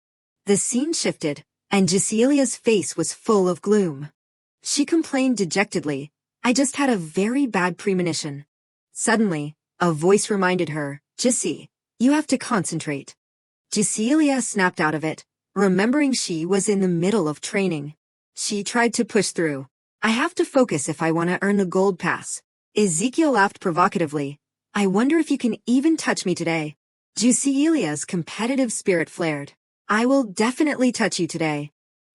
The scene shifted, and Giselia's face was full of gloom. She complained dejectedly, "I just had a very bad premonition." Suddenly, a voice reminded her, "Gisi, you have to concentrate." Giselia snapped out of it, remembering she was in the middle of training. She tried to push through. "I have to focus if I want to earn the gold pass." Ezekiel laughed provocatively. "I wonder if you can even touch me today." Giselia's competitive spirit flared. "I will definitely touch you today."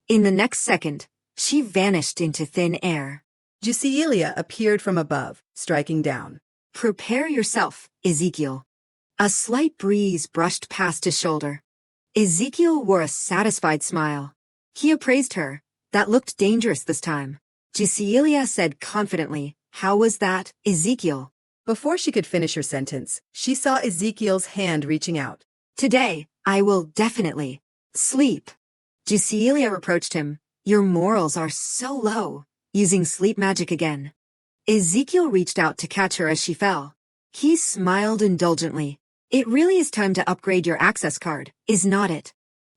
In the next second, she vanished into thin air. Giselia appeared from above, striking down. "Prepare yourself, Ezekiel." A slight breeze brushed past his shoulder. Ezekiel wore a satisfied smile. He appraised her. "That looked dangerous this time." Giselia said confidently, "How was that, Ezekiel?" Before she could finish her sentence, she saw Ezekiel's hand reaching out. "Today, I will definitely sleep." Giselia reproached him. "Your morals are so low, using sleep magic again." Ezekiel reached out to catch her as she fell. He smiled indulgently. "It really is time to upgrade your access card, is not it?"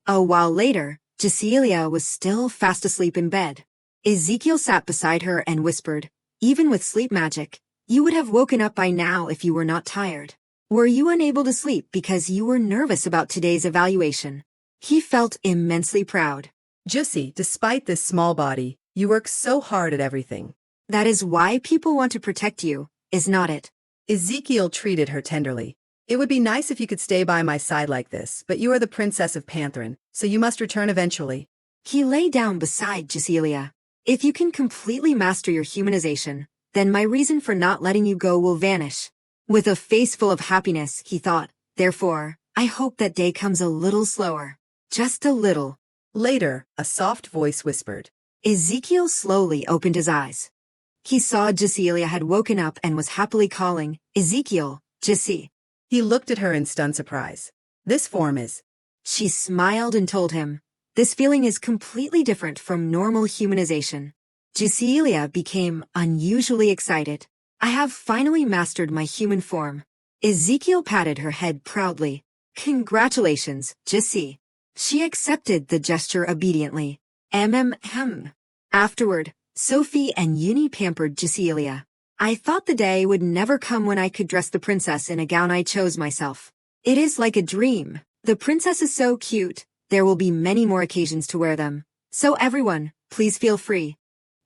A while later, Giselia was still fast asleep in bed. Ezekiel sat beside her and whispered, "Even with sleep magic, you would have woken up by now if you were not tired. Were you unable to sleep because you were nervous about today's evaluation?" He felt immensely proud. "Jussi, despite this small body, you work so hard at everything." "That is why people want to protect you, is not it?" Ezekiel treated her tenderly. "It would be nice if you could stay by my side like this, but you are the princess of Pantheron, so you must return eventually." He lay down beside Giselia. "If you can completely master your humanization, then my reason for not letting you go will vanish." With a face full of happiness, he thought, "Therefore, I hope that day comes a little slower. Just a little." Later, a soft voice whispered. Ezekiel slowly opened his eyes. He saw Giselia had woken up and was happily calling, "Ezekiel, Gisi." He looked at her in stunned surprise. "This form is..." She smiled and told him, "This feeling is completely different from normal humanization." Giselia became unusually excited. "I have finally mastered my human form." Ezekiel patted her head proudly. "Congratulations, Gisi." She accepted the gesture obediently. Afterward, Sophie and Uni pampered Giselia. "I thought the day would never come when I could dress the princess in a gown I chose myself. It is like a dream. The princess is so cute. There will be many more occasions to wear them. So everyone, please feel free."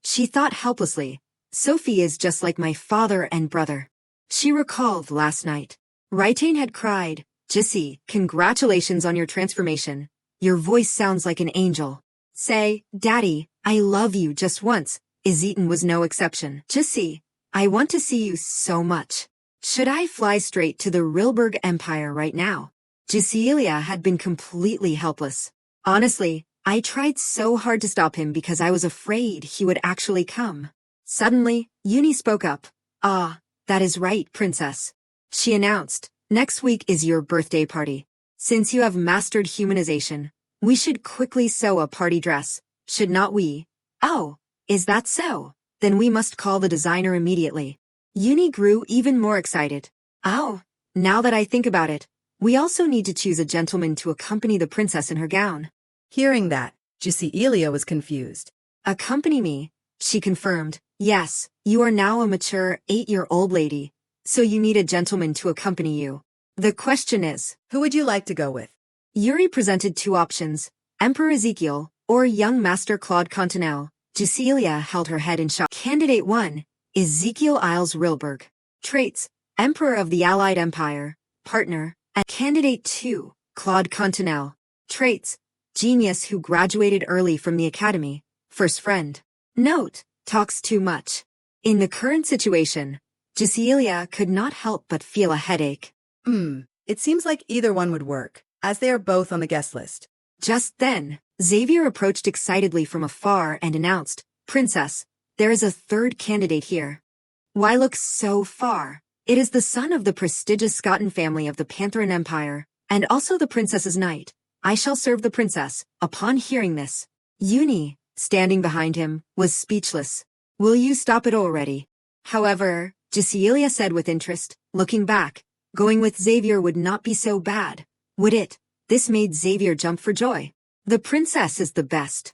She thought helplessly. "Sophie is just like my father and brother." She recalled last night. Raitain had cried, "Gisi, congratulations on your transformation. Your voice sounds like an angel. Say, Daddy, I love you just once." Ezetan was no exception. "Gisi, I want to see you so much. Should I fly straight to the Rilberg Empire right now?" Giselia had been completely helpless. "Honestly, I tried so hard to stop him because I was afraid he would actually come." Suddenly, Uni spoke up. "Ah, that is right, princess." She announced, "Next week is your birthday party. Since you have mastered humanization, we should quickly sew a party dress, should not we?" "Oh, is that so? Then we must call the designer immediately." Uni grew even more excited. "Oh, now that I think about it, we also need to choose a gentleman to accompany the princess in her gown." Hearing that, Giselia was confused. "Accompany me," she confirmed. "Yes, you are now a mature 8-year-old lady, so you need a gentleman to accompany you. The question is, Who would you like to go with?" Yuri presented 2 options, Emperor Ezekiel or young Master Claude Continel. Giselia held her head in shock. Candidate 1, Ezekiel Isles Rilberg. Traits, Emperor of the Allied Empire, partner, and candidate 2, Claude Continel. Traits: genius who graduated early from the academy, first friend. Note: talks too much. In the current situation, Cecilia could not help but feel a headache. It seems like either one would work, as they are both on the guest list. Just then, Xavier approached excitedly from afar and announced, "Princess, there is a third candidate here." "Why look so far? It is the son of the prestigious Scotten family of the Pantheran Empire, and also the princess's knight. I shall serve the princess." Upon hearing this, Uni, standing behind him, was speechless. "Will you stop it already?" However, Cecilia said with interest, looking back, going with Xavier would not be so bad, would it? This made Xavier jump for joy. The princess is the best.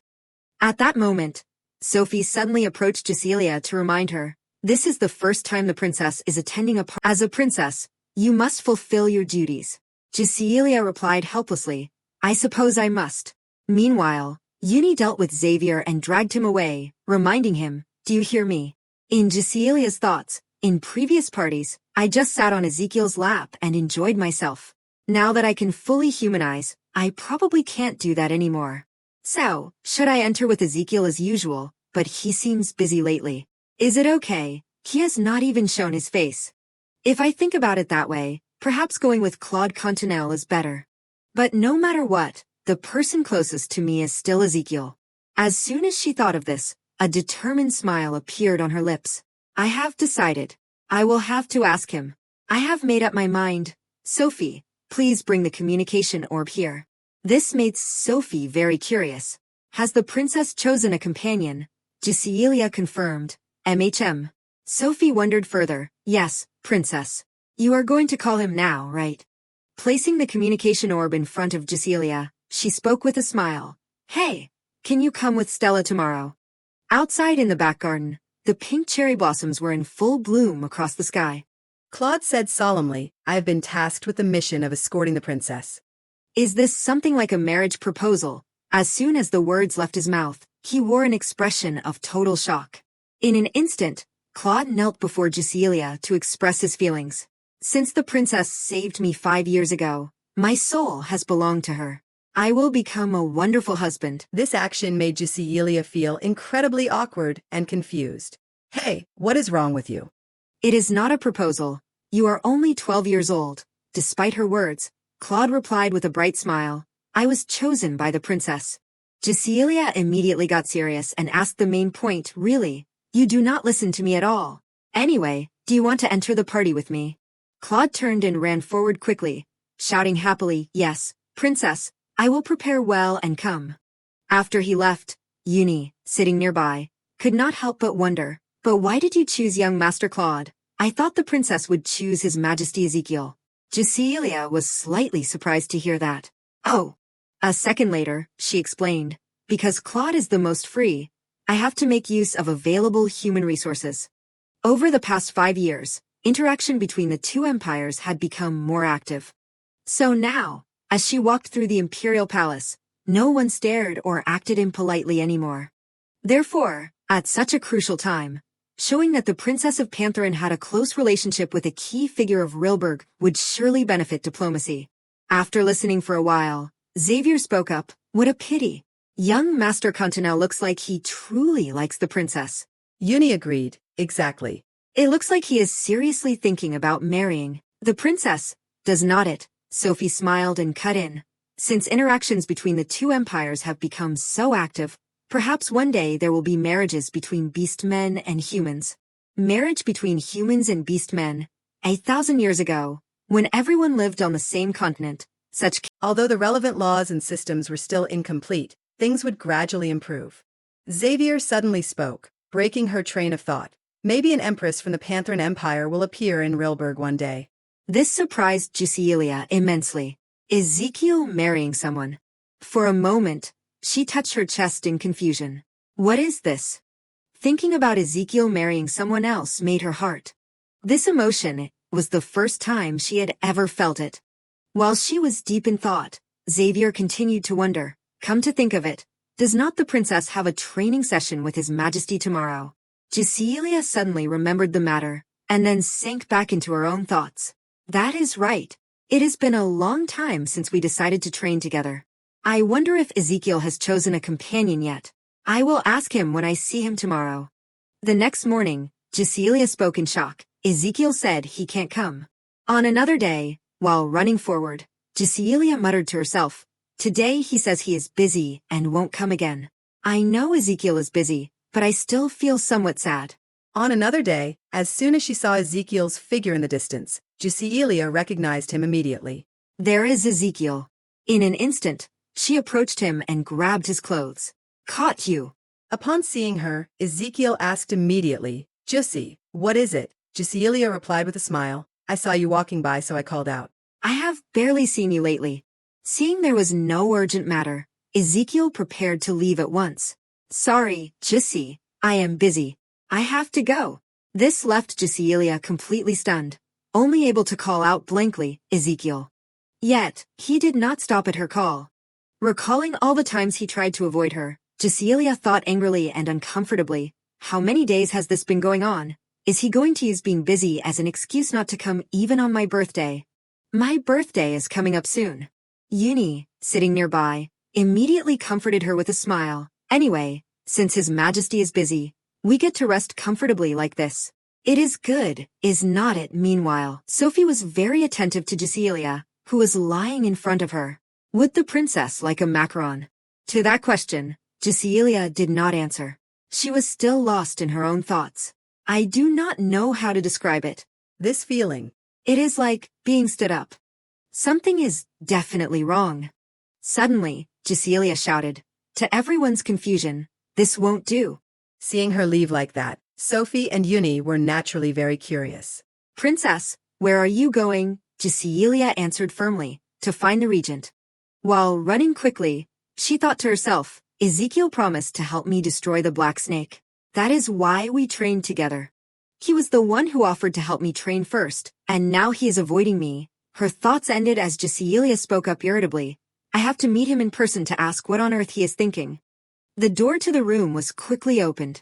At that moment, Sophie suddenly approached Cecilia to remind her, "This is the first time the princess is attending a party. As a princess, you must fulfill your duties." Cecilia replied helplessly, "I suppose I must." Meanwhile, Uni dealt with Xavier and dragged him away, reminding him, "Do you hear me?" In Cecilia's thoughts, in previous parties, I just sat on Ezekiel's lap and enjoyed myself. Now that I can fully humanize, I probably can't do that anymore. So, should I enter with Ezekiel as usual? But he seems busy lately. Is it okay? He has not even shown his face. If I think about it that way, perhaps going with Claude Continel is better. But no matter what, the person closest to me is still Ezekiel. As soon as she thought of this, a determined smile appeared on her lips. "I have decided. I will have to ask him. I have made up my mind. Sophie, please bring the communication orb here." This made Sophie very curious. "Has the princess chosen a companion?" Cecilia confirmed. "MHM. Sophie wondered further. "Yes, princess. You are going to call him now, right?" Placing the communication orb in front of Cecilia, she spoke with a smile. "Hey, can you come with Stella tomorrow?" Outside in the back garden, the pink cherry blossoms were in full bloom across the sky. Claude said solemnly, "I have been tasked with the mission of escorting the princess." Is this something like a marriage proposal? As soon as the words left his mouth, he wore an expression of total shock. In an instant, Claude knelt before Cecilia to express his feelings. "Since the princess saved me 5 years ago, my soul has belonged to her. I will become a wonderful husband." This action made Cecilia feel incredibly awkward and confused. "Hey, what is wrong with you?" "It is not a proposal. You are only 12 years old." Despite her words, Claude replied with a bright smile, "I was chosen by the princess." Cecilia immediately got serious and asked the main point, "Really? You do not listen to me at all. Anyway, do you want to enter the party with me?" Claude turned and ran forward quickly, shouting happily, "Yes, princess, I will prepare well and come." After he left, Uni, sitting nearby, could not help but wonder, "But why did you choose young Master Claude? I thought the princess would choose His Majesty Ezekiel." Cecilia was slightly surprised to hear that. "Oh." A second later, she explained, "Because Claude is the most free, I have to make use of available human resources." Over the past 5 years, interaction between the two empires had become more active. So now, as she walked through the imperial palace, no one stared or acted impolitely anymore. Therefore, at such a crucial time, showing that the Princess of Pantheran had a close relationship with a key figure of Rilberg would surely benefit diplomacy. After listening for a while, Xavier spoke up, "What a pity. Young Master Continel looks like he truly likes the princess." Uni agreed, "Exactly. "It looks like he is seriously thinking about marrying the princess, does not it?" Sophie smiled and cut in. "Since interactions between the two empires have become so active, perhaps one day there will be marriages between beast men and humans." Marriage between humans and beast men. 1,000 years ago, when everyone lived on the same continent, although the relevant laws and systems were still incomplete, things would gradually improve. Xavier suddenly spoke, breaking her train of thought. "Maybe an empress from the Pantheran Empire will appear in Rilberg one day." This surprised Cecilia immensely. Ezekiel marrying someone. For a moment, she touched her chest in confusion. What is this? Thinking about Ezekiel marrying someone else made her heart. This emotion was the first time she had ever felt it. While she was deep in thought, Xavier continued to wonder, "Come to think of it, does not the princess have a training session with His Majesty tomorrow?" Cecilia suddenly remembered the matter. and then sank back into her own thoughts. That is right. It has been a long time since we decided to train together. I wonder if Ezekiel has chosen a companion yet. I will ask him when I see him tomorrow. The next morning, Jasilia spoke in shock. Ezekiel said he can't come. On another day, while running forward, Jasilia muttered to herself, today he says he is busy and won't come again. I know Ezekiel is busy, but I still feel somewhat sad. On another day, as soon as she saw Ezekiel's figure in the distance, Jasilia recognized him immediately. There is Ezekiel. In an instant, she approached him and grabbed his clothes. Caught you. Upon seeing her, Ezekiel asked immediately, Jussi, what is it? Jasilia replied with a smile, I saw you walking by so I called out. I have barely seen you lately. Seeing there was no urgent matter, Ezekiel prepared to leave at once. Sorry, Jussi, I am busy. I have to go. This left Jasilia completely stunned, only able to call out blankly, Ezekiel. Yet, he did not stop at her call. Recalling all the times he tried to avoid her, Jasilia thought angrily and uncomfortably, how many days has this been going on? Is he going to use being busy as an excuse not to come even on my birthday? My birthday is coming up soon. Uni, sitting nearby, immediately comforted her with a smile. Anyway, since His Majesty is busy, we get to rest comfortably like this. It is good, is not it? Meanwhile, Sophie was very attentive to Jasilia, who was lying in front of her. Would the princess like a macaron? To that question, Jasilia did not answer. She was still lost in her own thoughts. I do not know how to describe it. This feeling. It is like being stood up. Something is definitely wrong. Suddenly, Jasilia shouted. To everyone's confusion, this won't do. Seeing her leave like that, Sophie and Uni were naturally very curious. Princess, where are you going? Jasilia answered firmly, to find the regent. While running quickly, she thought to herself, Ezekiel promised to help me destroy the black snake. That is why we trained together. He was the one who offered to help me train first, and now he is avoiding me. Her thoughts ended as Jasilia spoke up irritably. I have to meet him in person to ask what on earth he is thinking. The door to the room was quickly opened.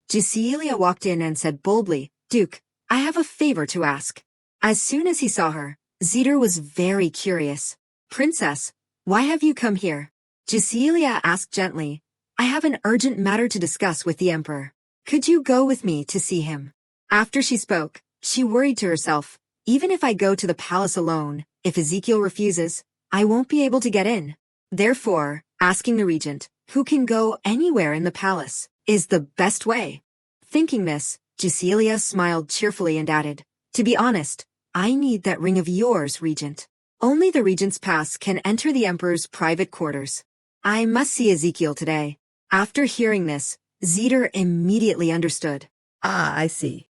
Jasilia walked in and said boldly, Duke, I have a favor to ask. As soon as he saw her, Zeder was very curious. Princess, why have you come here? Jasilia asked gently. I have an urgent matter to discuss with the emperor. Could you go with me to see him? After she spoke, she worried to herself, even if I go to the palace alone, if Ezekiel refuses, I won't be able to get in. Therefore, asking the regent, who can go anywhere in the palace, is the best way. Thinking this, Jasilia smiled cheerfully and added, to be honest, I need that ring of yours, regent. Only the regent's pass can enter the emperor's private quarters. I must see Ezekiel today. After hearing this, Zeder immediately understood. Ah, I see.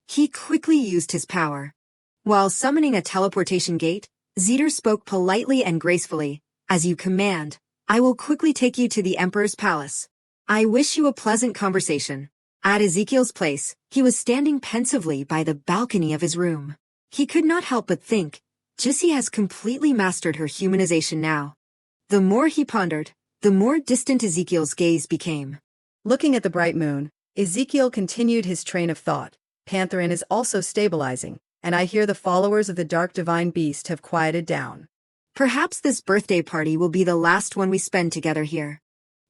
He quickly used his power. While summoning a teleportation gate, Zeder spoke politely and gracefully, as you command, I will quickly take you to the emperor's palace. I wish you a pleasant conversation. At Ezekiel's place, he was standing pensively by the balcony of his room. He could not help but think, Jussi has completely mastered her humanization now. The more he pondered, the more distant Ezekiel's gaze became. Looking at the bright moon, Ezekiel continued his train of thought. Pantherin is also stabilizing, and I hear the followers of the dark divine beast have quieted down. Perhaps this birthday party will be the last one we spend together here.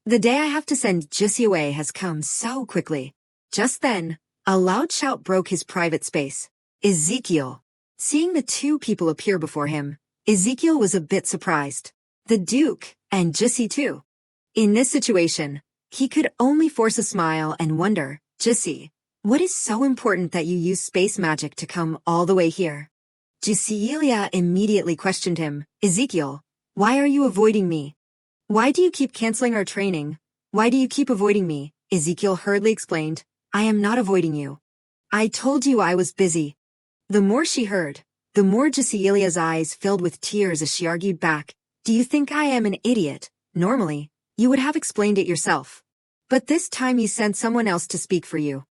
The day I have to send Jussi away has come so quickly. Just then, a loud shout broke his private space. Ezekiel. Seeing the two people appear before him, Ezekiel was a bit surprised. The Duke, and Jussi too. In this situation, he could only force a smile and wonder, Jussi, what is so important that you use space magic to come all the way here? Jasilia immediately questioned him, Ezekiel, why are you avoiding me? Why do you keep canceling our training? Why do you keep avoiding me? Ezekiel hurriedly explained, I am not avoiding you. I told you I was busy. The more she heard, the more Jasilia's eyes filled with tears as she argued back, do you think I am an idiot? Normally, you would have explained it yourself. But this time you sent someone else to speak for you.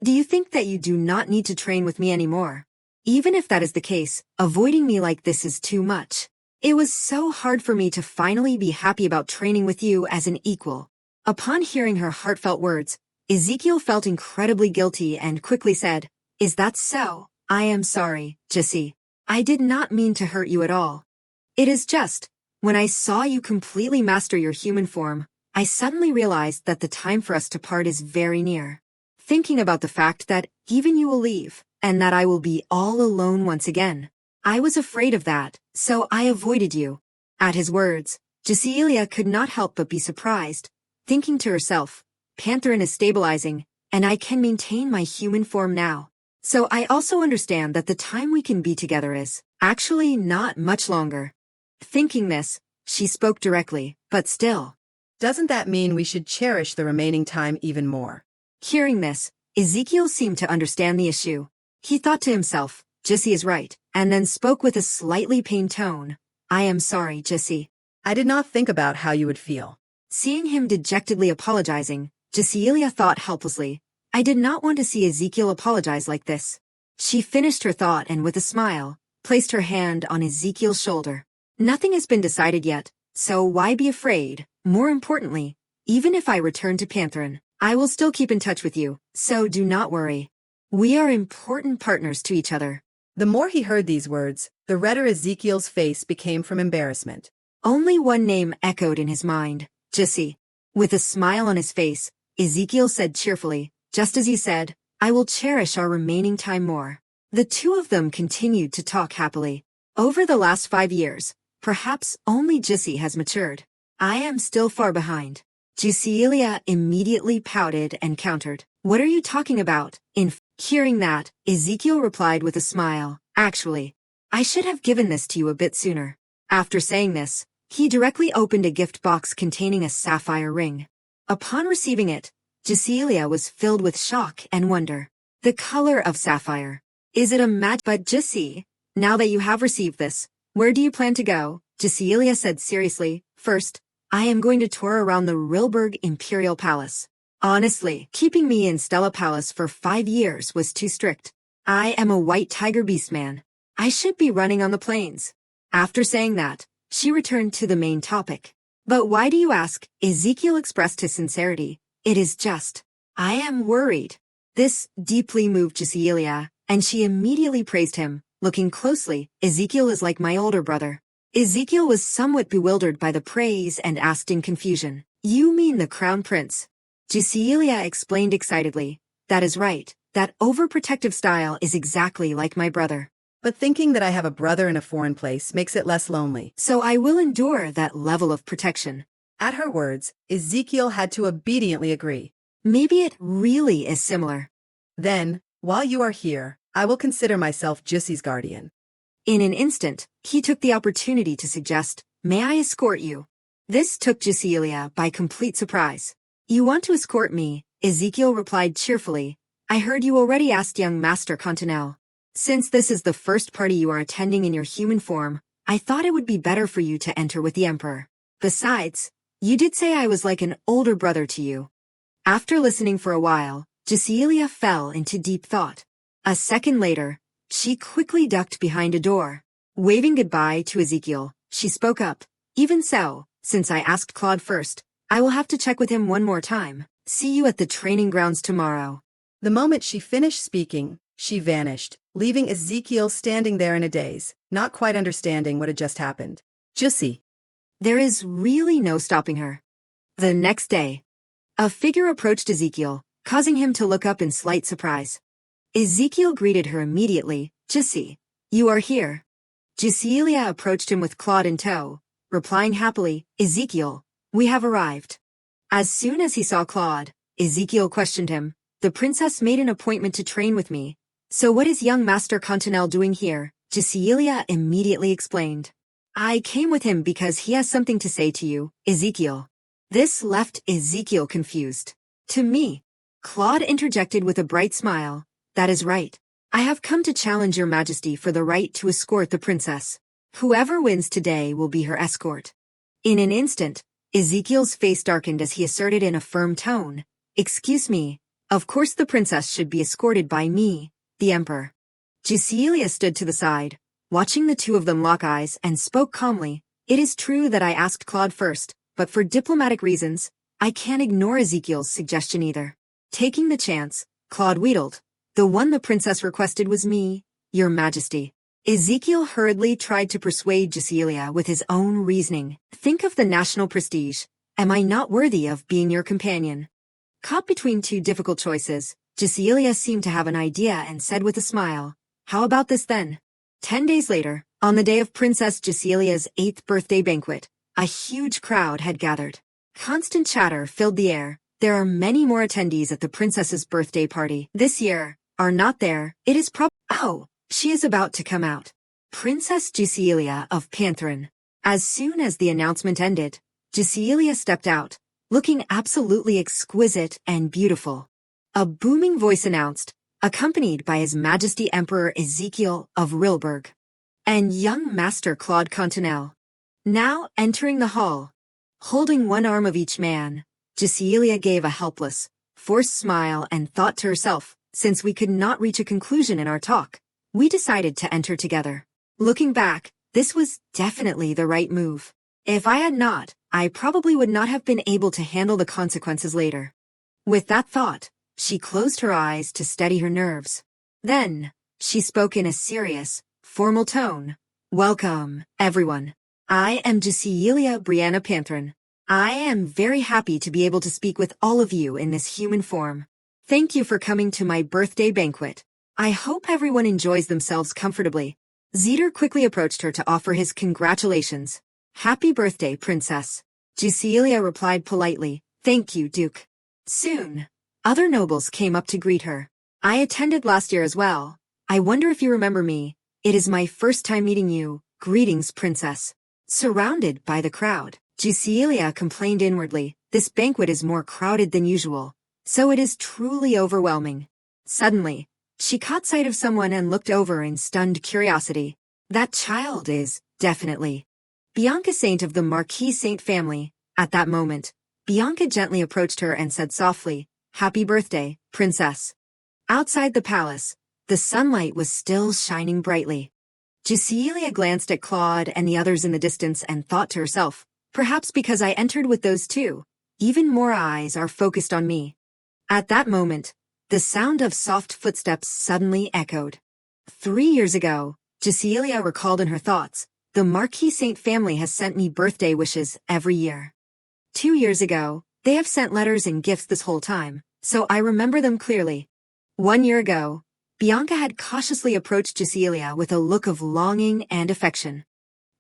Do you think that you do not need to train with me anymore? Even if that is the case, avoiding me like this is too much. It was so hard for me to finally be happy about training with you as an equal. Upon hearing her heartfelt words, Ezekiel felt incredibly guilty and quickly said, Is that so? I am sorry, Jessie. I did not mean to hurt you at all. It is just, when I saw you completely master your human form, I suddenly realized that the time for us to part is very near. Thinking about the fact that even you will leave, and that I will be all alone once again. I was afraid of that, so I avoided you. At his words, Cecilia could not help but be surprised, thinking to herself, Pantherin is stabilizing, and I can maintain my human form now. So I also understand that the time we can be together is, actually, not much longer. Thinking this, she spoke directly, but still. Doesn't that mean we should cherish the remaining time even more? Hearing this, Ezekiel seemed to understand the issue. He thought to himself, Jessie is right, and then spoke with a slightly pained tone. I am sorry, Jessie. I did not think about how you would feel. Seeing him dejectedly apologizing, Cecilia thought helplessly, I did not want to see Ezekiel apologize like this. She finished her thought and with a smile, placed her hand on Ezekiel's shoulder. Nothing has been decided yet, so why be afraid? More importantly, even if I return to Pantherin, I will still keep in touch with you, so do not worry. We are important partners to each other. The more he heard these words, the redder Ezekiel's face became from embarrassment. Only one name echoed in his mind, Jessie. With a smile on his face, Ezekiel said cheerfully, just as you said, I will cherish our remaining time more. The two of them continued to talk happily. Over the last 5 years, perhaps only Jessie has matured. I am still far behind. Cecilia immediately pouted and countered. What are you talking about? Hearing that, Ezekiel replied with a smile, actually, I should have given this to you a bit sooner. After saying this, he directly opened a gift box containing a sapphire ring. Upon receiving it, Cecilia was filled with shock and wonder. The color of sapphire. Is it a match? But Jessie, now that you have received this, where do you plan to go? Cecilia said seriously, first, I am going to tour around the Rilberg Imperial Palace. Honestly, keeping me in Stella Palace for 5 years was too strict. I am a white tiger beast man. I should be running on the plains. After saying that, she returned to the main topic. But why do you ask? Ezekiel expressed his sincerity. It is just, I am worried. This deeply moved Cecilia, and she immediately praised him. Looking closely, Ezekiel is like my older brother. Ezekiel was somewhat bewildered by the praise and asked in confusion, You mean the crown prince? Cecilia explained excitedly, That is right, that overprotective style is exactly like my brother. But thinking that I have a brother in a foreign place makes it less lonely. So I will endure that level of protection. At her words, Ezekiel had to obediently agree. Maybe it really is similar. Then, while you are here, I will consider myself Jessie's guardian. In an instant, he took the opportunity to suggest, May I escort you? This took Cecilia by complete surprise. You want to escort me? Ezekiel replied cheerfully. I heard you already asked young Master Continental. Since this is the first party you are attending in your human form, I thought it would be better for you to enter with the Emperor. Besides, you did say I was like an older brother to you. After listening for a while, Cecilia fell into deep thought. A second later, she quickly ducked behind a door. Waving goodbye to Ezekiel, she spoke up. Even so, since I asked Claude first, I will have to check with him one more time. See you at the training grounds tomorrow. The moment she finished speaking, she vanished, leaving Ezekiel standing there in a daze, not quite understanding what had just happened. Jessie. There is really no stopping her. The next day, a figure approached Ezekiel, causing him to look up in slight surprise. Ezekiel greeted her immediately. Jessie, you are here. Cecilia approached him with Claude in tow, replying happily, Ezekiel, we have arrived. As soon as he saw Claude, Ezekiel questioned him. The princess made an appointment to train with me. So what is young Master Continental doing here? Cecilia immediately explained. I came with him because he has something to say to you, Ezekiel. This left Ezekiel confused. To me, Claude interjected with a bright smile. That is right. I have come to challenge your majesty for the right to escort the princess. Whoever wins today will be her escort. In an instant, Ezekiel's face darkened as he asserted in a firm tone. Excuse me, of course the princess should be escorted by me, the emperor. Cecilia stood to the side, watching the two of them lock eyes, and spoke calmly. It is true that I asked Claude first, but for diplomatic reasons, I can't ignore Ezekiel's suggestion either. Taking the chance, Claude wheedled. The one the princess requested was me. Your Majesty. Ezekiel hurriedly tried to persuade Jasilia with his own reasoning. Think of the national prestige. Am I not worthy of being your companion? Caught between two difficult choices, Jasilia seemed to have an idea and said with a smile, how about this then? 10 days later, on the day of Princess Jasilia's 8th birthday banquet, a huge crowd had gathered. Constant chatter filled the air. There are many more attendees at the princess's birthday party this year. Are not there. It is Oh, she is about to come out. Princess Jasilia of Pantheron. As soon as the announcement ended, Jasilia stepped out, looking absolutely exquisite and beautiful. A booming voice announced, accompanied by His Majesty Emperor Ezekiel of Rilberg and young Master Claude Continel. Now entering the hall, holding one arm of each man, Jasilia gave a helpless, forced smile and thought to herself, since we could not reach a conclusion in our talk, we decided to enter together. Looking back, this was definitely the right move. If I had not, I probably would not have been able to handle the consequences later. With that thought, she closed her eyes to steady her nerves. Then, she spoke in a serious, formal tone. Welcome, everyone. I am Jasilia Brianna Pantheron. I am very happy to be able to speak with all of you in this human form. Thank you for coming to my birthday banquet. I hope everyone enjoys themselves comfortably. Zeter quickly approached her to offer his congratulations. Happy birthday, Princess. Jasilia replied politely, Thank you, Duke. Soon, other nobles came up to greet her. I attended last year as well. I wonder if you remember me. It is my first time meeting you. Greetings, Princess. Surrounded by the crowd, Jasilia complained inwardly, this banquet is more crowded than usual, so it is truly overwhelming. Suddenly, she caught sight of someone and looked over in stunned curiosity. That child is, definitely, Bianca Saint of the Marquis Saint family. At that moment, Bianca gently approached her and said softly, Happy birthday, Princess. Outside the palace, the sunlight was still shining brightly. Jasilia glanced at Claude and the others in the distance and thought to herself, perhaps because I entered with those two, even more eyes are focused on me. At that moment, the sound of soft footsteps suddenly echoed. 3 years ago, Jasilia recalled in her thoughts, the Marquis Saint family has sent me birthday wishes every year. 2 years ago, they have sent letters and gifts this whole time, so I remember them clearly. 1 year ago, Bianca had cautiously approached Jasilia with a look of longing and affection.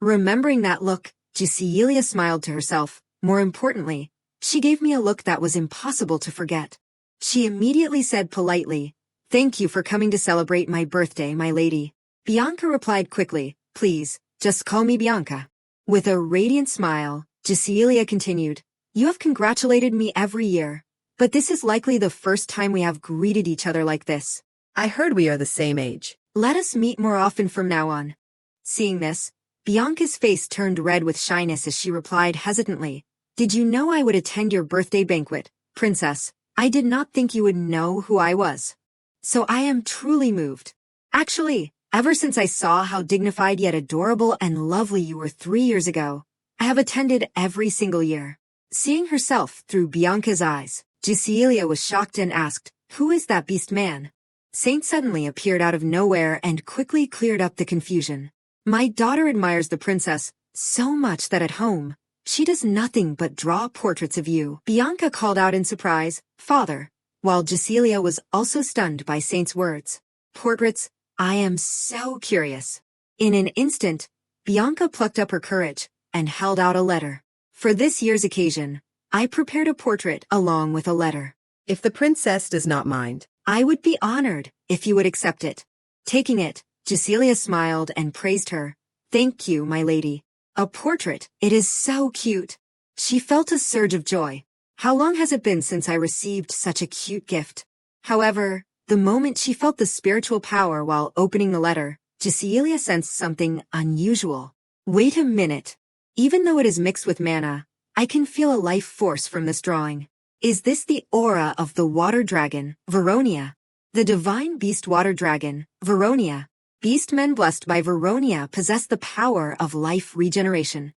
Remembering that look, Jasilia smiled to herself. More importantly, she gave me a look that was impossible to forget. She immediately said politely, Thank you for coming to celebrate my birthday, my lady. Bianca replied quickly, Please, just call me Bianca. With a radiant smile, Jasilia continued, You have congratulated me every year, but this is likely the first time we have greeted each other like this. I heard we are the same age. Let us meet more often from now on. Seeing this, Bianca's face turned red with shyness as she replied hesitantly, Did you know I would attend your birthday banquet, Princess? I did not think you would know who I was. So I am truly moved. Actually, ever since I saw how dignified yet adorable and lovely you were 3 years ago, I have attended every single year. Seeing herself through Bianca's eyes, Jasilia was shocked and asked, Who is that beast man? Saint suddenly appeared out of nowhere and quickly cleared up the confusion. My daughter admires the princess so much that at home, she does nothing but draw portraits of you. Bianca called out in surprise, Father, while Jasilia was also stunned by Saint's words. Portraits? I am so curious. In an instant, Bianca plucked up her courage and held out a letter. For this year's occasion, I prepared a portrait along with a letter. If the princess does not mind, I would be honored if you would accept it. Taking it, Jasilia smiled and praised her. Thank you, my lady. A portrait, it is so cute. She felt a surge of joy. How long has it been since I received such a cute gift? However, the moment she felt the spiritual power while opening the letter, Jasilia sensed something unusual. Wait a minute. Even though it is mixed with mana, I can feel a life force from this drawing. Is this the aura of the water dragon, Veronia? The divine beast water dragon, Veronia. Beastmen blessed by Veronia possess the power of life regeneration.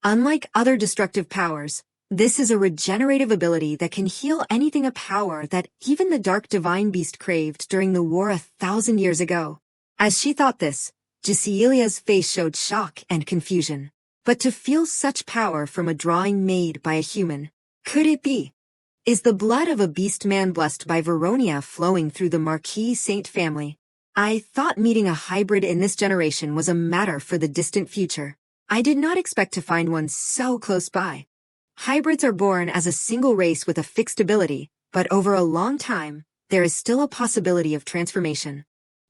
Unlike other destructive powers, this is a regenerative ability that can heal anything, a power that even the dark divine beast craved during the war 1,000 years ago. As she thought this, Giselia's face showed shock and confusion. But to feel such power from a drawing made by a human, could it be? Is the blood of a beast man blessed by Veronia flowing through the Marquis Saint family? I thought meeting a hybrid in this generation was a matter for the distant future. I did not expect to find one so close by. Hybrids are born as a single race with a fixed ability, but over a long time, there is still a possibility of transformation.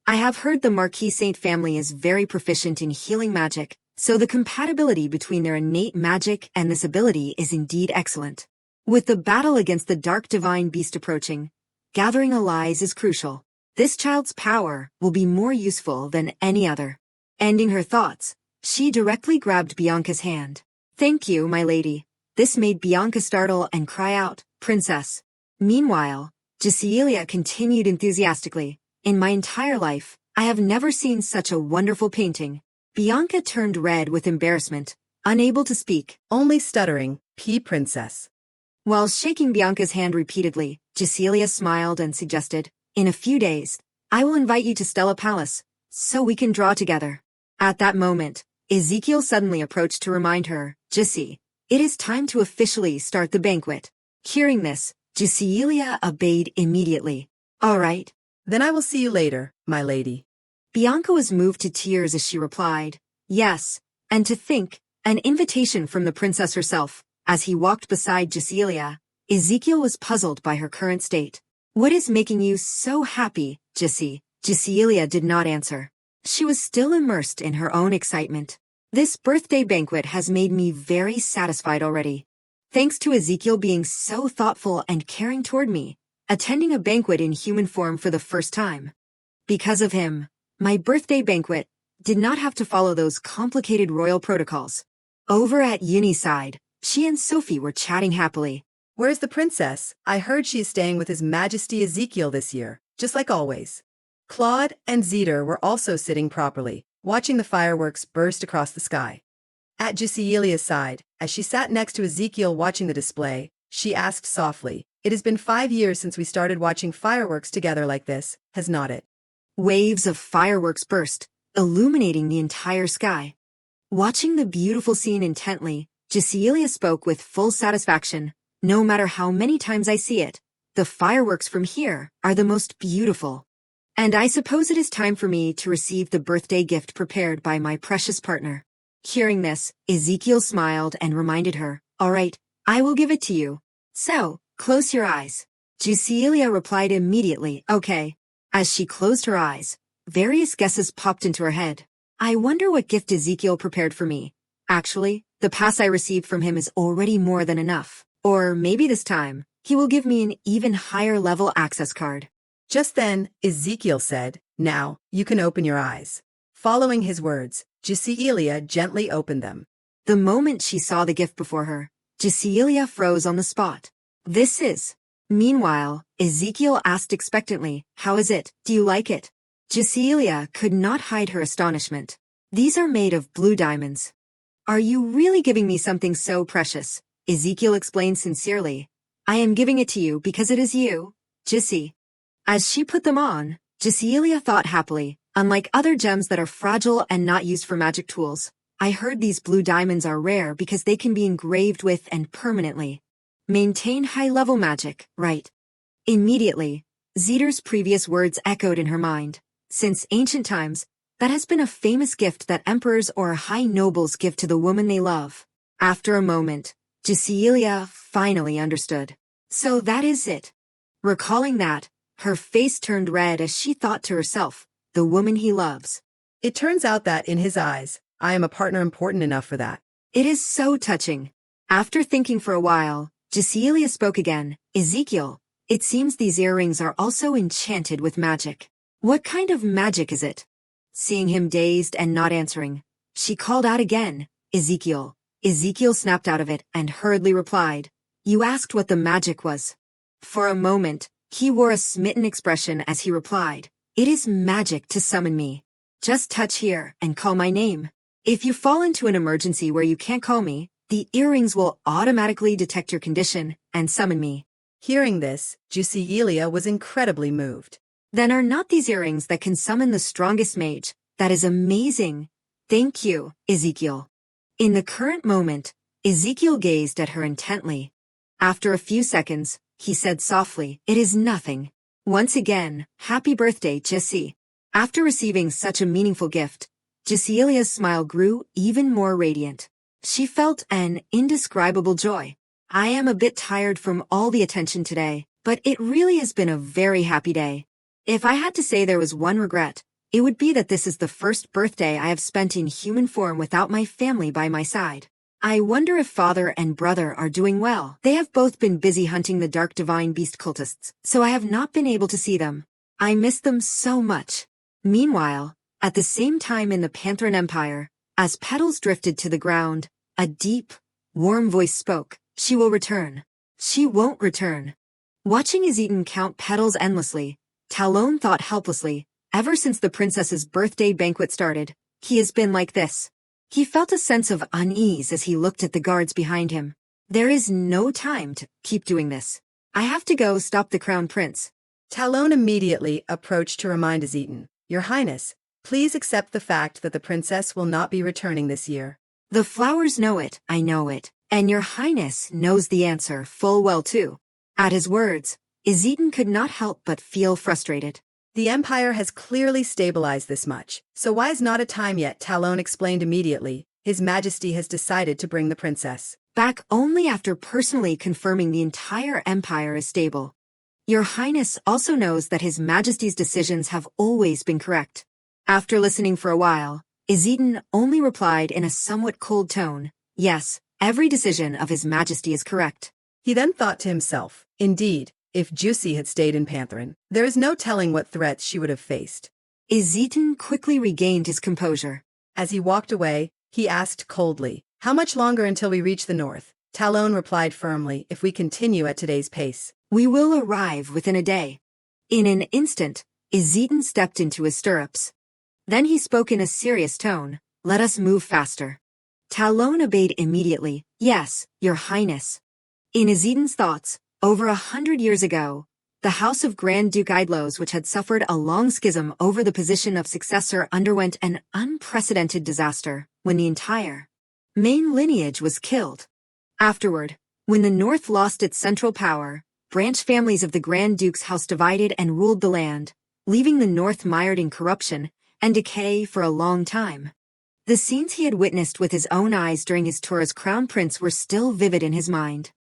I have heard the Marquis Saint family is very proficient in healing magic, so the compatibility between their innate magic and this ability is indeed excellent. With the battle against the dark divine beast approaching, gathering allies is crucial. This child's power will be more useful than any other. Ending her thoughts, she directly grabbed Bianca's hand. Thank you, my lady. This made Bianca startle and cry out, Princess. Meanwhile, Giselia continued enthusiastically. In my entire life, I have never seen such a wonderful painting. Bianca turned red with embarrassment, unable to speak, only stuttering, Princess. While shaking Bianca's hand repeatedly, Giselia smiled and suggested, in a few days, I will invite you to Stella Palace, so we can draw together. At that moment, Ezekiel suddenly approached to remind her, Gise, it is time to officially start the banquet. Hearing this, Giselia obeyed immediately. All right. Then I will see you later, my lady. Bianca was moved to tears as she replied, yes, and to think, an invitation from the princess herself. As he walked beside Giselia, Ezekiel was puzzled by her current state. What is making you so happy, Gise? Giselia did not answer. She was still immersed in her own excitement. This birthday banquet has made me very satisfied already. Thanks to Ezekiel being so thoughtful and caring toward me, attending a banquet in human form for the first time. Because of him, my birthday banquet did not have to follow those complicated royal protocols. Over at Uni's side, she and Sophie were chatting happily. Where's the princess? I heard she is staying with His Majesty Ezekiel this year, just like always. Claude and Zeter were also sitting properly, watching the fireworks burst across the sky. At Giselia's side, as she sat next to Ezekiel watching the display, she asked softly, it has been 5 years since we started watching fireworks together like this, has not it? Waves of fireworks burst, illuminating the entire sky. Watching the beautiful scene intently, Giselia spoke with full satisfaction. No matter how many times I see it, the fireworks from here are the most beautiful. And I suppose it is time for me to receive the birthday gift prepared by my precious partner. Hearing this, Ezekiel smiled and reminded her, all right, I will give it to you. So, close your eyes. Giselia replied immediately, okay. As she closed her eyes, various guesses popped into her head. I wonder what gift Ezekiel prepared for me. Actually, the pass I received from him is already more than enough. Or maybe this time, he will give me an even higher level access card. Just then, Ezekiel said, now, you can open your eyes. Following his words, Giselia gently opened them. The moment she saw the gift before her, Giselia froze on the spot. This is. Meanwhile, Ezekiel asked expectantly, how is it? Do you like it? Giselia could not hide her astonishment. These are made of blue diamonds. Are you really giving me something so precious? Ezekiel explained sincerely. I am giving it to you because it is you, Gise. As she put them on, Giselia thought happily, unlike other gems that are fragile and not used for magic tools, I heard these blue diamonds are rare because they can be engraved with and permanently maintain high-level magic, right? Immediately, Zeter's previous words echoed in her mind. Since ancient times, that has been a famous gift that emperors or high nobles give to the woman they love. After a moment, Giselia finally understood. So that is it. Recalling that, her face turned red as she thought to herself, the woman he loves. It turns out that, in his eyes, I am a partner important enough for that. It is so touching. After thinking for a while, Giselia spoke again. Ezekiel, it seems these earrings are also enchanted with magic. What kind of magic is it? Seeing him dazed and not answering, she called out again, Ezekiel. Ezekiel snapped out of it and hurriedly replied, you asked what the magic was. For a moment, he wore a smitten expression as he replied, it is magic to summon me. Just touch here and call my name. If you fall into an emergency where you can't call me, the earrings will automatically detect your condition and summon me. Hearing this, Giselia was incredibly moved. Then are not these earrings that can summon the strongest mage? That is amazing. Thank you, Ezekiel. In the current moment, Ezekiel gazed at her intently. After a few seconds, he said softly, "It is nothing." Once again, happy birthday, Jessie. After receiving such a meaningful gift, Jesselia's smile grew even more radiant. She felt an indescribable joy. I am a bit tired from all the attention today, but it really has been a very happy day. If I had to say there was one regret, it would be that this is the first birthday I have spent in human form without my family by my side. I wonder if father and brother are doing well. They have both been busy hunting the dark divine beast cultists, so I have not been able to see them. I miss them so much. Meanwhile, at the same time in the Pantheran Empire, as petals drifted to the ground, a deep, warm voice spoke. She will return. She won't return. Watching Ezekiel count petals endlessly, Talon thought helplessly, ever since the princess's birthday banquet started, he has been like this. He felt a sense of unease as he looked at the guards behind him. There is no time to keep doing this. I have to go stop the crown prince. Talon immediately approached to remind Ezekiel, "Your Highness, please accept the fact that the princess will not be returning this year." The flowers know it, I know it, and your highness knows the answer full well too. At his words, Ezekiel could not help but feel frustrated. The empire has clearly stabilized this much, so why is not a time yet? Talon explained immediately. His Majesty has decided to bring the princess back only after personally confirming the entire empire is stable. Your highness also knows that his Majesty's decisions have always been correct. After listening for a while, Ezekiel only replied in a somewhat cold tone, "Yes, every decision of his Majesty is correct." He then thought to himself, indeed, if Juicy had stayed in Pantheran, there is no telling what threats she would have faced. Ezekiel quickly regained his composure. As he walked away, he asked coldly, "How much longer until we reach the north?" Talon replied firmly, "If we continue at today's pace, we will arrive within a day." In an instant, Ezekiel stepped into his stirrups. Then he spoke in a serious tone, "Let us move faster." Talon obeyed immediately, "Yes, your highness." In Ezekiel's thoughts, over 100 years ago, the House of Grand Duke Idlos, which had suffered a long schism over the position of successor, underwent an unprecedented disaster when the entire main lineage was killed. Afterward, when the North lost its central power, branch families of the Grand Duke's house divided and ruled the land, leaving the North mired in corruption and decay for a long time. The scenes he had witnessed with his own eyes during his tour as Crown Prince were still vivid in his mind.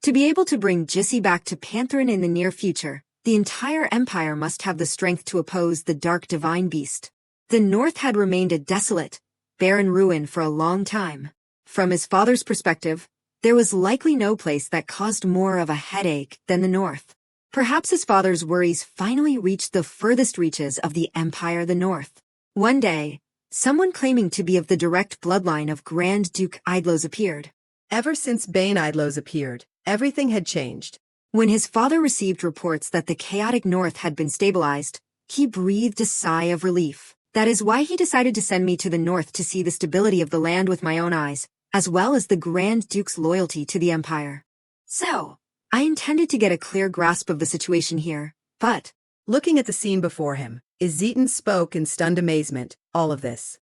To be able to bring Jissy back to Pantheran in the near future, the entire empire must have the strength to oppose the dark divine beast. The North had remained a desolate, barren ruin for a long time. From his father's perspective, there was likely no place that caused more of a headache than the North. Perhaps his father's worries finally reached the furthest reaches of the empire, the North. One day, someone claiming to be of the direct bloodline of Grand Duke Idlos appeared. Ever since Bane Idlos appeared, everything had changed. When his father received reports that the chaotic North had been stabilized, he breathed a sigh of relief. That is why he decided to send me to the North to see the stability of the land with my own eyes, as well as the Grand Duke's loyalty to the empire. So, I intended to get a clear grasp of the situation here, but... Looking at the scene before him, Ezekiel spoke in stunned amazement. All of this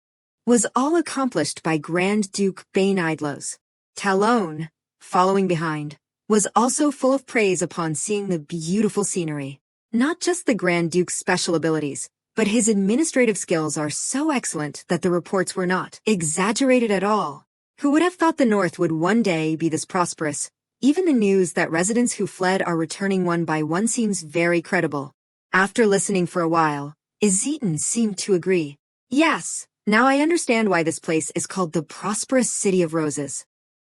was all accomplished by Grand Duke Bane Idlos. Talon, following behind, was also full of praise upon seeing the beautiful scenery. Not just the Grand Duke's special abilities, but his administrative skills are so excellent that the reports were not exaggerated at all. Who would have thought the North would one day be this prosperous? Even the news that residents who fled are returning one by one seems very credible. After listening for a while, Ezekiel seemed to agree. Yes, now I understand why this place is called the Prosperous City of Roses.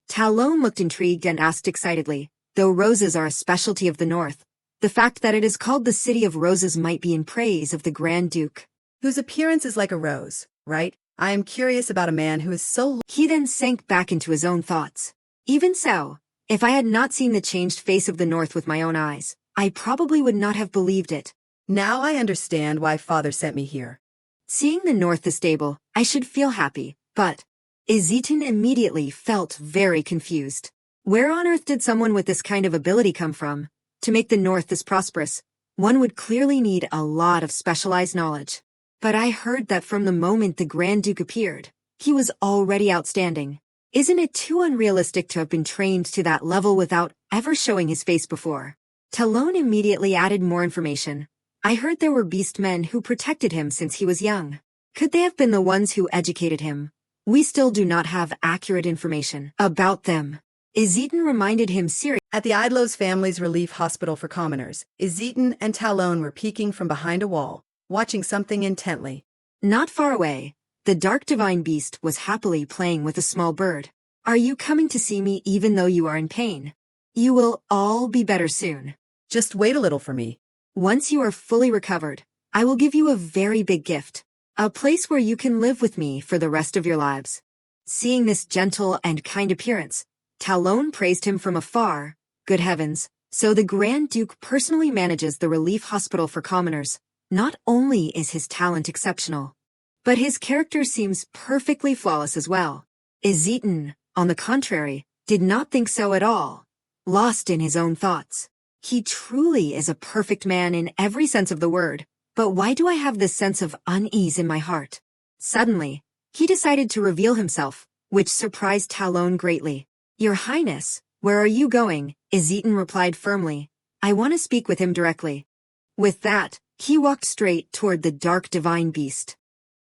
Talon looked intrigued and asked excitedly, though roses are a specialty of the North, the fact that it is called the City of Roses might be in praise of the Grand Duke, whose appearance is like a rose, right? I am curious about a man who is so... He then sank back into his own thoughts. Even so, if I had not seen the changed face of the North with my own eyes, I probably would not have believed it. Now I understand why father sent me here. Seeing the North is stable, I should feel happy, but... Ezekiel immediately felt very confused. Where on earth did someone with this kind of ability come from, to make the North this prosperous? One would clearly need a lot of specialized knowledge. But I heard that from the moment the Grand Duke appeared, he was already outstanding. Isn't it too unrealistic to have been trained to that level without ever showing his face before? Talon immediately added more information. I heard there were beast men who protected him since he was young. Could they have been the ones who educated him? We still do not have accurate information about them. Izitan reminded him seriously. At the Idlos family's relief hospital for commoners, Izitan and Talon were peeking from behind a wall, watching something intently. Not far away, the dark divine beast was happily playing with a small bird. Are you coming to see me even though you are in pain? You will all be better soon. Just wait a little for me. Once you are fully recovered, I will give you a very big gift. A place where you can live with me for the rest of your lives. Seeing this gentle and kind appearance, Talon praised him from afar. Good heavens, so the Grand Duke personally manages the relief hospital for commoners. Not only is his talent exceptional, but his character seems perfectly flawless as well. Izitan, on the contrary, did not think so at all. Lost in his own thoughts. He truly is a perfect man in every sense of the word, but why do I have this sense of unease in my heart? Suddenly, he decided to reveal himself, which surprised Talon greatly. Your Highness, where are you going? Izitan replied firmly. I want to speak with him directly. With that, he walked straight toward the dark divine beast.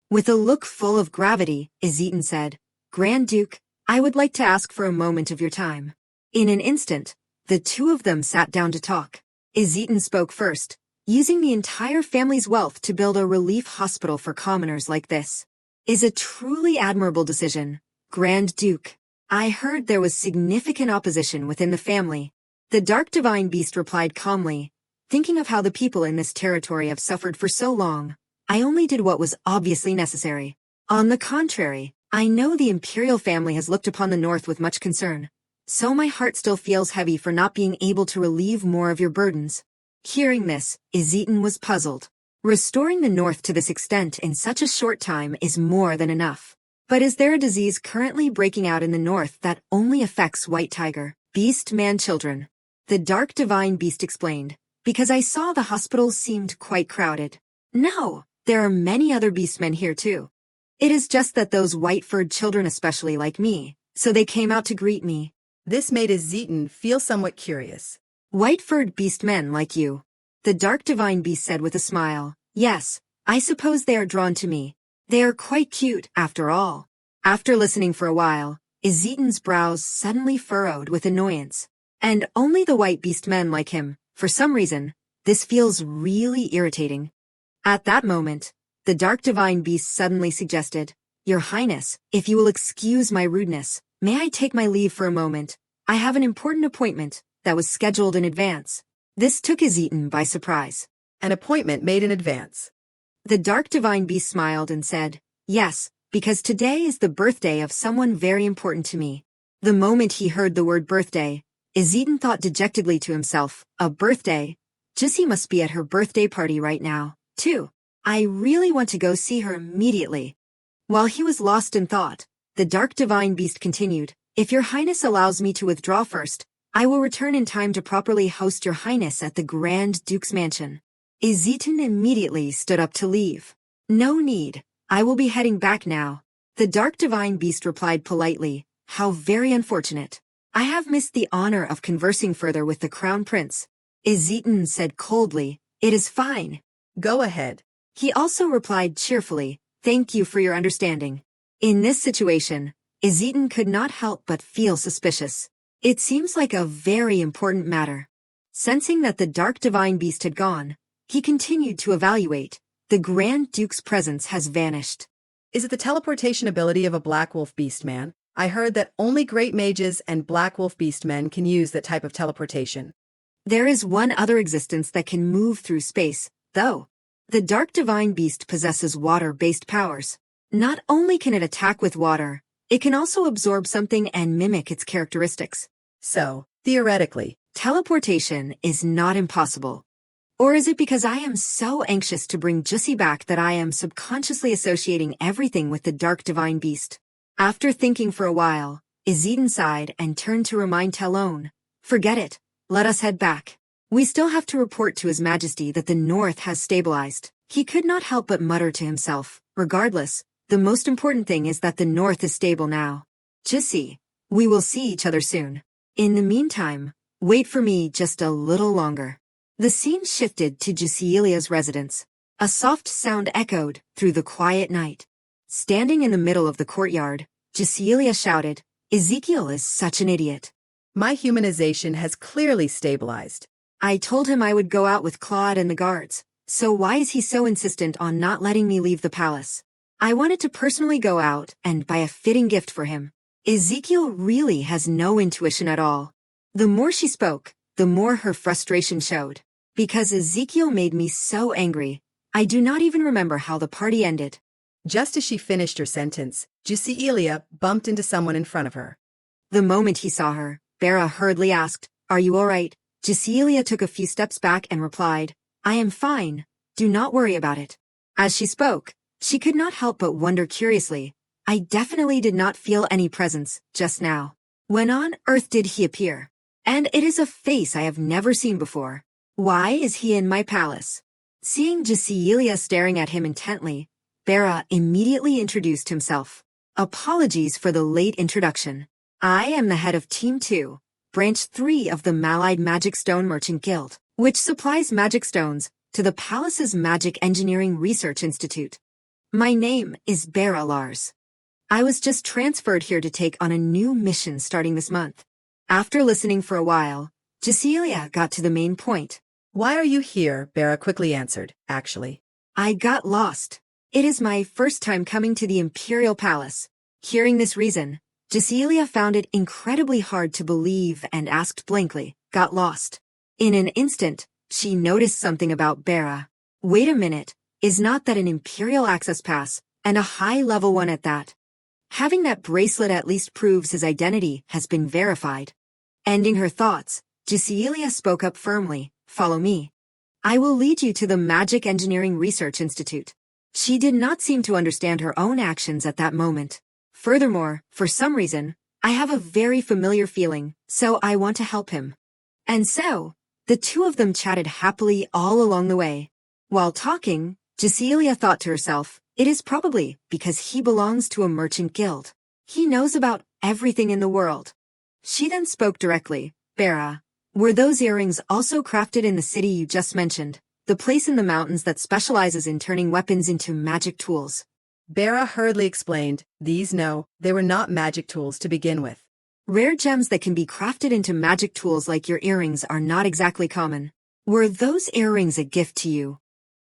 With a look full of gravity, Izitan said, Grand Duke, I would like to ask for a moment of your time. In an instant, the two of them sat down to talk. Izitan spoke first, using the entire family's wealth to build a relief hospital for commoners like this is a truly admirable decision, Grand Duke. I heard there was significant opposition within the family. The dark divine beast replied calmly, thinking of how the people in this territory have suffered for so long. I only did what was obviously necessary. On the contrary, I know the imperial family has looked upon the north with much concern. So my heart still feels heavy for not being able to relieve more of your burdens. Hearing this, Izitan was puzzled. Restoring the north to this extent in such a short time is more than enough. But is there a disease currently breaking out in the north that only affects white tiger, beast man children? The dark divine beast explained, because I saw the hospitals seemed quite crowded. No, there are many other beastmen here too. It is just that those white-furred children especially like me, so they came out to greet me. This made Izitan feel somewhat curious. White-furred beast men like you. The dark divine beast said with a smile. Yes, I suppose they are drawn to me. They are quite cute, after all. After listening for a while, Izitan's brows suddenly furrowed with annoyance. And only the white beast men like him. For some reason, this feels really irritating. At that moment, the dark divine beast suddenly suggested, Your Highness, if you will excuse my rudeness, may I take my leave for a moment? I have an important appointment that was scheduled in advance. This took Izitan by surprise. An appointment made in advance. The dark divine beast smiled and said, Yes, because today is the birthday of someone very important to me. The moment he heard the word birthday, Izitan thought dejectedly to himself, a birthday? Jessie must be at her birthday party right now, too. I really want to go see her immediately. While he was lost in thought, the dark divine beast continued, If your Highness allows me to withdraw first, I will return in time to properly host your Highness at the Grand Duke's mansion. Izitan immediately stood up to leave. No need, I will be heading back now. The dark divine beast replied politely, How very unfortunate. I have missed the honor of conversing further with the Crown Prince. Izitan said coldly, It is fine. Go ahead. He also replied cheerfully, Thank you for your understanding. In this situation, Izitan could not help but feel suspicious. It seems like a very important matter. Sensing that the dark divine beast had gone, he continued to evaluate. The Grand Duke's presence has vanished. Is it the teleportation ability of a Black Wolf Beastman? I heard that only Great Mages and Black Wolf Beastmen can use that type of teleportation. There is one other existence that can move through space, though. The dark divine beast possesses water-based powers. Not only can it attack with water, it can also absorb something and mimic its characteristics. So, theoretically, teleportation is not impossible. Or is it because I am so anxious to bring Jessie back that I am subconsciously associating everything with the dark divine beast? After thinking for a while, Izitan sighed and turned to remind Talon, Forget it, let us head back. We still have to report to His Majesty that the North has stabilized. He could not help but mutter to himself. Regardless, the most important thing is that the North is stable now. Just see. We will see each other soon. In the meantime, wait for me just a little longer. The scene shifted to Giselia's residence. A soft sound echoed through the quiet night. Standing in the middle of the courtyard, Giselia shouted, Ezekiel is such an idiot. My humanization has clearly stabilized. I told him I would go out with Claude and the guards, so why is he so insistent on not letting me leave the palace? I wanted to personally go out and buy a fitting gift for him. Ezekiel really has no intuition at all. The more she spoke, the more her frustration showed. Because Ezekiel made me so angry, I do not even remember how the party ended. Just as she finished her sentence, Giselia bumped into someone in front of her. The moment he saw her, Bera hurriedly asked, Are you all right? Giselia took a few steps back and replied, I am fine. Do not worry about it. As she spoke, she could not help but wonder curiously, I definitely did not feel any presence just now. When on earth did he appear? And it is a face I have never seen before. Why is he in my palace? Seeing Giselia staring at him intently, Bera immediately introduced himself. Apologies for the late introduction. I am the head of Team 2, Branch 3 of the Malide Magic Stone Merchant Guild, which supplies magic stones to the palace's Magic Engineering Research Institute. My name is Bera Lars. I was just transferred here to take on a new mission starting this month. After listening for a while, Giselia got to the main point. Why are you here? Bera quickly answered, actually. I got lost. It is my first time coming to the Imperial Palace. Hearing this reason, Giselia found it incredibly hard to believe and asked blankly, got lost. In an instant, she noticed something about Bera. Wait a minute, is not that an Imperial Access Pass, and a high-level one at that? Having that bracelet at least proves his identity has been verified. Ending her thoughts, Giselia spoke up firmly, Follow me. I will lead you to the Magic Engineering Research Institute. She did not seem to understand her own actions at that moment. Furthermore, for some reason, I have a very familiar feeling, so I want to help him. And so, the two of them chatted happily all along the way. While talking, Giselia thought to herself, it is probably because he belongs to a merchant guild. He knows about everything in the world. She then spoke directly, Bera, were those earrings also crafted in the city you just mentioned, the place in the mountains that specializes in turning weapons into magic tools? Bera hurriedly explained, they were not magic tools to begin with. Rare gems that can be crafted into magic tools like your earrings are not exactly common. Were those earrings a gift to you?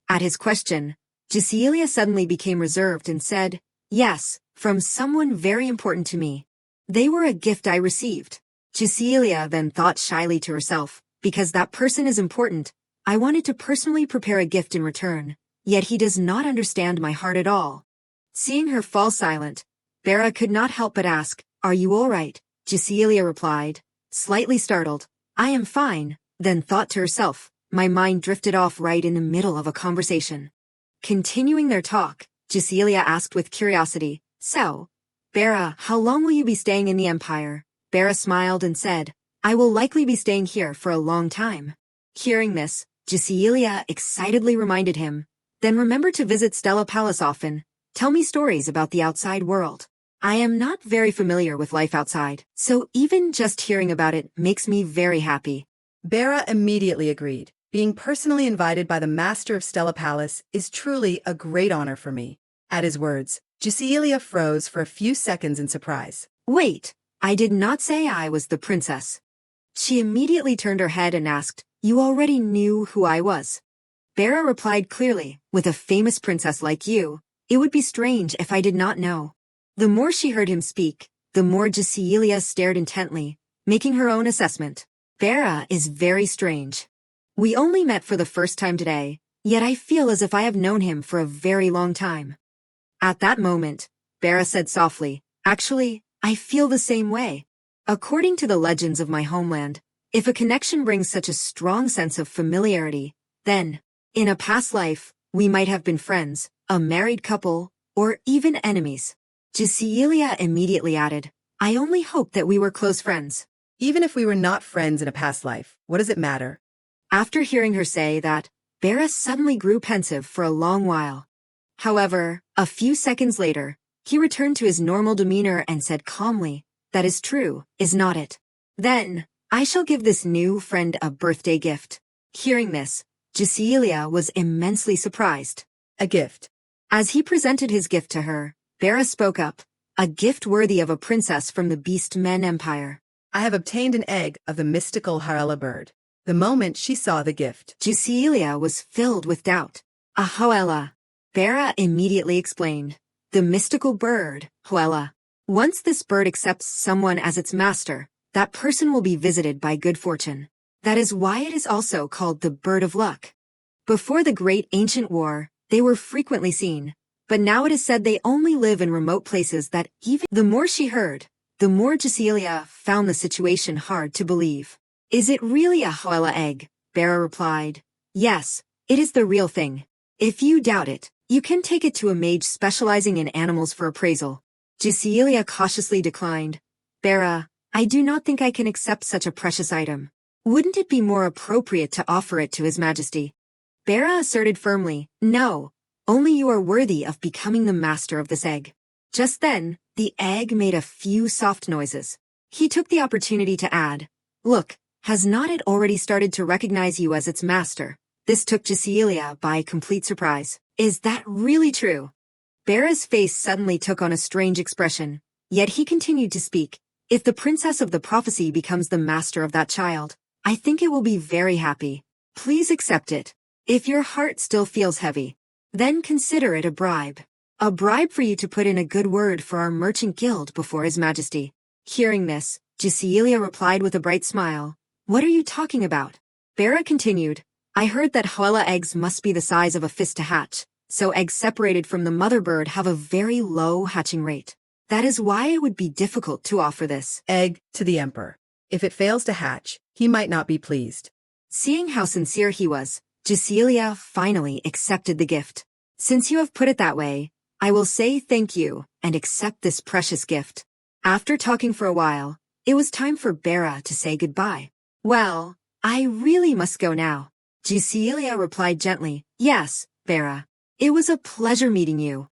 At his question, Giselia suddenly became reserved and said, Yes, from someone very important to me. They were a gift I received. Giselia then thought shyly to herself, because that person is important, I wanted to personally prepare a gift in return, yet he does not understand my heart at all. Seeing her fall silent, Bera could not help but ask, Are you all right? Giselia replied, slightly startled, I am fine, then thought to herself, my mind drifted off right in the middle of a conversation. Continuing their talk, Giselia asked with curiosity, So, Bera, how long will you be staying in the Empire? Bera smiled and said, I will likely be staying here for a long time. Hearing this, Giselia excitedly reminded him, Then remember to visit Stella Palace often. Tell me stories about the outside world. I am not very familiar with life outside, so even just hearing about it makes me very happy. Bera immediately agreed. Being personally invited by the master of Stella Palace is truly a great honor for me. At his words, Giselia froze for a few seconds in surprise. Wait, I did not say I was the princess. She immediately turned her head and asked, You already knew who I was? Bera replied clearly, With a famous princess like you, it would be strange if I did not know. The more she heard him speak, the more Giselia stared intently, making her own assessment. Bera is very strange. We only met for the first time today, yet I feel as if I have known him for a very long time. At that moment, Bera said softly, Actually, I feel the same way. According to the legends of my homeland, if a connection brings such a strong sense of familiarity, then, in a past life, we might have been friends, a married couple, or even enemies. Giselia immediately added, I only hope that we were close friends. Even if we were not friends in a past life, what does it matter? After hearing her say that, Bera suddenly grew pensive for a long while. However, a few seconds later, he returned to his normal demeanor and said calmly, "That is true, is not it? Then, I shall give this new friend a birthday gift." Hearing this, Cecilia was immensely surprised. A gift. As he presented his gift to her, Bera spoke up, "A gift worthy of a princess from the Beast Men Empire." I have obtained an egg of the mystical Harela bird. The moment she saw the gift, Cecilia was filled with doubt. "A Hoela." Bera immediately explained. "The mystical bird, Hoela. Once this bird accepts someone as its master, that person will be visited by good fortune. That is why it is also called the bird of luck. Before the great ancient war, they were frequently seen, but now it is said they only live in remote places that even..." The more she heard, the more Cecilia found the situation hard to believe. "Is it really a Hoela egg?" Bera replied. "Yes, it is the real thing. If you doubt it, you can take it to a mage specializing in animals for appraisal." Cecilia cautiously declined. "Bera, I do not think I can accept such a precious item. Wouldn't it be more appropriate to offer it to His Majesty?" Bera asserted firmly, "No, only you are worthy of becoming the master of this egg." Just then, the egg made a few soft noises. He took the opportunity to add, "Look, has not it already started to recognize you as its master?" This took Cecilia by complete surprise. "Is that really true?" Bera's face suddenly took on a strange expression, yet he continued to speak. "If the princess of the prophecy becomes the master of that child, I think it will be very happy. Please accept it. If your heart still feels heavy, then consider it a bribe. A bribe for you to put in a good word for our merchant guild before His Majesty." Hearing this, Cecilia replied with a bright smile, "What are you talking about?" Bera continued, "I heard that Hoela eggs must be the size of a fist to hatch, so eggs separated from the mother bird have a very low hatching rate. That is why it would be difficult to offer this Egg to the emperor. If it fails to hatch, he might not be pleased." Seeing how sincere he was, Cecilia finally accepted the gift. "Since you have put it that way, I will say thank you and accept this precious gift." After talking for a while, it was time for Bera to say goodbye. "Well, I really must go now." Cecilia replied gently, "Yes, Bera. It was a pleasure meeting you."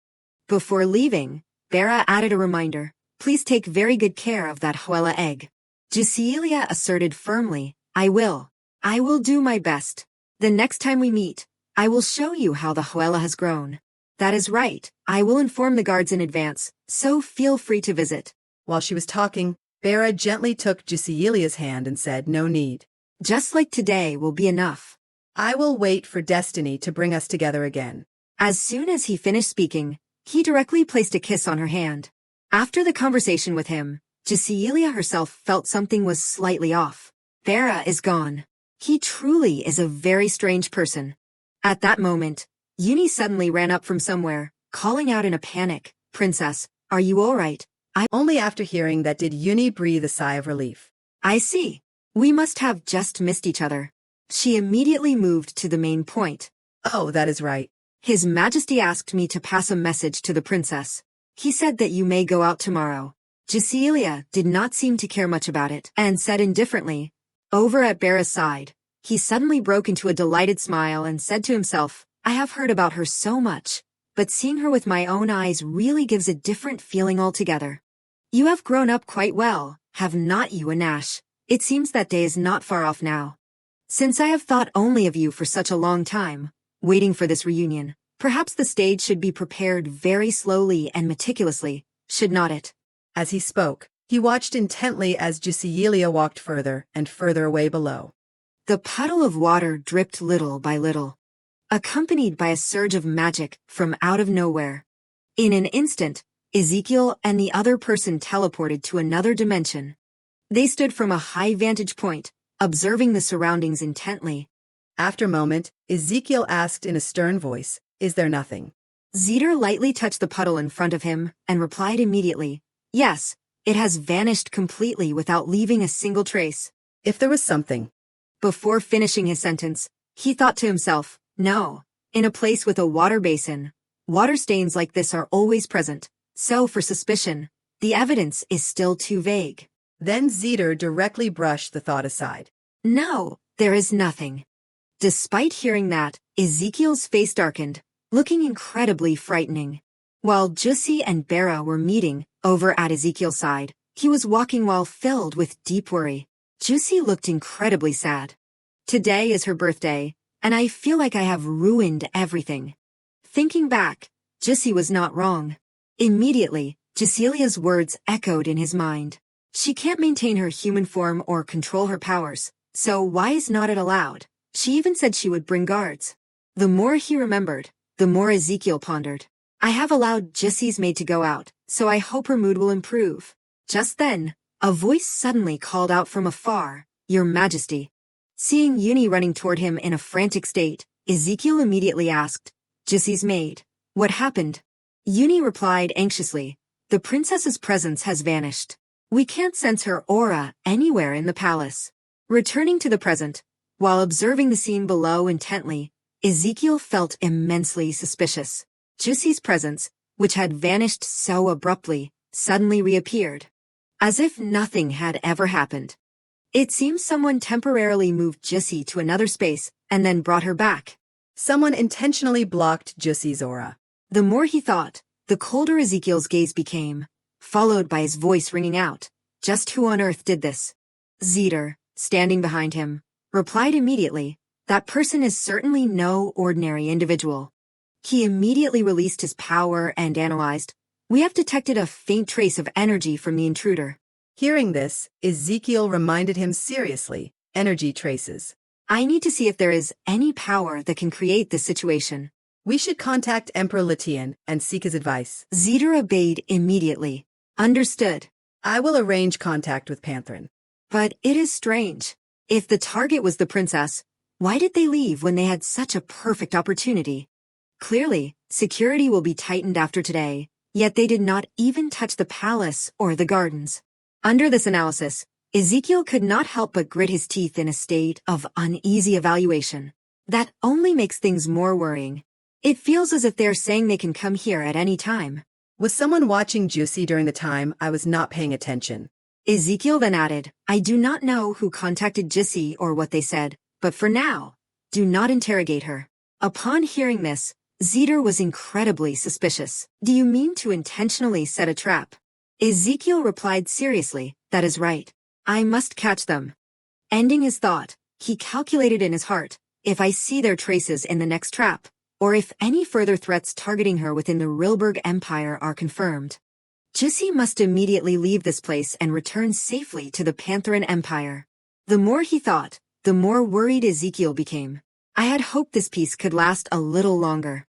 Before leaving, Bera added a reminder, "Please take very good care of that Hoela egg." Cecilia asserted firmly, I will do my best. The next time we meet, I will show you how the Hoela has grown." "That is right. I will inform the guards in advance, so feel free to visit." While she was talking, Bera gently took Cecilia's hand and said, "No need. "Just like today will be enough. I will wait for destiny to bring us together again." As soon as he finished speaking, he directly placed a kiss on her hand. After the conversation with him, Cecilia herself felt something was slightly off. Bera is gone. He truly is a very strange person. At that moment, Uni suddenly ran up from somewhere, calling out in a panic, "Princess, are you all right?" Only after hearing that did Uni breathe a sigh of relief. "I see. We must have just missed each other." She immediately moved to the main point. "Oh, that is right. "His Majesty asked me to pass a message to the princess. He said that you may go out tomorrow." Cecilia did not seem to care much about it, and said indifferently. Over at Bera's side, he suddenly broke into a delighted smile and said to himself, "I have heard about her so much, but seeing her with my own eyes really gives a different feeling altogether. You have grown up quite well, have not you, Anash? It seems that day is not far off now. Since I have thought only of you for such a long time, waiting for this reunion, perhaps the stage should be prepared very slowly and meticulously, should not it?" As he spoke, he watched intently as Cecilia walked further and further away below. The puddle of water dripped little by little, accompanied by a surge of magic from out of nowhere. In an instant, Ezekiel and the other person teleported to another dimension. They stood from a high vantage point, observing the surroundings intently. After a moment, Ezekiel asked in a stern voice, "Is there nothing?" Zeter lightly touched the puddle in front of him and replied immediately, "Yes, it has vanished completely without leaving a single trace." "If there was something..." Before finishing his sentence, he thought to himself, "No, in a place with a water basin, water stains like this are always present, so for suspicion, the evidence is still too vague." Then Zeter directly brushed the thought aside. "No, there is nothing. Despite hearing that, Ezekiel's face darkened, looking incredibly frightening. While Jussi and Bera were meeting, over at Ezekiel's side, he was walking while filled with deep worry. Jussi looked incredibly sad. Today is her birthday, and I feel like I have ruined everything. Thinking back, Jussi was not wrong. Immediately, Jussilia's words echoed in his mind. She can't maintain her human form or control her powers, so why is not it allowed? She even said she would bring guards. The more he remembered, the more Ezekiel pondered. I have allowed Jussi's maid to go out, so I hope her mood will improve. Just then, a voice suddenly called out from afar, "Your Majesty." Seeing Uni running toward him in a frantic state, Ezekiel immediately asked, "Jussi's maid, what happened?" Uni replied anxiously, "The princess's presence has vanished. We can't sense her aura anywhere in the palace." Returning to the present, while observing the scene below intently, Ezekiel felt immensely suspicious. Jussi's presence, which had vanished so abruptly, suddenly reappeared. As if nothing had ever happened. It seems someone temporarily moved Jussi to another space and then brought her back. Someone intentionally blocked Jussi's aura. The more he thought, the colder Ezekiel's gaze became, followed by his voice ringing out, "Just who on earth did this?" Zeter, standing behind him, replied immediately, "That person is certainly no ordinary individual." He immediately released his power and analyzed, "We have detected a faint trace of energy from the intruder." Hearing this, Ezekiel reminded him seriously, energy traces. "I need to see if there is any power that can create this situation." We should contact Emperor Latian and seek his advice. Zeter obeyed immediately. "Understood." I will arrange contact with Pantherin. But it is strange. If the target was the princess, why did they leave when they had such a perfect opportunity? Clearly, security will be tightened after today, yet they did not even touch the palace or the gardens. Under this analysis, Ezekiel could not help but grit his teeth in a state of uneasy evaluation. That only makes things more worrying. It feels as if they're saying they can come here at any time. Was someone watching Jussi during the time I was not paying attention? Ezekiel then added, "I do not know who contacted Jussi or what they said, but for now, do not interrogate her." Upon hearing this, Zeter was incredibly suspicious. "Do you mean to intentionally set a trap?" Ezekiel replied seriously, "That is right. I must catch them." Ending his thought, he calculated in his heart, "If I see their traces in the next trap, or if any further threats targeting her within the Rilberg Empire are confirmed, Jussi must immediately leave this place and return safely to the Pantherin Empire." The more he thought, the more worried Ezekiel became. I had hoped this peace could last a little longer.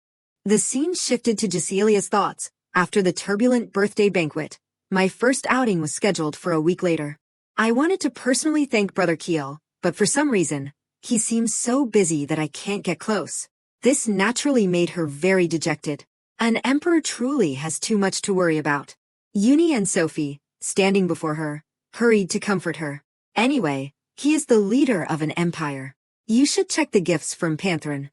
The scene shifted to Jussilia's thoughts. After the turbulent birthday banquet, my first outing was scheduled for a week later. I wanted to personally thank Brother Kiel, but for some reason, he seems so busy that I can't get close. This naturally made her very dejected. An emperor truly has too much to worry about. Uni and Sophie, standing before her, hurried to comfort her. "Anyway, he is the leader of an empire. You should check the gifts from Pantherin."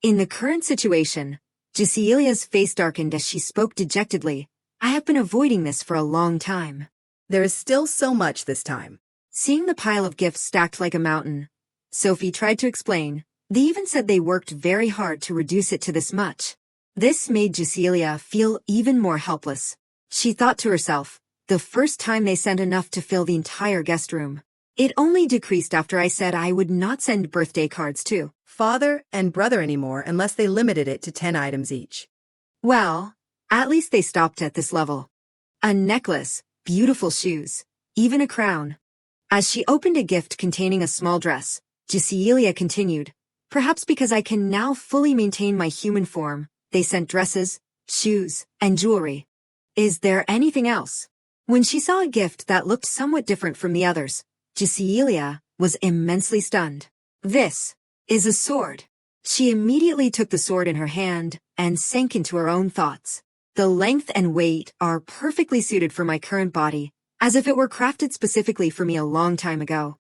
In the current situation, Jussilia's face darkened as she spoke dejectedly. "I have been avoiding this for a long time." There is still so much this time. Seeing the pile of gifts stacked like a mountain, Sophie tried to explain. They even said they worked very hard to reduce it to this much. This made Jussilia feel even more helpless. She thought to herself, the first time they sent enough to fill the entire guest room. It only decreased after I said I would not send birthday cards to father and brother anymore unless they limited it to 10 items each. Well, at least they stopped at this level. A necklace, beautiful shoes, even a crown. As she opened a gift containing a small dress, Jussilia continued, "Perhaps because I can now fully maintain my human form, they sent dresses, shoes, and jewelry. Is there anything else?" When she saw a gift that looked somewhat different from the others, Jussilia was immensely stunned. "This is a sword." She immediately took the sword in her hand and sank into her own thoughts. "The length and weight are perfectly suited for my current body, as if it were crafted specifically for me a long time ago.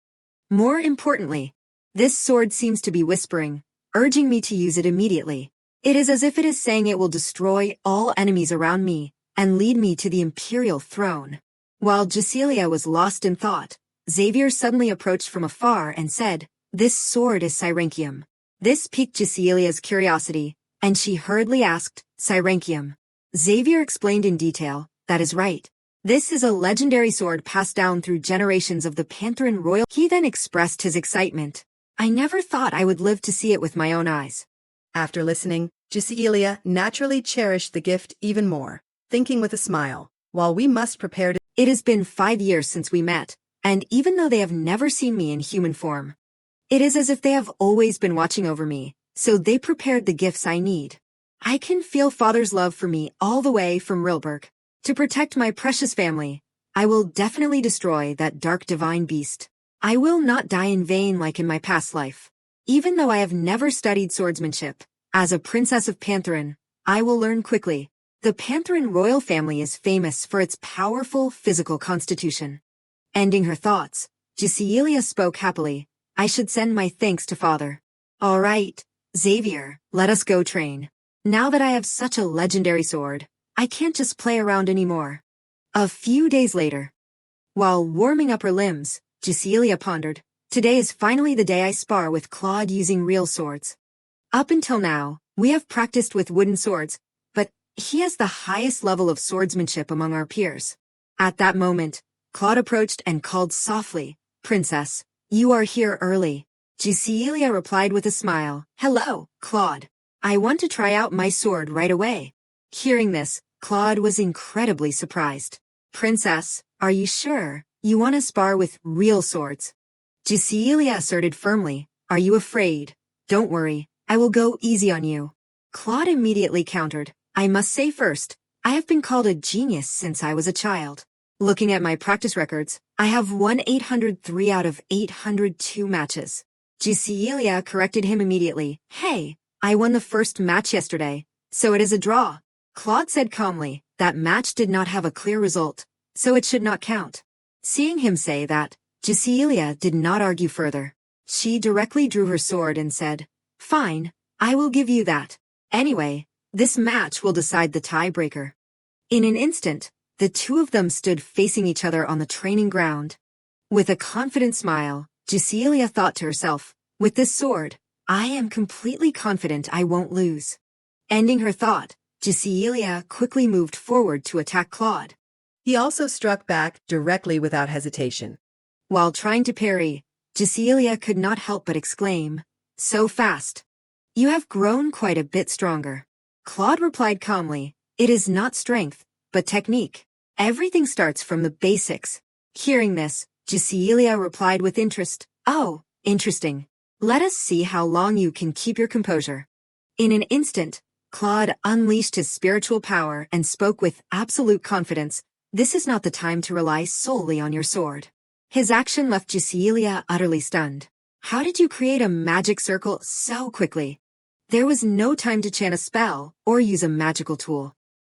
More importantly, this sword seems to be whispering, urging me to use it immediately. It is as if it is saying it will destroy all enemies around me and lead me to the imperial throne." While Jussilia was lost in thought, Xavier suddenly approached from afar and said, "This sword is Syrinchium. This piqued Giselia's curiosity, and she hurriedly asked, Cyrankium. Xavier explained in detail, that is right. This is a legendary sword passed down through generations of the Pantheran royal. He then expressed his excitement. I never thought I would live to see it with my own eyes. After listening, Giselia naturally cherished the gift even more, thinking with a smile, while we must prepare to— It has been 5 years since we met, and even though they have never seen me in human form, it is as if they have always been watching over me, so they prepared the gifts I need. I can feel Father's love for me all the way from Rilberg. To protect my precious family, I will definitely destroy that dark divine beast. I will not die in vain like in my past life. Even though I have never studied swordsmanship, as a princess of Pantheran, I will learn quickly. The Pantheran royal family is famous for its powerful physical constitution. Ending her thoughts, Giselia spoke happily. I should send my thanks to Father. All right, Xavier, let us go train. Now that I have such a legendary sword, I can't just play around anymore. A few days later, while warming up her limbs, Giselia pondered, today is finally the day I spar with Claude using real swords. Up until now, we have practiced with wooden swords, but he has the highest level of swordsmanship among our peers. At that moment, Claude approached and called softly, Princess, you are here early. Giselia replied with a smile, Hello, Claude. I want to try out my sword right away. Hearing this, Claude was incredibly surprised. Princess, are you sure you want to spar with real swords? Giselia asserted firmly, Are you afraid? Don't worry, I will go easy on you. Claude immediately countered, I must say first, I have been called a genius since I was a child. Looking at my practice records, I have won 803 out of 802 matches. Giselia corrected him immediately, Hey, I won the first match yesterday, so it is a draw. Claude said calmly, that match did not have a clear result, so it should not count. Seeing him say that, Giselia did not argue further. She directly drew her sword and said, Fine, I will give you that. Anyway, this match will decide the tiebreaker. In an instant, the two of them stood facing each other on the training ground. With a confident smile, Giselia thought to herself, with this sword, I am completely confident I won't lose. Ending her thought, Giselia quickly moved forward to attack Claude. He also struck back directly without hesitation. While trying to parry, Giselia could not help but exclaim, So fast. You have grown quite a bit stronger. Claude replied calmly, It is not strength, but technique. Everything starts from the basics. Hearing this, Giselia replied with interest, Oh, interesting. Let us see how long you can keep your composure. In an instant, Claude unleashed his spiritual power and spoke with absolute confidence, This is not the time to rely solely on your sword. His action left Giselia utterly stunned. How did you create a magic circle so quickly? There was no time to chant a spell or use a magical tool.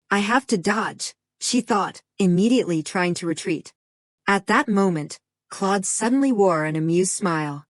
I have to dodge, she thought, immediately trying to retreat. At that moment, Claude suddenly wore an amused smile.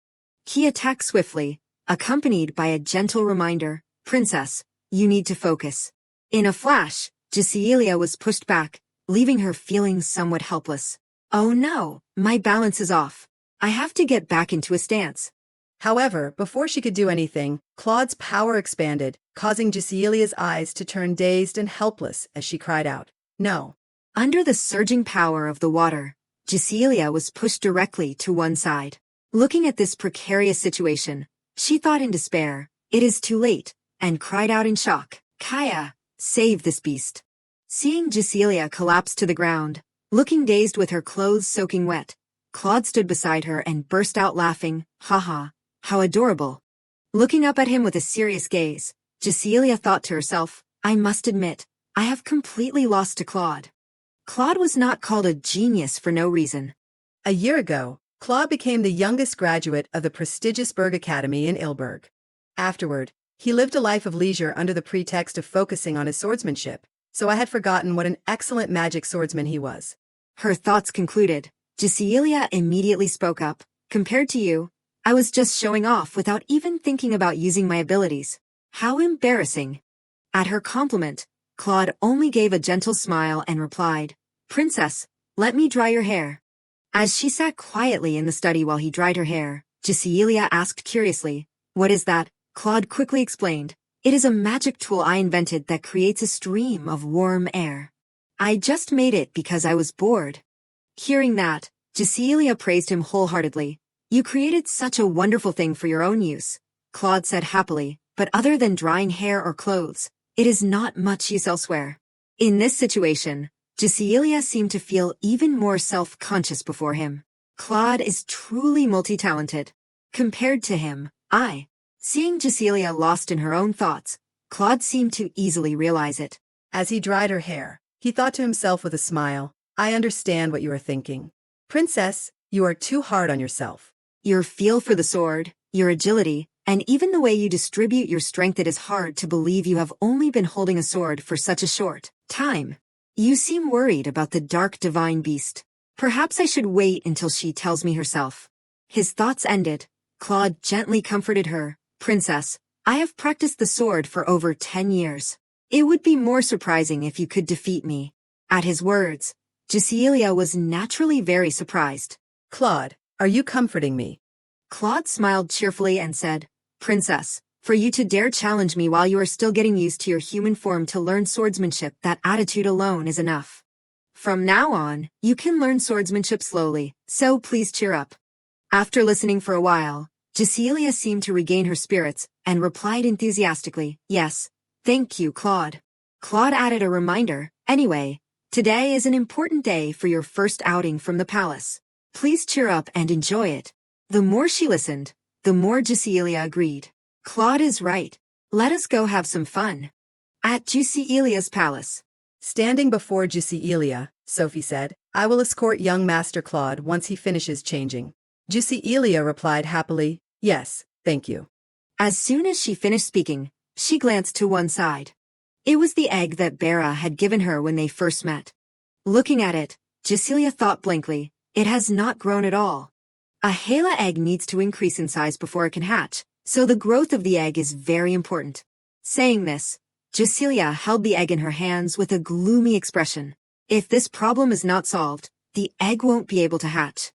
He attacked swiftly, accompanied by a gentle reminder, Princess, you need to focus. In a flash, Giselia was pushed back, leaving her feeling somewhat helpless. Oh no, my balance is off. I have to get back into a stance. However, before she could do anything, Claude's power expanded, causing Giselia's eyes to turn dazed and helpless as she cried out, No. Under the surging power of the water, Giselia was pushed directly to one side. Looking at this precarious situation, she thought in despair, It is too late, and cried out in shock, Kaya, save this beast. Seeing Giselia collapse to the ground, looking dazed with her clothes soaking wet, Claude stood beside her and burst out laughing, Haha, how adorable. Looking up at him with a serious gaze, Giselia thought to herself, I must admit, I have completely lost to Claude. Claude was not called a genius for no reason. A year ago, Claude became the youngest graduate of the prestigious Berg Academy in Ilberg. Afterward, he lived a life of leisure under the pretext of focusing on his swordsmanship, so I had forgotten what an excellent magic swordsman he was. Her thoughts concluded, Giselia immediately spoke up, Compared to you, I was just showing off without even thinking about using my abilities. How embarrassing. At her compliment, Claude only gave a gentle smile and replied, Princess, let me dry your hair. As she sat quietly in the study while he dried her hair, Giselia asked curiously, What is that? Claude quickly explained. It is a magic tool I invented that creates a stream of warm air. I just made it because I was bored. Hearing that, Cecilia praised him wholeheartedly. You created such a wonderful thing for your own use, Claude said happily, but other than drying hair or clothes, it is not much use elsewhere. In this situation, Cecilia seemed to feel even more self-conscious before him. Claude is truly multi-talented. Compared to him, Seeing Cecilia lost in her own thoughts, Claude seemed to easily realize it. As he dried her hair, he thought to himself with a smile, I understand what you are thinking. Princess, you are too hard on yourself. Your feel for the sword, your agility, and even the way you distribute your strength, it is hard to believe you have only been holding a sword for such a short time. You seem worried about the dark divine beast. Perhaps I should wait until she tells me herself. His thoughts ended. Claude gently comforted her. Princess, I have practiced the sword for over 10 years. It would be more surprising if you could defeat me. At his words, Cecilia was naturally very surprised. Claude, are you comforting me? Claude smiled cheerfully and said, Princess, for you to dare challenge me while you are still getting used to your human form to learn swordsmanship, that attitude alone is enough. From now on, you can learn swordsmanship slowly, so please cheer up. After listening for a while, Cecilia seemed to regain her spirits and replied enthusiastically, Yes, thank you, Claude. Claude added a reminder, Anyway, today is an important day for your first outing from the palace. Please cheer up and enjoy it. The more she listened, the more Cecilia agreed. Claude is right. Let us go have some fun. At Cecilia's palace. Standing before Cecilia, Sophie said, I will escort young Master Claude once he finishes changing. Cecilia replied happily, Yes, thank you. As soon as she finished speaking, she glanced to one side. It was the egg that Bera had given her when they first met. Looking at it, Cecilia thought blankly, it has not grown at all. A Hala egg needs to increase in size before it can hatch, so the growth of the egg is very important. Saying this, Cecilia held the egg in her hands with a gloomy expression. If this problem is not solved, the egg won't be able to hatch.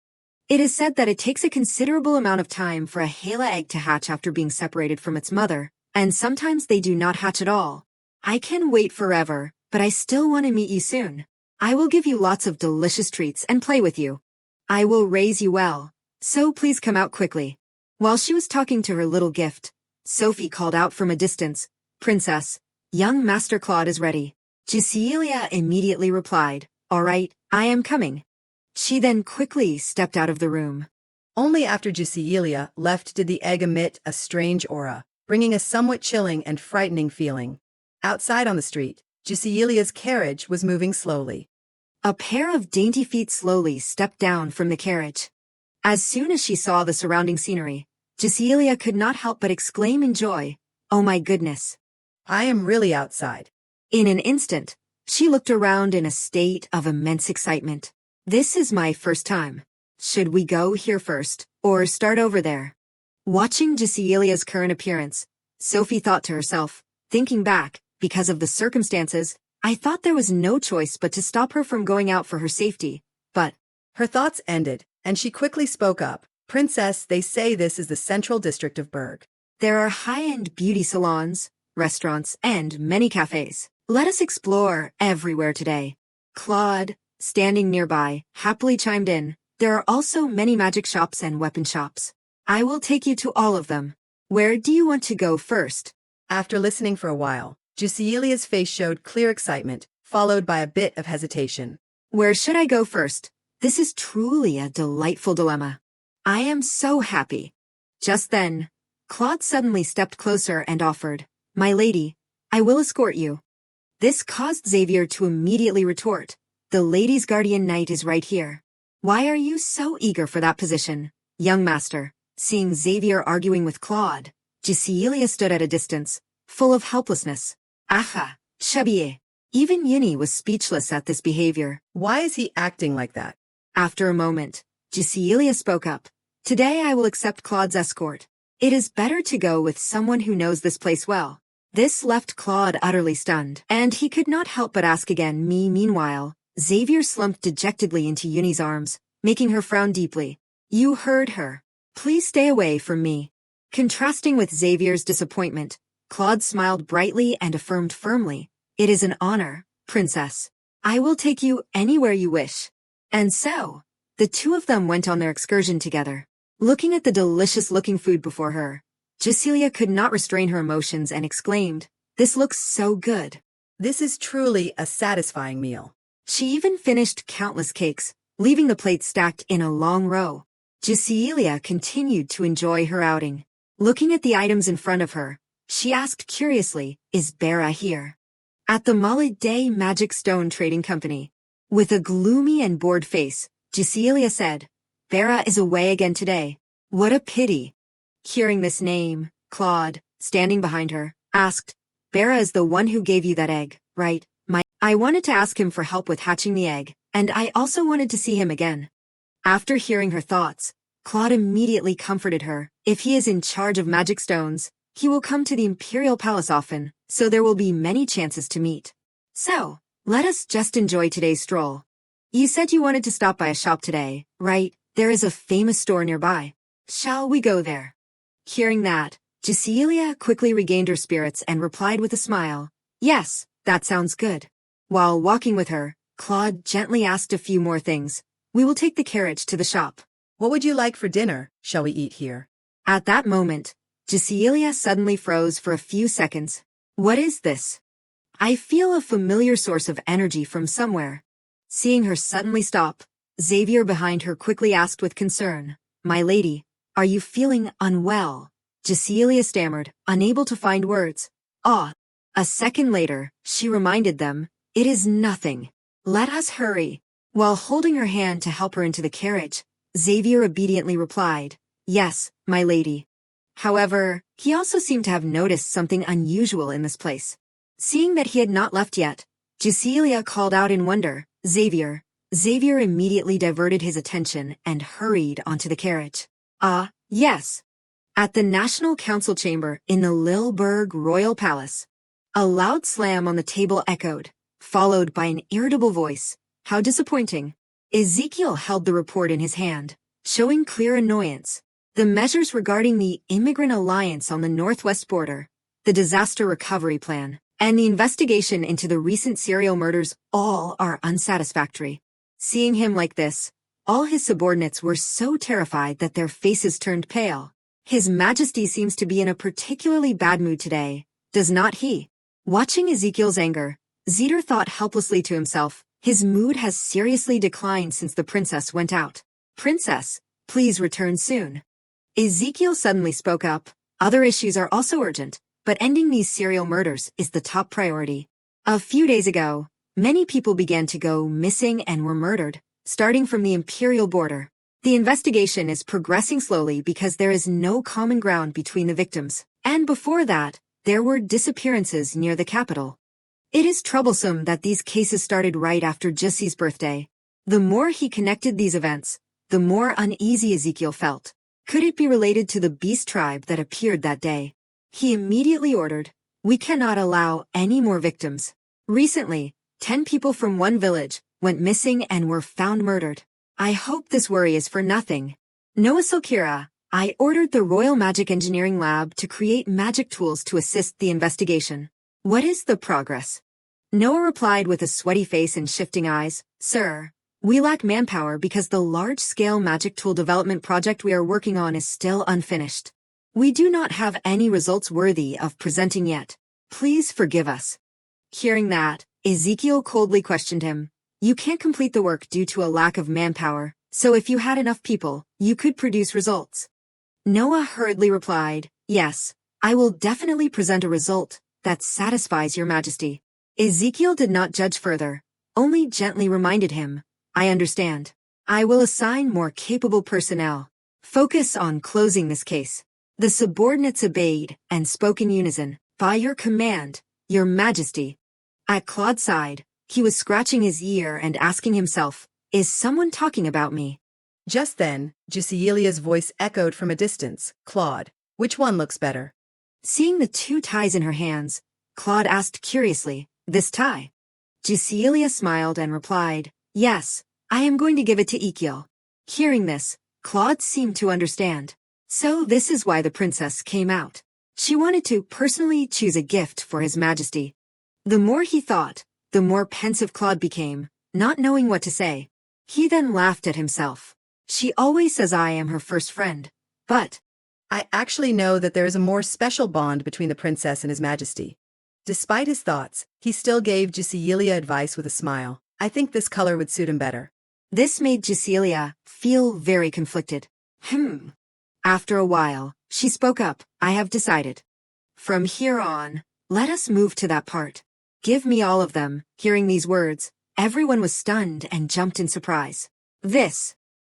It is said that it takes a considerable amount of time for a Hala egg to hatch after being separated from its mother, and sometimes they do not hatch at all. I can wait forever, but I still want to meet you soon. I will give you lots of delicious treats and play with you. I will raise you well, so please come out quickly. While she was talking to her little gift, Sophie called out from a distance, Princess, young Master Claude is ready. Cecilia immediately replied, All right, I am coming. She then quickly stepped out of the room. Only after Cecilia left did the egg emit a strange aura, bringing a somewhat chilling and frightening feeling. Outside on the street, Cecilia's carriage was moving slowly. A pair of dainty feet slowly stepped down from the carriage. As soon as she saw the surrounding scenery, Cecilia could not help but exclaim in joy, Oh my goodness! I am really outside. In an instant, she looked around in a state of immense excitement. This is my first time. Should we go here first, or start over there? Watching Cecilia's current appearance, Sophie thought to herself, thinking back, because of the circumstances, I thought there was no choice but to stop her from going out for her safety, but her thoughts ended, and she quickly spoke up, Princess, they say this is the central district of Berg. There are high-end beauty salons, restaurants, and many cafes. Let us explore everywhere today. Claude, standing nearby, happily chimed in, There are also many magic shops and weapon shops. I will take you to all of them. Where do you want to go first? After listening for a while, Cecilia's face showed clear excitement, followed by a bit of hesitation. Where should I go first? This is truly a delightful dilemma. I am so happy. Just then, Claude suddenly stepped closer and offered, My lady, I will escort you. This caused Xavier to immediately retort, The lady's guardian knight is right here. Why are you so eager for that position, young master? Seeing Xavier arguing with Claude, Cecilia stood at a distance, full of helplessness. Aha, Chabie. Even Yuni was speechless at this behavior. Why is he acting like that? After a moment, Cecilia spoke up. Today I will accept Claude's escort. It is better to go with someone who knows this place well. This left Claude utterly stunned, and he could not help but ask again. Meanwhile, Xavier slumped dejectedly into Yuni's arms, making her frown deeply. You heard her. Please stay away from me. Contrasting with Xavier's disappointment, Claude smiled brightly and affirmed firmly, "It is an honor, Princess. I will take you anywhere you wish." And so, the two of them went on their excursion together. Looking at the delicious-looking food before her, Jusilia could not restrain her emotions and exclaimed, "This looks so good." This is truly a satisfying meal. She even finished countless cakes, leaving the plates stacked in a long row. Jusilia continued to enjoy her outing. Looking at the items in front of her, she asked curiously, "Is Bera here?" At the Day Magic Stone Trading Company. With a gloomy and bored face, Jusilia said, "Bera is away again today. What a pity." Hearing this name, Claude, standing behind her, asked, "Bera is the one who gave you that egg, right? I wanted to ask him for help with hatching the egg, and I also wanted to see him again." After hearing her thoughts, Claude immediately comforted her. If he is in charge of magic stones, he will come to the Imperial Palace often, so there will be many chances to meet. So, let us just enjoy today's stroll. You said you wanted to stop by a shop today, right? There is a famous store nearby. Shall we go there? Hearing that, Jusilia quickly regained her spirits and replied with a smile, "Yes, that sounds good." While walking with her, Claude gently asked a few more things. "We will take the carriage to the shop." What would you like for dinner? Shall we eat here? At that moment, Jusilia suddenly froze for a few seconds. What is this? I feel a familiar source of energy from somewhere. Seeing her suddenly stop, Xavier behind her quickly asked with concern, "My lady, are you feeling unwell?" Jusilia stammered, unable to find words. "Ah." A second later, she reminded them, "It is nothing. Let us hurry." While holding her hand to help her into the carriage, Xavier obediently replied, "Yes, my lady." However, he also seemed to have noticed something unusual in this place. Seeing that he had not left yet, Jusilia called out in wonder, "Xavier." Xavier immediately diverted his attention and hurried onto the carriage. "Ah, yes." At the National Council chamber in the Lilburg Royal Palace, a loud slam on the table echoed, followed by an irritable voice. "How disappointing." Ezekiel held the report in his hand, showing clear annoyance. The measures regarding the immigrant alliance on the northwest border, the disaster recovery plan, and the investigation into the recent serial murders all are unsatisfactory. Seeing him like this, all his subordinates were so terrified that their faces turned pale. His Majesty seems to be in a particularly bad mood today, does not he? Watching Ezekiel's anger, Zeter thought helplessly to himself, his mood has seriously declined since the princess went out. "Princess, please return soon." Ezekiel suddenly spoke up, "Other issues are also urgent, but ending these serial murders is the top priority." A few days ago, many people began to go missing and were murdered, starting from the imperial border. The investigation is progressing slowly because there is no common ground between the victims, and before that, there were disappearances near the capital. It is troublesome that these cases started right after Jussie's birthday. The more he connected these events, the more uneasy Ezekiel felt. Could it be related to the beast tribe that appeared that day? He immediately ordered, "We cannot allow any more victims." Recently, 10 people from one village went missing and were found murdered. I hope this worry is for nothing. Noah Silkira, I ordered the Royal Magic Engineering Lab to create magic tools to assist the investigation. What is the progress? Noah replied with a sweaty face and shifting eyes, "Sir, we lack manpower because the large-scale magic tool development project we are working on is still unfinished. We do not have any results worthy of presenting yet. Please forgive us." Hearing that, Ezekiel coldly questioned him. "You can't complete the work due to a lack of manpower, so if you had enough people, you could produce results." Noah hurriedly replied, "Yes, I will definitely present a result that satisfies your majesty." Ezekiel did not judge further, only gently reminded him, "I understand. I will assign more capable personnel. Focus on closing this case." The subordinates obeyed and spoke in unison, "By your command, your majesty." At Claude's side, he was scratching his ear and asking himself, "Is someone talking about me?" Just then, Jusilia's voice echoed from a distance, "Claude, which one looks better?" Seeing the two ties in her hands, Claude asked curiously, "This tie?" Jusilia smiled and replied, "Yes, I am going to give it to Ezekiel." Hearing this, Claude seemed to understand. So this is why the princess came out. She wanted to personally choose a gift for His Majesty. The more he thought, the more pensive Claude became, not knowing what to say. He then laughed at himself. She always says I am her first friend. But I actually know that there is a more special bond between the princess and His Majesty. Despite his thoughts, he still gave Gisela advice with a smile. I think this color would suit him better. this made Gisela feel very conflicted. After a while, she spoke up. I have decided. From here on, let us move to that part. Give me all of them. Hearing these words, everyone was stunned and jumped in surprise.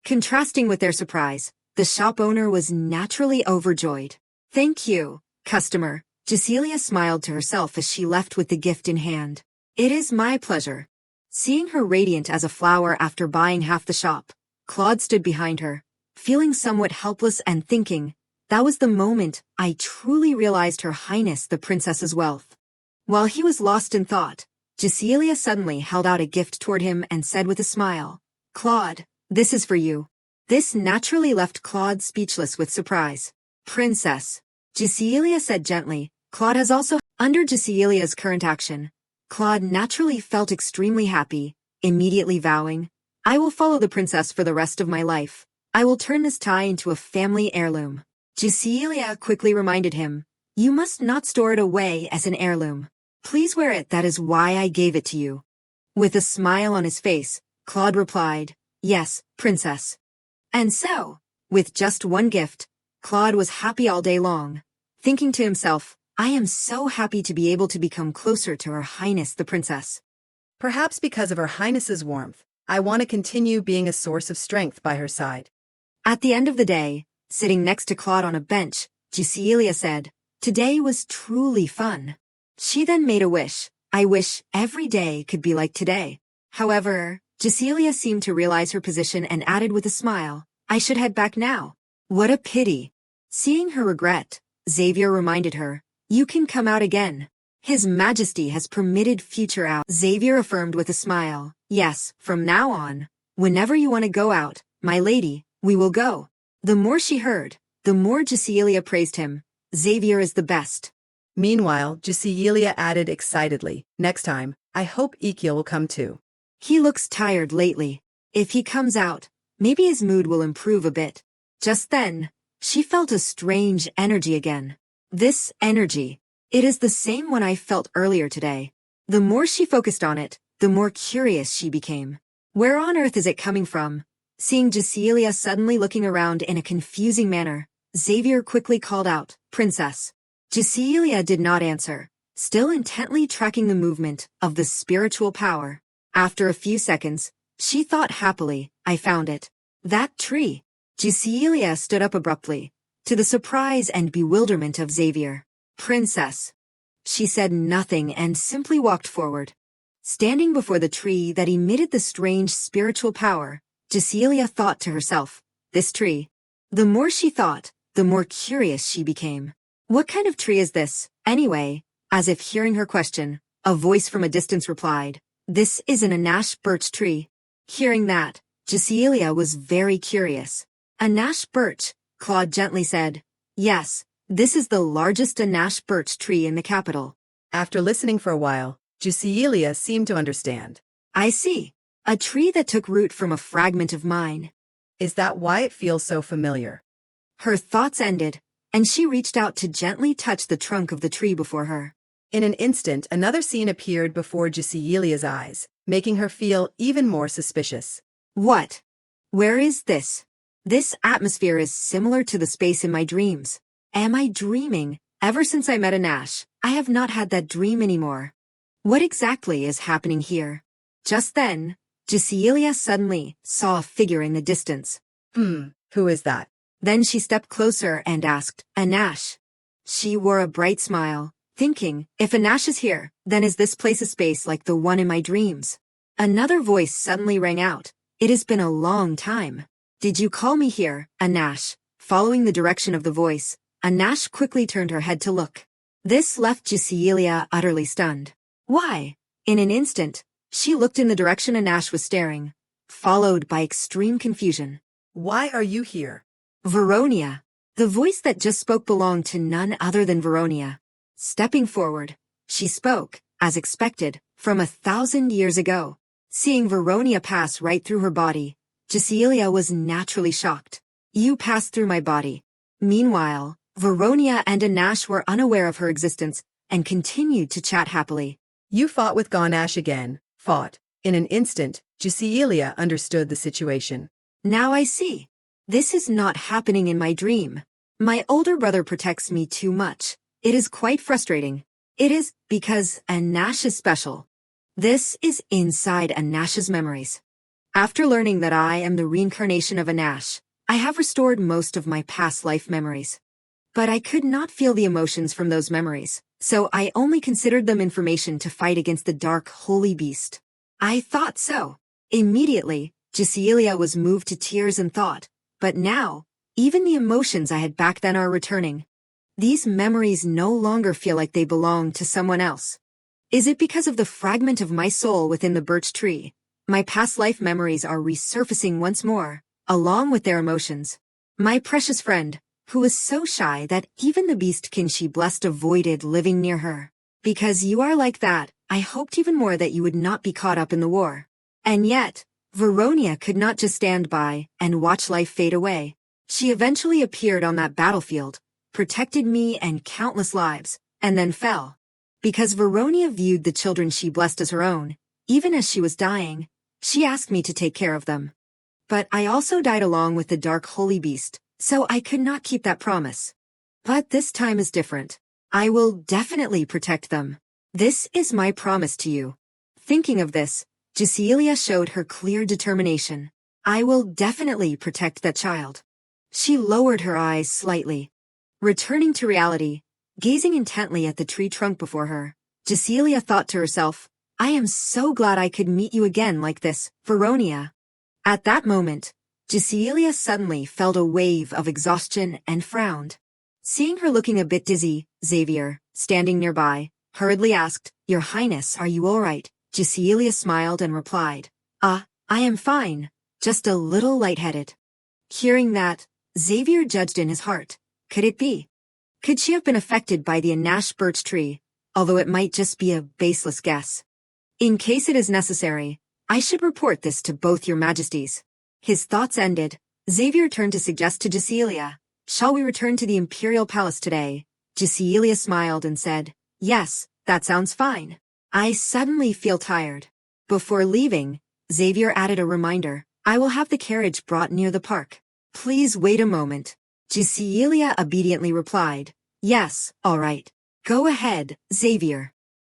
Contrasting with their surprise, the shop owner was naturally overjoyed. Thank you, customer. Gisela smiled to herself as she left with the gift in hand. It is my pleasure. Seeing her radiant as a flower after buying half the shop, Claude stood behind her, feeling somewhat helpless and thinking, that was the moment I truly realized Her Highness the Princess's wealth. While he was lost in thought, Gisela suddenly held out a gift toward him and said with a smile, Claude, this is for you. This naturally left Claude speechless with surprise. Princess, Gisela said gently. Claude has also, under Gisela's current action, Claude naturally felt extremely happy, immediately vowing, I will follow the princess for the rest of my life. I will turn this tie into a family heirloom. Gisela quickly reminded him, you must not store it away as an heirloom. Please wear it, that is why I gave it to you. With a smile on his face, Claude replied, yes, princess. And so, with just one gift, Claude was happy all day long, thinking to himself, I am so happy to be able to become closer to Her Highness the Princess. Perhaps because of Her Highness's warmth, I want to continue being a source of strength by her side. At the end of the day, sitting next to Claude on a bench, Gisela said, today was truly fun. She then made a wish. I wish every day could be like today. However, Gisela seemed to realize her position and added with a smile, I should head back now. What a pity. Seeing her regret, Xavier reminded her, you can come out again. His Majesty has permitted future out. Xavier affirmed with a smile, yes, from now on, whenever you want to go out, my lady, we will go. The more she heard, the more Gisela praised him. Xavier is the best. Meanwhile, Gisela added excitedly, next time, I hope Ekiel will come too. He looks tired lately. If he comes out, maybe his mood will improve a bit. Just then, she felt a strange energy again. This energy, it is the same one I felt earlier today. The more she focused on it, the more curious she became. Where on earth is it coming from? Seeing Gisela suddenly looking around in a confusing manner, Xavier quickly called out, Princess. Gisela did not answer, still intently tracking the movement of the spiritual power. After a few seconds, she thought happily, I found it. That tree. Gisela stood up abruptly, to the surprise and bewilderment of Xavier. Princess. She said nothing and simply walked forward. Standing before the tree that emitted the strange spiritual power, Gisela thought to herself, this tree. The more she thought, the more curious she became. What kind of tree is this, anyway? As if hearing her question, a voice from a distance replied, this is an Anash birch tree. Hearing that, Gisela was very curious. Anash birch, Claude gently said. Yes, this is the largest Anash birch tree in the capital. After listening for a while, Gisela seemed to understand. I see. A tree that took root from a fragment of mine. Is that why it feels so familiar? Her thoughts ended, and she reached out to gently touch the trunk of the tree before her. In an instant, another scene appeared before Gisela's eyes, making her feel even more suspicious. What? Where is this? This atmosphere is similar to the space in my dreams. Am I dreaming? Ever since I met Anash, I have not had that dream anymore. What exactly is happening here? Just then, Gisela suddenly saw a figure in the distance. Who is that? Then she stepped closer and asked, Anash. She wore a bright smile, thinking, if Anash is here, then is this place a space like the one in my dreams? Another voice suddenly rang out. It has been a long time. Did you call me here, Anash? Following the direction of the voice, Anash quickly turned her head to look. This left Gisela utterly stunned. Why? In an instant, she looked in the direction Anash was staring, followed by extreme confusion. Why are you here? Veronia. The voice that just spoke belonged to none other than Veronia. Stepping forward, she spoke, as expected, from 1,000 years ago. Seeing Veronia pass right through her body, Cecilia was naturally shocked. You passed through my body. Meanwhile, Veronia and Anash were unaware of her existence and continued to chat happily. You fought with Ganache again. Fought. In an instant, Cecilia understood the situation. Now I see. This is not happening in my dream. My older brother protects me too much. It is quite frustrating. It is because Anash is special. This is inside Anash's memories. After learning that I am the reincarnation of Anash, I have restored most of my past life memories. But I could not feel the emotions from those memories, so I only considered them information to fight against the dark holy beast. I thought so. Immediately, Cecilia was moved to tears and thought, but now, even the emotions I had back then are returning. These memories no longer feel like they belong to someone else. Is it because of the fragment of my soul within the birch tree? My past life memories are resurfacing once more, along with their emotions. My precious friend, who was so shy that even the beast king she blessed avoided living near her. Because you are like that, I hoped even more that you would not be caught up in the war. And yet, Veronia could not just stand by and watch life fade away. She eventually appeared on that battlefield, protected me and countless lives, and then fell. Because Veronia viewed the children she blessed as her own, even as she was dying, she asked me to take care of them. But I also died along with the dark holy beast, so I could not keep that promise. But this time is different. I will definitely protect them. This is my promise to you. Thinking of this, Cecilia showed her clear determination. I will definitely protect that child. She lowered her eyes slightly. Returning to reality, gazing intently at the tree trunk before her, Cecilia thought to herself, I am so glad I could meet you again like this, Veronia. At that moment, Cecilia suddenly felt a wave of exhaustion and frowned. Seeing her looking a bit dizzy, Xavier, standing nearby, hurriedly asked, Your Highness, are you all right? Cecilia smiled and replied, I am fine, just a little lightheaded. Hearing that, Xavier judged in his heart. Could it be? Could she have been affected by the Anash birch tree, although it might just be a baseless guess? In case it is necessary, I should report this to both your majesties. His thoughts ended, Xavier turned to suggest to Cecilia, Shall we return to the imperial palace today? Cecilia smiled and said, Yes, that sounds fine. I suddenly feel tired. Before leaving, Xavier added a reminder, I will have the carriage brought near the park. Please wait a moment. Cecilia obediently replied, Yes, all right. Go ahead, Xavier.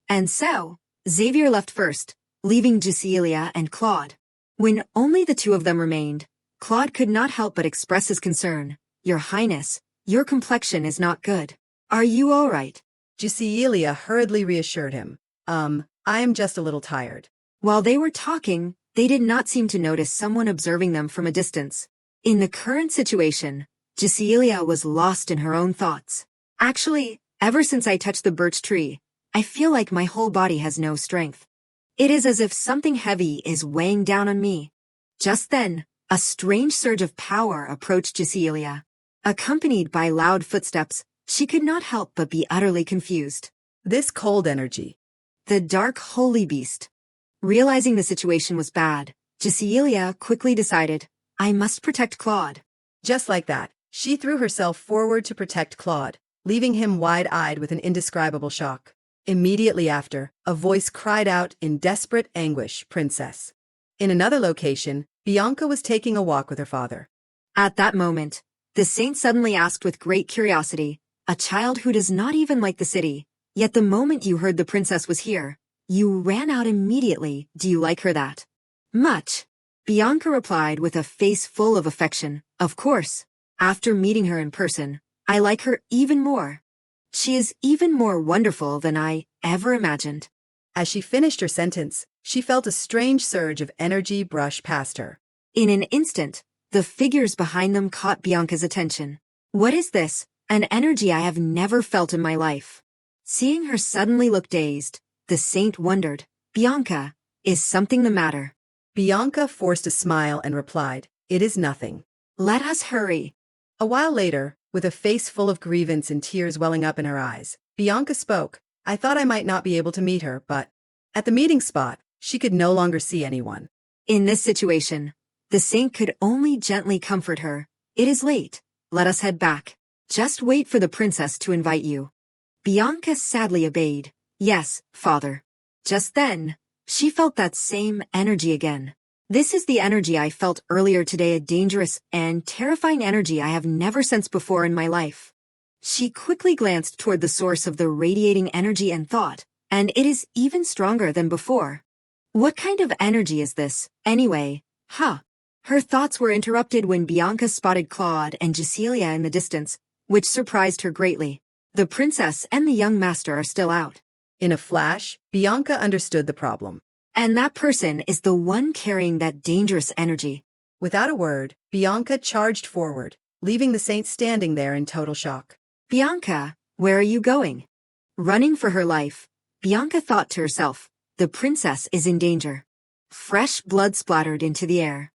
And so, Xavier left first, leaving Cecilia and Claude. When only the two of them remained, Claude could not help but express his concern. Your Highness, your complexion is not good. Are you all right? Cecilia hurriedly reassured him. I am just a little tired. While they were talking, they did not seem to notice someone observing them from a distance. In the current situation, Cecilia was lost in her own thoughts. Actually, ever since I touched the birch tree, I feel like my whole body has no strength. It is as if something heavy is weighing down on me. Just then, a strange surge of power approached Cecilia. Accompanied by loud footsteps, she could not help but be utterly confused. This cold energy. The dark holy beast. Realizing the situation was bad, Cecilia quickly decided, I must protect Claude. Just like that, she threw herself forward to protect Claude, leaving him wide-eyed with an indescribable shock. Immediately after, a voice cried out in desperate anguish, Princess. In another location, Bianca was taking a walk with her father. At that moment, the saint suddenly asked with great curiosity, a child who does not even like the city, yet the moment you heard the princess was here, you ran out immediately. Do you like her that much? Bianca replied with a face full of affection, Of course. After meeting her in person, I like her even more. She is even more wonderful than I ever imagined. As she finished her sentence, she felt a strange surge of energy brush past her. In an instant, the figures behind them caught Bianca's attention. What is this? An energy I have never felt in my life. Seeing her suddenly look dazed, the saint wondered, Bianca, is something the matter? Bianca forced a smile and replied, It is nothing. Let us hurry. A while later, With a face full of grievance and tears welling up in her eyes, Bianca spoke. I thought I might not be able to meet her, but at the meeting spot, she could no longer see anyone. In this situation, the saint could only gently comfort her. It is late. Let us head back. Just wait for the princess to invite you. Bianca sadly obeyed. Yes, father. Just then, she felt that same energy again. This is the energy I felt earlier today, a dangerous and terrifying energy I have never sensed before in my life. She quickly glanced toward the source of the radiating energy and thought, and it is even stronger than before. What kind of energy is this, anyway? Her thoughts were interrupted when Bianca spotted Claude and Cecilia in the distance, which surprised her greatly. The princess and the young master are still out. In a flash, Bianca understood the problem. And that person is the one carrying that dangerous energy. Without a word, Bianca charged forward, leaving the saint standing there in total shock. Bianca, where are you going? Running for her life, Bianca thought to herself, the princess is in danger. Fresh blood splattered into the air.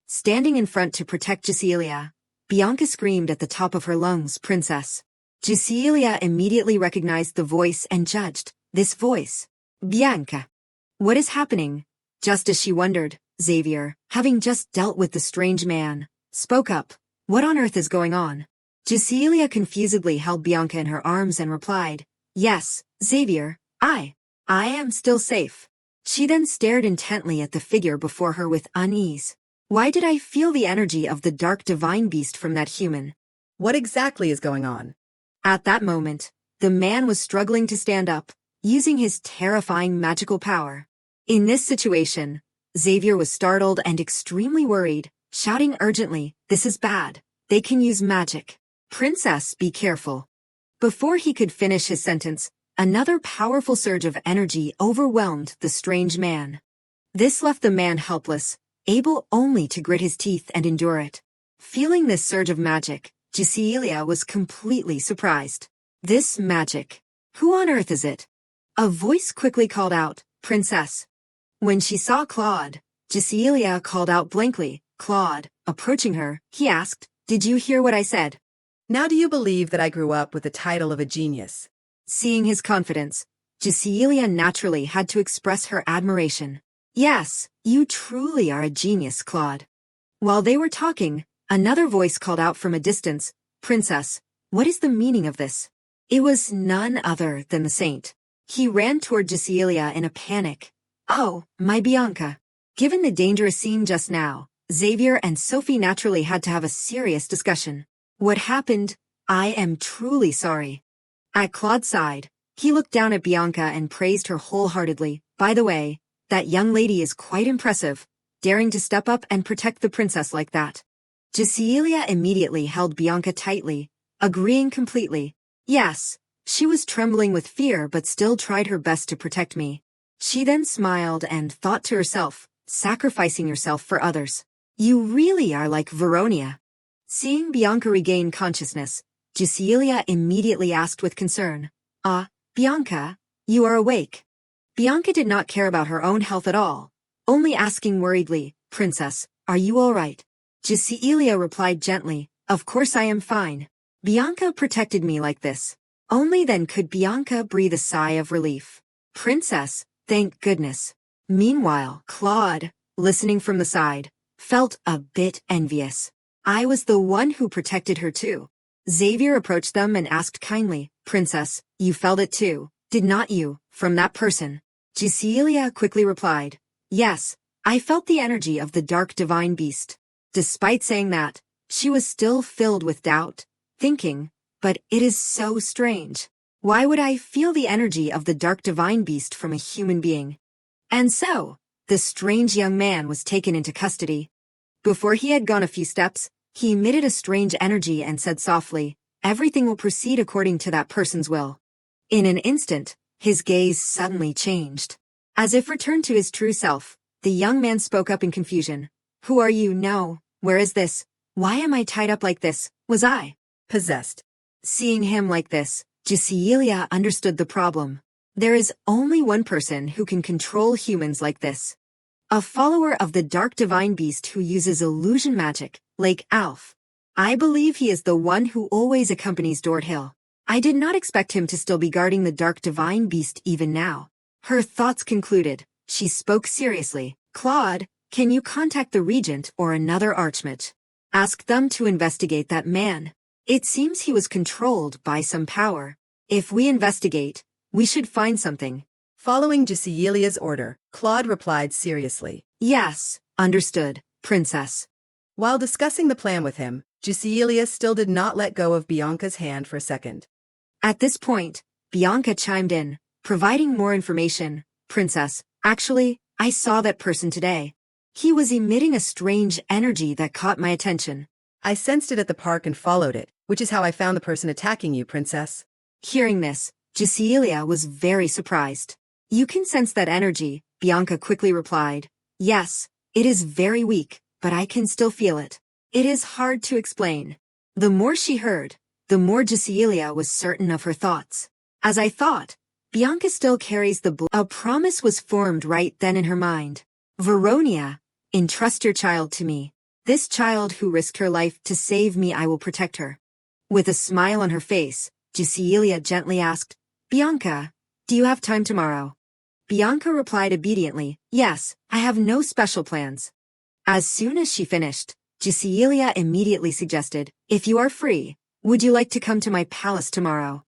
Standing in front to protect Cecilia, Bianca screamed at the top of her lungs, Princess. Cecilia immediately recognized the voice and judged, this voice. Bianca. What is happening? Just as she wondered, Xavier, having just dealt with the strange man, spoke up. What on earth is going on? Cecilia confusedly held Bianca in her arms and replied, Yes, Xavier, I am still safe. She then stared intently at the figure before her with unease. Why did I feel the energy of the dark divine beast from that human? What exactly is going on? At that moment, the man was struggling to stand up, using his terrifying magical power. In this situation, Xavier was startled and extremely worried, shouting urgently, This is bad. They can use magic. Princess, be careful. Before he could finish his sentence, another powerful surge of energy overwhelmed the strange man. This left the man helpless, able only to grit his teeth and endure it. Feeling this surge of magic, Cecilia was completely surprised. This magic. Who on earth is it? A voice quickly called out, Princess. When she saw Claude, Cecilia called out blankly, Claude. Approaching her, he asked, Did you hear what I said? Now do you believe that I grew up with the title of a genius? Seeing his confidence, Cecilia naturally had to express her admiration. Yes, you truly are a genius, Claude. While they were talking, another voice called out from a distance, Princess, what is the meaning of this? It was none other than the saint. He ran toward Cecilia in a panic. Oh, my Bianca. Given the dangerous scene just now, Xavier and Sophie naturally had to have a serious discussion. What happened? I am truly sorry. At Claude's side, he looked down at Bianca and praised her wholeheartedly. By the way, that young lady is quite impressive, daring to step up and protect the princess like that. Cecilia immediately held Bianca tightly, agreeing completely. Yes, she was trembling with fear but still tried her best to protect me. She then smiled and thought to herself, sacrificing yourself for others. You really are like Veronia. Seeing Bianca regain consciousness, Cecilia immediately asked with concern, Bianca, you are awake. Bianca did not care about her own health at all, only asking worriedly, Princess, are you all right? Cecilia replied gently, Of course I am fine. Bianca protected me like this. Only then could Bianca breathe a sigh of relief. Princess, thank goodness. Meanwhile, Claude, listening from the side, felt a bit envious. I was the one who protected her too. Xavier approached them and asked kindly, Princess, you felt it too, did not you, from that person? Cecilia quickly replied, Yes, I felt the energy of the dark divine beast. Despite saying that, she was still filled with doubt, thinking, but it is so strange. Why would I feel the energy of the dark divine beast from a human being? And so, the strange young man was taken into custody. Before he had gone a few steps, he emitted a strange energy and said softly, Everything will proceed according to that person's will. In an instant, his gaze suddenly changed. As if returned to his true self, the young man spoke up in confusion. Who are you? No. Where is this? Why am I tied up like this? Was I possessed? Seeing him like this, Cecilia understood the problem. There is only one person who can control humans like this. A follower of the dark divine beast who uses illusion magic, like Alf. I believe he is the one who always accompanies Hill. I did not expect him to still be guarding the dark divine beast even now. Her thoughts concluded. She spoke seriously. Claude, can you contact the regent or another archmage? Ask them to investigate that man. It seems he was controlled by some power. If we investigate, we should find something. Following Giselia's order, Claude replied seriously. Yes, understood, princess. While discussing the plan with him, Giselia still did not let go of Bianca's hand for a second. At this point, Bianca chimed in, providing more information. Princess, actually, I saw that person today. He was emitting a strange energy that caught my attention. I sensed it at the park and followed it, which is how I found the person attacking you, princess. Hearing this, Giselia was very surprised. You can sense that energy, Bianca quickly replied. Yes, it is very weak, but I can still feel it. It is hard to explain. The more she heard, the more Giselia was certain of her thoughts. As I thought, Bianca still carries the A promise was formed right then in her mind. Veronia, entrust your child to me. This child who risked her life to save me, I will protect her. With a smile on her face, Giselia gently asked, Bianca, do you have time tomorrow? Bianca replied obediently, yes, I have no special plans. As soon as she finished, Giselia immediately suggested, if you are free, would you like to come to my palace tomorrow?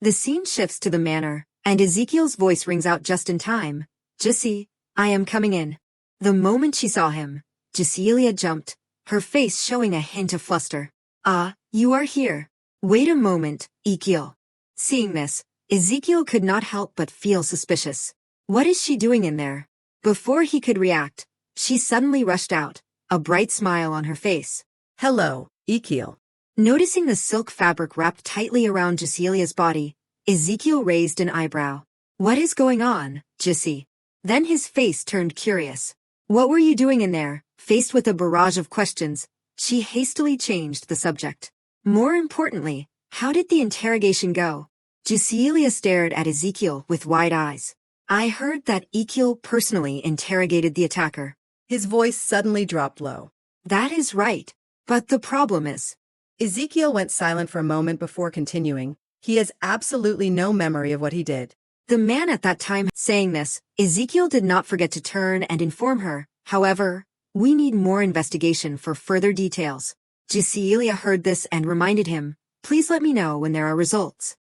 The scene shifts to the manor, and Ezekiel's voice rings out just in time. Gise, I am coming in. The moment she saw him, Giselia jumped, her face showing a hint of fluster. Ah, you are here. Wait a moment, Ezekiel. Seeing this, Ezekiel could not help but feel suspicious. What is she doing in there? Before he could react, she suddenly rushed out, a bright smile on her face. Hello, Ezekiel. Noticing the silk fabric wrapped tightly around Giselia's body, Ezekiel raised an eyebrow. What is going on, Gise? Then his face turned curious. What were you doing in there? Faced with a barrage of questions, she hastily changed the subject. More importantly, how did the interrogation go? Giselia stared at Ezekiel with wide eyes. I heard that Ezekiel personally interrogated the attacker. His voice suddenly dropped low. That is right, but the problem is... Ezekiel went silent for a moment before continuing. He has absolutely no memory of what he did. The man at that time saying this, Ezekiel did not forget to turn and inform her. However, we need more investigation for further details. Giselia heard this and reminded him, please let me know when there are results.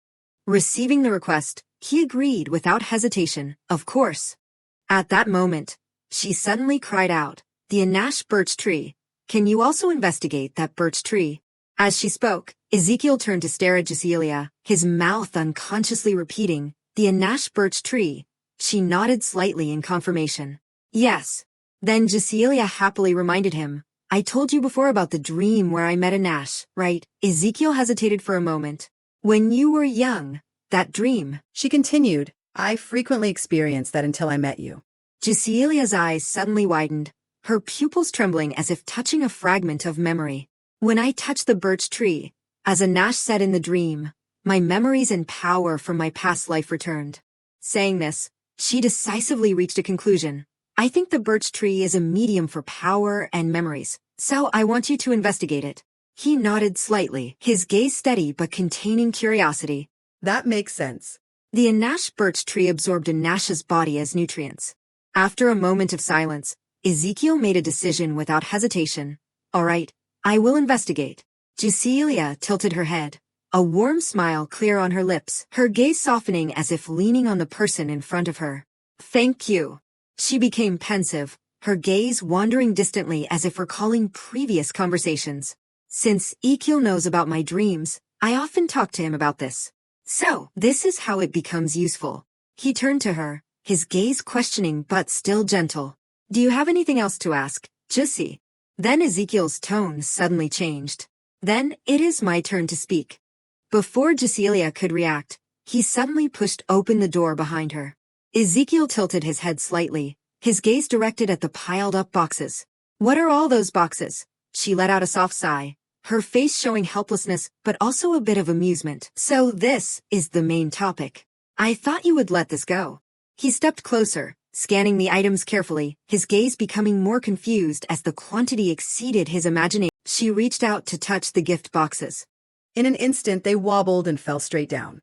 Receiving the request, he agreed without hesitation, of course. At that moment, she suddenly cried out, the Anash birch tree. Can you also investigate that birch tree? As she spoke, Ezekiel turned to stare at Giselia, his mouth unconsciously repeating, the Anash birch tree. She nodded slightly in confirmation. Yes. Then Giselia happily reminded him, I told you before about the dream where I met Anash, right? Ezekiel hesitated for a moment. When you were young, that dream. She continued, I frequently experienced that until I met you. Giselia's eyes suddenly widened, her pupils trembling as if touching a fragment of memory. When I touched the birch tree, as Anash said in the dream, my memories and power from my past life returned. Saying this, she decisively reached a conclusion. I think the birch tree is a medium for power and memories, so I want you to investigate it. He nodded slightly, his gaze steady but containing curiosity. That makes sense. The Anash birch tree absorbed Anash's body as nutrients. After a moment of silence, Ezekiel made a decision without hesitation. All right, I will investigate. Giselia tilted her head, a warm smile clear on her lips, her gaze softening as if leaning on the person in front of her. Thank you. She became pensive, her gaze wandering distantly as if recalling previous conversations. Since Ezekiel knows about my dreams, I often talk to him about this. So, this is how it becomes useful. He turned to her, his gaze questioning but still gentle. Do you have anything else to ask, Gise? Then Ezekiel's tone suddenly changed. Then, it is my turn to speak. Before Giselia could react, he suddenly pushed open the door behind her. Ezekiel tilted his head slightly, his gaze directed at the piled-up boxes. What are all those boxes? She let out a soft sigh, her face showing helplessness but also a bit of amusement. So this is the main topic. I thought you would let this go. He stepped closer, scanning the items carefully, his gaze becoming more confused as the quantity exceeded his imagination. She reached out to touch the gift boxes. In an instant, they wobbled and fell straight down.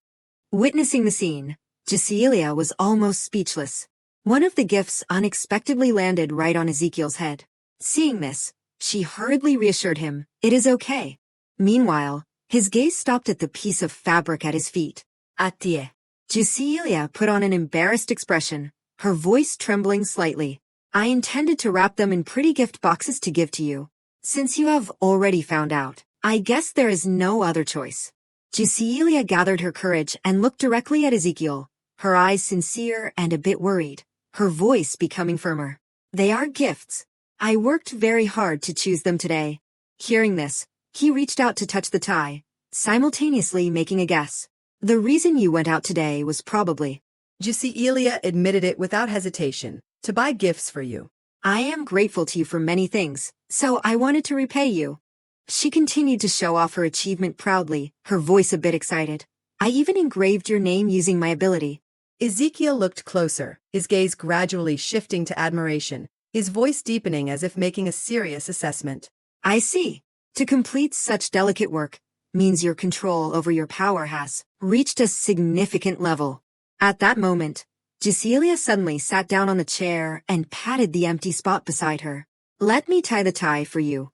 Witnessing the scene, Cecilia was almost speechless. One of the gifts unexpectedly landed right on Ezekiel's head. Seeing this, she hurriedly reassured him, "It is okay." Meanwhile, his gaze stopped at the piece of fabric at his feet. "Atie." Cecilia put on an embarrassed expression, her voice trembling slightly. "I intended to wrap them in pretty gift boxes to give to you. Since you have already found out, I guess there is no other choice." Cecilia gathered her courage and looked directly at Ezekiel, her eyes sincere and a bit worried, her voice becoming firmer. "They are gifts. I worked very hard to choose them today." Hearing this, he reached out to touch the tie, simultaneously making a guess. "The reason you went out today was probably—" Cecilia admitted it without hesitation, "to buy gifts for you." "I am grateful to you for many things, so I wanted to repay you." She continued to show off her achievement proudly, her voice a bit excited. "I even engraved your name using my ability." Ezekiel looked closer, his gaze gradually shifting to admiration, his voice deepening as if making a serious assessment. "I see. To complete such delicate work means your control over your power has reached a significant level." At that moment, Cecilia suddenly sat down on the chair and patted the empty spot beside her. "Let me tie the tie for you."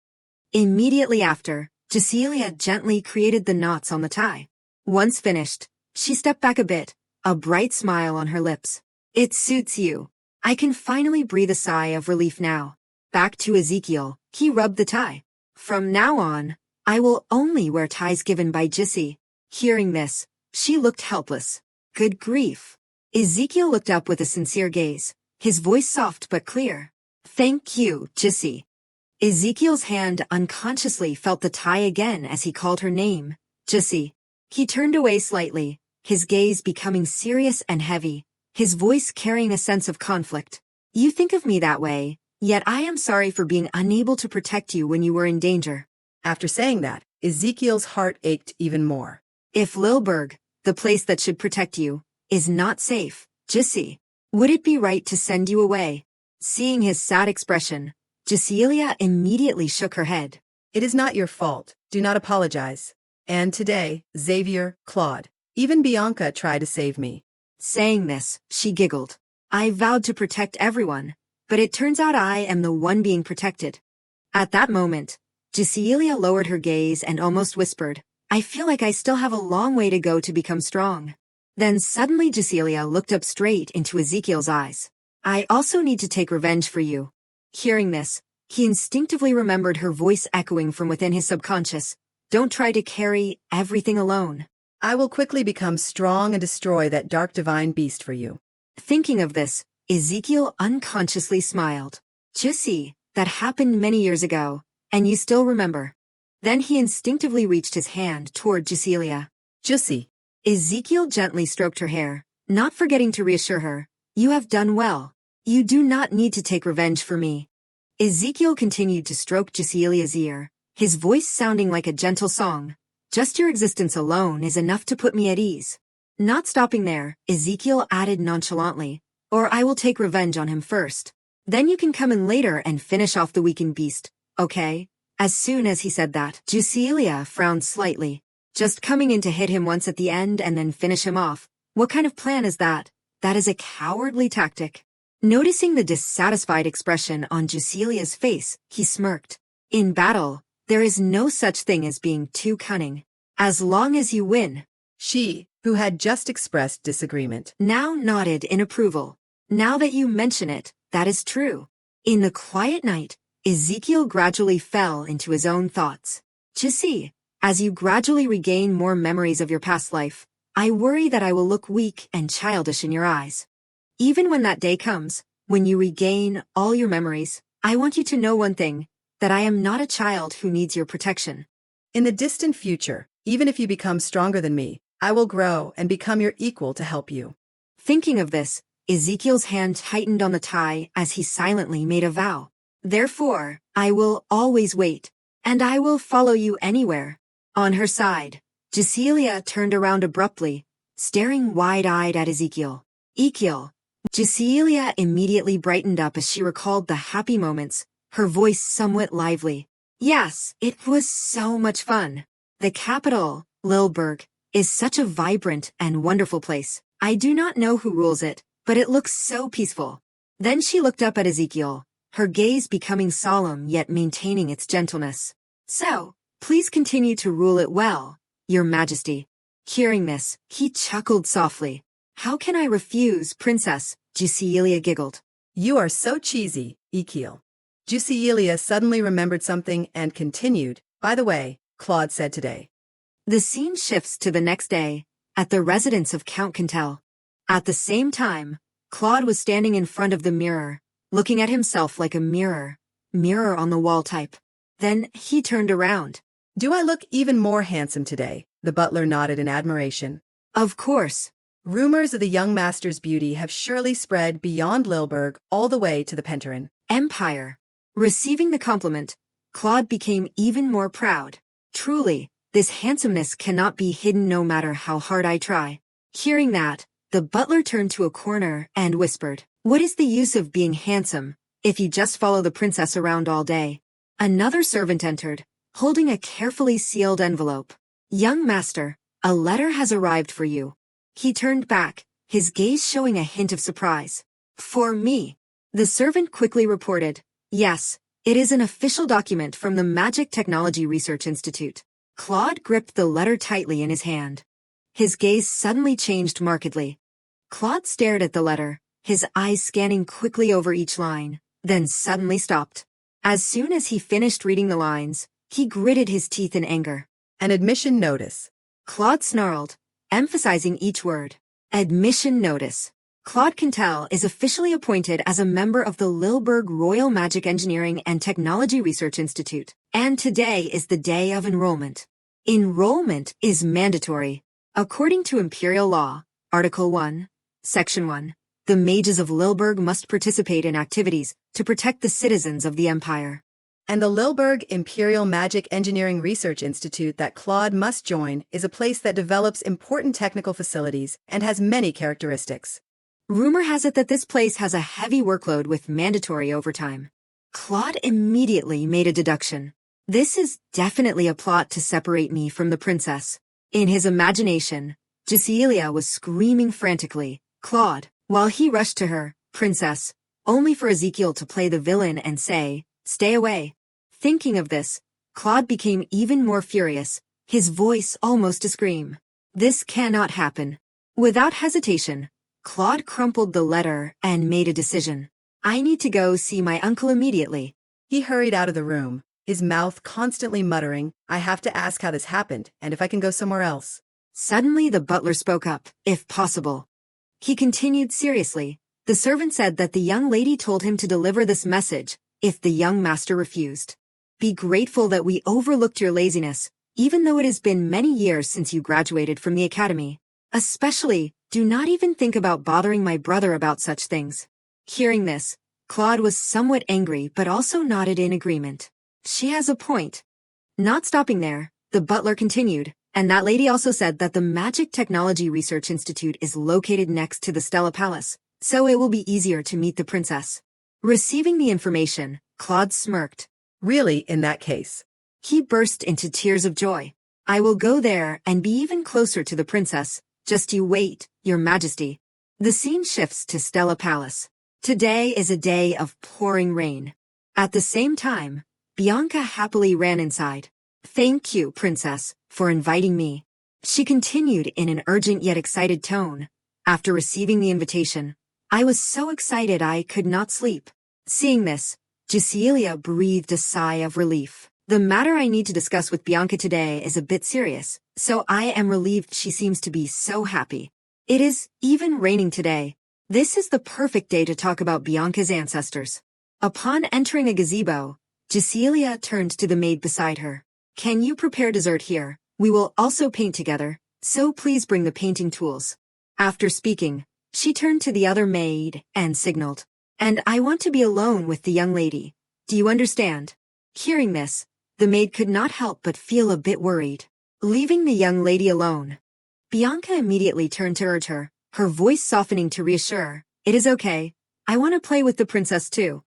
Immediately after, Cecilia gently created the knots on the tie. Once finished, she stepped back a bit, a bright smile on her lips. "It suits you. I can finally breathe a sigh of relief now." Back to Ezekiel, he rubbed the tie. "From now on, I will only wear ties given by Jissi." Hearing this, she looked helpless. "Good grief." Ezekiel looked up with a sincere gaze, his voice soft but clear. "Thank you, Jissi." Ezekiel's hand unconsciously felt the tie again as he called her name, Jissi. He turned away slightly, his gaze becoming serious and heavy, his voice carrying a sense of conflict. "You think of me that way, yet I am sorry for being unable to protect you when you were in danger." After saying that, Ezekiel's heart ached even more. "If Lilburg, the place that should protect you, is not safe, Jissi, would it be right to send you away?" Seeing his sad expression, Cecilia immediately shook her head. "It is not your fault. Do not apologize. And today, Xavier, Claude, even Bianca tried to save me." Saying this, she giggled. "I vowed to protect everyone, but it turns out I am the one being protected." At that moment, Cecilia lowered her gaze and almost whispered, "I feel like I still have a long way to go to become strong." Then suddenly Cecilia looked up straight into Ezekiel's eyes. "I also need to take revenge for you." Hearing this, he instinctively remembered her voice echoing from within his subconscious. "Don't try to carry everything alone. I will quickly become strong and destroy that dark divine beast for you." Thinking of this, Ezekiel unconsciously smiled. "Jissi, that happened many years ago, and you still remember." Then he instinctively reached his hand toward Cecilia. "Jissi." Ezekiel gently stroked her hair, not forgetting to reassure her, "You have done well. You do not need to take revenge for me." Ezekiel continued to stroke Cecilia's ear, his voice sounding like a gentle song. "Just your existence alone is enough to put me at ease." Not stopping there, Ezekiel added nonchalantly, "Or I will take revenge on him first. Then you can come in later and finish off the weakened beast, okay?" As soon as he said that, Cecilia frowned slightly. "Just coming in to hit him once at the end and then finish him off? What kind of plan is that? That is a cowardly tactic." Noticing the dissatisfied expression on Cecilia's face, he smirked. "In battle, there is no such thing as being too cunning. As long as you win." She, who had just expressed disagreement, now nodded in approval. "Now that you mention it, that is true." In the quiet night, Ezekiel gradually fell into his own thoughts. "Jissi, as you gradually regain more memories of your past life, I worry that I will look weak and childish in your eyes. Even when that day comes, when you regain all your memories, I want you to know one thing, that I am not a child who needs your protection." "In the distant future, even if you become stronger than me, I will grow and become your equal to help you." Thinking of this, Ezekiel's hand tightened on the tie as he silently made a vow. "Therefore, I will always wait, and I will follow you anywhere." On her side, Cecilia turned around abruptly, staring wide-eyed at Ezekiel. "Ezekiel." Cecilia immediately brightened up as she recalled the happy moments, her voice somewhat lively. Yes, it was so much fun. The capital, Lilburg, is such a vibrant and wonderful place. I do not know who rules it, but it looks so peaceful. Then she looked up at Ezekiel, her gaze becoming solemn yet maintaining its gentleness. So, please continue to rule it well, Your Majesty. Hearing this, he chuckled softly. How can I refuse, Princess? Jusilia giggled. You are so cheesy, Ezekiel. Jusilia suddenly remembered something and continued. By the way, Claude said today. The scene shifts to the next day, at the residence of Count Cantel. At the same time, Claude was standing in front of the mirror, looking at himself like a mirror on the wall type. Then he turned around. Do I look even more handsome today? The butler nodded in admiration. Of course. Rumors of the young master's beauty have surely spread beyond Lilburg all the way to the Penterin Empire. Receiving the compliment, Claude became even more proud. Truly, this handsomeness cannot be hidden no matter how hard I try. Hearing that, the butler turned to a corner and whispered, What is the use of being handsome, if you just follow the princess around all day? Another servant entered, holding a carefully sealed envelope. Young master, a letter has arrived for you. He turned back, his gaze showing a hint of surprise. For me. The servant quickly reported, Yes, it is an official document from the Magic Technology Research Institute. Claude gripped the letter tightly in his hand. His gaze suddenly changed markedly. Claude stared at the letter, his eyes scanning quickly over each line, then suddenly stopped. As soon as he finished reading the lines, he gritted his teeth in anger. An admission notice. Claude snarled, emphasizing each word. Admission notice. Claude Cantel is officially appointed as a member of the Lilburg Royal Magic Engineering and Technology Research Institute, and today is the day of enrollment. Enrollment is mandatory. According to Imperial Law, Article 1, Section 1, the mages of Lilburg must participate in activities to protect the citizens of the Empire. And the Lilburg Imperial Magic Engineering Research Institute that Claude must join is a place that develops important technical facilities and has many characteristics. Rumor has it that this place has a heavy workload with mandatory overtime. Claude immediately made a deduction. This is definitely a plot to separate me from the princess. In his imagination, Jusilia was screaming frantically, Claude, while he rushed to her, Princess, only for Ezekiel to play the villain and say, Stay away. Thinking of this, Claude became even more furious, his voice almost a scream. This cannot happen. Without hesitation, Claude crumpled the letter and made a decision. I need to go see my uncle immediately. He hurried out of the room, his mouth constantly muttering, I have to ask how this happened and if I can go somewhere else. Suddenly the butler spoke up, if possible. He continued seriously. The servant said that the young lady told him to deliver this message, if the young master refused. Be grateful that we overlooked your laziness, even though it has been many years since you graduated from the academy. Especially, do not even think about bothering my brother about such things. Hearing this, Claude was somewhat angry but also nodded in agreement. She has a point. Not stopping there, the butler continued, and that lady also said that the Magic Technology Research Institute is located next to the Stella Palace, so it will be easier to meet the princess. Receiving the information, Claude smirked. Really, in that case. He burst into tears of joy. I will go there and be even closer to the princess. Just you wait, Your Majesty. The scene shifts to Stella Palace. Today is a day of pouring rain. At the same time, Bianca happily ran inside. Thank you, Princess, for inviting me. She continued in an urgent yet excited tone. After receiving the invitation, I was so excited I could not sleep. Seeing this, Jusilia breathed a sigh of relief. The matter I need to discuss with Bianca today is a bit serious, so I am relieved she seems to be so happy. It is even raining today. This is the perfect day to talk about Bianca's ancestors. Upon entering a gazebo, Jusilia turned to the maid beside her. Can you prepare dessert here? We will also paint together, so please bring the painting tools. After speaking, she turned to the other maid and signaled. And I want to be alone with the young lady. Do you understand? Hearing this, the maid could not help but feel a bit worried. Leaving the young lady alone, Bianca immediately turned to urge her, her voice softening to reassure, It is okay. I want to play with the princess too.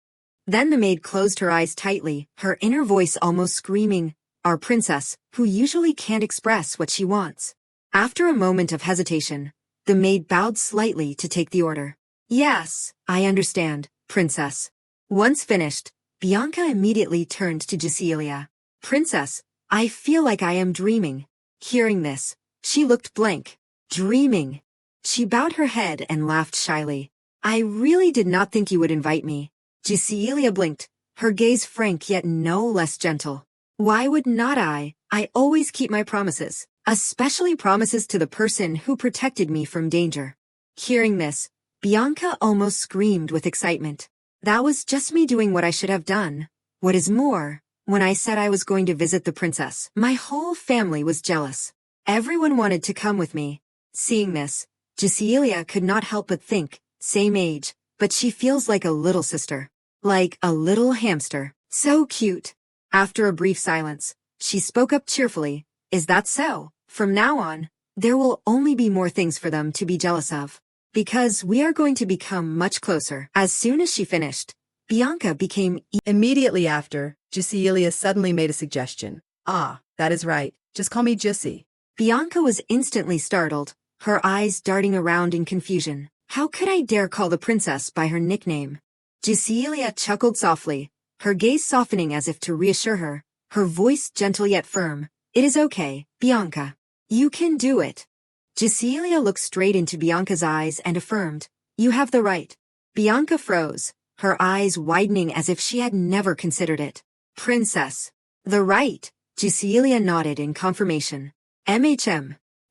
Then the maid closed her eyes tightly, her inner voice almost screaming, "Our princess, who usually can't express what she wants." After a moment of hesitation, the maid bowed slightly to take the order. "Yes, I understand, princess." Once finished, Bianca immediately turned to Cecilia. "Princess, I feel like I am dreaming." Hearing this, she looked blank. "Dreaming?" She bowed her head and laughed shyly. "I really did not think you would invite me." Cecilia blinked, her gaze frank yet no less gentle. "Why would not I? I always keep my promises, especially promises to the person who protected me from danger." Hearing this, Bianca almost screamed with excitement. "That was just me doing what I should have done. What is more, when I said I was going to visit the princess, my whole family was jealous. Everyone wanted to come with me." Seeing this, Cecilia could not help but think, same age, but she feels like a little sister. Like a little hamster. So cute. After a brief silence, she spoke up cheerfully. "Is that so? From now on, there will only be more things for them to be jealous of. Because we are going to become much closer." As soon as she finished, Bianca became Immediately after, Cecilia suddenly made a suggestion. "Ah, that is right. Just call me Jussi." Bianca was instantly startled, her eyes darting around in confusion. How could I dare call the princess by her nickname? Cecilia chuckled softly, her gaze softening as if to reassure her, her voice gentle yet firm. "It is okay, Bianca. You can do it." Cecilia looked straight into Bianca's eyes and affirmed, "You have the right." Bianca froze, her eyes widening as if she had never considered it. "Princess." "The right." Cecilia nodded in confirmation.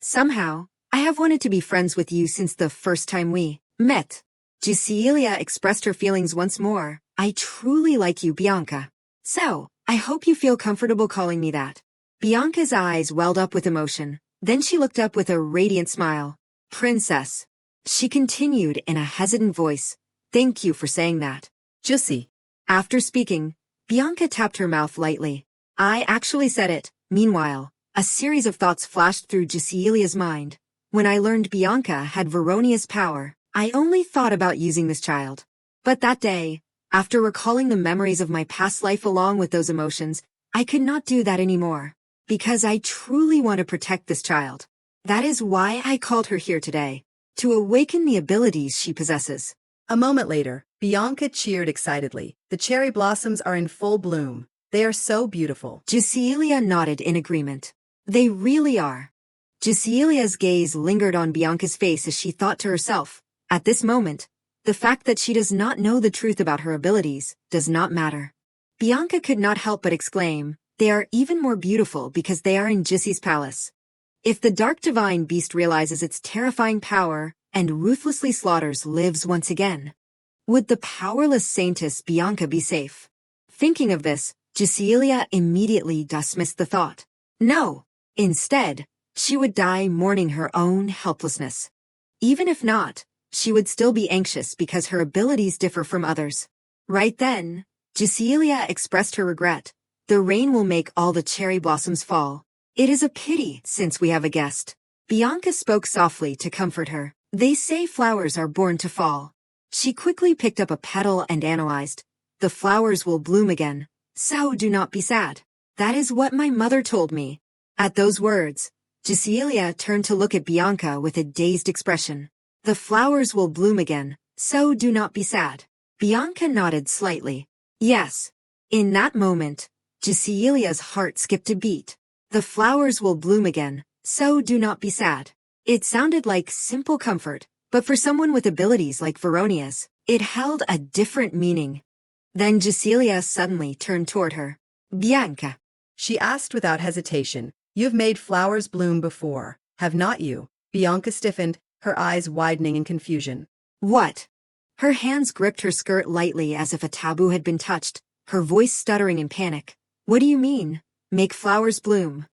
Somehow, I have wanted to be friends with you since the first time we met." Cecilia expressed her feelings once more. "I truly like you, Bianca. So, I hope you feel comfortable calling me that." Bianca's eyes welled up with emotion. Then she looked up with a radiant smile. "Princess." She continued in a hesitant voice. "Thank you for saying that." Jussi. After speaking, Bianca tapped her mouth lightly. "I actually said it." Meanwhile, a series of thoughts flashed through Cecilia's mind. When I learned Bianca had Veronia's power, I only thought about using this child. But that day, after recalling the memories of my past life along with those emotions, I could not do that anymore. Because I truly want to protect this child. That is why I called her here today. To awaken the abilities she possesses. A moment later, Bianca cheered excitedly. "The cherry blossoms are in full bloom. They are so beautiful." Cecilia nodded in agreement. "They really are." Cecilia's gaze lingered on Bianca's face as she thought to herself, at this moment, the fact that she does not know the truth about her abilities does not matter. Bianca could not help but exclaim, "They are even more beautiful because they are in Jussi's palace." If the dark divine beast realizes its terrifying power and ruthlessly slaughters lives once again, would the powerless saintess Bianca be safe? Thinking of this, Cecilia immediately dismissed the thought. No. Instead, she would die mourning her own helplessness. Even if not, she would still be anxious because her abilities differ from others. Right then, Cecilia expressed her regret. "The rain will make all the cherry blossoms fall. It is a pity since we have a guest." Bianca spoke softly to comfort her. "They say flowers are born to fall." She quickly picked up a petal and analyzed. "The flowers will bloom again, so do not be sad. That is what my mother told me." At those words, Cecilia turned to look at Bianca with a dazed expression. "The flowers will bloom again, so do not be sad." Bianca nodded slightly. "Yes." In that moment, Cecilia's heart skipped a beat. "The flowers will bloom again, so do not be sad." It sounded like simple comfort, but for someone with abilities like Veronia's, it held a different meaning. Then Cecilia suddenly turned toward her. "Bianca." She asked without hesitation, "You've made flowers bloom before, have not you?" Bianca stiffened, her eyes widening in confusion. "What?" Her hands gripped her skirt lightly as if a taboo had been touched, her voice stuttering in panic. "What do you mean, make flowers bloom?"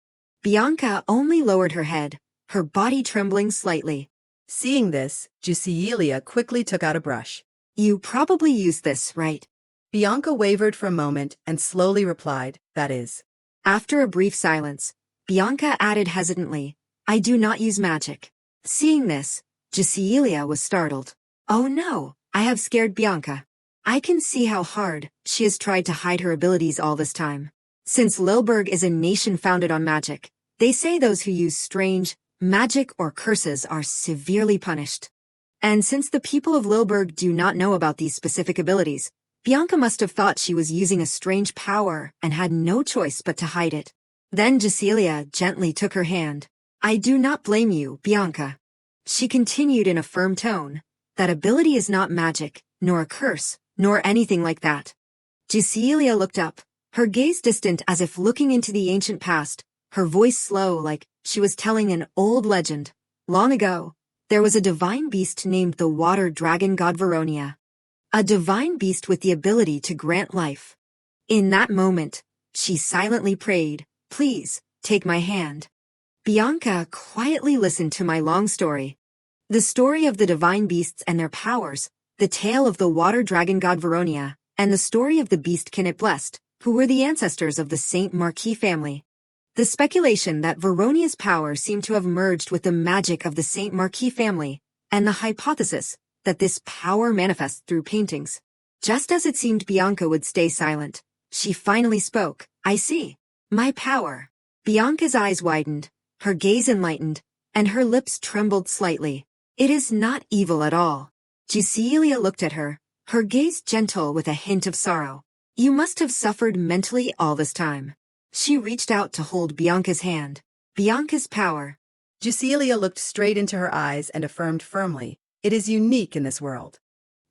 Bianca only lowered her head, her body trembling slightly. Seeing this, Cecilia quickly took out a brush. "You probably use this, right?" Bianca wavered for a moment and slowly replied, "That is." After a brief silence, Bianca added hesitantly, "I do not use magic." Seeing this, Cecilia was startled. "Oh no, I have scared Bianca." I can see how hard she has tried to hide her abilities all this time. Since Lilburg is a nation founded on magic, they say those who use strange magic or curses are severely punished. And since the people of Lilburg do not know about these specific abilities, Bianca must have thought she was using a strange power and had no choice but to hide it. Then Cecilia gently took her hand. I do not blame you, Bianca. She continued in a firm tone. That ability is not magic, nor a curse, nor anything like that. Cecilia looked up, her gaze distant as if looking into the ancient past, her voice slow like she was telling an old legend. Long ago, there was a divine beast named the water dragon god Veronia. A divine beast with the ability to grant life. In that moment, she silently prayed, please, take my hand. Bianca quietly listened to my long story. The story of the divine beasts and their powers, the tale of the water dragon god Veronia, and the story of the beast Kinnit Blessed, who were the ancestors of the Saint Marquis family. The speculation that Veronia's power seemed to have merged with the magic of the Saint Marquis family, and the hypothesis that this power manifests through paintings. Just as it seemed Bianca would stay silent, she finally spoke. I see. My power. Bianca's eyes widened, her gaze enlightened, and her lips trembled slightly. It is not evil at all. Cecilia looked at her, her gaze gentle with a hint of sorrow. You must have suffered mentally all this time. She reached out to hold Bianca's hand. Bianca's power. Cecilia looked straight into her eyes and affirmed firmly, it is unique in this world.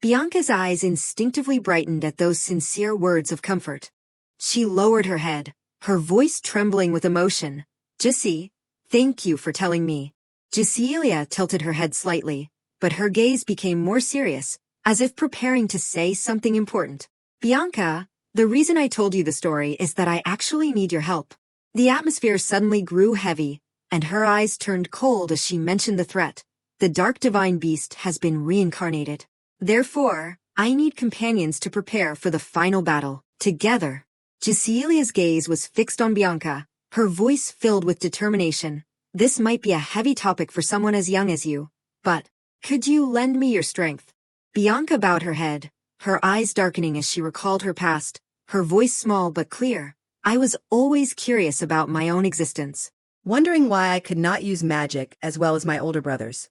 Bianca's eyes instinctively brightened at those sincere words of comfort. She lowered her head, her voice trembling with emotion. Jessie, thank you for telling me. Cecilia tilted her head slightly, but her gaze became more serious, as if preparing to say something important. Bianca, the reason I told you the story is that I actually need your help. The atmosphere suddenly grew heavy, and her eyes turned cold as she mentioned the threat. The dark divine beast has been reincarnated. Therefore, I need companions to prepare for the final battle, together. Cecilia's gaze was fixed on Bianca, her voice filled with determination. This might be a heavy topic for someone as young as you, but could you lend me your strength? Bianca bowed her head, her eyes darkening as she recalled her past, her voice small but clear. I was always curious about my own existence, wondering why I could not use magic as well as my older brothers.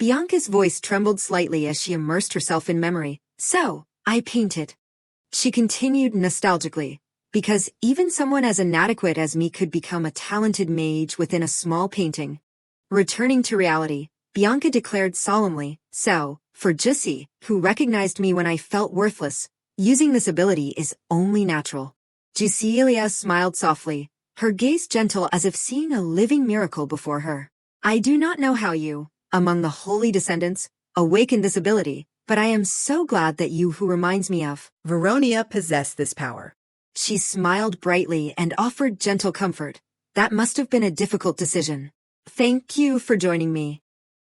Bianca's voice trembled slightly as she immersed herself in memory. So, I painted. She continued nostalgically, because even someone as inadequate as me could become a talented mage within a small painting. Returning to reality, Bianca declared solemnly, so, for Jessie, who recognized me when I felt worthless, using this ability is only natural. Cecilia smiled softly, her gaze gentle as if seeing a living miracle before her. I do not know how you, among the holy descendants, awakened this ability, but I am so glad that you who reminds me of Veronia possessed this power. She smiled brightly and offered gentle comfort. That must have been a difficult decision. Thank you for joining me.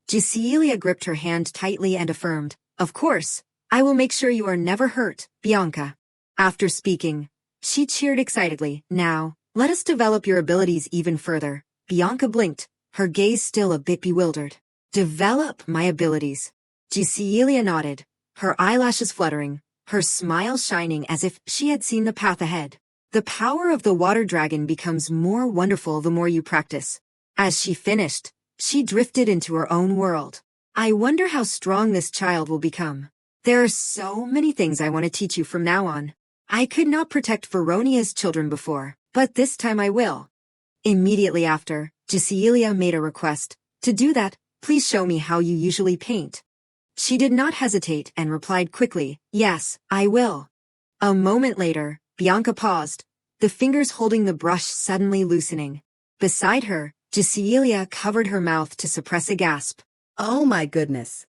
Cecilia gripped her hand tightly and affirmed, of course, I will make sure you are never hurt, Bianca. After speaking, she cheered excitedly. Now, let us develop your abilities even further. Bianca blinked, her gaze still a bit bewildered. Develop my abilities. Cecilia nodded, her eyelashes fluttering, her smile shining as if she had seen the path ahead. The power of the water dragon becomes more wonderful the more you practice. As she finished, she drifted into her own world. I wonder how strong this child will become. There are so many things I want to teach you from now on. I could not protect Veronia's children before, but this time I will. Immediately after, Cecilia made a request. To do that, please show me how you usually paint. She did not hesitate and replied quickly, yes, I will. A moment later, Bianca paused, the fingers holding the brush suddenly loosening. Beside her, Cecilia covered her mouth to suppress a gasp. Oh my goodness.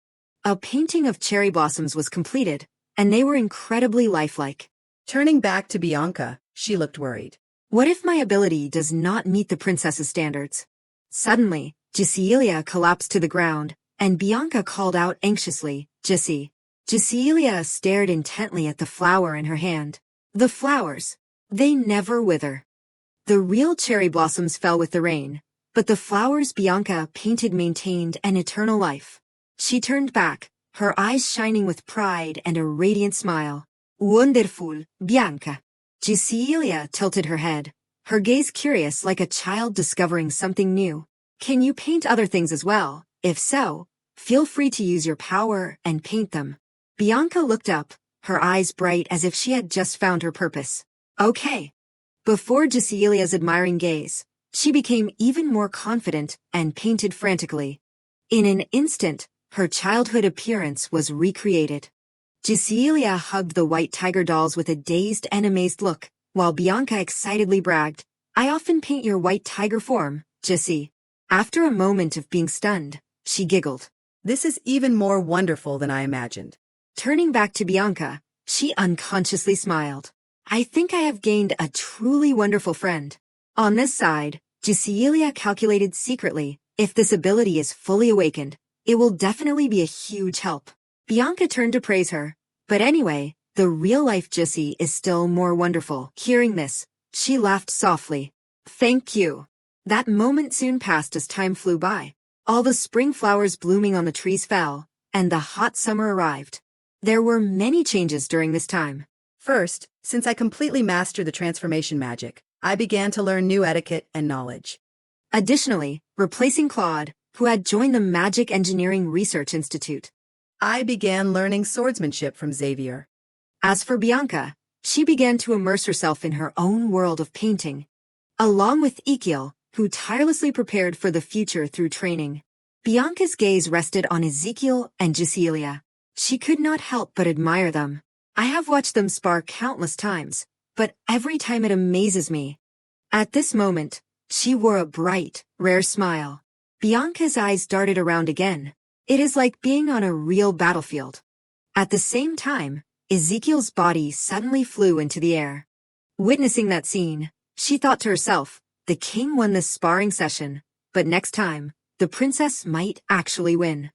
A painting of cherry blossoms was completed, and they were incredibly lifelike. Turning back to Bianca, she looked worried. What if my ability does not meet the princess's standards? Suddenly, Cecilia collapsed to the ground, and Bianca called out anxiously, Jessie. Cecilia stared intently at the flower in her hand. The flowers. They never wither. The real cherry blossoms fell with the rain, but the flowers Bianca painted maintained an eternal life. She turned back, her eyes shining with pride and a radiant smile. Wonderful, Bianca. Cecilia tilted her head, her gaze curious like a child discovering something new. Can you paint other things as well? If so, feel free to use your power and paint them. Bianca looked up, her eyes bright as if she had just found her purpose. Okay. Before Cecilia's admiring gaze, she became even more confident and painted frantically. In an instant, her childhood appearance was recreated. Cecilia hugged the white tiger dolls with a dazed and amazed look, while Bianca excitedly bragged, I often paint your white tiger form, Jessie. After a moment of being stunned, she giggled. This is even more wonderful than I imagined. Turning back to Bianca, she unconsciously smiled. I think I have gained a truly wonderful friend. On this side, Cecilia calculated secretly, if this ability is fully awakened, it will definitely be a huge help. Bianca turned to praise her. But anyway, the real-life Jessie is still more wonderful. Hearing this, she laughed softly. Thank you. That moment soon passed as time flew by. All the spring flowers blooming on the trees fell, and the hot summer arrived. There were many changes during this time. First, since I completely mastered the transformation magic, I began to learn new etiquette and knowledge. Additionally, replacing Claude, who had joined the Magic Engineering Research Institute, I began learning swordsmanship from Xavier. As for Bianca, she began to immerse herself in her own world of painting. Along with Ezekiel, who tirelessly prepared for the future through training. Bianca's gaze rested on Ezekiel and Cecilia. She could not help but admire them. I have watched them spar countless times, but every time it amazes me. At this moment, she wore a bright, rare smile. Bianca's eyes darted around again. It is like being on a real battlefield. At the same time, Ezekiel's body suddenly flew into the air. Witnessing that scene, she thought to herself, the king won this sparring session, but next time, the princess might actually win.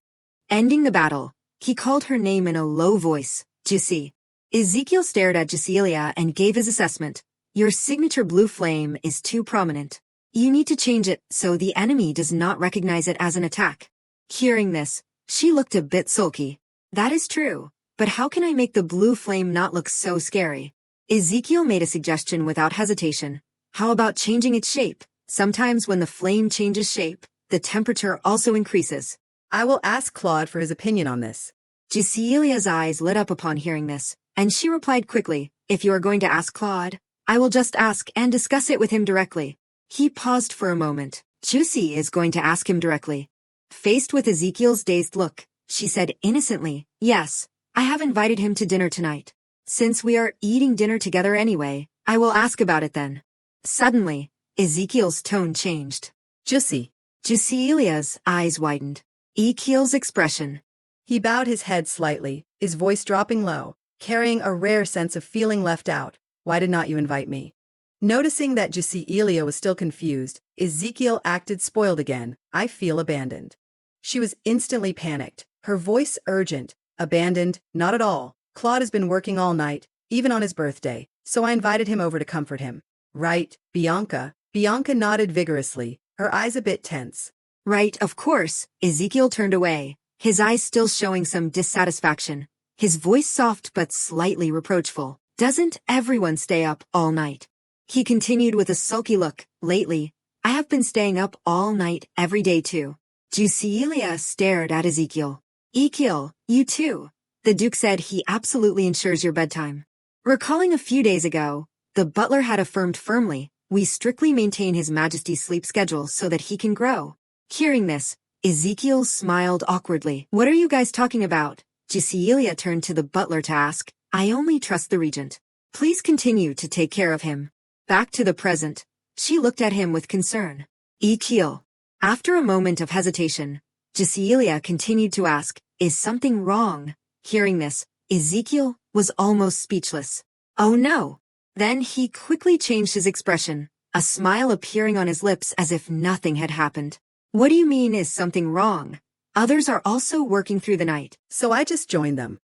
Ending the battle, he called her name in a low voice, Jessie. Ezekiel stared at Cecilia and gave his assessment. Your signature blue flame is too prominent. You need to change it so the enemy does not recognize it as an attack. Hearing this, she looked a bit sulky. That is true, but how can I make the blue flame not look so scary? Ezekiel made a suggestion without hesitation. How about changing its shape? Sometimes when the flame changes shape, the temperature also increases. I will ask Claude for his opinion on this. Cecilia's eyes lit up upon hearing this, and she replied quickly, if you are going to ask Claude, I will just ask and discuss it with him directly. He paused for a moment. Jessie is going to ask him directly. Faced with Ezekiel's dazed look, she said innocently, yes, I have invited him to dinner tonight. Since we are eating dinner together anyway, I will ask about it then. Suddenly, Ezekiel's tone changed. Jessie. Cecilia's eyes widened. Ezekiel's expression. He bowed his head slightly, his voice dropping low, carrying a rare sense of feeling left out. Why did not you invite me? Noticing that Cecilia was still confused, Ezekiel acted spoiled again. I feel abandoned. She was instantly panicked, her voice urgent. Abandoned? Not at all. Claude has been working all night, even on his birthday, so I invited him over to comfort him. Right, Bianca? Bianca nodded vigorously, her eyes a bit tense. Right, of course. Ezekiel turned away, his eyes still showing some dissatisfaction, his voice soft but slightly reproachful. Doesn't everyone stay up all night? He continued with a sulky look. Lately, I have been staying up all night every day too. Cecilia stared at Ezekiel. Ezekiel, you too. The Duke said he absolutely ensures your bedtime. Recalling a few days ago, the butler had affirmed firmly, we strictly maintain His Majesty's sleep schedule so that he can grow. Hearing this, Ezekiel smiled awkwardly. What are you guys talking about? Cecilia turned to the butler to ask, I only trust the regent. Please continue to take care of him. Back to the present, she looked at him with concern. Ezekiel. After a moment of hesitation, Cecilia continued to ask, is something wrong? Hearing this, Ezekiel was almost speechless. Oh no! Then he quickly changed his expression, a smile appearing on his lips as if nothing had happened. What do you mean is something wrong? Others are also working through the night. So I just joined them.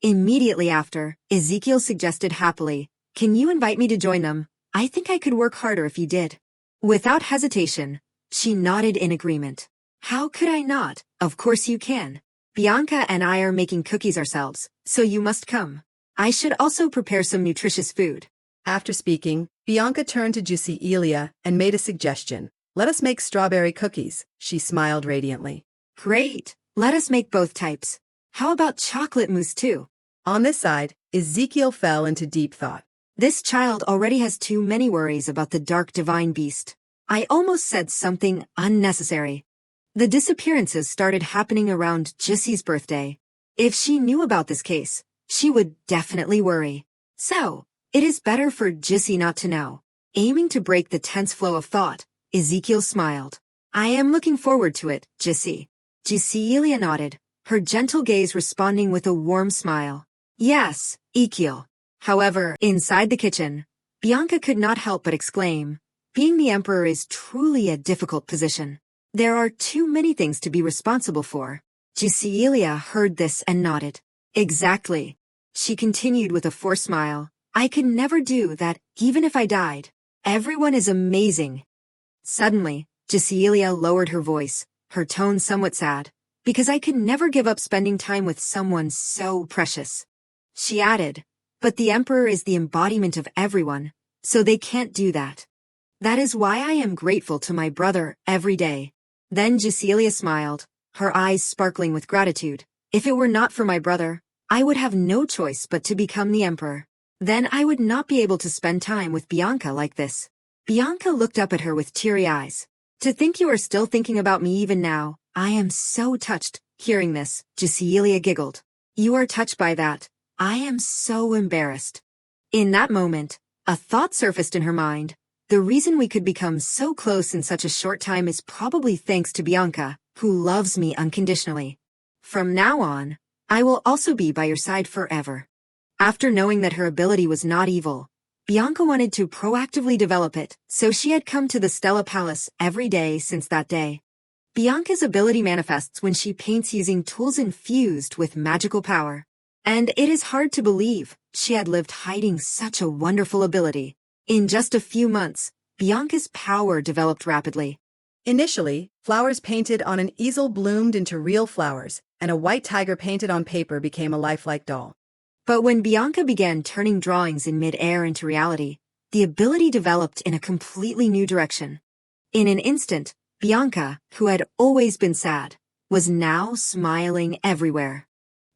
Immediately after, Ezekiel suggested happily, can you invite me to join them? I think I could work harder if you did. Without hesitation, she nodded in agreement. How could I not? Of course you can. Bianca and I are making cookies ourselves, so you must come. I should also prepare some nutritious food. After speaking, Bianca turned to Juicy Elia and made a suggestion. Let us make strawberry cookies. She smiled radiantly. Great. Let us make both types. How about chocolate mousse too? On this side, Ezekiel fell into deep thought. This child already has too many worries about the dark divine beast. I almost said something unnecessary. The disappearances started happening around Jissy's birthday. If she knew about this case, she would definitely worry. So, it is better for Jissy not to know. Aiming to break the tense flow of thought, Ezekiel smiled. I am looking forward to it, Jissy. Gisielia nodded, her gentle gaze responding with a warm smile. Yes, Ezekiel. However, inside the kitchen, Bianca could not help but exclaim, being the emperor is truly a difficult position. There are too many things to be responsible for. Gisielia heard this and nodded. Exactly. She continued with a forced smile. I could never do that even if I died. Everyone is amazing. Suddenly, Gisielia lowered her voice, her tone somewhat sad, because I could never give up spending time with someone so precious. She added, but the emperor is the embodiment of everyone, so they can't do that. That is why I am grateful to my brother every day. Then Gisielia smiled, her eyes sparkling with gratitude. If it were not for my brother, I would have no choice but to become the emperor. Then I would not be able to spend time with Bianca like this. Bianca looked up at her with teary eyes. To think you are still thinking about me even now, I am so touched. Hearing this, Gisielia giggled. You are touched by that. I am so embarrassed. In that moment, a thought surfaced in her mind. The reason we could become so close in such a short time is probably thanks to Bianca, who loves me unconditionally. From now on, I will also be by your side forever. After knowing that her ability was not evil, Bianca wanted to proactively develop it, so she had come to the Stella Palace every day since that day. Bianca's ability manifests when she paints using tools infused with magical power. And it is hard to believe she had lived hiding such a wonderful ability. In just a few months, Bianca's power developed rapidly. Initially, flowers painted on an easel bloomed into real flowers, and a white tiger painted on paper became a lifelike doll. But when Bianca began turning drawings in mid-air into reality, the ability developed in a completely new direction. In an instant, Bianca, who had always been sad, was now smiling everywhere.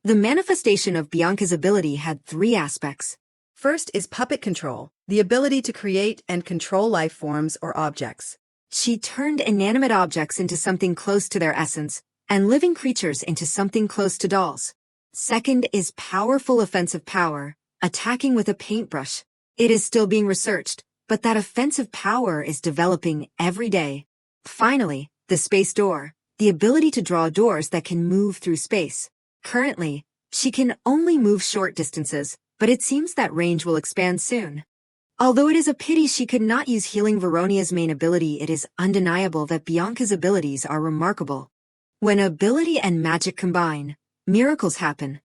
The manifestation of Bianca's ability had three aspects. First is puppet control, the ability to create and control life forms or objects. She turned inanimate objects into something close to their essence, and living creatures into something close to dolls. Second is powerful offensive power, attacking with a paintbrush. It is still being researched, but that offensive power is developing every day. Finally, the space door, the ability to draw doors that can move through space. Currently, she can only move short distances, but it seems that range will expand soon. Although it is a pity she could not use Healing Veronia's main ability, it is undeniable that Bianca's abilities are remarkable. When ability and magic combine, miracles happen.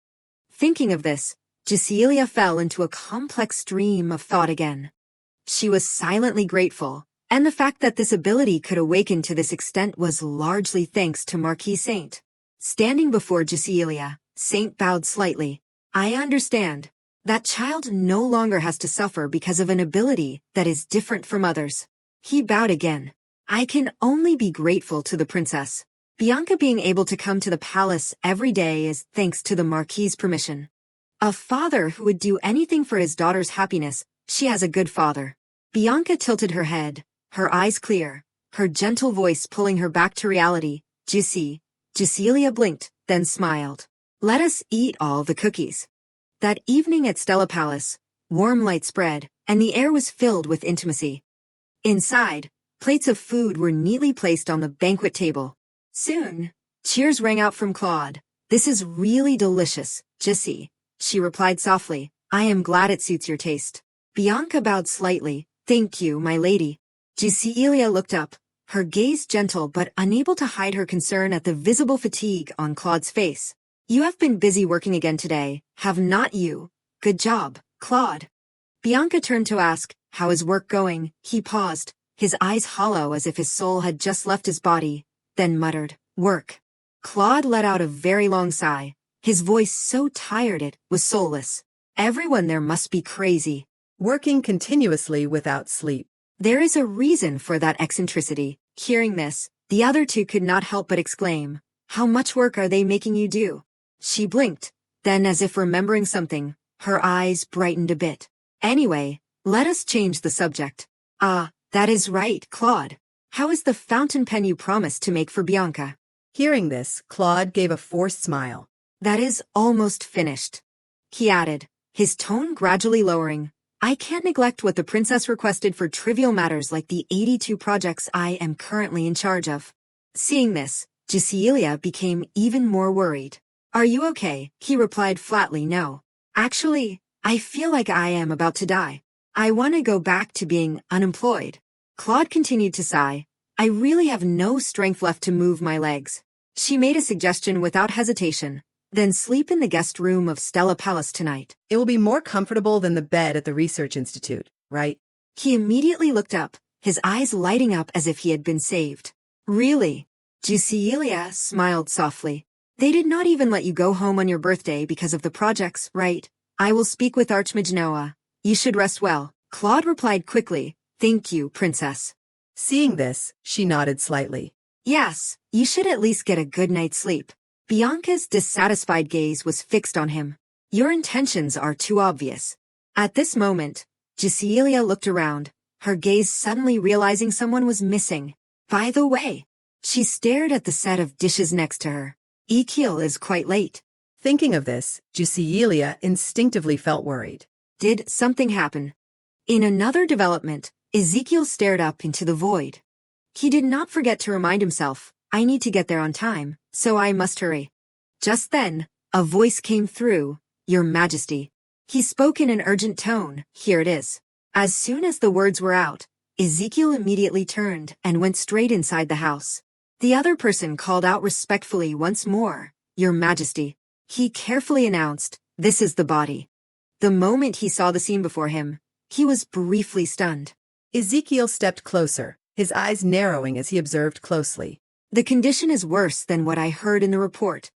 Thinking of this, Gisielia fell into a complex stream of thought again. She was silently grateful, and the fact that this ability could awaken to this extent was largely thanks to Marquis Saint. Standing before Gisielia, Saint bowed slightly. I understand. That child no longer has to suffer because of an ability that is different from others. He bowed again. I can only be grateful to the princess. Bianca being able to come to the palace every day is thanks to the Marquis's permission. A father who would do anything for his daughter's happiness, she has a good father. Bianca tilted her head, her eyes clear, her gentle voice pulling her back to reality. Gisielia blinked, then smiled. Let us eat all the cookies. That evening at Stella Palace, warm light spread, and the air was filled with intimacy. Inside, plates of food were neatly placed on the banquet table. Soon, cheers rang out from Claude. This is really delicious, Gissie, she replied softly. I am glad it suits your taste. Bianca bowed slightly. Thank you, my lady. Gisielia looked up, her gaze gentle but unable to hide her concern at the visible fatigue on Claude's face. You have been busy working again today, have not you? Good job, Claude. Bianca turned to ask, how is work going? He paused, his eyes hollow as if his soul had just left his body, then muttered, work. Claude let out a very long sigh, his voice so tired it was soulless. Everyone there must be crazy. Working continuously without sleep. There is a reason for that eccentricity. Hearing this, the other two could not help but exclaim, "How much work are they making you do?" She blinked. Then, as if remembering something, her eyes brightened a bit. "Anyway, let us change the subject." "Ah, that is right, Claude. How is the fountain pen you promised to make for Bianca?" Hearing this, Claude gave a forced smile. "That is almost finished," he added, his tone gradually lowering. "I can't neglect what the princess requested for trivial matters like the 82 projects I am currently in charge of." Seeing this, Cecilia became even more worried. "Are you okay?" He replied flatly, "No. Actually, I feel like I am about to die. I want to go back to being unemployed." Claude continued to sigh. "I really have no strength left to move my legs." She made a suggestion without hesitation. "Then sleep in the guest room of Stella Palace tonight. It will be more comfortable than the bed at the research institute, right? He immediately looked up, his eyes lighting up as if he had been saved. "Really?" Cecilia smiled softly. "They did not even let you go home on your birthday because of the projects, right? I will speak with Archmage Noah. You should rest well." Claude replied quickly, "Thank you, princess." Seeing this, she nodded slightly. "Yes, you should at least get a good night's sleep." Bianca's dissatisfied gaze was fixed on him. "Your intentions are too obvious." At this moment, Cecilia looked around, her gaze suddenly realizing someone was missing. By the way, she stared at the set of dishes next to her. "Ezekiel is quite late." Thinking of this, Cecilia instinctively felt worried. Did something happen? In another development, Ezekiel stared up into the void. He did not forget to remind himself, "I need to get there on time, so I must hurry." Just then, a voice came through, "Your Majesty." He spoke in an urgent tone, "Here it is." As soon as the words were out, Ezekiel immediately turned and went straight inside the house. The other person called out respectfully once more, "Your Majesty." He carefully announced, "This is the body." The moment he saw the scene before him, he was briefly stunned. Ezekiel stepped closer, his eyes narrowing as he observed closely. "The condition is worse than what I heard in the report."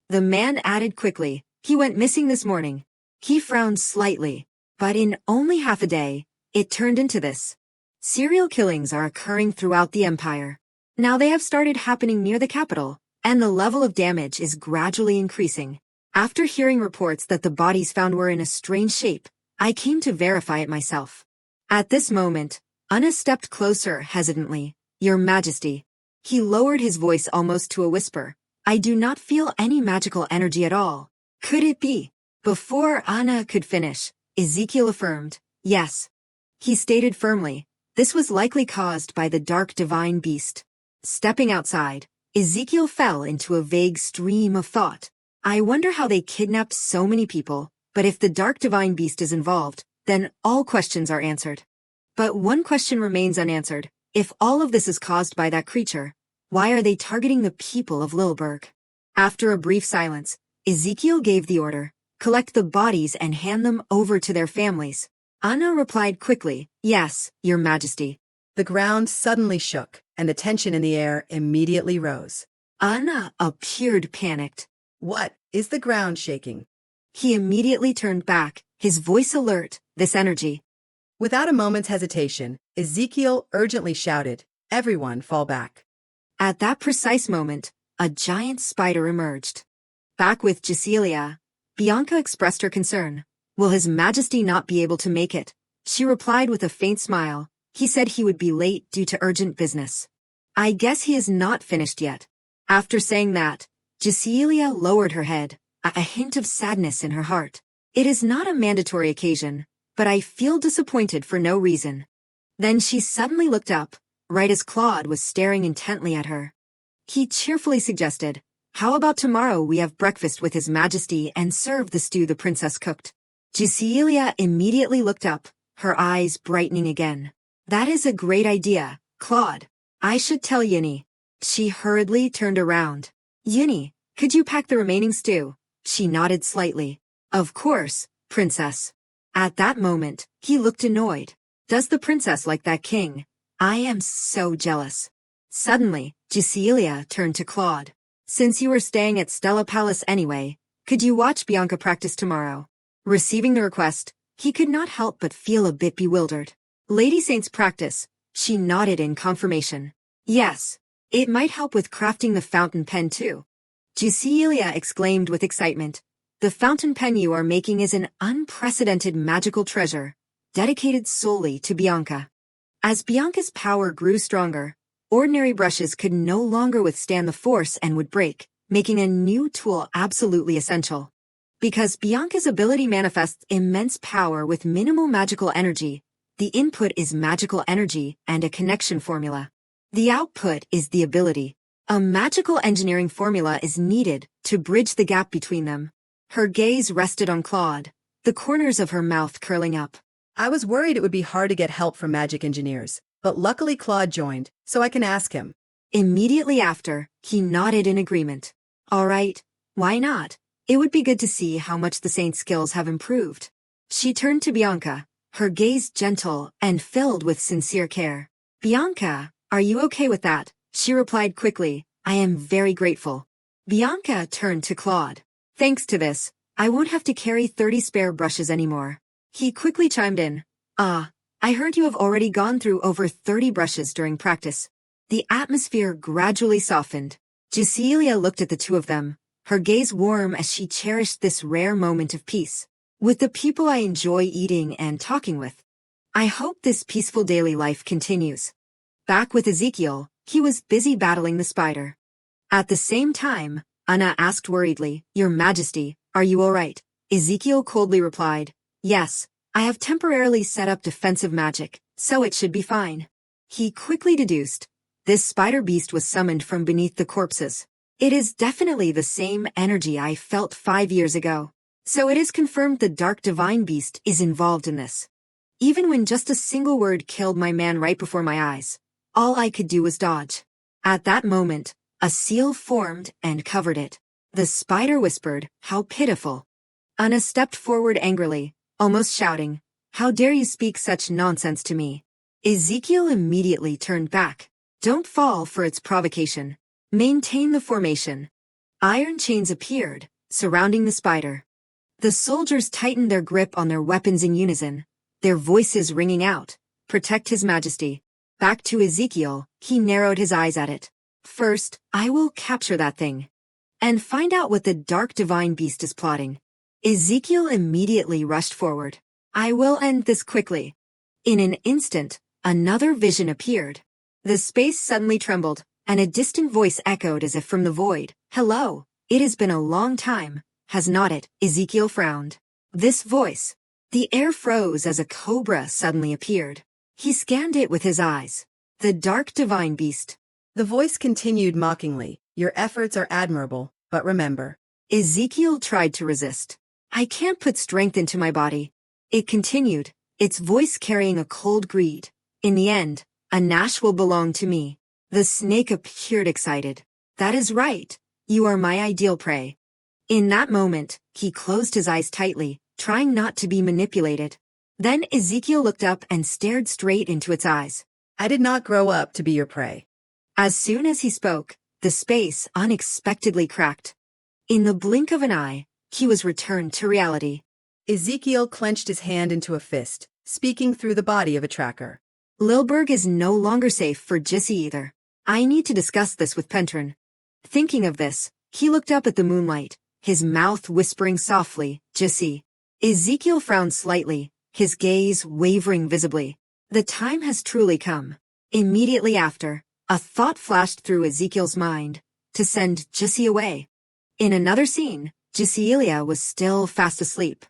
The man added quickly, "He went missing this morning." He frowned slightly, but in only half a day, it turned into this. Serial killings are occurring throughout the empire. Now they have started happening near the capital, and the level of damage is gradually increasing. After hearing reports that the bodies found were in a strange shape, I came to verify it myself. At this moment, Anna stepped closer hesitantly. "Your Majesty." He lowered his voice almost to a whisper. "I do not feel any magical energy at all. Could it be?" Before Anna could finish, Ezekiel affirmed, "Yes." He stated firmly, this was likely caused by the dark divine beast. Stepping outside, Ezekiel fell into a vague stream of thought. I wonder how they kidnapped so many people, but if the dark divine beast is involved, then all questions are answered. But one question remains unanswered. If all of this is caused by that creature, why are they targeting the people of Lilburg? After a brief silence, Ezekiel gave the order, "Collect the bodies and hand them over to their families." Anna replied quickly, "Yes, Your Majesty." The ground suddenly shook, and the tension in the air immediately rose. Anna appeared panicked. "What is the ground shaking?" He immediately turned back, his voice alert, "This energy." Without a moment's hesitation, Ezekiel urgently shouted, "Everyone fall back." At that precise moment, a giant spider emerged. Back with Cecilia, Bianca expressed her concern. "Will His Majesty not be able to make it?" She replied with a faint smile. "He said he would be late due to urgent business. I guess he is not finished yet." After saying that, Cecilia lowered her head, a hint of sadness in her heart. "It is not a mandatory occasion, but I feel disappointed for no reason." Then she suddenly looked up, right as Claude was staring intently at her. He cheerfully suggested, "How about tomorrow we have breakfast with His Majesty and serve the stew the princess cooked?" Cecilia immediately looked up, her eyes brightening again. "That is a great idea, Claude. I should tell Yinny." She hurriedly turned around. "Yinny, could you pack the remaining stew?" She nodded slightly. "Of course, princess." At that moment, he looked annoyed. "Does the princess like that king? I am so jealous." Suddenly, Cecilia turned to Claude. "Since you were staying at Stella Palace anyway, could you watch Bianca practice tomorrow?" Receiving the request, he could not help but feel a bit bewildered. Lady Saint's practice, she nodded in confirmation. Yes, it might help with crafting the fountain pen too. Jusilia exclaimed with excitement. The fountain pen you are making is an unprecedented magical treasure, dedicated solely to Bianca. As Bianca's power grew stronger, ordinary brushes could no longer withstand the force and would break, making a new tool absolutely essential. Because Bianca's ability manifests immense power with minimal magical energy, the input is magical energy and a connection formula. The output is the ability. A magical engineering formula is needed to bridge the gap between them. Her gaze rested on Claude, the corners of her mouth curling up. I was worried it would be hard to get help from magic engineers, but luckily Claude joined, so I can ask him. Immediately after, he nodded in agreement. All right, why not? It would be good to see how much the saint's skills have improved. She turned to Bianca, her gaze gentle and filled with sincere care. Bianca, are you okay with that? She replied quickly, I am very grateful. Bianca turned to Claude. Thanks to this, I won't have to carry 30 spare brushes anymore. He quickly chimed in. I heard you have already gone through over 30 brushes during practice. The atmosphere gradually softened. Jusilia looked at the two of them, her gaze warm as she cherished this rare moment of peace. With the people I enjoy eating and talking with. I hope this peaceful daily life continues. Back with Ezekiel, he was busy battling the spider. At the same time, Anna asked worriedly, Your Majesty, are you all right? Ezekiel coldly replied, Yes, I have temporarily set up defensive magic, so it should be fine. He quickly deduced, this spider beast was summoned from beneath the corpses. It is definitely the same energy I felt 5 years ago. So it is confirmed the dark divine beast is involved in this. Even when just a single word killed my man right before my eyes, all I could do was dodge. At that moment, a seal formed and covered it. The spider whispered, How pitiful. Anna stepped forward angrily, almost shouting, How dare you speak such nonsense to me? Ezekiel immediately turned back. Don't fall for its provocation. Maintain the formation. Iron chains appeared, surrounding the spider. The soldiers tightened their grip on their weapons in unison, their voices ringing out, Protect His Majesty. Back to Ezekiel, he narrowed his eyes at it. First, I will capture that thing. And find out what the dark divine beast is plotting. Ezekiel immediately rushed forward. I will end this quickly. In an instant, another vision appeared. The space suddenly trembled, and a distant voice echoed as if from the void. Hello, it has been a long time. Has not it? Ezekiel frowned. This voice. The air froze as a cobra suddenly appeared. He scanned it with his eyes. The dark divine beast. The voice continued mockingly, Your efforts are admirable, but remember. Ezekiel tried to resist. I can't put strength into my body. It continued, its voice carrying a cold greed. In the end, a Nash will belong to me. The snake appeared excited. That is right. You are my ideal prey. In that moment, he closed his eyes tightly, trying not to be manipulated. Then Ezekiel looked up and stared straight into its eyes. I did not grow up to be your prey. As soon as he spoke, the space unexpectedly cracked. In the blink of an eye, he was returned to reality. Ezekiel clenched his hand into a fist, speaking through the body of a tracker. Lilberg is no longer safe for Jissy either. I need to discuss this with Pentrin. Thinking of this, he looked up at the moonlight, his mouth whispering softly, Jissy. Ezekiel frowned slightly, his gaze wavering visibly. The time has truly come. Immediately after, a thought flashed through Ezekiel's mind, to send Jissy away. In another scene, Jusilia was still fast asleep.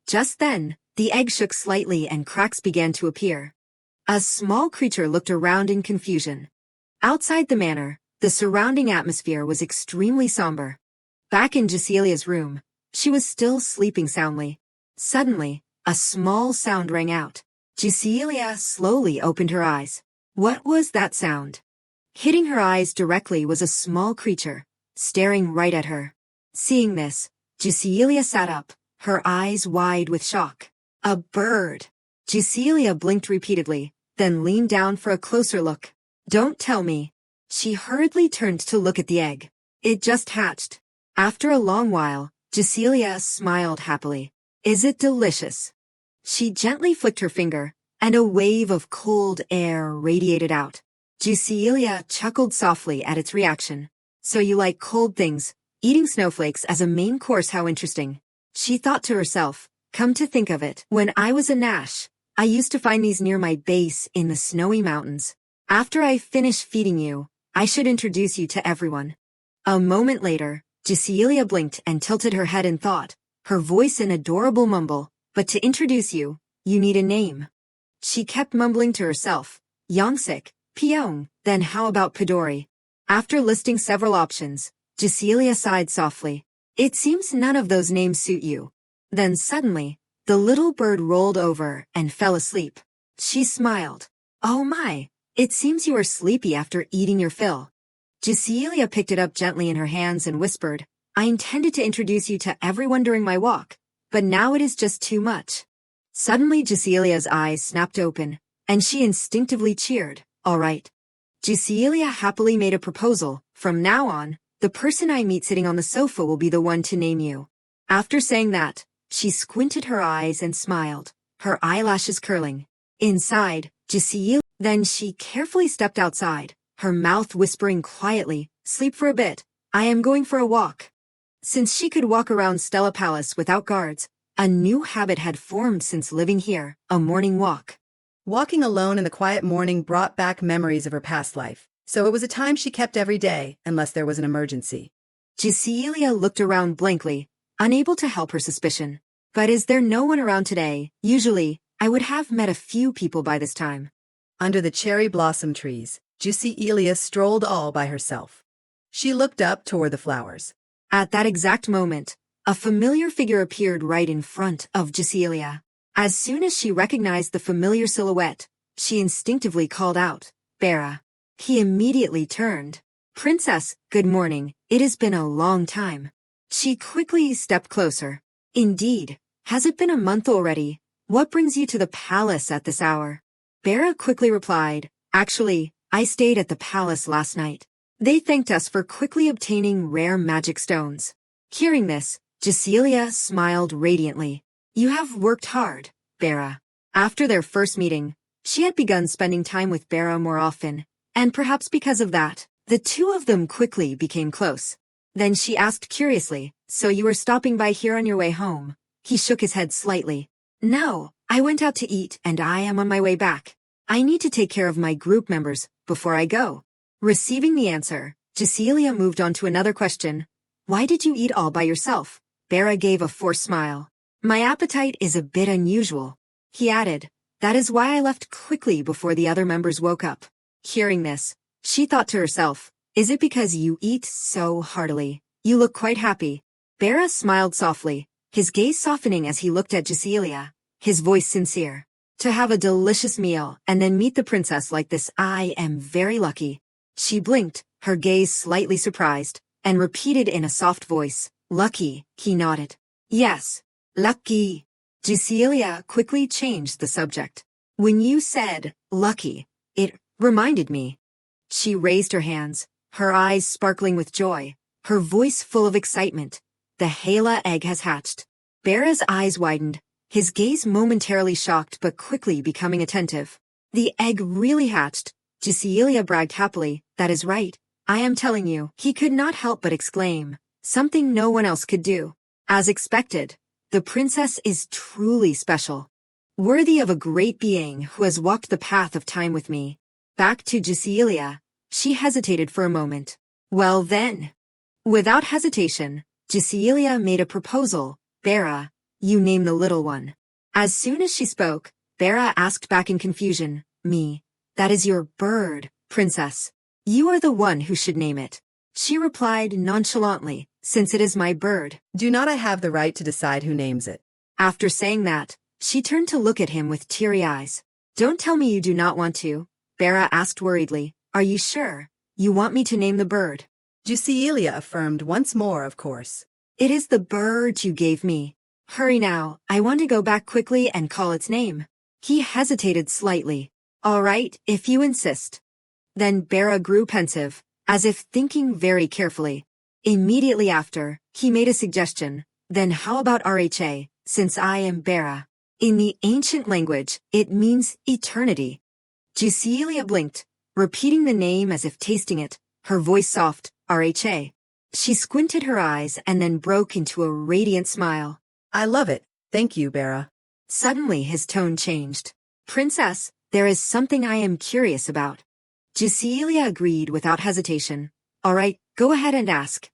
Just then, the egg shook slightly and cracks began to appear. A small creature looked around in confusion. Outside the manor, the surrounding atmosphere was extremely somber. Back in Jusilia's room, she was still sleeping soundly. Suddenly, a small sound rang out. Jusilia slowly opened her eyes. What was that sound? Hitting her eyes directly was a small creature, staring right at her. Seeing this, Jusilia sat up, her eyes wide with shock. A bird. Jusilia blinked repeatedly, then leaned down for a closer look. Don't tell me. She hurriedly turned to look at the egg. It just hatched. After a long while, Jusilia smiled happily. Is it delicious? She gently flicked her finger, and a wave of cold air radiated out. Jusilia chuckled softly at its reaction. So you like cold things, eating snowflakes as a main course, how interesting. She thought to herself, come to think of it, when I was a Nash, I used to find these near my base in the snowy mountains. After I finish feeding you, I should introduce you to everyone. A moment later, Jusilia blinked and tilted her head in thought, her voice an adorable mumble, but to introduce you, you need a name. She kept mumbling to herself, Yongsik, Pyong, then how about Midori? After listing several options, Jusilia sighed softly. It seems none of those names suit you. Then suddenly, the little bird rolled over and fell asleep. She smiled. Oh my, it seems you are sleepy after eating your fill. Jusilia picked it up gently in her hands and whispered, I intended to introduce you to everyone during my walk, but now it is just too much. Suddenly Jusilia's eyes snapped open, and she instinctively cheered, all right. Jusilia happily made a proposal, from now on, the person I meet sitting on the sofa will be the one to name you. After saying that, she squinted her eyes and smiled, her eyelashes curling. Inside, then she carefully stepped outside, her mouth whispering quietly, sleep for a bit, I am going for a walk. Since she could walk around Stella Palace without guards, a new habit had formed since living here, a morning walk. Walking alone in the quiet morning brought back memories of her past life, so it was a time she kept every day, unless there was an emergency. Jusilia looked around blankly, unable to help her suspicion. But is there no one around today? Usually, I would have met a few people by this time. Under the cherry blossom trees, Jusilia strolled all by herself. She looked up toward the flowers. At that exact moment, a familiar figure appeared right in front of Jusilia. As soon as she recognized the familiar silhouette, she instinctively called out, Bera. He immediately turned. Princess, good morning, it has been a long time. She quickly stepped closer. Indeed, has it been a month already? What brings you to the palace at this hour? Bera quickly replied, actually, I stayed at the palace last night. They thanked us for quickly obtaining rare magic stones. Hearing this, Jusilia smiled radiantly. You have worked hard, Bera. After their first meeting, she had begun spending time with Bera more often, and perhaps because of that, the two of them quickly became close. Then she asked curiously, so you were stopping by here on your way home? He shook his head slightly. No, I went out to eat and I am on my way back. I need to take care of my group members before I go. Receiving the answer, Jusilia moved on to another question. Why did you eat all by yourself? Bera gave a forced smile. My appetite is a bit unusual. He added, that is why I left quickly before the other members woke up. Hearing this, she thought to herself, is it because you eat so heartily? You look quite happy. Bera smiled softly, his gaze softening as he looked at Jusilia, his voice sincere. To have a delicious meal and then meet the princess like this, I am very lucky. She blinked, her gaze slightly surprised, and repeated in a soft voice, lucky. He nodded. Yes, lucky. Jusilia quickly changed the subject. When you said, lucky, it reminded me. She raised her hands, her eyes sparkling with joy, her voice full of excitement. The Hala egg has hatched. Bera's eyes widened, his gaze momentarily shocked but quickly becoming attentive. The egg really hatched. Jusilia bragged happily, that is right. I am telling you, he could not help but exclaim, something no one else could do. As expected, the princess is truly special. Worthy of a great being who has walked the path of time with me. Back to Jusilia. She hesitated for a moment. Well then. Without hesitation, Jusilia made a proposal. Bera, you name the little one. As soon as she spoke, Bera asked back in confusion, me. That is your bird, princess. You are the one who should name it. She replied nonchalantly, since it is my bird. Do not I have the right to decide who names it? After saying that, she turned to look at him with teary eyes. Don't tell me you do not want to, Bera asked worriedly. Are you sure? You want me to name the bird? Jusilia affirmed once more, of course. It is the bird you gave me. Hurry now, I want to go back quickly and call its name. He hesitated slightly. All right, if you insist. Then Bera grew pensive, as if thinking very carefully. Immediately after, he made a suggestion. Then how about RHA, since I am Bera. In the ancient language, it means eternity. Jusilia blinked, repeating the name as if tasting it, her voice soft, RHA. She squinted her eyes and then broke into a radiant smile. I love it. Thank you, Bera. Suddenly his tone changed. Princess, there is something I am curious about. Jusilia agreed without hesitation. All right, go ahead and ask.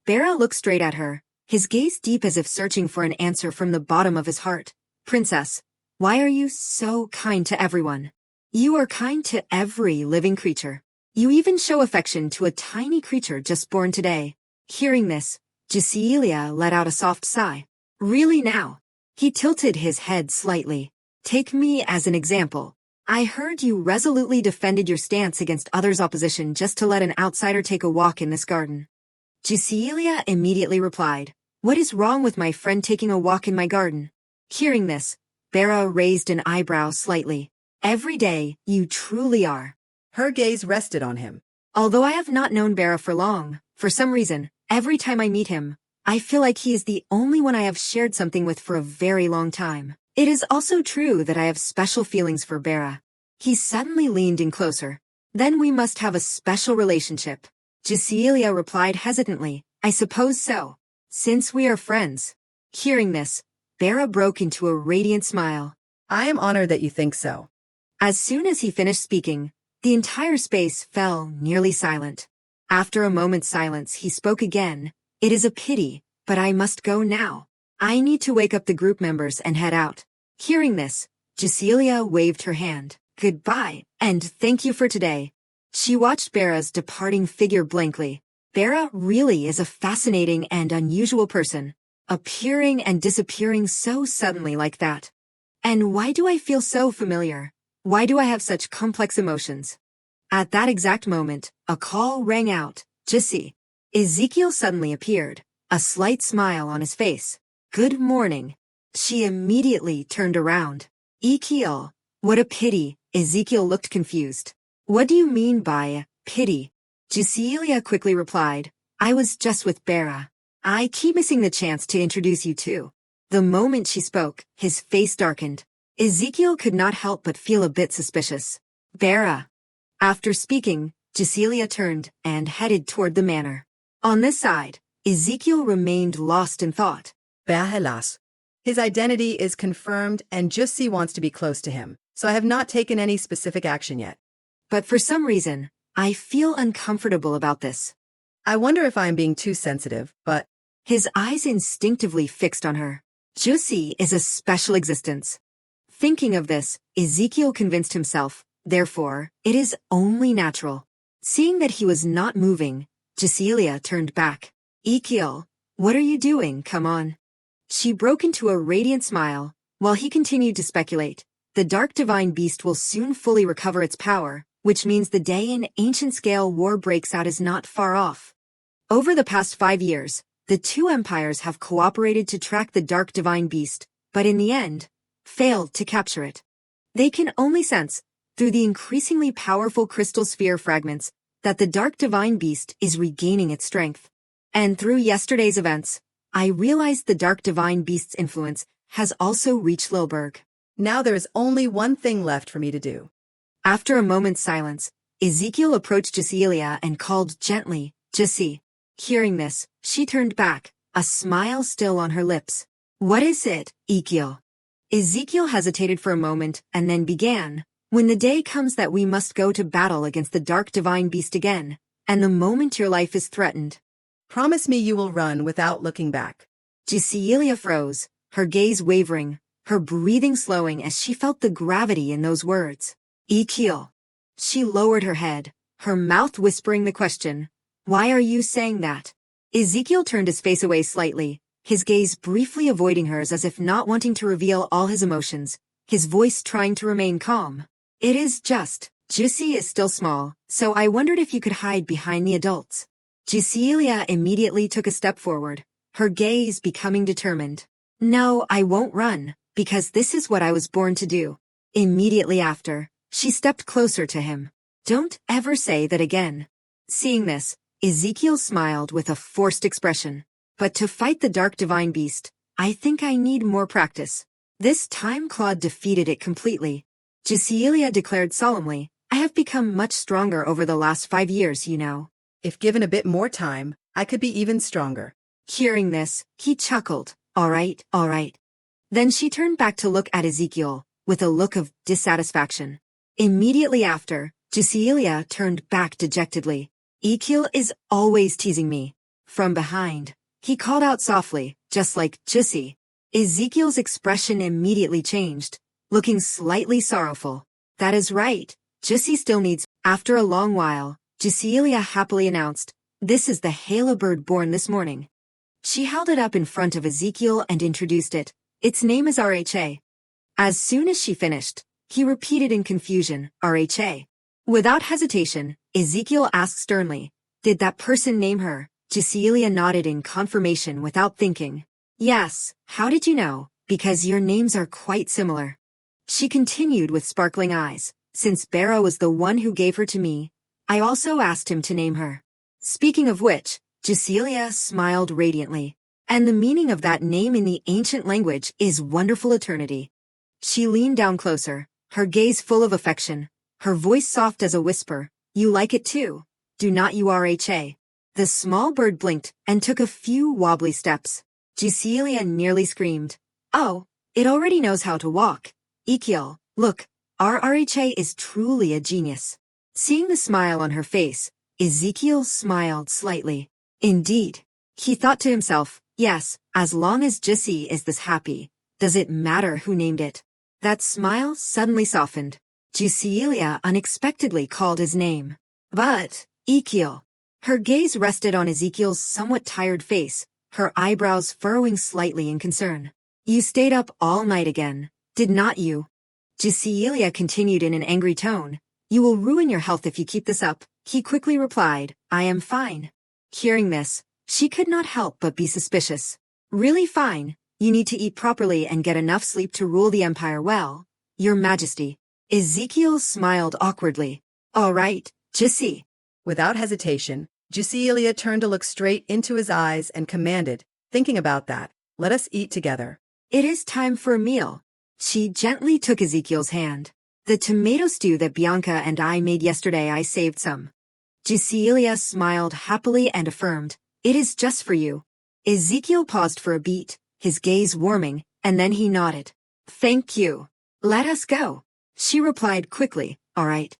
Bera looked straight at her, his gaze deep as if searching for an answer from the bottom of his heart. Princess, why are you so kind to everyone? You are kind to every living creature. You even show affection to a tiny creature just born today. Hearing this, Jusilia let out a soft sigh. Really now? He tilted his head slightly. Take me as an example. I heard you resolutely defended your stance against others' opposition just to let an outsider take a walk in this garden. Jusilia immediately replied, What is wrong with my friend taking a walk in my garden? Hearing this, Bera raised an eyebrow slightly. Every day, you truly are. Her gaze rested on him. Although I have not known Bera for long, for some reason, every time I meet him, I feel like he is the only one I have shared something with for a very long time. It is also true that I have special feelings for Bera. He suddenly leaned in closer. Then we must have a special relationship. Jusilia replied hesitantly, I suppose so. Since we are friends. Hearing this, Bera broke into a radiant smile. I am honored that you think so. As soon as he finished speaking, the entire space fell nearly silent. After a moment's silence, he spoke again. It is a pity, but I must go now. I need to wake up the group members and head out. Hearing this, Jusilia waved her hand. Goodbye, and thank you for today. She watched Bera's departing figure blankly. Bera really is a fascinating and unusual person, appearing and disappearing so suddenly like that. And why do I feel so familiar? Why do I have such complex emotions? At that exact moment, a call rang out. Jussi. Ezekiel suddenly appeared, a slight smile on his face. Good morning. She immediately turned around. Ezekiel, what a pity. Ezekiel looked confused. What do you mean by pity? Jusilia quickly replied, I was just with Bera. I keep missing the chance to introduce you too. The moment she spoke, his face darkened. Ezekiel could not help but feel a bit suspicious. Bera. After speaking, Jusilia turned and headed toward the manor. On this side, Ezekiel remained lost in thought. Bahelas. His identity is confirmed and Jussi wants to be close to him, so I have not taken any specific action yet. But for some reason, I feel uncomfortable about this. I wonder if I am being too sensitive, but... His eyes instinctively fixed on her. Jussi is a special existence. Thinking of this, Ezekiel convinced himself, therefore, it is only natural. Seeing that he was not moving, Jusilia turned back. Ezekiel, what are you doing? Come on. She broke into a radiant smile, while he continued to speculate. The dark divine beast will soon fully recover its power, which means the day an ancient scale war breaks out is not far off. Over the past 5 years, the two empires have cooperated to track the dark divine beast, but in the end, failed to capture it. They can only sense, through the increasingly powerful crystal sphere fragments, that the dark divine beast is regaining its strength. And through yesterday's events, I realized the dark divine beast's influence has also reached Lilberg. Now there is only one thing left for me to do. After a moment's silence, Ezekiel approached Jusilia and called gently, Jussi. Hearing this, she turned back, a smile still on her lips. What is it, Ezekiel? Ezekiel hesitated for a moment and then began. When the day comes that we must go to battle against the dark divine beast again, and the moment your life is threatened. Promise me you will run without looking back. Jusilia froze, her gaze wavering, her breathing slowing as she felt the gravity in those words. Ezekiel. She lowered her head, her mouth whispering the question. Why are you saying that? Ezekiel turned his face away slightly, his gaze briefly avoiding hers as if not wanting to reveal all his emotions, his voice trying to remain calm. It is just, Jussi is still small, so I wondered if you could hide behind the adults. Jusilia immediately took a step forward, her gaze becoming determined. No, I won't run, because this is what I was born to do. Immediately after, she stepped closer to him. Don't ever say that again. Seeing this, Ezekiel smiled with a forced expression. But to fight the dark divine beast, I think I need more practice. This time Claude defeated it completely. Cecilia declared solemnly, I have become much stronger over the last 5 years, you know. If given a bit more time, I could be even stronger. Hearing this, he chuckled. All right, all right. Then she turned back to look at Ezekiel, with a look of dissatisfaction. Immediately after, Cecilia turned back dejectedly. Ezekiel is always teasing me. From behind, he called out softly, just like Jessie. Ezekiel's expression immediately changed, looking slightly sorrowful. That is right, Jessie still needs. After a long while, Cecilia happily announced, this is the Halo bird born this morning. She held it up in front of Ezekiel and introduced it. Its name is RHA. As soon as she finished, he repeated in confusion, RHA. Without hesitation, Ezekiel asked sternly, did that person name her? Cecilia nodded in confirmation without thinking. Yes, how did you know? Because your names are quite similar. She continued with sparkling eyes. Since Barrow was the one who gave her to me, I also asked him to name her. Speaking of which, Cecilia smiled radiantly. And the meaning of that name in the ancient language is wonderful eternity. She leaned down closer, her gaze full of affection, her voice soft as a whisper. You like it too, do not you, RHA? The small bird blinked and took a few wobbly steps. Cecilia nearly screamed. Oh, it already knows how to walk. Ezekiel, look, our RHA is truly a genius. Seeing the smile on her face, Ezekiel smiled slightly. Indeed, he thought to himself, yes, as long as Jessie is this happy, does it matter who named it? That smile suddenly softened. Cecilia unexpectedly called his name. But, Ezekiel. Her gaze rested on Ezekiel's somewhat tired face, her eyebrows furrowing slightly in concern. You stayed up all night again, did not you? Cecilia continued in an angry tone. You will ruin your health if you keep this up. He quickly replied, I am fine. Hearing this, she could not help but be suspicious. Really fine, you need to eat properly and get enough sleep to rule the empire well, Your Majesty. Ezekiel smiled awkwardly. All right, Jessie. Without hesitation, Cecilia turned to look straight into his eyes and commanded, thinking about that, let us eat together. It is time for a meal. She gently took Ezekiel's hand. The tomato stew that Bianca and I made yesterday, I saved some. Cecilia smiled happily and affirmed, it is just for you. Ezekiel paused for a beat, his gaze warming, and then he nodded. Thank you. Let us go. She replied quickly, all right.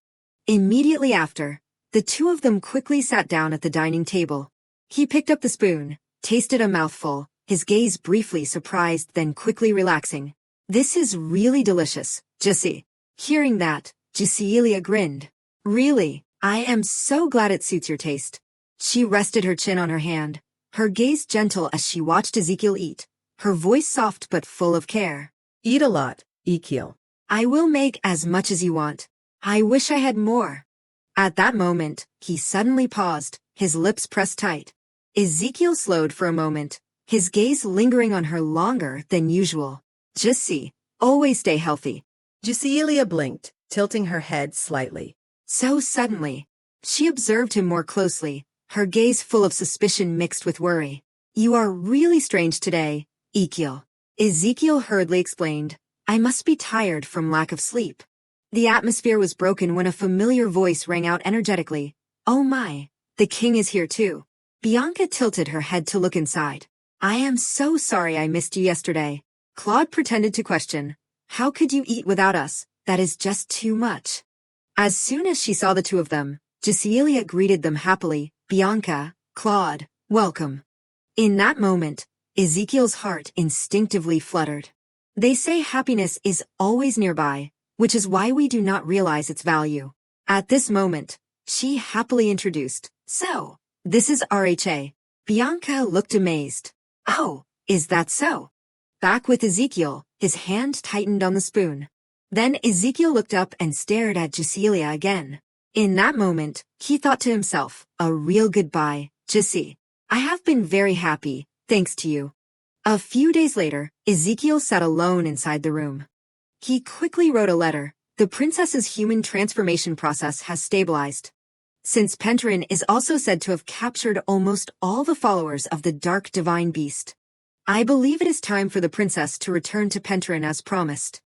Immediately after, the two of them quickly sat down at the dining table. He picked up the spoon, tasted a mouthful, his gaze briefly surprised then quickly relaxing. This is really delicious, Jessie. Hearing that, Cecilia grinned. Really, I am so glad it suits your taste. She rested her chin on her hand, her gaze gentle as she watched Ezekiel eat, her voice soft but full of care. Eat a lot, Ezekiel. I will make as much as you want. I wish I had more. At that moment, he suddenly paused, his lips pressed tight. Ezekiel slowed for a moment, his gaze lingering on her longer than usual. Jessie, always stay healthy. Cecilia blinked, tilting her head slightly. So suddenly, she observed him more closely, her gaze full of suspicion mixed with worry. You are really strange today, Ezekiel. Ezekiel hurriedly explained, I must be tired from lack of sleep. The atmosphere was broken when a familiar voice rang out energetically. Oh my, the king is here too. Bianca tilted her head to look inside. I am so sorry I missed you yesterday. Claude pretended to question. How could you eat without us? That is just too much. As soon as she saw the two of them, Cecilia greeted them happily. Bianca, Claude, welcome. In that moment, Ezekiel's heart instinctively fluttered. They say happiness is always nearby, which is why we do not realize its value. At this moment, she happily introduced, so, this is RHA. Bianca looked amazed. Oh, is that so? Back with Ezekiel, his hand tightened on the spoon. Then Ezekiel looked up and stared at Cecilia again. In that moment, he thought to himself, a real goodbye, Jessie. I have been very happy, thanks to you. A few days later, Ezekiel sat alone inside the room. He quickly wrote a letter. The princess's human transformation process has stabilized. Since Penterin is also said to have captured almost all the followers of the dark divine beast. I believe it is time for the princess to return to Pentaryn as promised.